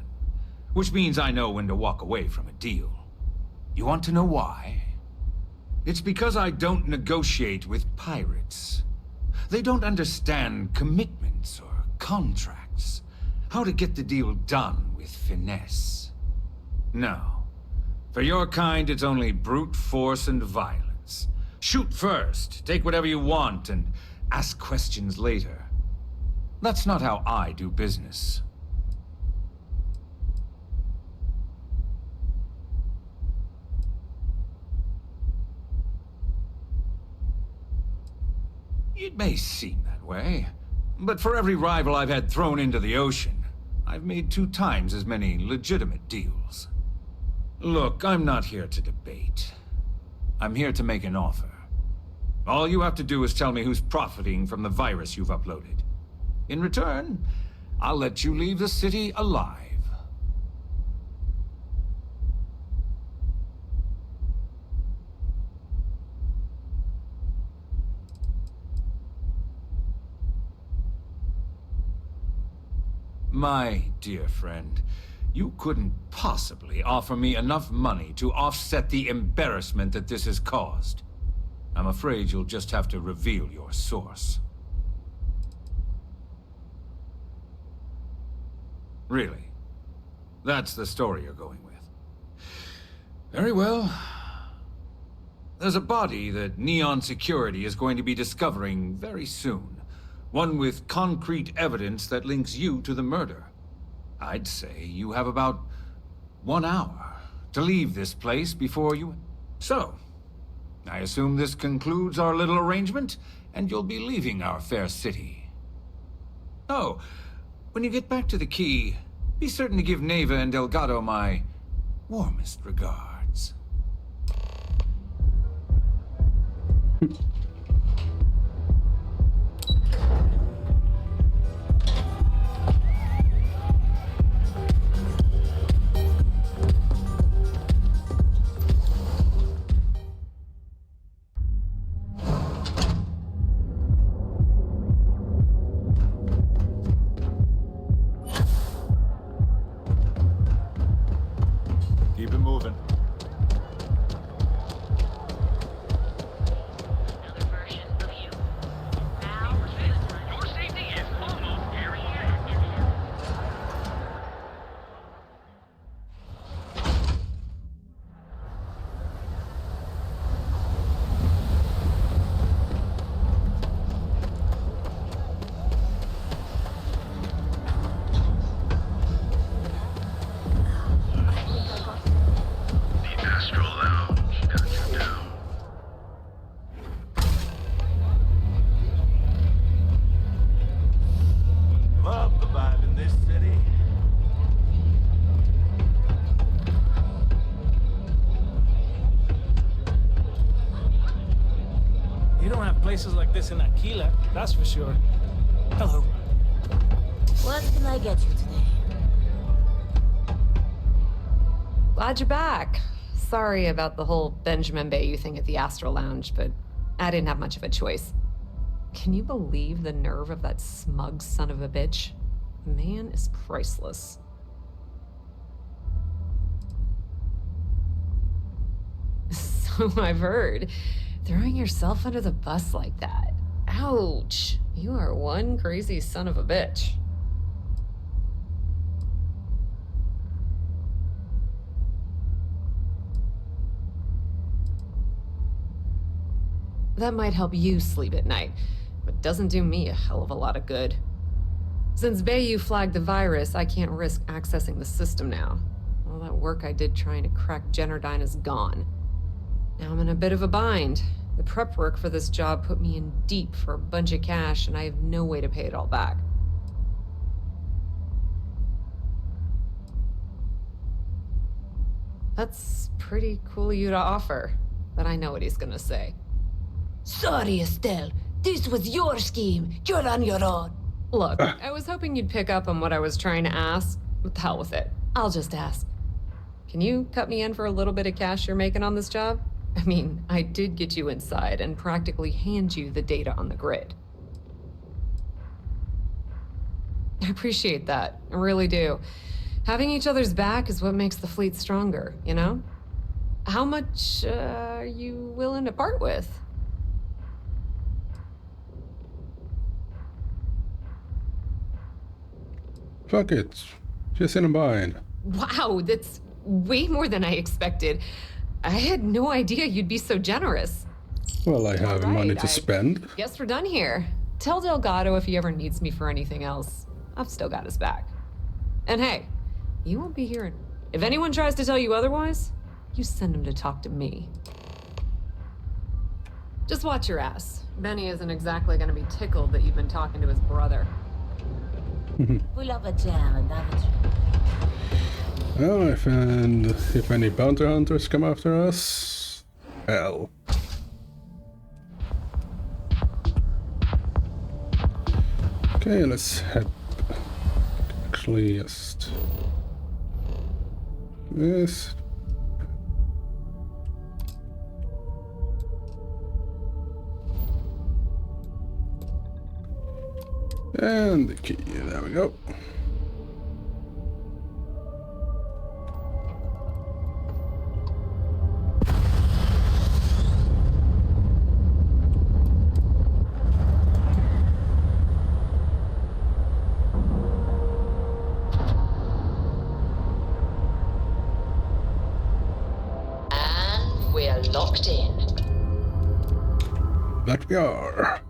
which means I know when to walk away from a deal. You want to know why? It's because I don't negotiate with pirates. They don't understand commitments or contracts. How to get the deal done with finesse. No. For your kind, it's only brute force and violence. Shoot first, take whatever you want, and ask questions later. That's not how I do business. It may seem that way, but for every rival I've had thrown into the ocean, I've made 2 times as many legitimate deals. Look, I'm not here to debate. I'm here to make an offer. All you have to do is tell me who's profiting from the virus you've uploaded. In return, I'll let you leave the city alive. My dear friend, you couldn't possibly offer me enough money to offset the embarrassment that this has caused. I'm afraid you'll just have to reveal your source. Really? That's the story you're going with? Very well. There's a body that Neon Security is going to be discovering very soon. One with concrete evidence that links you to the murder. I'd say you have about 1 hour to leave this place before you... So, I assume this concludes our little arrangement, and you'll be leaving our fair city. Oh, when you get back to the key, be certain to give Neva and Delgado my warmest regards. Keep it moving. Love the vibe in this city. You don't have places like this in Aquila, that's for sure. Hello. What can I get you today? Glad you're back. Sorry about the whole Benjamin Bayou thing at the Astral Lounge, but I didn't have much of a choice. Can you believe the nerve of that smug son of a bitch? The man is priceless. So I've heard. Throwing yourself under the bus like that. Ouch. You are one crazy son of a bitch. That might help you sleep at night, but doesn't do me a hell of a lot of good. Since Bayou flagged the virus, I can't risk accessing the system now. All that work I did trying to crack Generdyne is gone. Now I'm in a bit of a bind. The prep work for this job put me in deep for a bunch of cash, and I have no way to pay it all back. That's pretty cool of you to offer, but I know what he's gonna say. Sorry, Estelle. This was your scheme. You're on your own. Look, I was hoping you'd pick up on what I was trying to ask. What the hell with it? I'll just ask. Can you cut me in for a little bit of cash you're making on this job? I mean, I did get you inside and practically hand you the data on the grid. I appreciate that. I really do. Having each other's back is what makes the fleet stronger, you know? How much are you willing to part with? Fuck it. Just in a bind. Wow, that's way more than I expected. I had no idea you'd be so generous. Well, I have money to spend. Guess we're done here. Tell Delgado if he ever needs me for anything else. I've still got his back. And hey, you won't be hearing. If anyone tries to tell you otherwise, you send him to talk to me. Just watch your ass. Benny isn't exactly gonna be tickled that you've been talking to his brother. We love a jam, haven't you? Well, if any bounty hunters come after us, hell. Okay, let's head. Actually, just this. And the key, there we go. And we're locked in. That we are.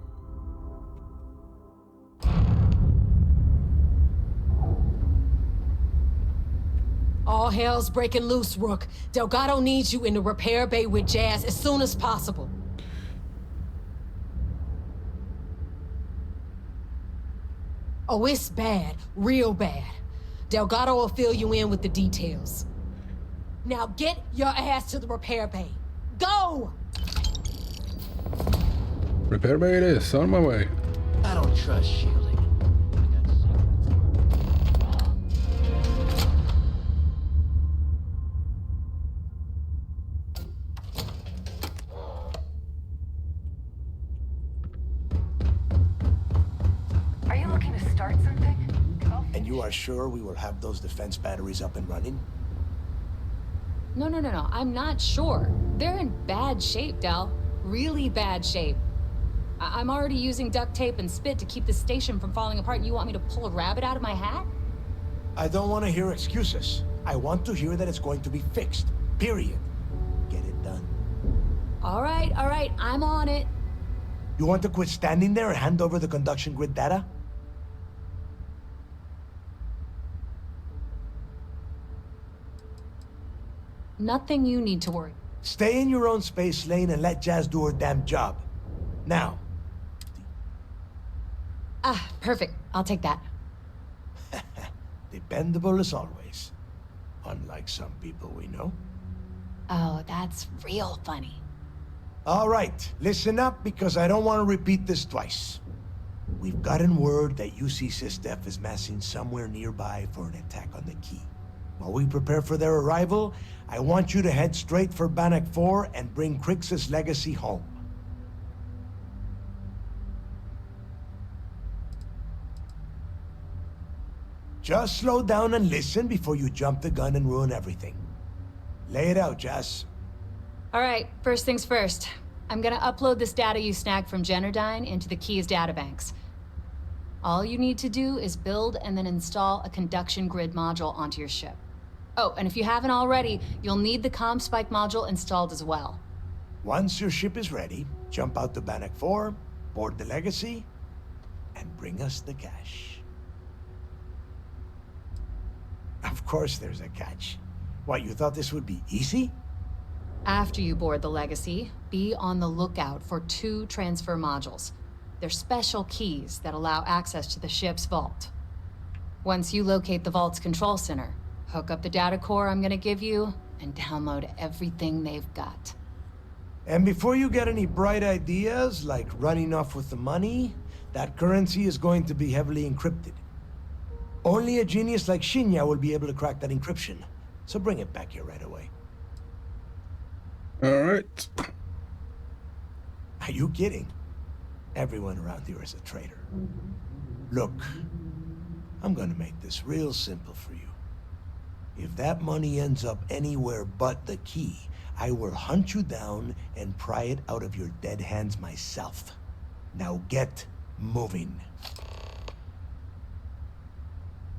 All hell's breaking loose, Rook. Delgado needs you in the repair bay with Jazz as soon as possible. Oh, it's bad. Real bad. Delgado will fill you in with the details. Now get your ass to the repair bay. Go! Repair bay it is, on my way. I don't trust shielding. Are you looking to start something? And you are sure we will have those defense batteries up and running? No. I'm not sure. They're in bad shape, Del. Really bad shape. I'm already using duct tape and spit to keep the station from falling apart, and you want me to pull a rabbit out of my hat? I don't want to hear excuses. I want to hear that it's going to be fixed. Period. Get it done. All right. I'm on it. You want to quit standing there and hand over the conduction grid data? Nothing you need to worry. Stay in your own space lane and let Jazz do her damn job. Now. Perfect. I'll take that. Dependable as always. Unlike some people we know. Oh, that's real funny. All right, listen up because I don't want to repeat this twice. We've gotten word that UC SysDef is massing somewhere nearby for an attack on the key. While we prepare for their arrival, I want you to head straight for Bannock 4 and bring Crixus' legacy home. Just slow down and listen before you jump the gun and ruin everything. Lay it out, Jess. All right, first things first. I'm gonna upload this data you snagged from Generdyne into the Key's databanks. All you need to do is build and then install a conduction grid module onto your ship. Oh, and if you haven't already, you'll need the comm spike module installed as well. Once your ship is ready, jump out to Bannock 4, board the Legacy, and bring us the cash. Of course there's a catch. What, you thought this would be easy? After you board the Legacy, be on the lookout for 2 transfer modules. They're special keys that allow access to the ship's vault. Once you locate the vault's control center, hook up the data core I'm gonna give you, and download everything they've got. And before you get any bright ideas, like running off with the money, that currency is going to be heavily encrypted. Only a genius like Shinya will be able to crack that encryption. So bring it back here right away. All right. Are you kidding? Everyone around here is a traitor. Look, I'm gonna make this real simple for you. If that money ends up anywhere but the key, I will hunt you down and pry it out of your dead hands myself. Now get moving.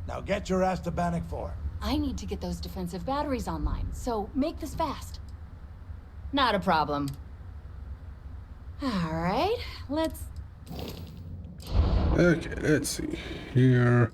Now get your ass to Bannock 4. I need to get those defensive batteries online, so make this fast. Not a problem. All right, let's... Okay, let's see here.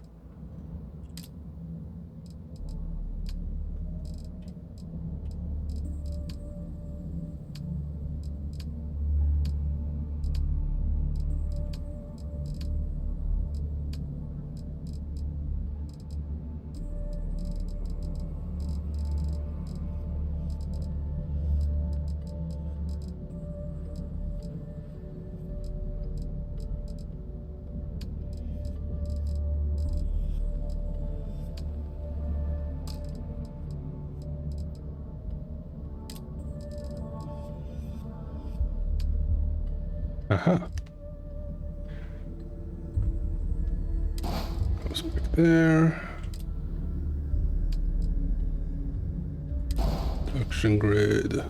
Aha. Goes back there. Action grid.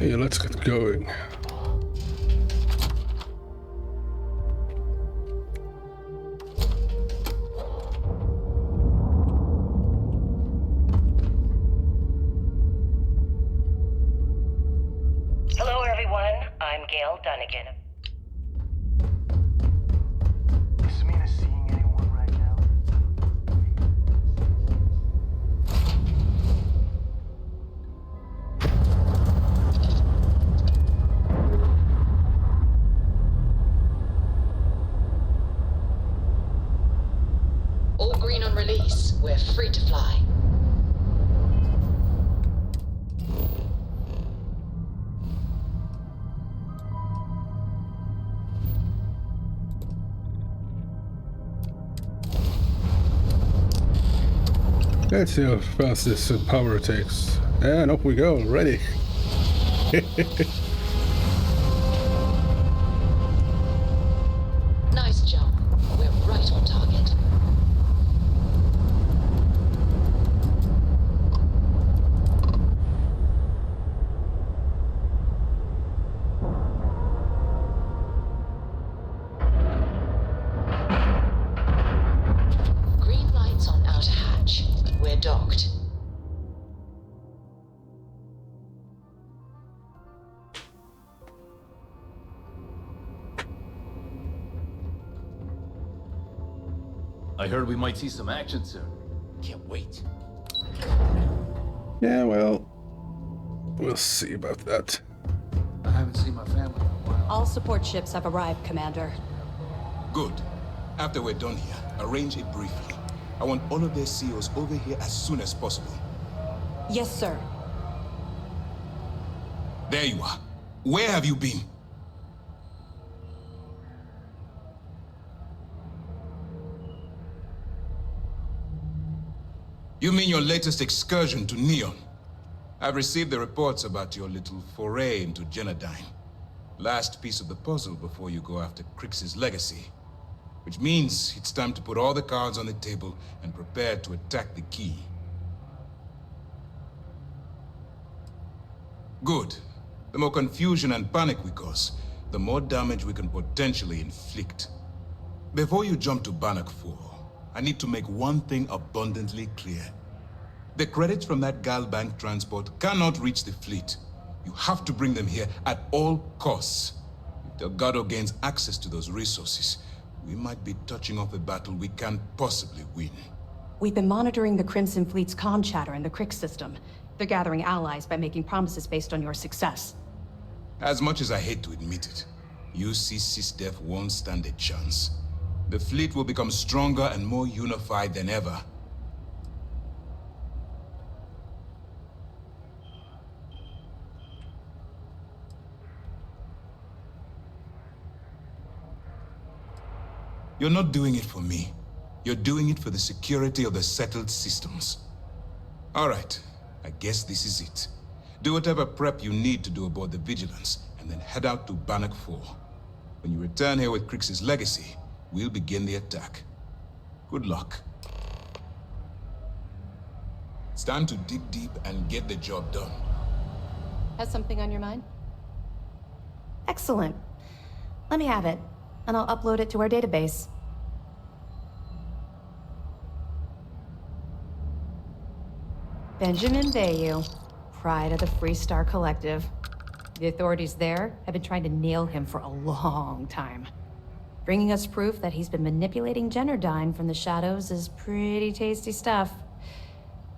Okay, let's get going. Hello, everyone. I'm Gail Dunnigan. Is Mina seeing anyone right now? All green on release. We're free to fly. Let's see how fast this power takes. And up we go, ready. Nice jump. We're right on target. Green lights on outer hatch. We're docked. I heard we might see some action soon. Can't wait. Yeah, well, we'll see about that. I haven't seen my family in a while. All support ships have arrived, Commander. Good. After we're done here, arrange it briefly. I want all of their CEOs over here as soon as possible. Yes, sir. There you are. Where have you been? You mean your latest excursion to Neon? I've received the reports about your little foray into Genodyne. Last piece of the puzzle before you go after Crix's legacy. Which means it's time to put all the cards on the table and prepare to attack the key. Good. The more confusion and panic we cause, the more damage we can potentially inflict. Before you jump to Bannock 4, I need to make one thing abundantly clear. The credits from that Gal Bank transport cannot reach the fleet. You have to bring them here at all costs. If Delgado gains access to those resources, we might be touching off a battle we can't possibly win. We've been monitoring the Crimson Fleet's comm chatter in the Crick system. They're gathering allies by making promises based on your success. As much as I hate to admit it, UC SysDef won't stand a chance. The fleet will become stronger and more unified than ever. You're not doing it for me. You're doing it for the security of the settled systems. All right, I guess this is it. Do whatever prep you need to do aboard the Vigilance, and then head out to Bannock 4. When you return here with Crix's legacy, we'll begin the attack. Good luck. It's time to dig deep and get the job done. Has something on your mind? Excellent. Let me have it, and I'll upload it to our database. Benjamin Bayou, pride of the Free Star Collective. The authorities there have been trying to nail him for a long time. Bringing us proof that he's been manipulating Genodyne from the shadows is pretty tasty stuff.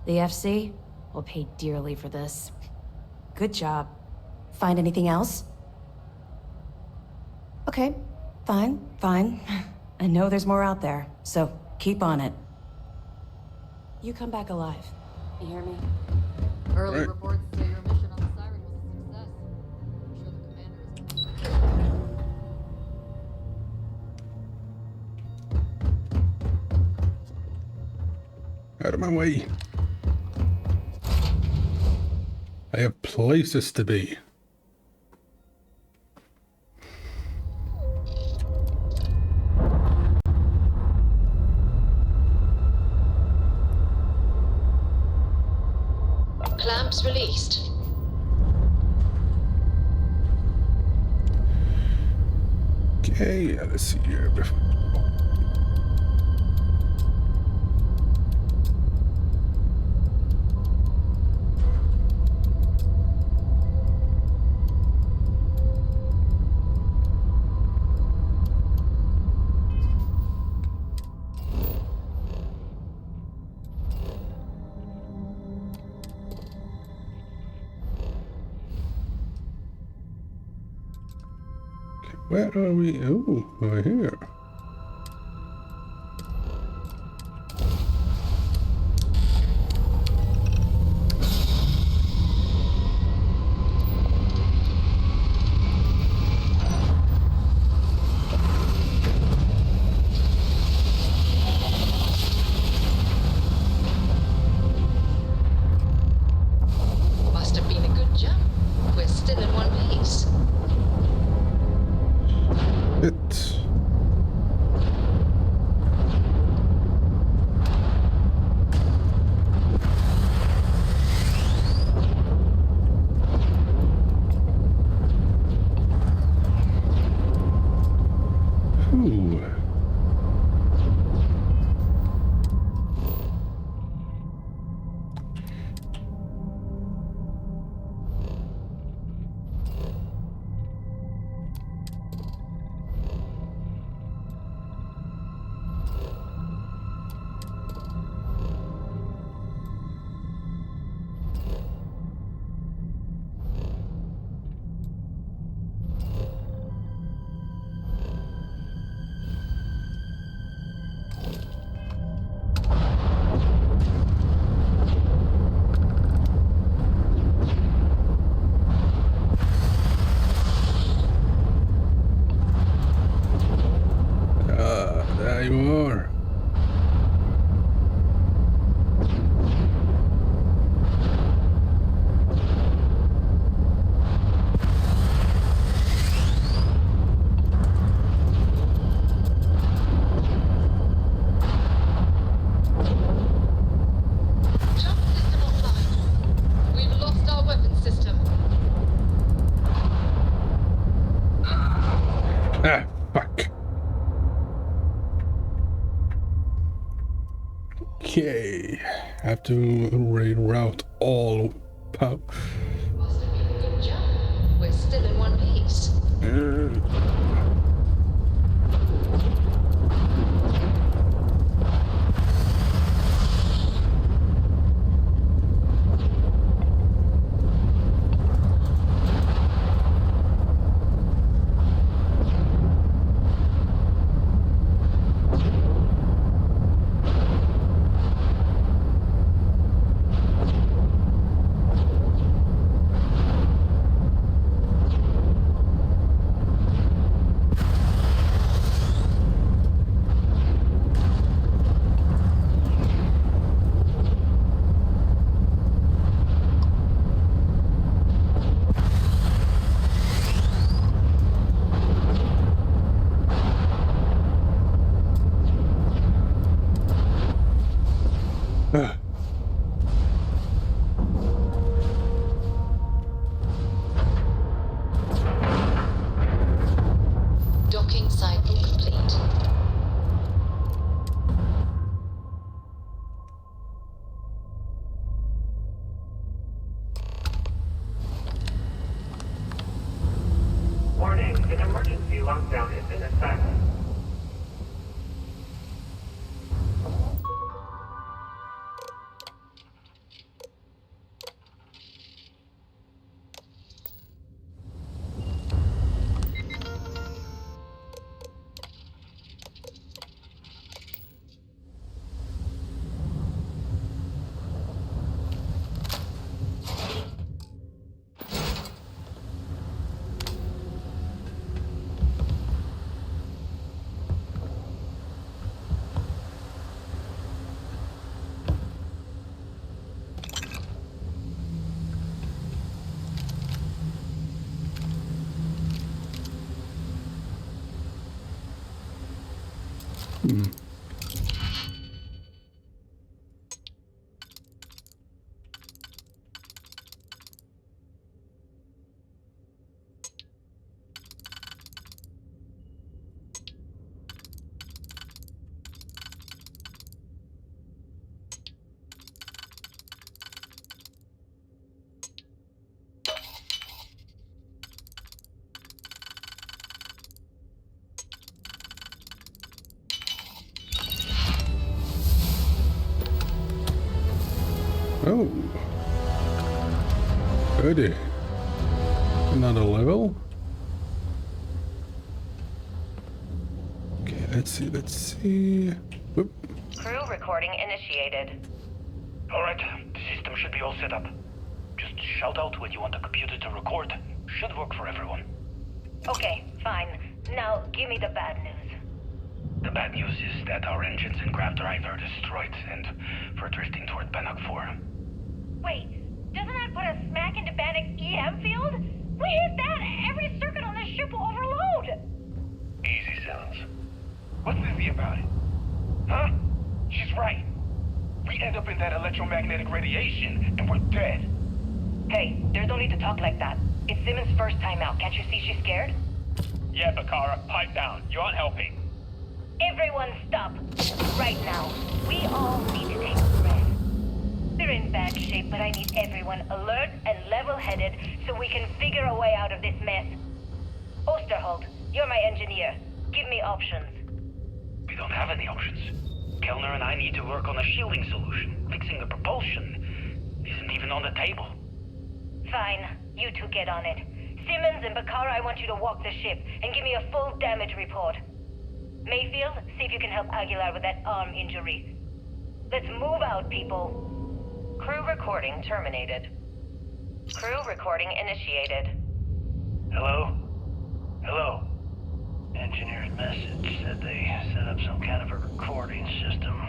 The FC will pay dearly for this. Good job. Find anything else? Okay, fine. I know there's more out there, so keep on it. You come back alive. You hear me? Early reports say your mission on the Siren was a success. I'm sure the commander is... Out of my way. I have places to be. Clamps released. Okay, let's see here. Where are we? Oh, over here. Must have been a good jump. We're still in one piece. It. Ooh. There you are. Jump system offline. We've lost our weapon system. Ah, fuck. Okay, have to reroute all power. Must have been a good jump. We're still in one piece. Docking cycle complete. Warning, an emergency lockdown is in effect. Oh. Goody. Another level. Okay, let's see. Whoop. Crew recording initiated. Alright, the system should be all set up. Just shout out when you want the computer to record. Should work for everyone. Okay, fine. Now, give me the bad news. The bad news is that our engines and grav drive are destroyed, and we're drifting toward Bannock 4. Wait, doesn't that put us smack into Bannock's EM field? We hit that, every circuit on this ship will overload! Easy, Simmons. What's easy about it? Huh? She's right. We end up in that electromagnetic radiation, and we're dead. Hey, there's no need to talk like that. It's Simmons' first time out. Can't you see she's scared? Yeah, Bakara, pipe down. You aren't helping. Everyone stop. Right now. We all need to take a breath. We're in bad shape, but I need everyone alert and level-headed so we can figure a way out of this mess. Osterholt, you're my engineer. Give me options. We don't have any options. Kellner and I need to work on a shielding solution. Fixing the propulsion isn't even on the table. Fine. You two get on it. Simmons and Bakara, I want you to walk the ship and give me a full damage report. Mayfield, see if you can help Aguilar with that arm injury. Let's move out, people. Crew recording terminated. Crew recording initiated. Hello? Hello? Engineer's message said they set up some kind of a recording system.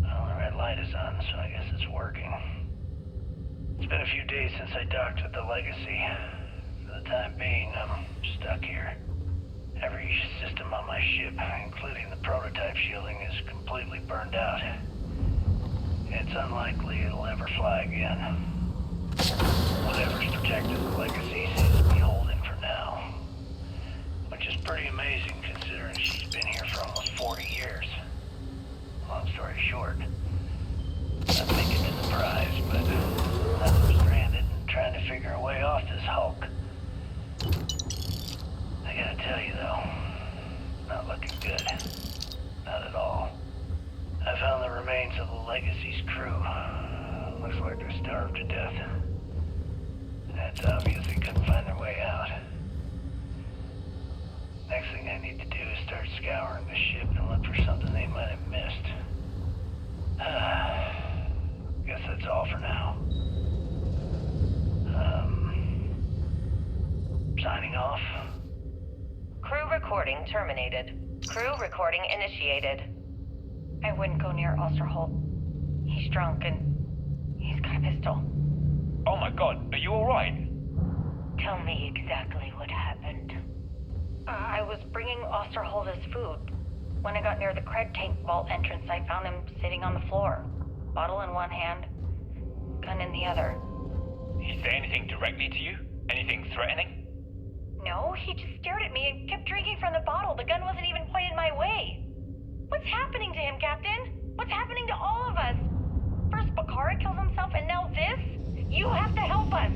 Well, the red light is on, so I guess it's working. It's been a few days since I docked with the Legacy. For the time being, I'm stuck here. Every system on my ship, including the prototype shielding, is completely burned out. It's unlikely it'll ever fly again. Whatever's protecting the Legacy seems to be holding for now. Which is pretty amazing considering she's been here for almost 40 years. Long story short, I'm thinking it's a prize, but I'm stranded and trying to figure a way off this hulk. I gotta tell you though, not looking good. Not at all. I found the remains of the Legacy's crew. Looks like they're starved to death. It's obvious they couldn't find their way out. Next thing I need to do is start scouring the ship and look for something they might have missed. Guess that's all for now. Signing off. Crew recording terminated. Crew recording initiated. I wouldn't go near Osterholt. He's drunk and he's got a pistol. Oh my god, are you alright? Tell me exactly what happened. I was bringing Osterholt his food. When I got near the Craig tank vault entrance, I found him sitting on the floor. Bottle in one hand, gun in the other. He say anything directly to you? Anything threatening? No, he just stared at me and kept drinking from the bottle. The gun wasn't even pointed my way. What's happening to him, Captain? What's happening to all of us? First Bakara kills himself and now this? You have to help us.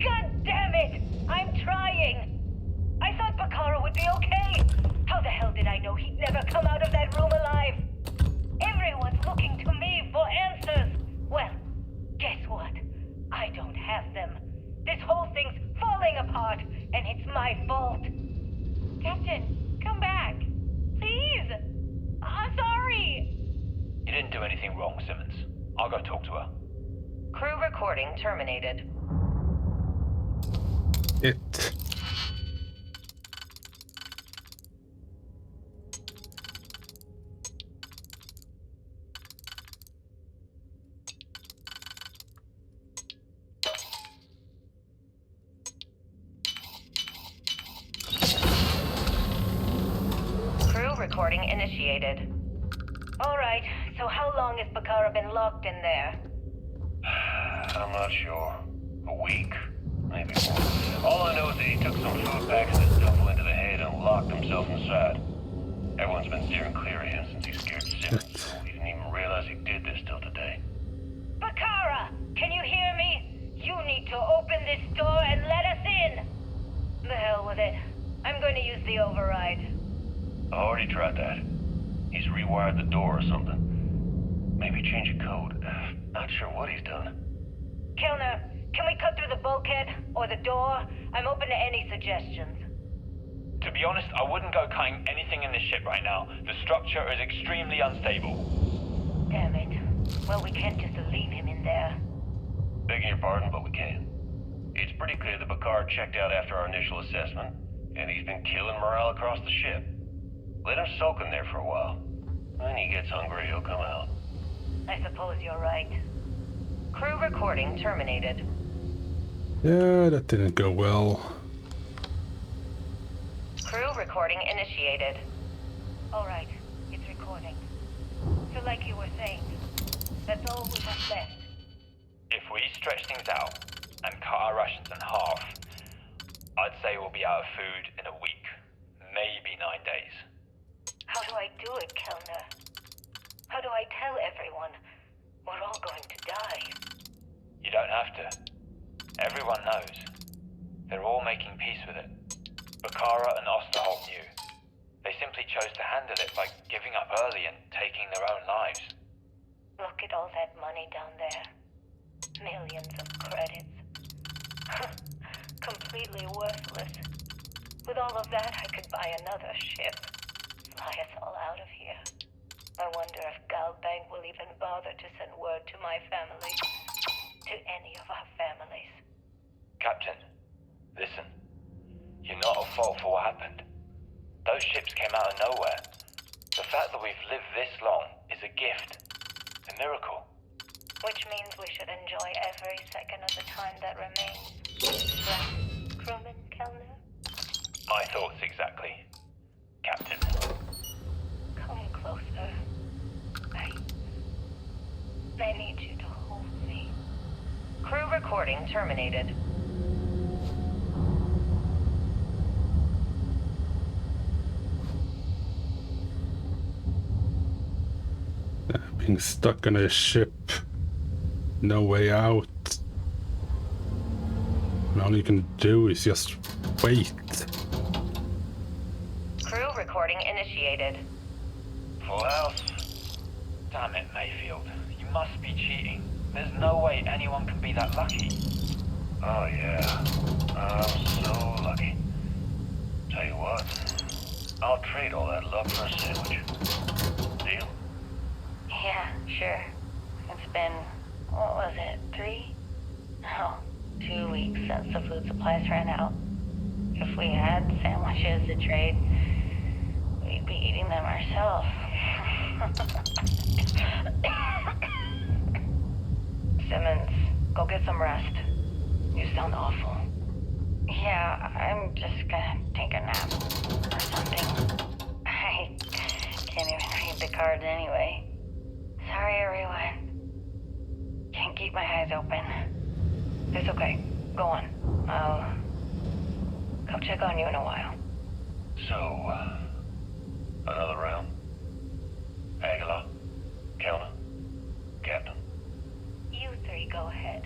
God damn it! I'm trying. I thought Bakara would be okay. How the hell did I know he'd never come out of that room alive? Everyone's looking to me for answers. Well, guess what? I don't have them. This whole thing's falling apart, and it's my fault. Captain, come back. Please. I'm sorry. You didn't do anything wrong, Simmons. I'll go talk to her. Crew recording terminated. Recording initiated. All right, so how long has Bakara been locked in there? I'm not sure. A week? Maybe more. All I know is that he took some food packs that double into the head and locked himself inside. Everyone's been steering clear of him since he scared Simmons, so we didn't even realize he did this till today. Bakara, can you hear me? You need to open this door and let us in. The hell with it. I'm going to use the override. I already tried that. He's rewired the door or something. Maybe change a code. Not sure what he's done. Kellner, can we cut through the bulkhead or the door? I'm open to any suggestions. To be honest, I wouldn't go cutting anything in this ship right now. The structure is extremely unstable. Damn it. Well, we can't just leave him in there. Begging your pardon, but we can. It's pretty clear that Picard checked out after our initial assessment, and he's been killing morale across the ship. Let him soak in there for a while. When he gets hungry, he'll come out. I suppose you're right. Crew recording terminated. Yeah, that didn't go well. Crew recording initiated. All right, it's recording. So like you were saying, that's all we have left. If we stretch things out and cut our rations in half, I'd say we'll be out of food in a week, maybe 9 days. How do I do it, Kellner? How do I tell everyone we're all going to die? You don't have to. Everyone knows. They're all making peace with it. Bakara and Osterholt knew. They simply chose to handle it by giving up early and taking their own lives. Look at all that money down there. Millions of credits. Completely worthless. With all of that, I could buy another ship. Fly us all out of here. I wonder if Galbank will even bother to send word to my family. To any of our families. Captain, listen. You're not at fault for what happened. Those ships came out of nowhere. The fact that we've lived this long is a gift. A miracle. Which means we should enjoy every second of the time that remains. Right, crewman Kellner? My thoughts exactly, Captain. Come closer. I need you to hold me. Crew recording terminated. Being stuck on a ship, no way out. And all you can do is just wait. Crew recording initiated. Full house. Damn it, Mayfield. You must be cheating. There's no way anyone can be that lucky. Oh yeah, I'm so lucky. Tell you what, I'll trade all that luck for a sandwich. Deal? Yeah, sure. It's been, what was it, 3? No, 2 weeks since the food supplies ran out. If we had sandwiches to trade, we'd be eating them ourselves. Simmons, go get some rest. You sound awful. Yeah, I'm just gonna take a nap or something. I can't even read the cards anyway. Sorry, everyone. Can't keep my eyes open. It's okay. Go on. I'll come check on you in a while. So, another round? Aguilar? Kellner? Captain? You three go ahead.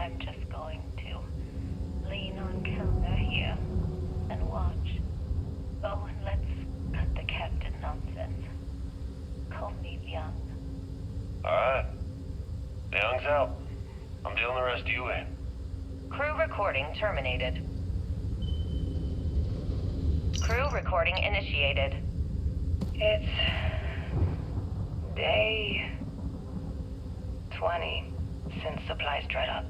I'm just going to lean on Kellner here and watch. Oh, and let's cut the captain nonsense. Call me Young. Alright. Young's out. I'm dealing the rest of you in. Crew recording terminated. Crew recording initiated. It's day 20 since supplies dried up.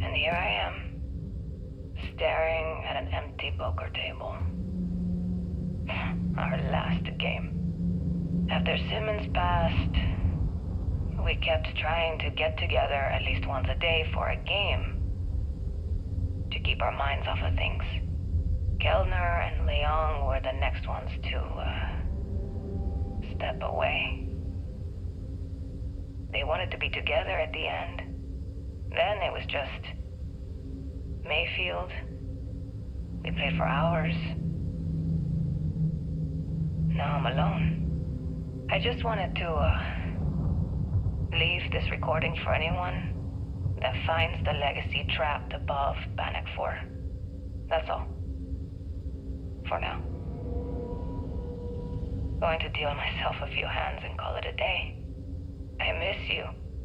And here I am, staring at an empty poker table. Our last game. After Simmons passed, we kept trying to get together at least once a day for a game. To keep our minds off of things. Kellner and Leong were the next ones to, step away. They wanted to be together at the end. Then it was just Mayfield. We played for hours. Now I'm alone. I just wanted to, leave this recording for anyone that finds the legacy trapped above Bannock 4. That's all. For now. Going to deal myself a few hands and call it a day. I miss you,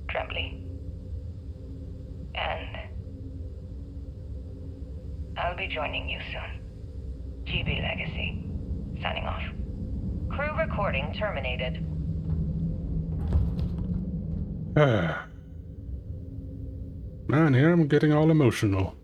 Trembly. And I'll be joining you soon. GB Legacy. Signing off. Crew recording terminated. Man, here I'm getting all emotional.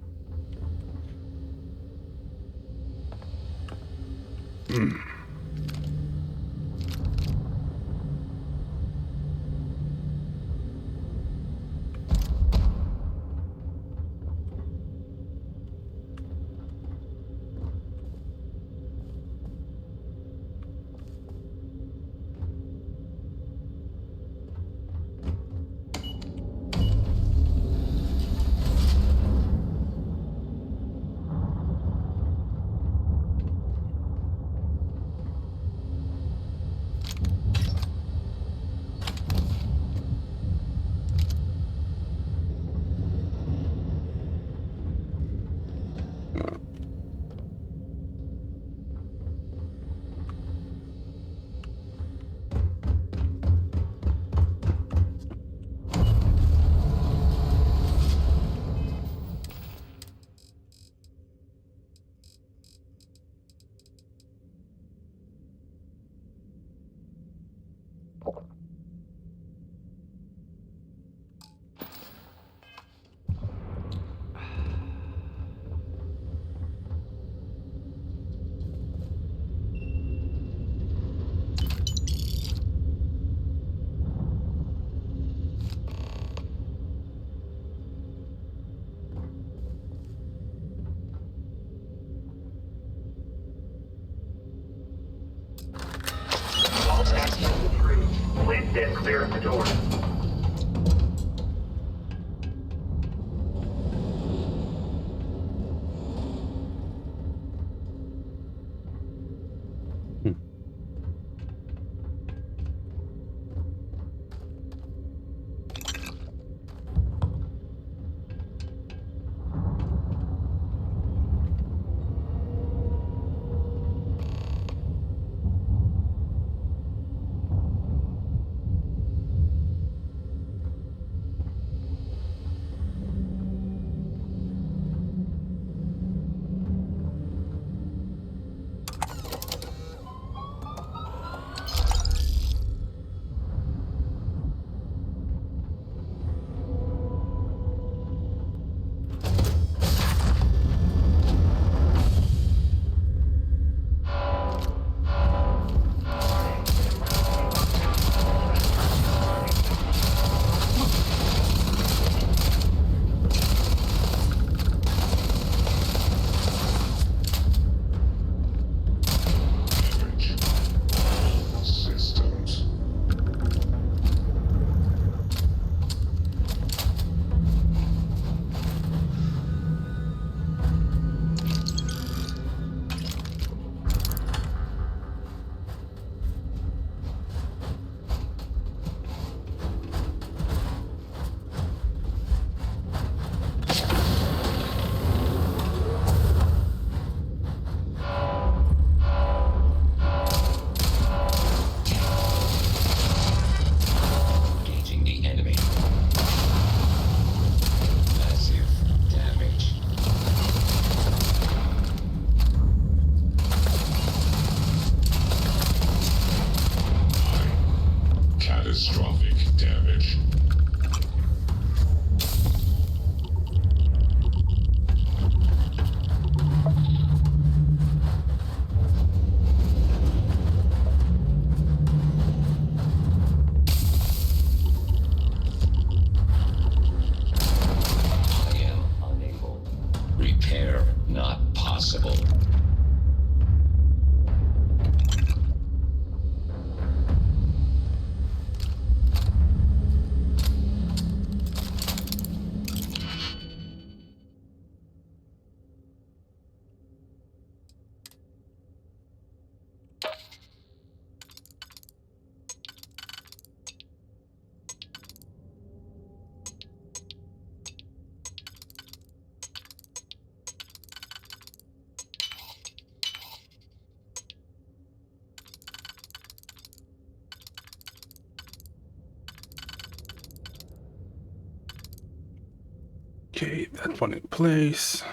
All passengers and crew, please stand clear of the door. Okay, that one in place.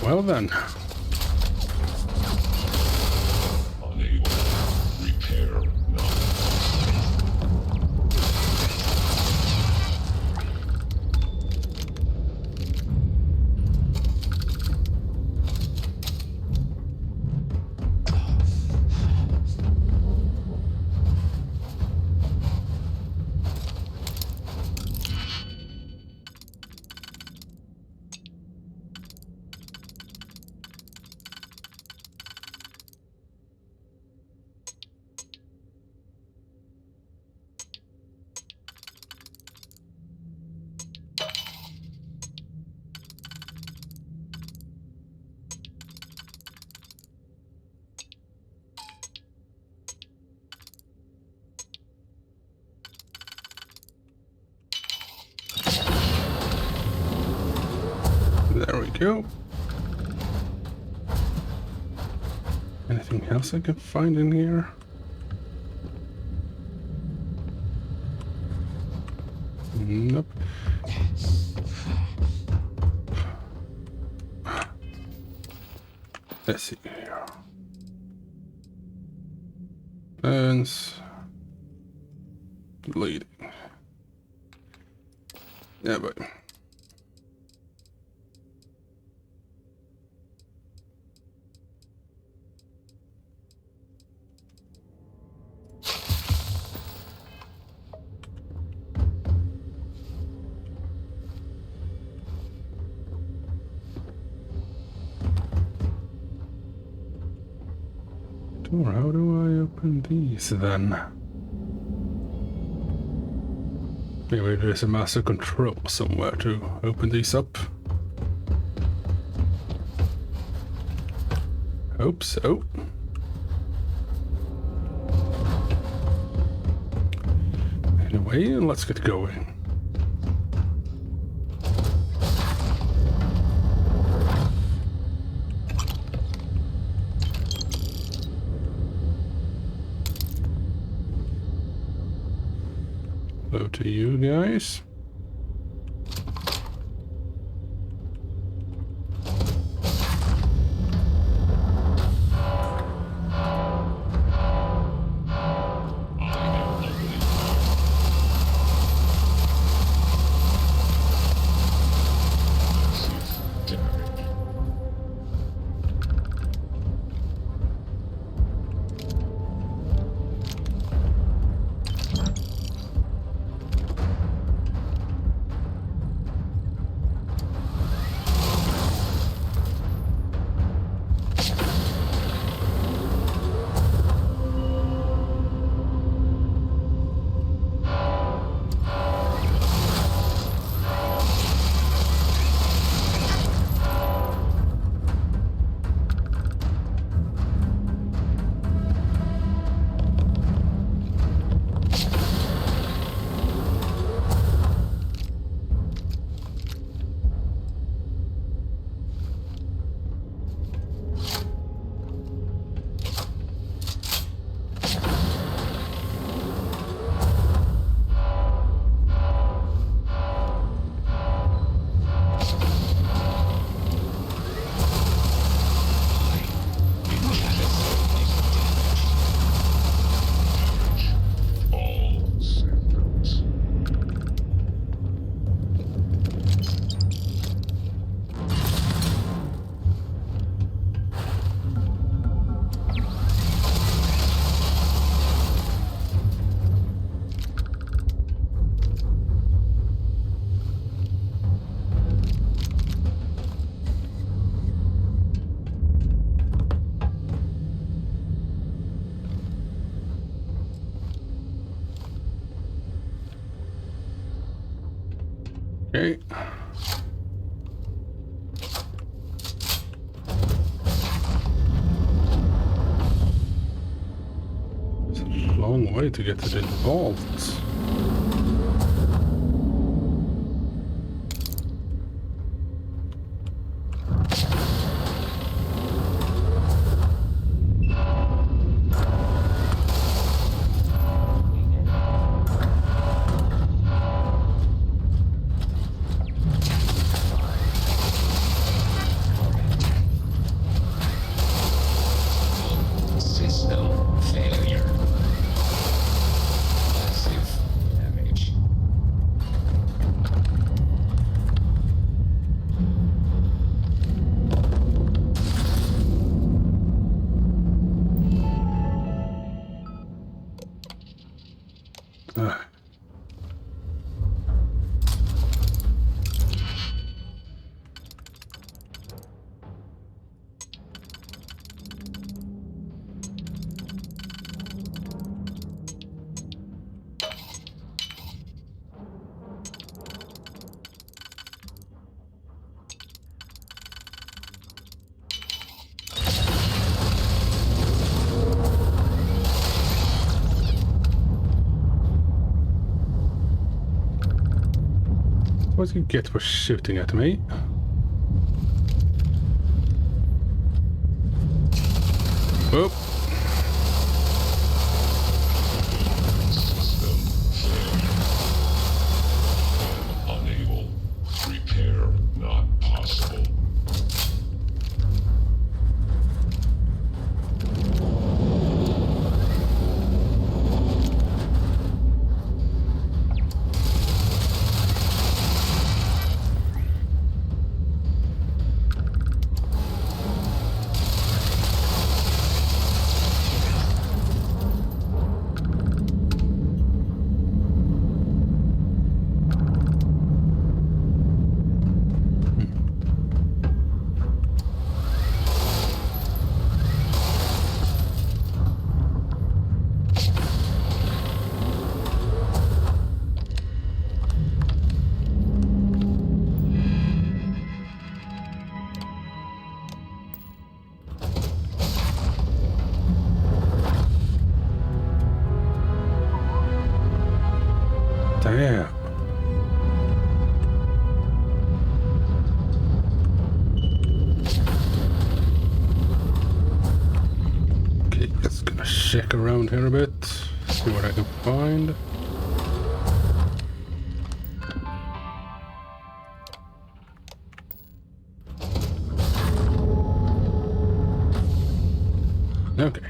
Well then. There we go. Anything else I can find in here? Nope. Let's see here. Lens. Bleeding. Yeah, but how do I open these then? Maybe there's a master control somewhere to open these up. Hope so. Anyway, let's get going. Hello to you guys. way to get to the vault. System failure. Massive damage. What do you get for shooting at me? Oh. System failure. Unable. Repair not possible. Damn. Okay, just gonna check around here a bit, see what I can find. Okay.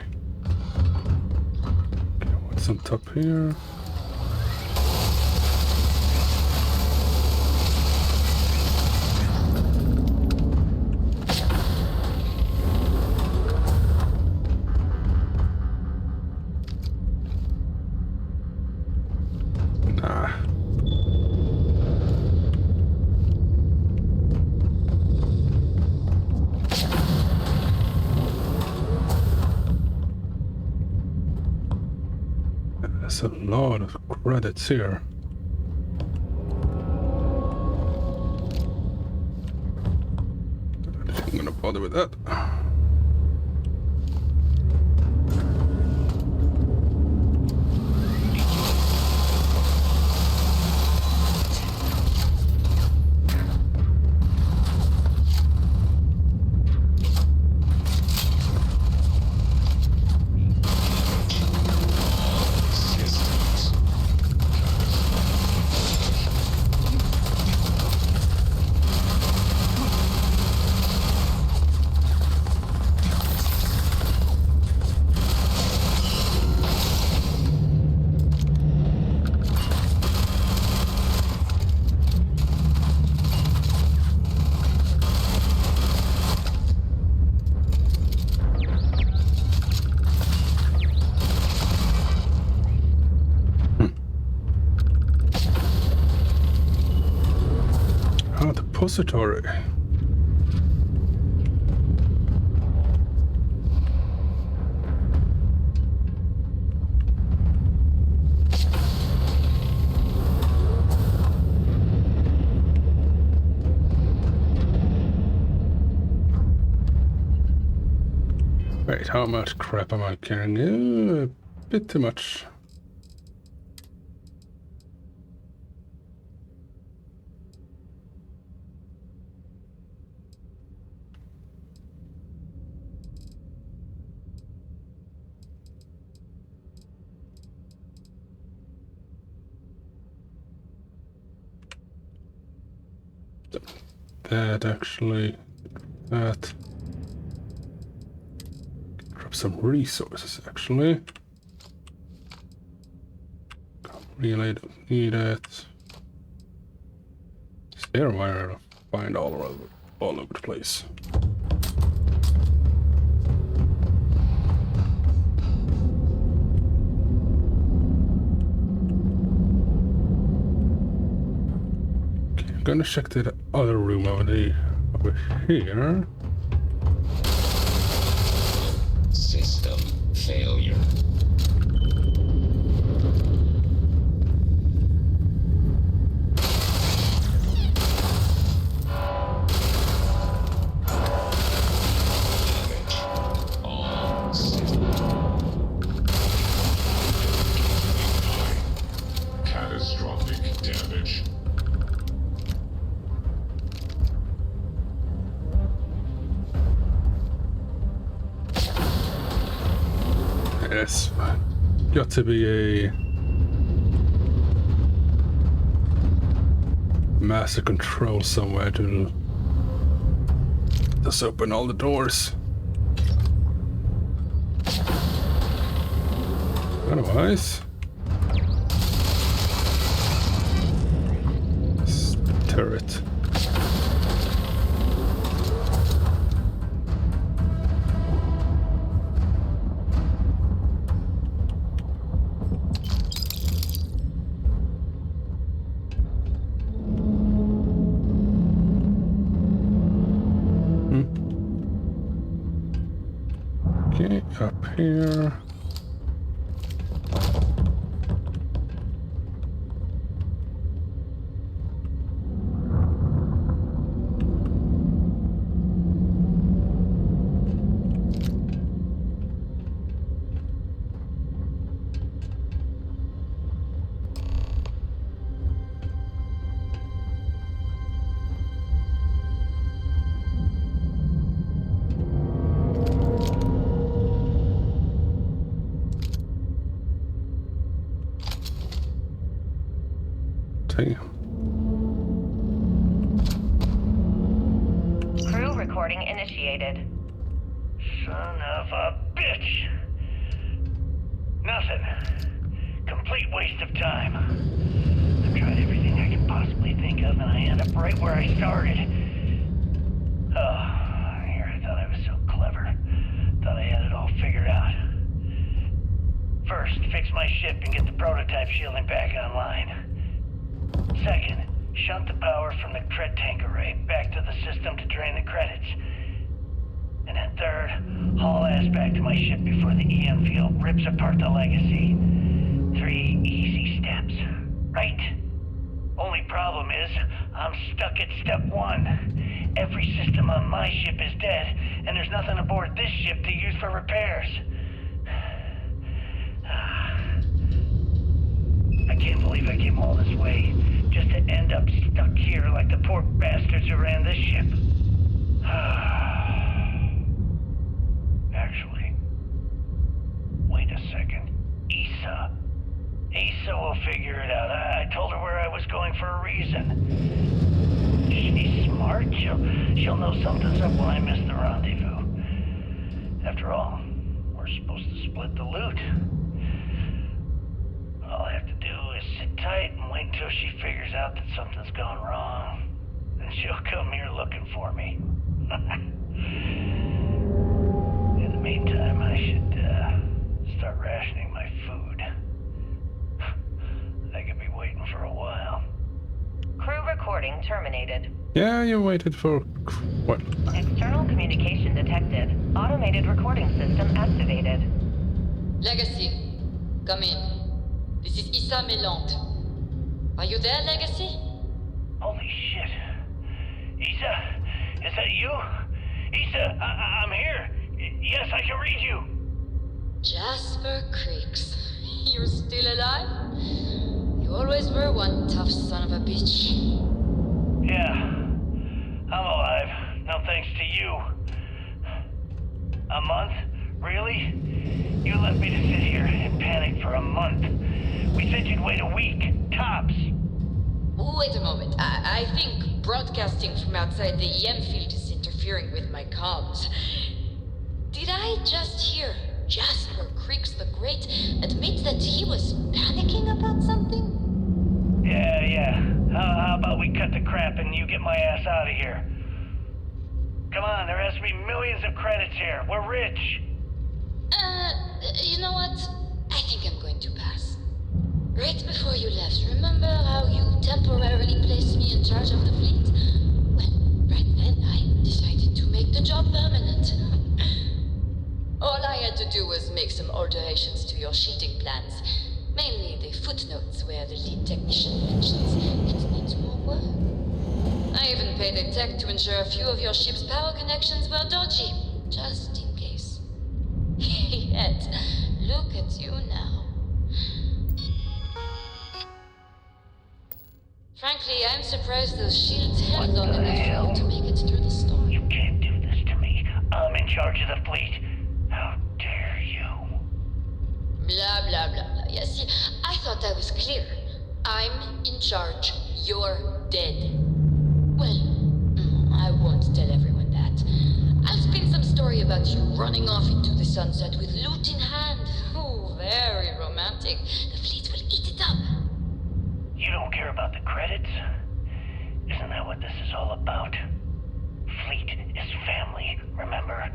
Okay, what's on top here? There's a lot of credits here. I'm gonna bother with that. Depository. Wait, how much crap am I carrying? A bit too much. That actually, that. Grab some resources actually. Really don't need it. Stair wire find all over the place. Okay, I'm gonna check the other room over here. System failure. Catastrophic damage. Yes, got to be a master control somewhere to just open all the doors. Otherwise, this turret. Okay, up here. Crew recording initiated. Son of a bitch! Nothing. Complete waste of time. I've tried everything I could possibly think of, and I end up right where I started. Oh, here I thought I was so clever. Thought I had it all figured out. First, fix my ship and get the prototype shielding back online. Second, shunt the power from the cred tank array back to the system to drain the credits. And then third, haul ass back to my ship before the EM field rips apart the legacy. 3 easy steps, right? Only problem is, I'm stuck at step 1. Every system on my ship is dead, and there's nothing aboard this ship to use for repairs. I can't believe I came all this way, just to end up stuck here like the poor bastards who ran this ship. Actually, wait a second. Issa will figure it out. I told her where I was going for a reason. She's smart. She'll know something's up when I miss the rendezvous. After all, we're supposed to split the loot. All I have to do is sit tight and wait until she figures out that something's gone wrong. Then she'll come here looking for me. In the meantime, I should start rationing my food. I could be waiting for a while. Crew recording terminated. Yeah, you waited for what? External communication detected. Automated recording system activated. Legacy, come in. This is Issa Melant. Are you there, Legacy? Holy shit. Issa, is that you? Issa, I'm here. Yes, I can read you. Jasper Creeks. You're still alive? You always were one tough son of a bitch. Yeah, I'm alive. No thanks to you. A month? Really? You left me to sit here and panic for a month. We said you'd wait a week, tops. Wait a moment. I think broadcasting from outside the EM field is interfering with my comms. Did I just hear Jasper Creeks the Great admit that he was panicking about something? Yeah. How about we cut the crap and you get my ass out of here? Come on, there has to be millions of credits here. We're rich. You know what? I think I'm going to pass. Right before you left, remember how you temporarily placed me in charge of the fleet? Well, right then I decided to make the job permanent. All I had to do was make some alterations to your sheeting plans. Mainly the footnotes where the lead technician mentions it needs more work. I even paid a tech to ensure a few of your ship's power connections were dodgy, just in case. Yet, look at you now. Frankly, I'm surprised those shields held on enough for you to make it through the storm. You can't do this to me. I'm in charge of the fleet. How dare you? Blah, blah, blah, blah. Yeah, see, I thought I was clear. I'm in charge. You're dead. Well, I won't tell everyone that. I'll spin some story about you running off into the sunset with loot in hand. Oh, very romantic. The fleet will eat it up. You don't care about the credits? Isn't that what this is all about? Fleet is family, remember?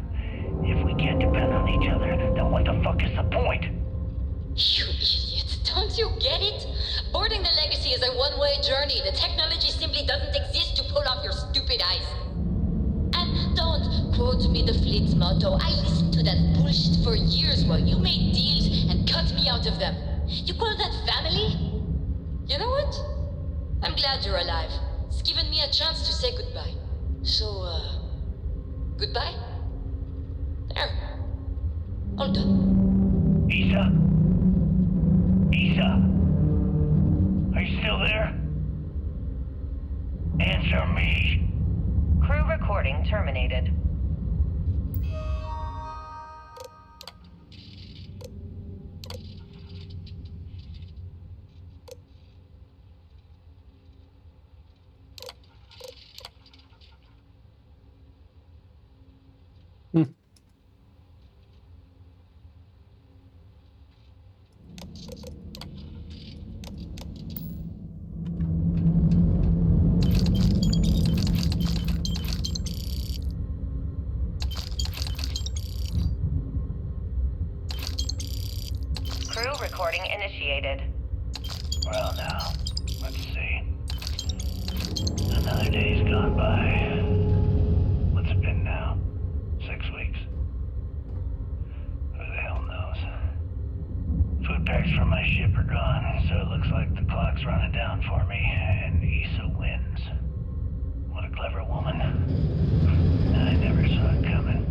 If we can't depend on each other, then what the fuck is the point? You idiot. Don't you get it? Boarding the Legacy is a one-way journey. The technology simply doesn't exist to pull off your stupid eyes. And don't quote me the fleet's motto. I listened to that bullshit for years while you made deals and cut me out of them. You call that family? You know what? I'm glad you're alive. It's given me a chance to say goodbye. So, goodbye? There. All done. Isa? Isa? Are you still there? Answer me. Crew recording terminated. Crew recording initiated. Well now, let's see. Another day's gone by. What's it been now? 6 weeks? Who the hell knows? Food packs from my ship are gone, so it looks like the clock's running down for me, and Issa wins. What a clever woman. I never saw it coming.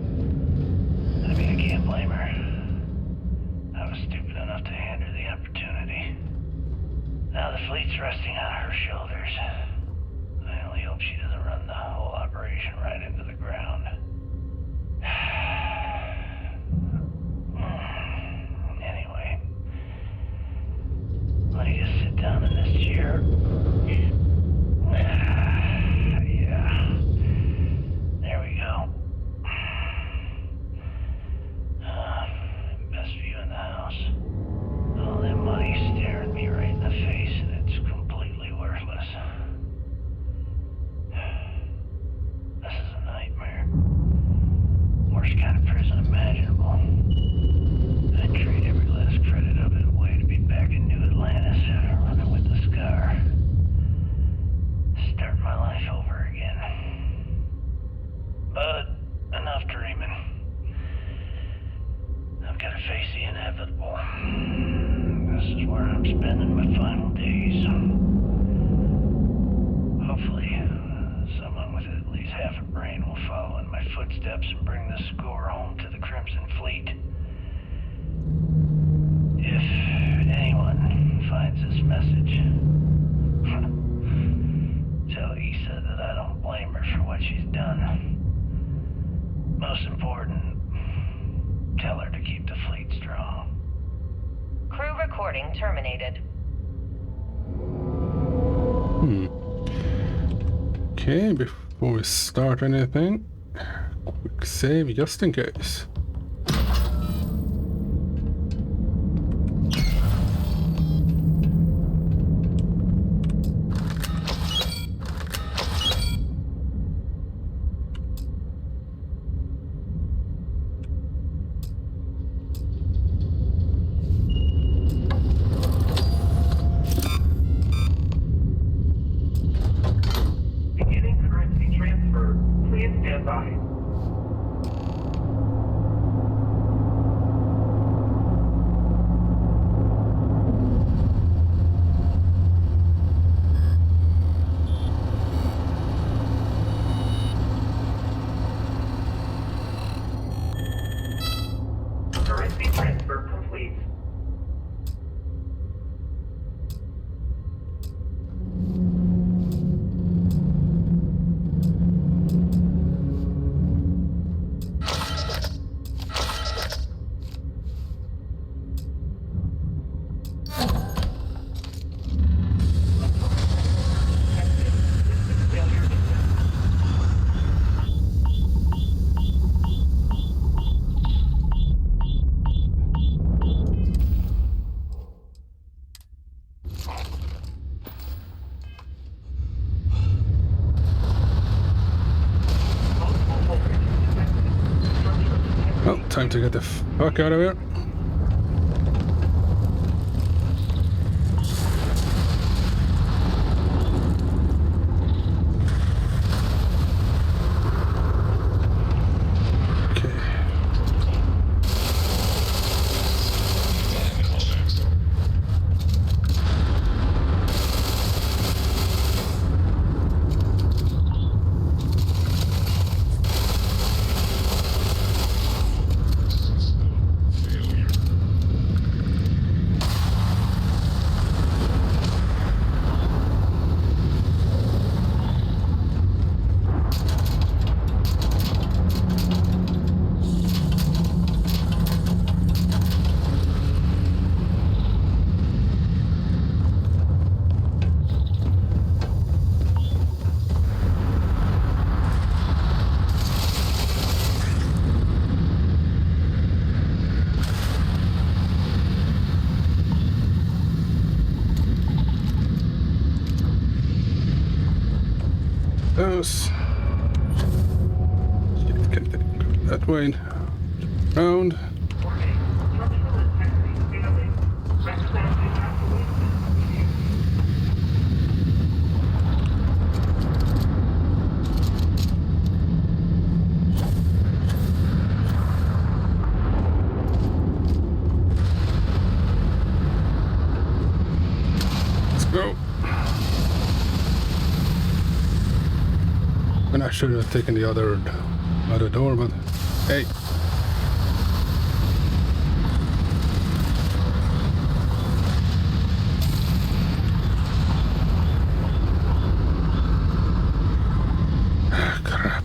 I mean, I can't blame her. I was stupid enough to hand her the opportunity. Now the fleet's resting on her shoulders. I only hope she doesn't run the whole operation right into the ground. Anyway, let me just sit down in this chair. Yeah. There we go. Best view in the house. All that money staring me right in the face, and it's completely worthless. This is a nightmare. Worst kind of prison imaginable. I'd trade every last credit of it away to be back in New Atlantis, running with the Scar. Start my life over again. But enough dreaming. I've got to face the inevitable. This is where I'm spending my final days. Hopefully, someone with at least half a brain will follow in my footsteps and bring the score home to the Crimson Fleet. If anyone finds this message, tell Issa that I don't blame her for what she's done. Most important, tell her to keep the fleet strong. Crew recording terminated. Okay, before we start anything, quick save just in case. Beginning currency transfer. Please stand by. Currency transfer complete. Well, time to get the fuck out of here. Those. Can't go that way. Round. Let's go. And I should have taken the other door, but hey. Crap.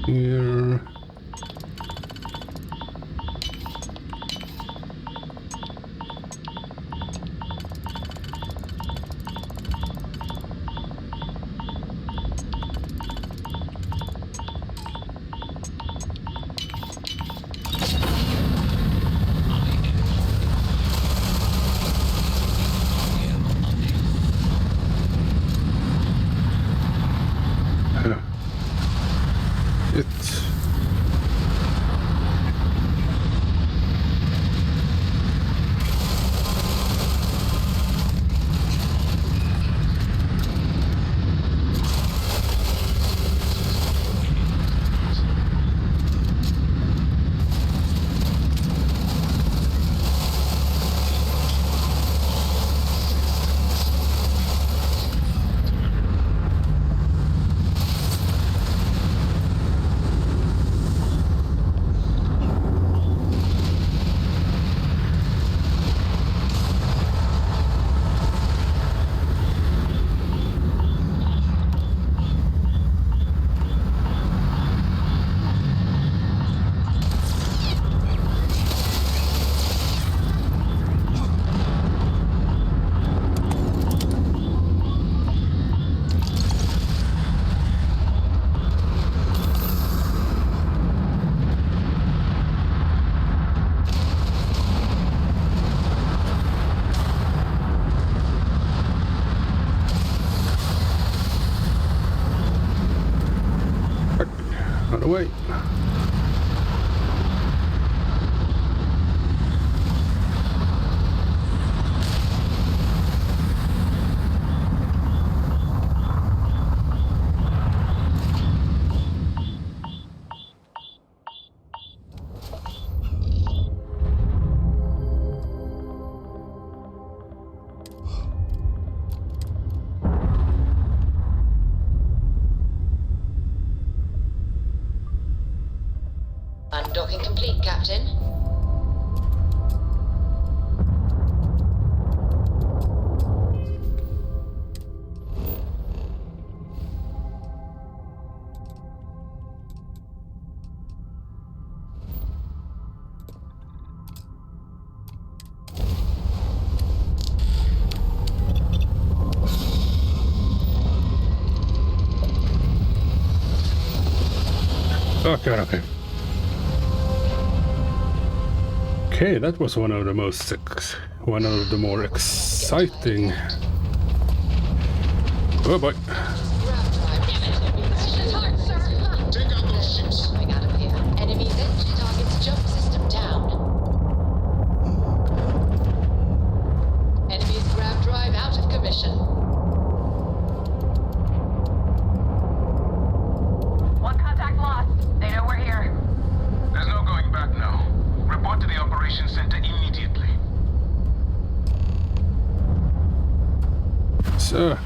Here. Captain. Okay. Okay, that was one of the more exciting. Oh boy. Take out those ships. Coming out of here. Enemy entry targets jump system down. Enemy's grav drive out of commission. One contact lost. They know we're here. There's no going back now. Report to the operations center immediately. So.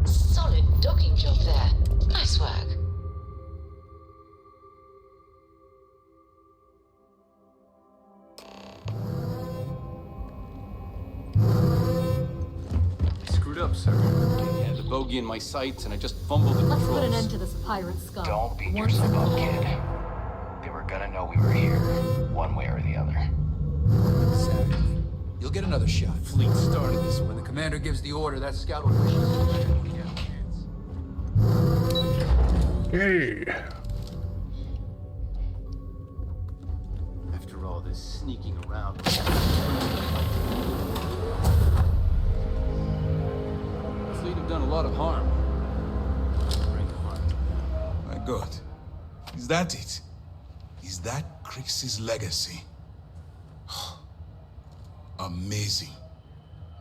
Solid docking job there. Nice work. I screwed up, sir. I had the bogey in my sights and I just fumbled the Let's put an controls. end to this pirate scum. Don't beat Once yourself and up, for kid. all. They were gonna know we were here, one way or the other. Saturday. You'll get another shot. Fleet started this. When the commander gives the order, that scout will push us. We have a chance. Okay. After all this sneaking around. The fleet have done a lot of harm. Bring the harm. My God. Is that it? Is that Crix's legacy? Amazing.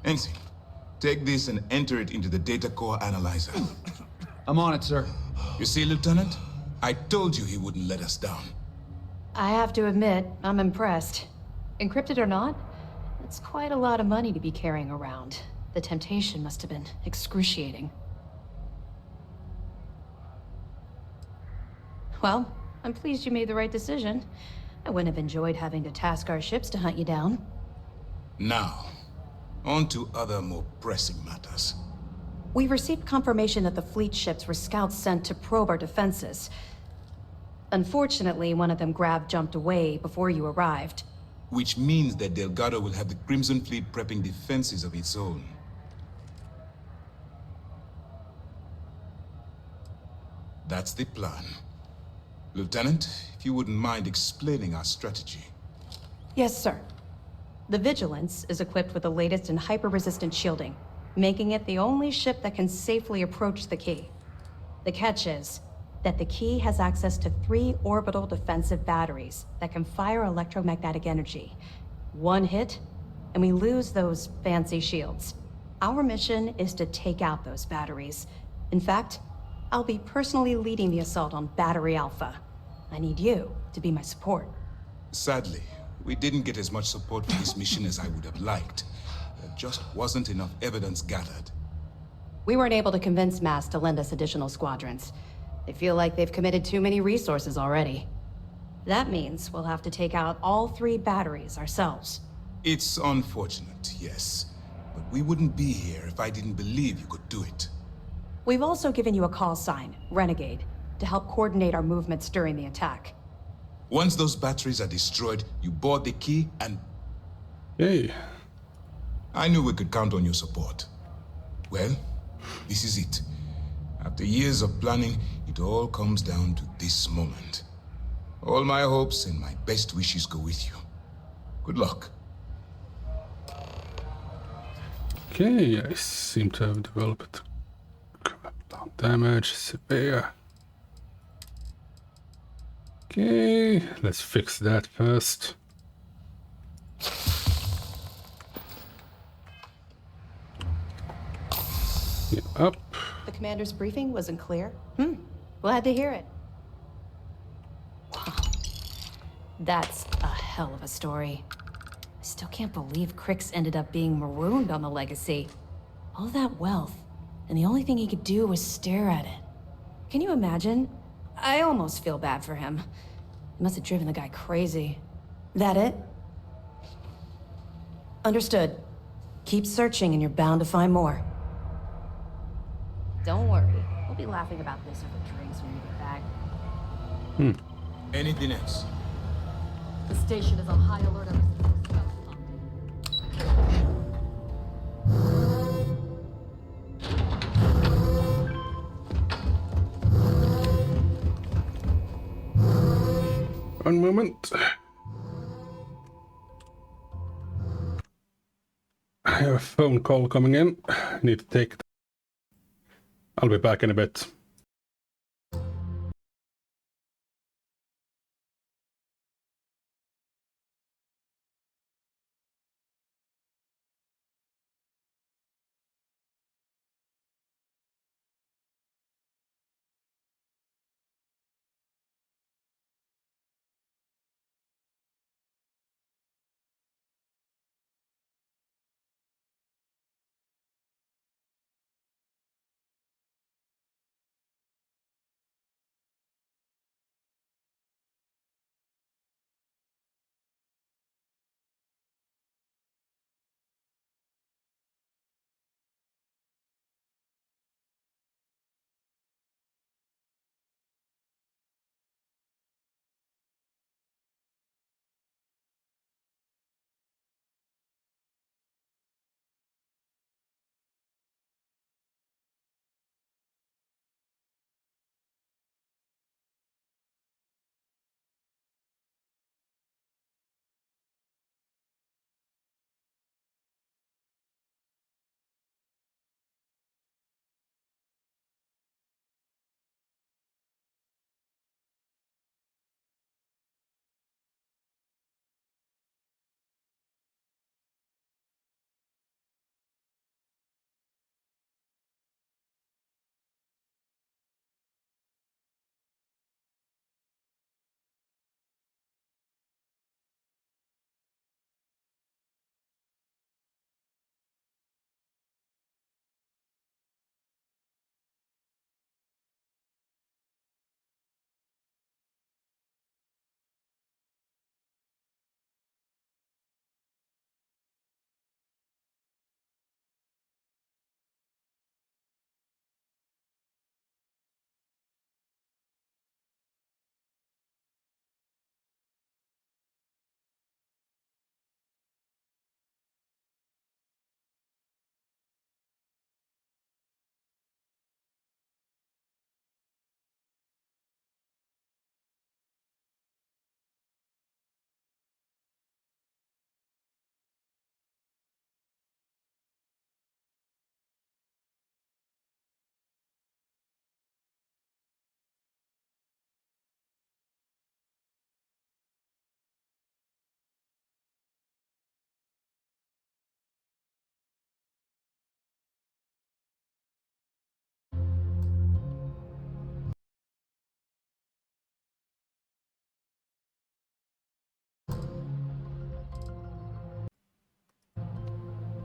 Ensign, take this and enter it into the data core analyzer. I'm on it, sir. You see, Lieutenant? I told you he wouldn't let us down. I have to admit, I'm impressed. Encrypted or not, it's quite a lot of money to be carrying around. The temptation must have been excruciating. Well, I'm pleased you made the right decision. I wouldn't have enjoyed having to task our ships to hunt you down. Now, on to other more pressing matters. We received confirmation that the fleet ships were scouts sent to probe our defenses. Unfortunately, one of them jumped away before you arrived. Which means that Delgado will have the Crimson Fleet prepping defenses of its own. That's the plan. Lieutenant, if you wouldn't mind explaining our strategy. Yes, sir. The Vigilance is equipped with the latest in hyper-resistant shielding, making it the only ship that can safely approach the key. The catch is that the key has access to 3 orbital defensive batteries that can fire electromagnetic energy. One hit, and we lose those fancy shields. Our mission is to take out those batteries. In fact, I'll be personally leading the assault on Battery Alpha. I need you to be my support. Sadly, we didn't get as much support for this mission as I would have liked. There just wasn't enough evidence gathered. We weren't able to convince MAS to lend us additional squadrons. They feel like they've committed too many resources already. That means we'll have to take out all 3 batteries ourselves. It's unfortunate, yes. But we wouldn't be here if I didn't believe you could do it. We've also given you a call sign, Renegade, to help coordinate our movements during the attack. Once those batteries are destroyed, you board the key and... Hey. I knew we could count on your support. Well, this is it. After years of planning, it all comes down to this moment. All my hopes and my best wishes go with you. Good luck. Okay, I seem to have developed damage, severe. Okay, let's fix that first. The commander's briefing wasn't clear? Glad to hear it. Wow. That's a hell of a story. I still can't believe Crix ended up being marooned on the Legacy. All that wealth, and the only thing he could do was stare at it. Can you imagine? I almost feel bad for him. It must have driven the guy crazy. That it? Understood. Keep searching and you're bound to find more. Don't worry. We'll be laughing about this over drinks when we get back. Anything else? The station is on high alert ever since the One moment. I have a phone call coming in. I need to take it. I'll be back in a bit.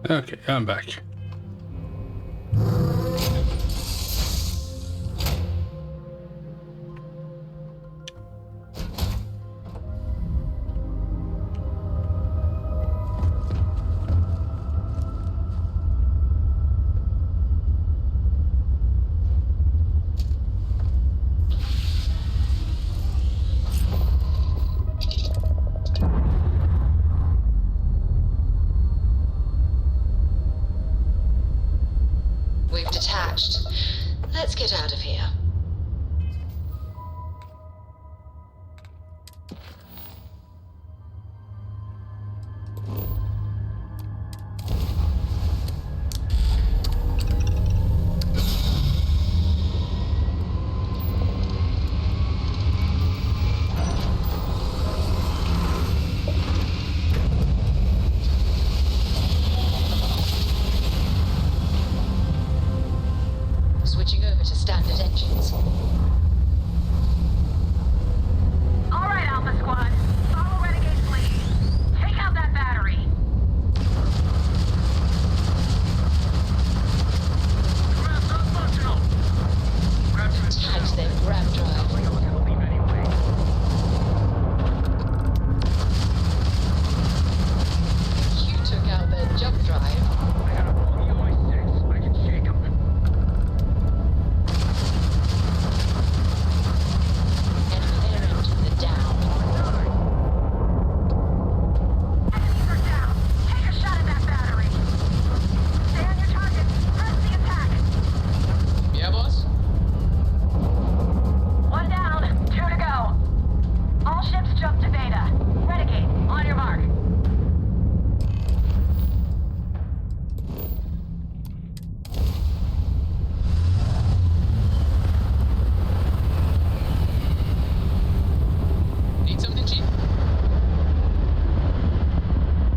Okay, I'm back.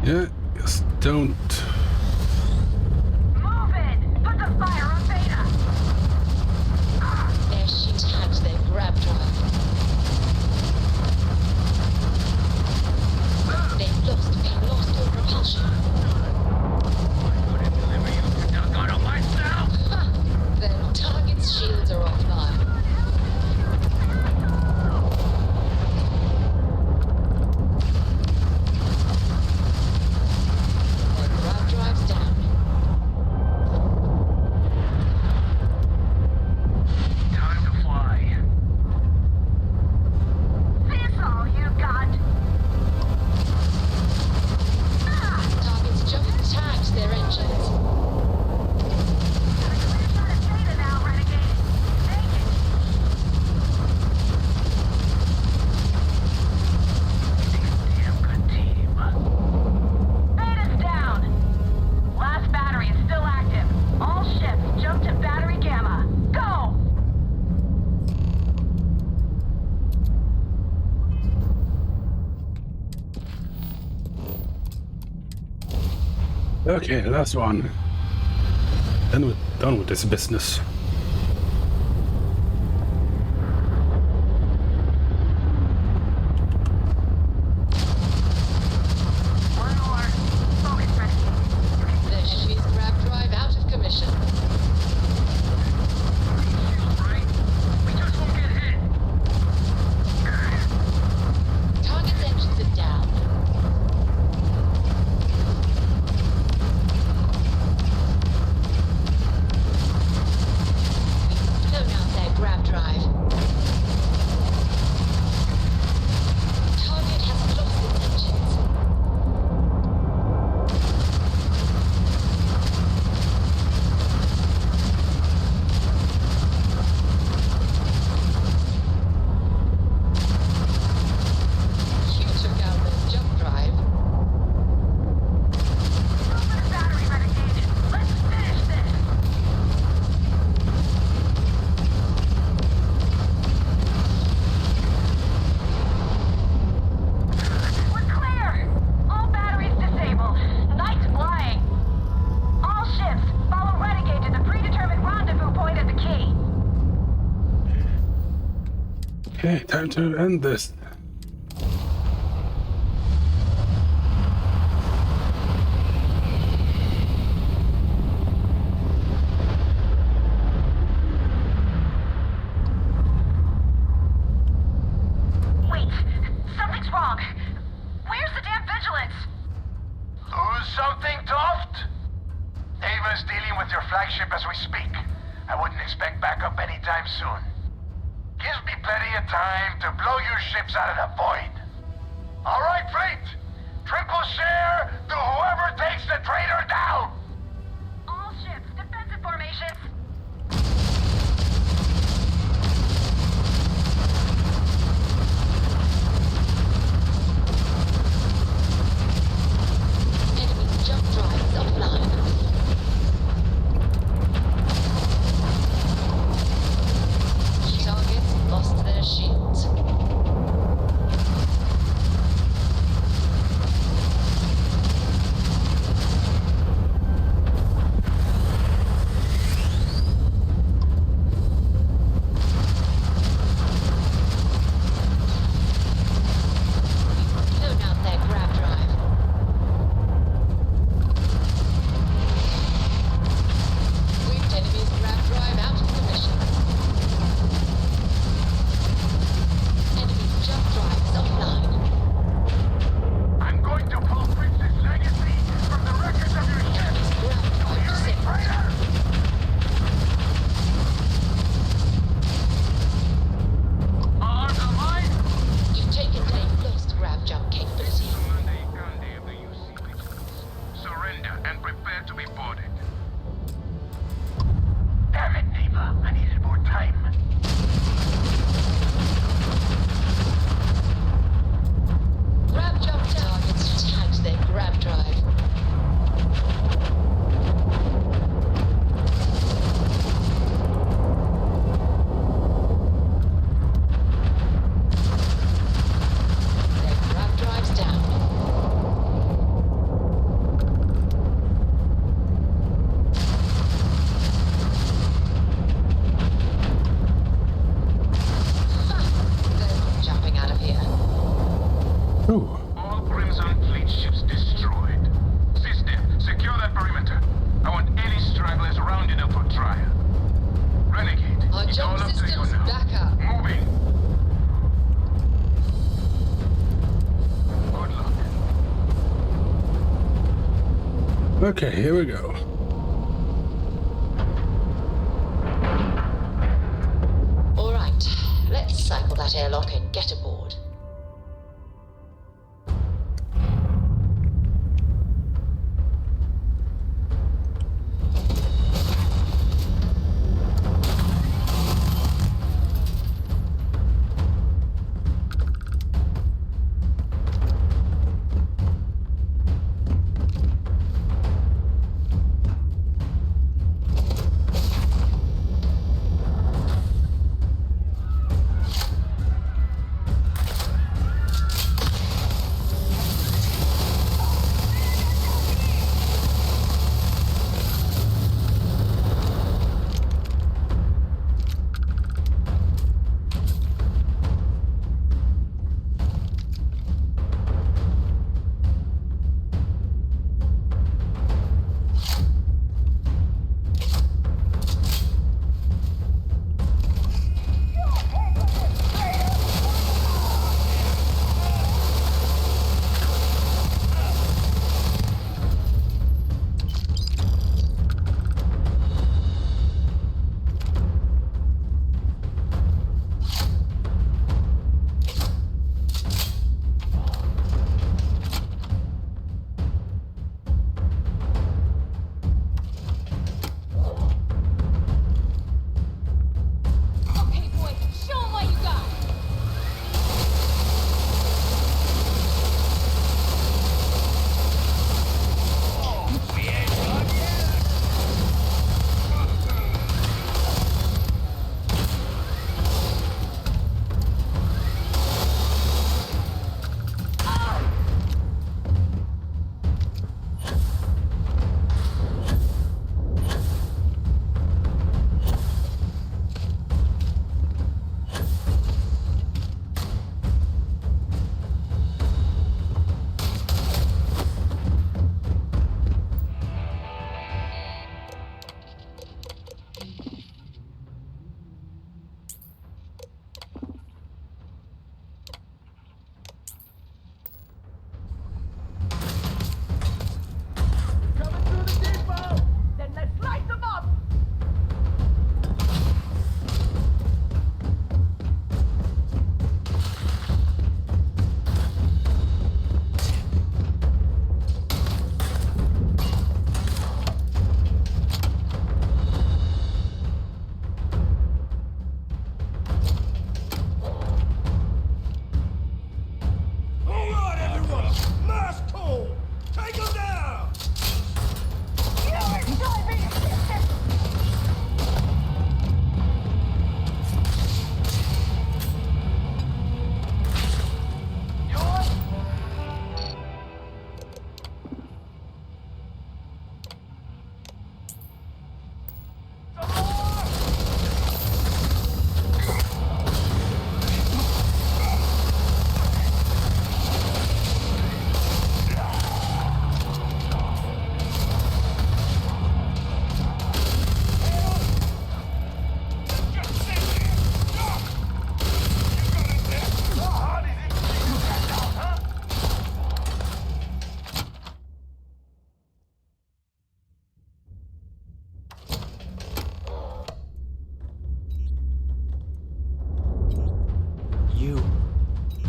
Yeah, just don't. Move it! Put the fire on Beta! Their shit hacked their grab drive. We lost all propulsion. Their target's shields are offline. Their grab drive's down. Time to fly. This all you got? Target's just attacked their engines. Beta's down. Last battery is still active. All ships jump to battery gamma. Go! Okay, last one. Then we're done with this business. One more. Focus ready. Their sheath grab drive out of commission. We just won't get hit. Target's engines are down. Blown out their grab drive. Target has lost its engines. You took out their jump drive. Open the battery, Renegade. Let's finish this. We're clear. All batteries disabled. Night's flying. All ships, follow Renegade to the predetermined rendezvous point at the key. Okay, time to end this. Wait, something's wrong. Where's the damn vigilance? Who's something, Toft? Ava's dealing with your flagship as we speak. I wouldn't expect backup anytime soon. Gives me plenty of time to blow your ships out of the void. All right, fleet. Triple share to whoever takes the traitor down. All ships, defensive formations. Enemy jump drive is offline. Targets lost their shields. Ooh. All Crimson Fleet ships destroyed. System, secure that perimeter. I want any stragglers rounded up for trial. Renegade, Our it's all jump up to you systems now. back up. Moving. Good luck. Okay, here we go. All right, let's cycle that airlock and get aboard.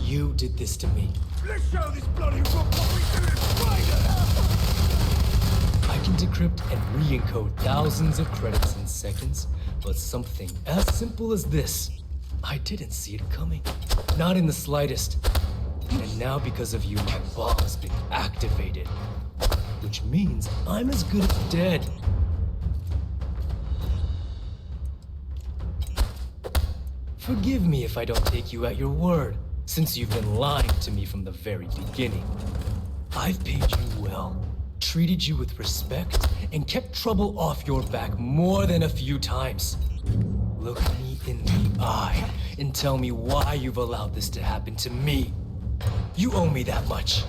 You did this to me. Let's show this bloody rook what we do in Spider! I can decrypt and re-encode thousands of credits in seconds, but something as simple as this, I didn't see it coming. Not in the slightest. And now because of you, my bomb's been activated. Which means I'm as good as dead. Forgive me if I don't take you at your word, since you've been lying to me from the very beginning. I've paid you well, treated you with respect, and kept trouble off your back more than a few times. Look me in the eye and tell me why you've allowed this to happen to me. You owe me that much.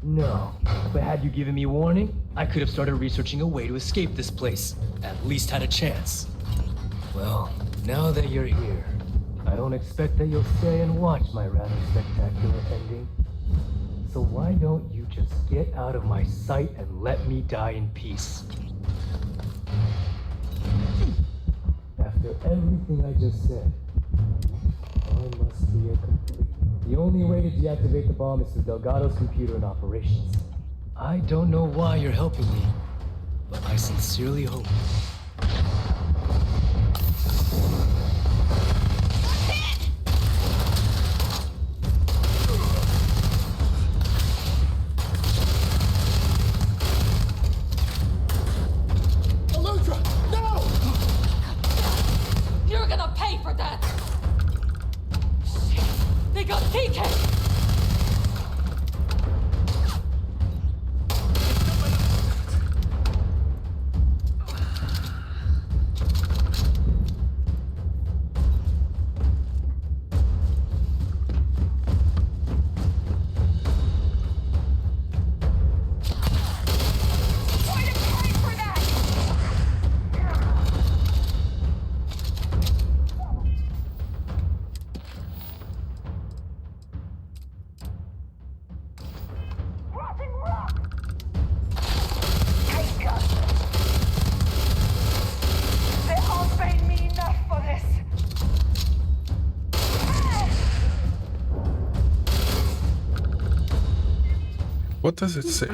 No. But had you given me warning, I could have started researching a way to escape this place. At least had a chance. Well, now that you're here, I don't expect that you'll stay and watch my rather spectacular ending. So why don't you just get out of my sight and let me die in peace? After everything I just said, I must be incomplete. The only way to deactivate the bomb is through Delgado's computer and operations. I don't know why you're helping me, but I sincerely hope. You're gonna pay for that! Shit! They got TK! What does it say?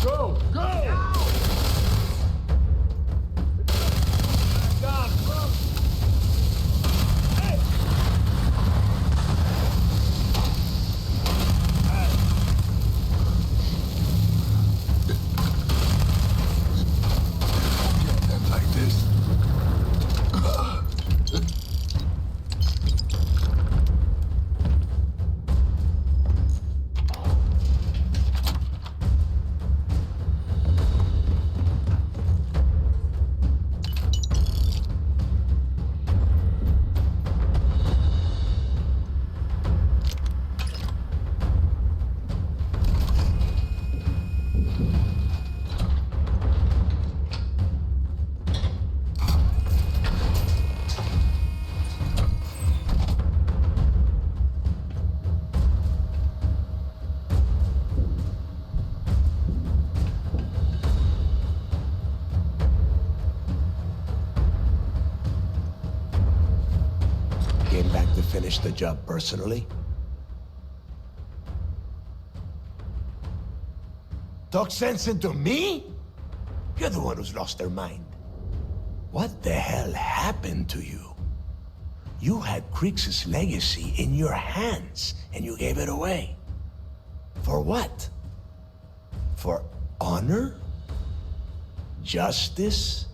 Go! Go! Came back to finish the job personally? Talk sense into me? You're the one who's lost their mind. What the hell happened to you? You had Creeks' legacy in your hands, and you gave it away. For what? For honor? Justice?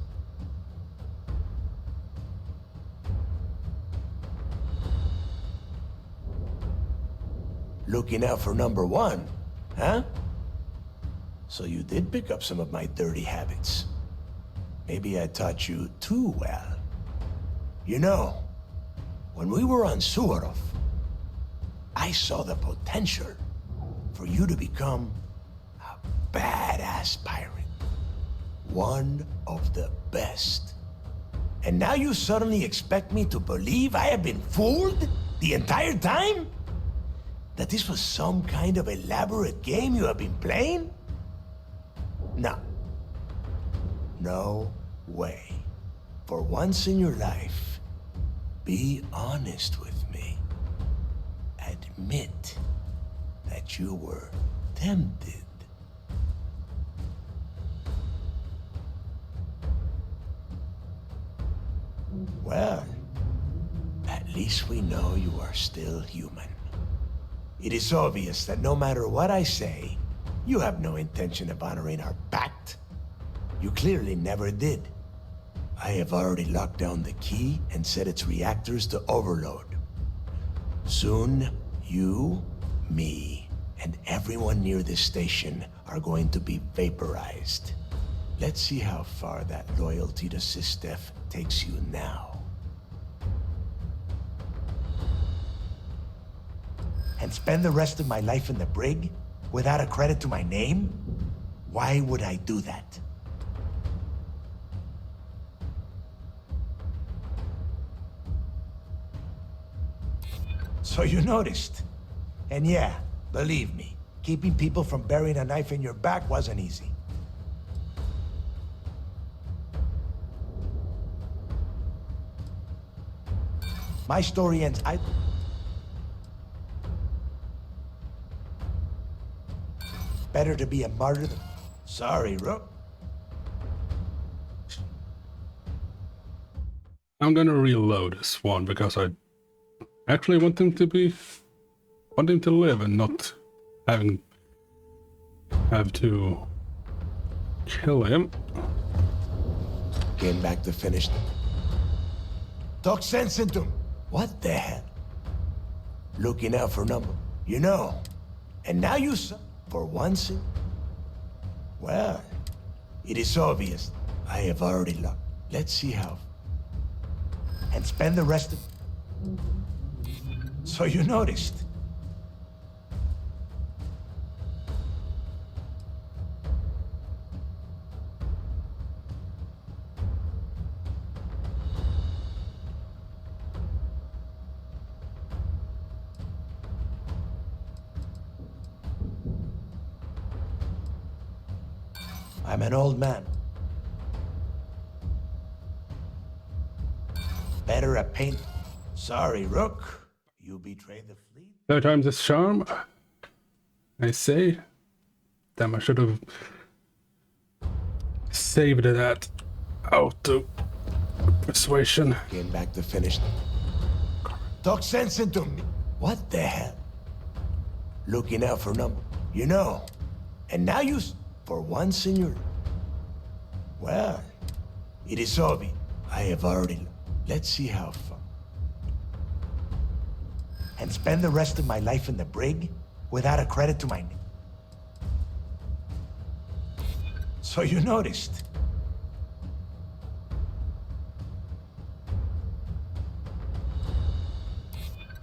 Looking out for number one, huh? So you did pick up some of my dirty habits. Maybe I taught you too well. You know, when we were on Suvorov, I saw the potential for you to become a badass pirate. One of the best. And now you suddenly expect me to believe I have been fooled the entire time? That this was some kind of elaborate game you have been playing? No. No way. For once in your life, be honest with me. Admit that you were tempted. least we know you are still human. It is obvious that no matter what I say, you have no intention of honoring our pact. You clearly never did. I have already locked down the key and set its reactors to overload. Soon, you, me, and everyone near this station are going to be vaporized. Let's see how far that loyalty to Sistef takes you now. And spend the rest of my life in the brig without a credit to my name? Why would I do that? So you noticed. And yeah, believe me, keeping people from burying a knife in your back wasn't easy. My story ends. Better to be a martyr than... Sorry, Rook. I'm gonna reload this one because I actually want him to live and not have to kill him. Getting back to finish. Talk sense into him. What the hell? Looking out for number. You know. And now you for once. Well, it is obvious. I have already looked. Let's see how. And spend the rest of... So you noticed. I'm an old man. Better a paint. Sorry, Rook. You betrayed the fleet. Third time's a charm, I say. Damn, I should have saved that out of persuasion. Getting back to finish. Talk sense into me. What the hell? Looking out for number. You know. And now you... For once in your... Well, it is obvious. I have already... Let's see how far. And spend the rest of my life in the brig without a credit to my name. So you noticed.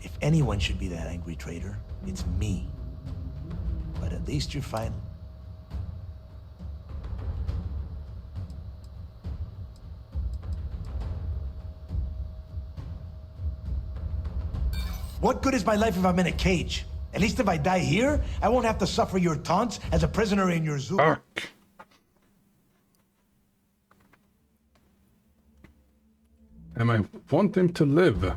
If anyone should be that angry traitor, it's me. But at least you're fine. What good is my life if I'm in a cage? At least if I die here, I won't have to suffer your taunts as a prisoner in your zoo. And I want him to live.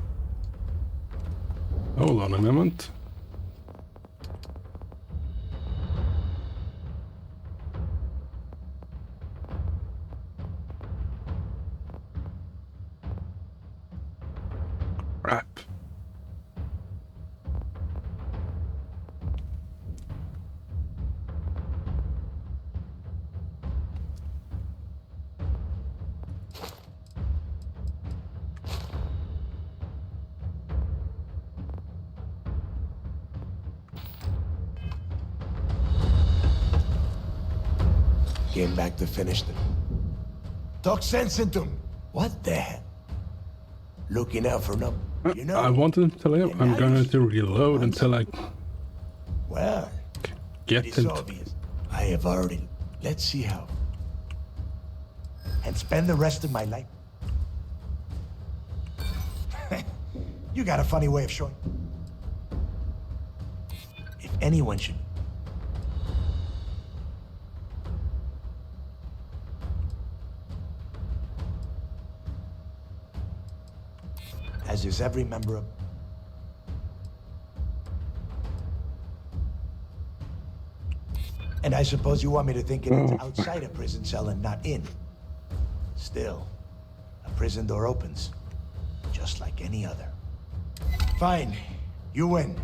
Hold on a moment. Crap. Came back to finish them. Talk sense into him. What the hell? Looking out for number. You know. I wanted him to live. I'm going to reload until I well, get it is him. obvious. I have already. Let's see how. And spend the rest of my life. You got a funny way of showing. If anyone should. As is every member of... And I suppose you want me to think it's outside a prison cell and not in. Still, a prison door opens, just like any other. Fine. You win.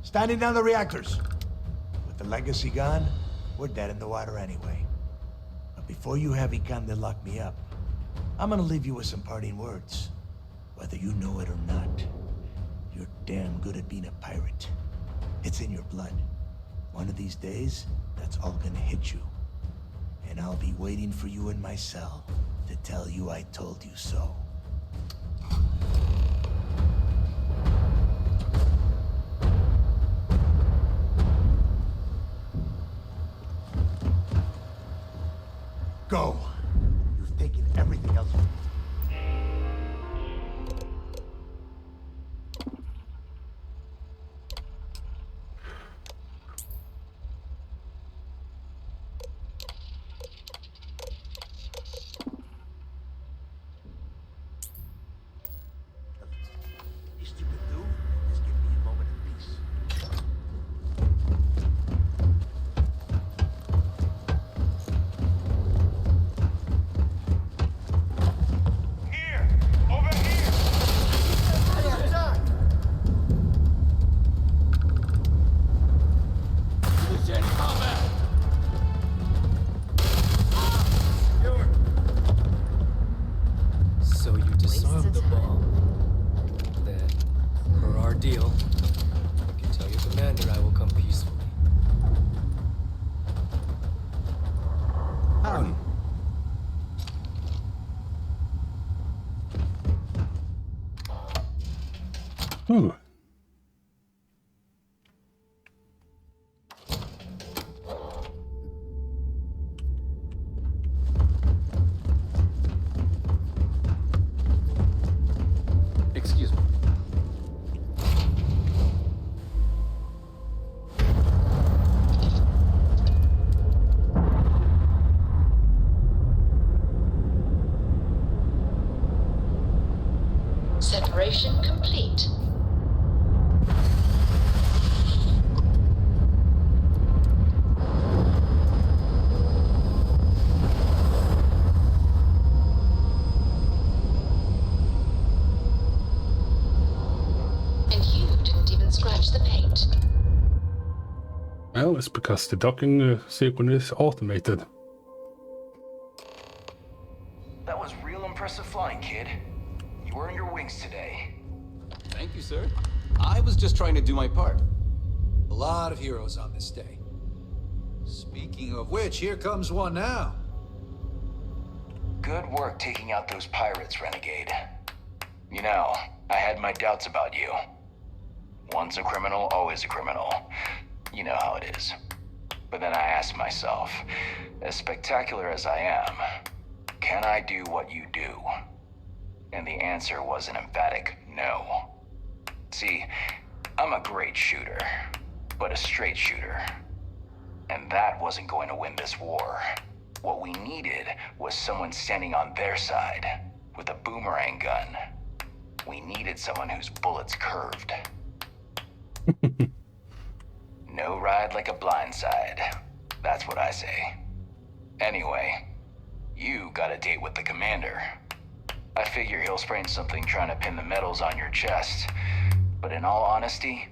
Standing down the reactors. With the legacy gone, we're dead in the water anyway. But before you have Ikande lock me up, I'm gonna leave you with some parting words. Whether you know it or not, you're damn good at being a pirate. It's in your blood. One of these days, that's all gonna hit you. And I'll be waiting for you in my cell to tell you I told you so. Go. You've taken everything else. Least you could do is give me a moment of peace. So you disarmed the bomb. Then, per our deal, you can tell your commander I will come peacefully. Howdy. Ooh. Excuse me. Separation complete. And you didn't even scratch the paint. Well, it's because the docking sequence is automated. That was real impressive flying, kid. You earned your wings today. Thank you, sir. I was just trying to do my part. A lot of heroes on this day. Speaking of which, here comes one now. Good work taking out those pirates, Renegade. You know, I had my doubts about you. Once a criminal, always a criminal. You know how it is. But then I asked myself, as spectacular as I am, can I do what you do? And the answer was an emphatic no. See, I'm a great shooter, but a straight shooter. And that wasn't going to win this war. What we needed was someone standing on their side, with a boomerang gun. We needed someone whose bullets curved. No ride like a blindside. That's what I say. Anyway, you got a date with the commander. I figure he'll sprain something trying to pin the medals on your chest. But in all honesty,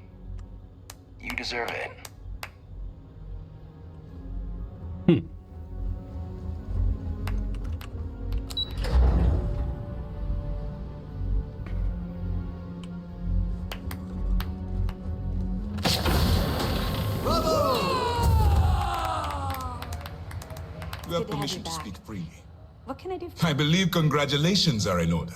you deserve it. You have permission to speak freely. What can I do? I believe congratulations are in order.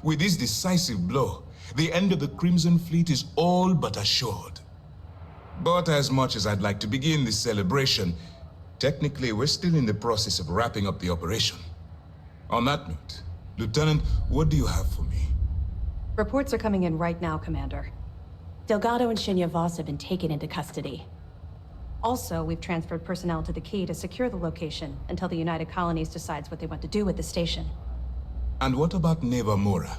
With this decisive blow, the end of the Crimson Fleet is all but assured. But as much as I'd like to begin this celebration, technically we're still in the process of wrapping up the operation. On that note, Lieutenant, what do you have for me? Reports are coming in right now, Commander. Delgado and Shinya Voss have been taken into custody. Also, we've transferred personnel to the Key to secure the location until the United Colonies decides what they want to do with the station. And what about Neva Mora?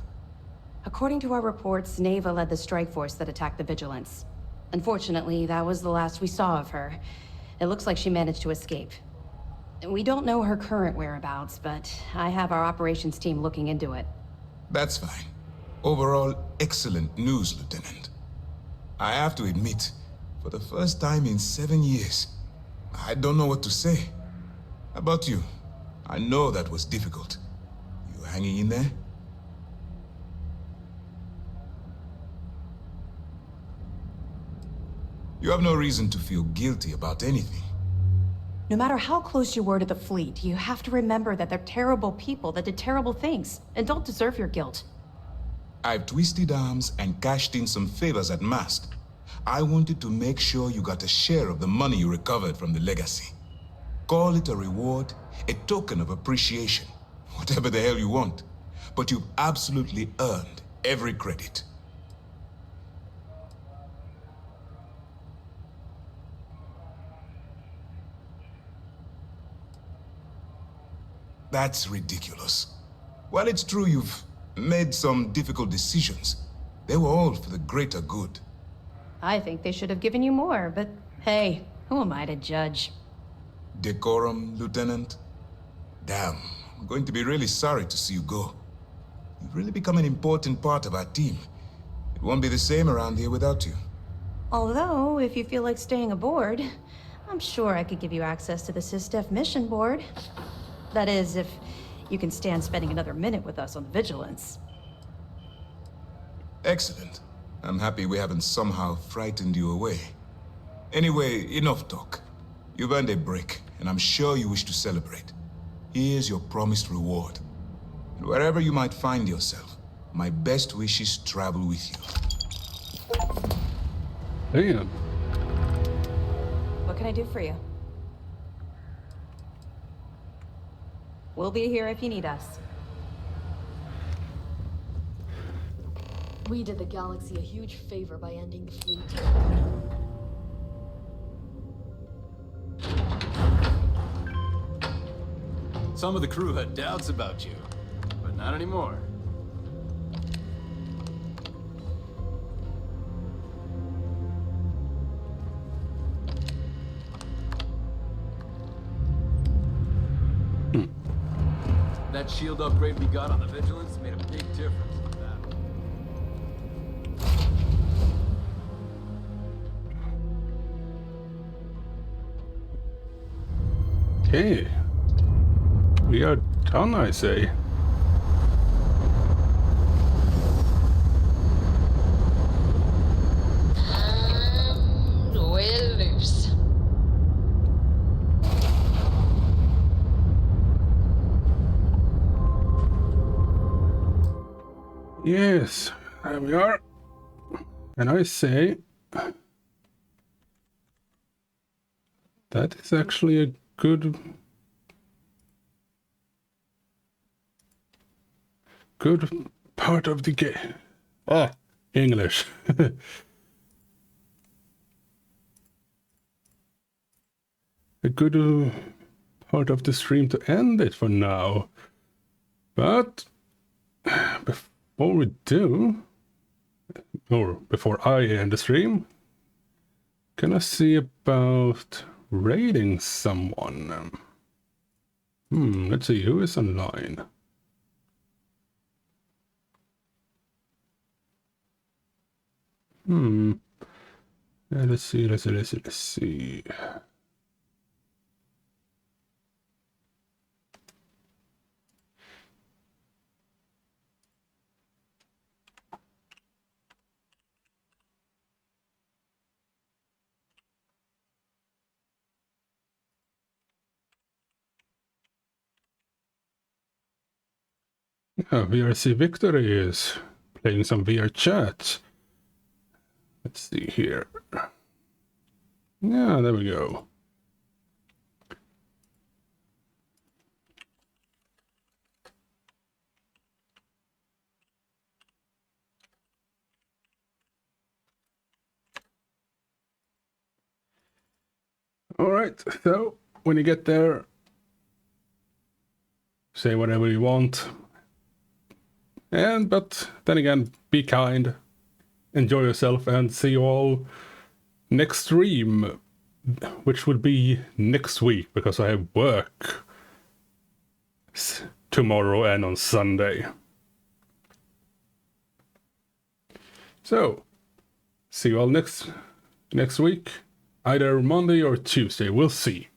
According to our reports, Neva led the strike force that attacked the Vigilance. Unfortunately, that was the last we saw of her. It looks like she managed to escape. We don't know her current whereabouts, but I have our operations team looking into it. That's fine. Overall, excellent news, Lieutenant. I have to admit, for the first time in 7 years, I don't know what to say. How about you? I know that was difficult. You hanging in there? You have no reason to feel guilty about anything. No matter how close you were to the fleet, you have to remember that they're terrible people that did terrible things and don't deserve your guilt. I've twisted arms and cashed in some favors at Mast. I wanted to make sure you got a share of the money you recovered from the legacy. Call it a reward, a token of appreciation, whatever the hell you want. But you've absolutely earned every credit. That's ridiculous. While it's true you've made some difficult decisions, they were all for the greater good. I think they should have given you more, but hey, who am I to judge? Decorum, Lieutenant? Damn, I'm going to be really sorry to see you go. You've really become an important part of our team. It won't be the same around here without you. Although, if you feel like staying aboard, I'm sure I could give you access to the SysDef mission board. That is, if you can stand spending another minute with us on the Vigilance. Excellent. I'm happy we haven't somehow frightened you away. Anyway, enough talk. You've earned a break, and I'm sure you wish to celebrate. Here's your promised reward. And wherever you might find yourself, my best wishes travel with you. Damn. What can I do for you? We'll be here if you need us. We did the galaxy a huge favor by ending the fleet. Some of the crew had doubts about you, but not anymore. That shield upgrade we got on the Vigilance made a big difference in the battle. Okay. We are done, I say. We're loose. Yes, there we are. And I say that is actually a good part of the game. English. A good part of the stream to end it for now. But before we do, or before I end the stream, gonna see about raiding someone. Let's see who is online. Let's see. VRC Victory is playing some VR chat. Let's see here. Yeah, there we go. Alright, so when you get there, say whatever you want. But then again, be kind, enjoy yourself, and see you all next stream, which will be next week, because I have work tomorrow and on Sunday. So, see you all next week. Either Monday or Tuesday, we'll see.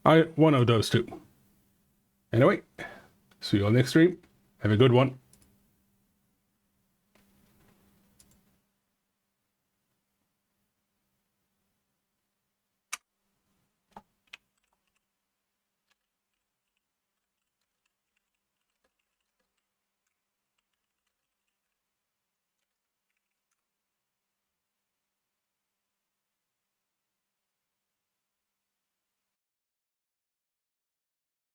One of those two. Anyway, see you all next stream. Have a good one.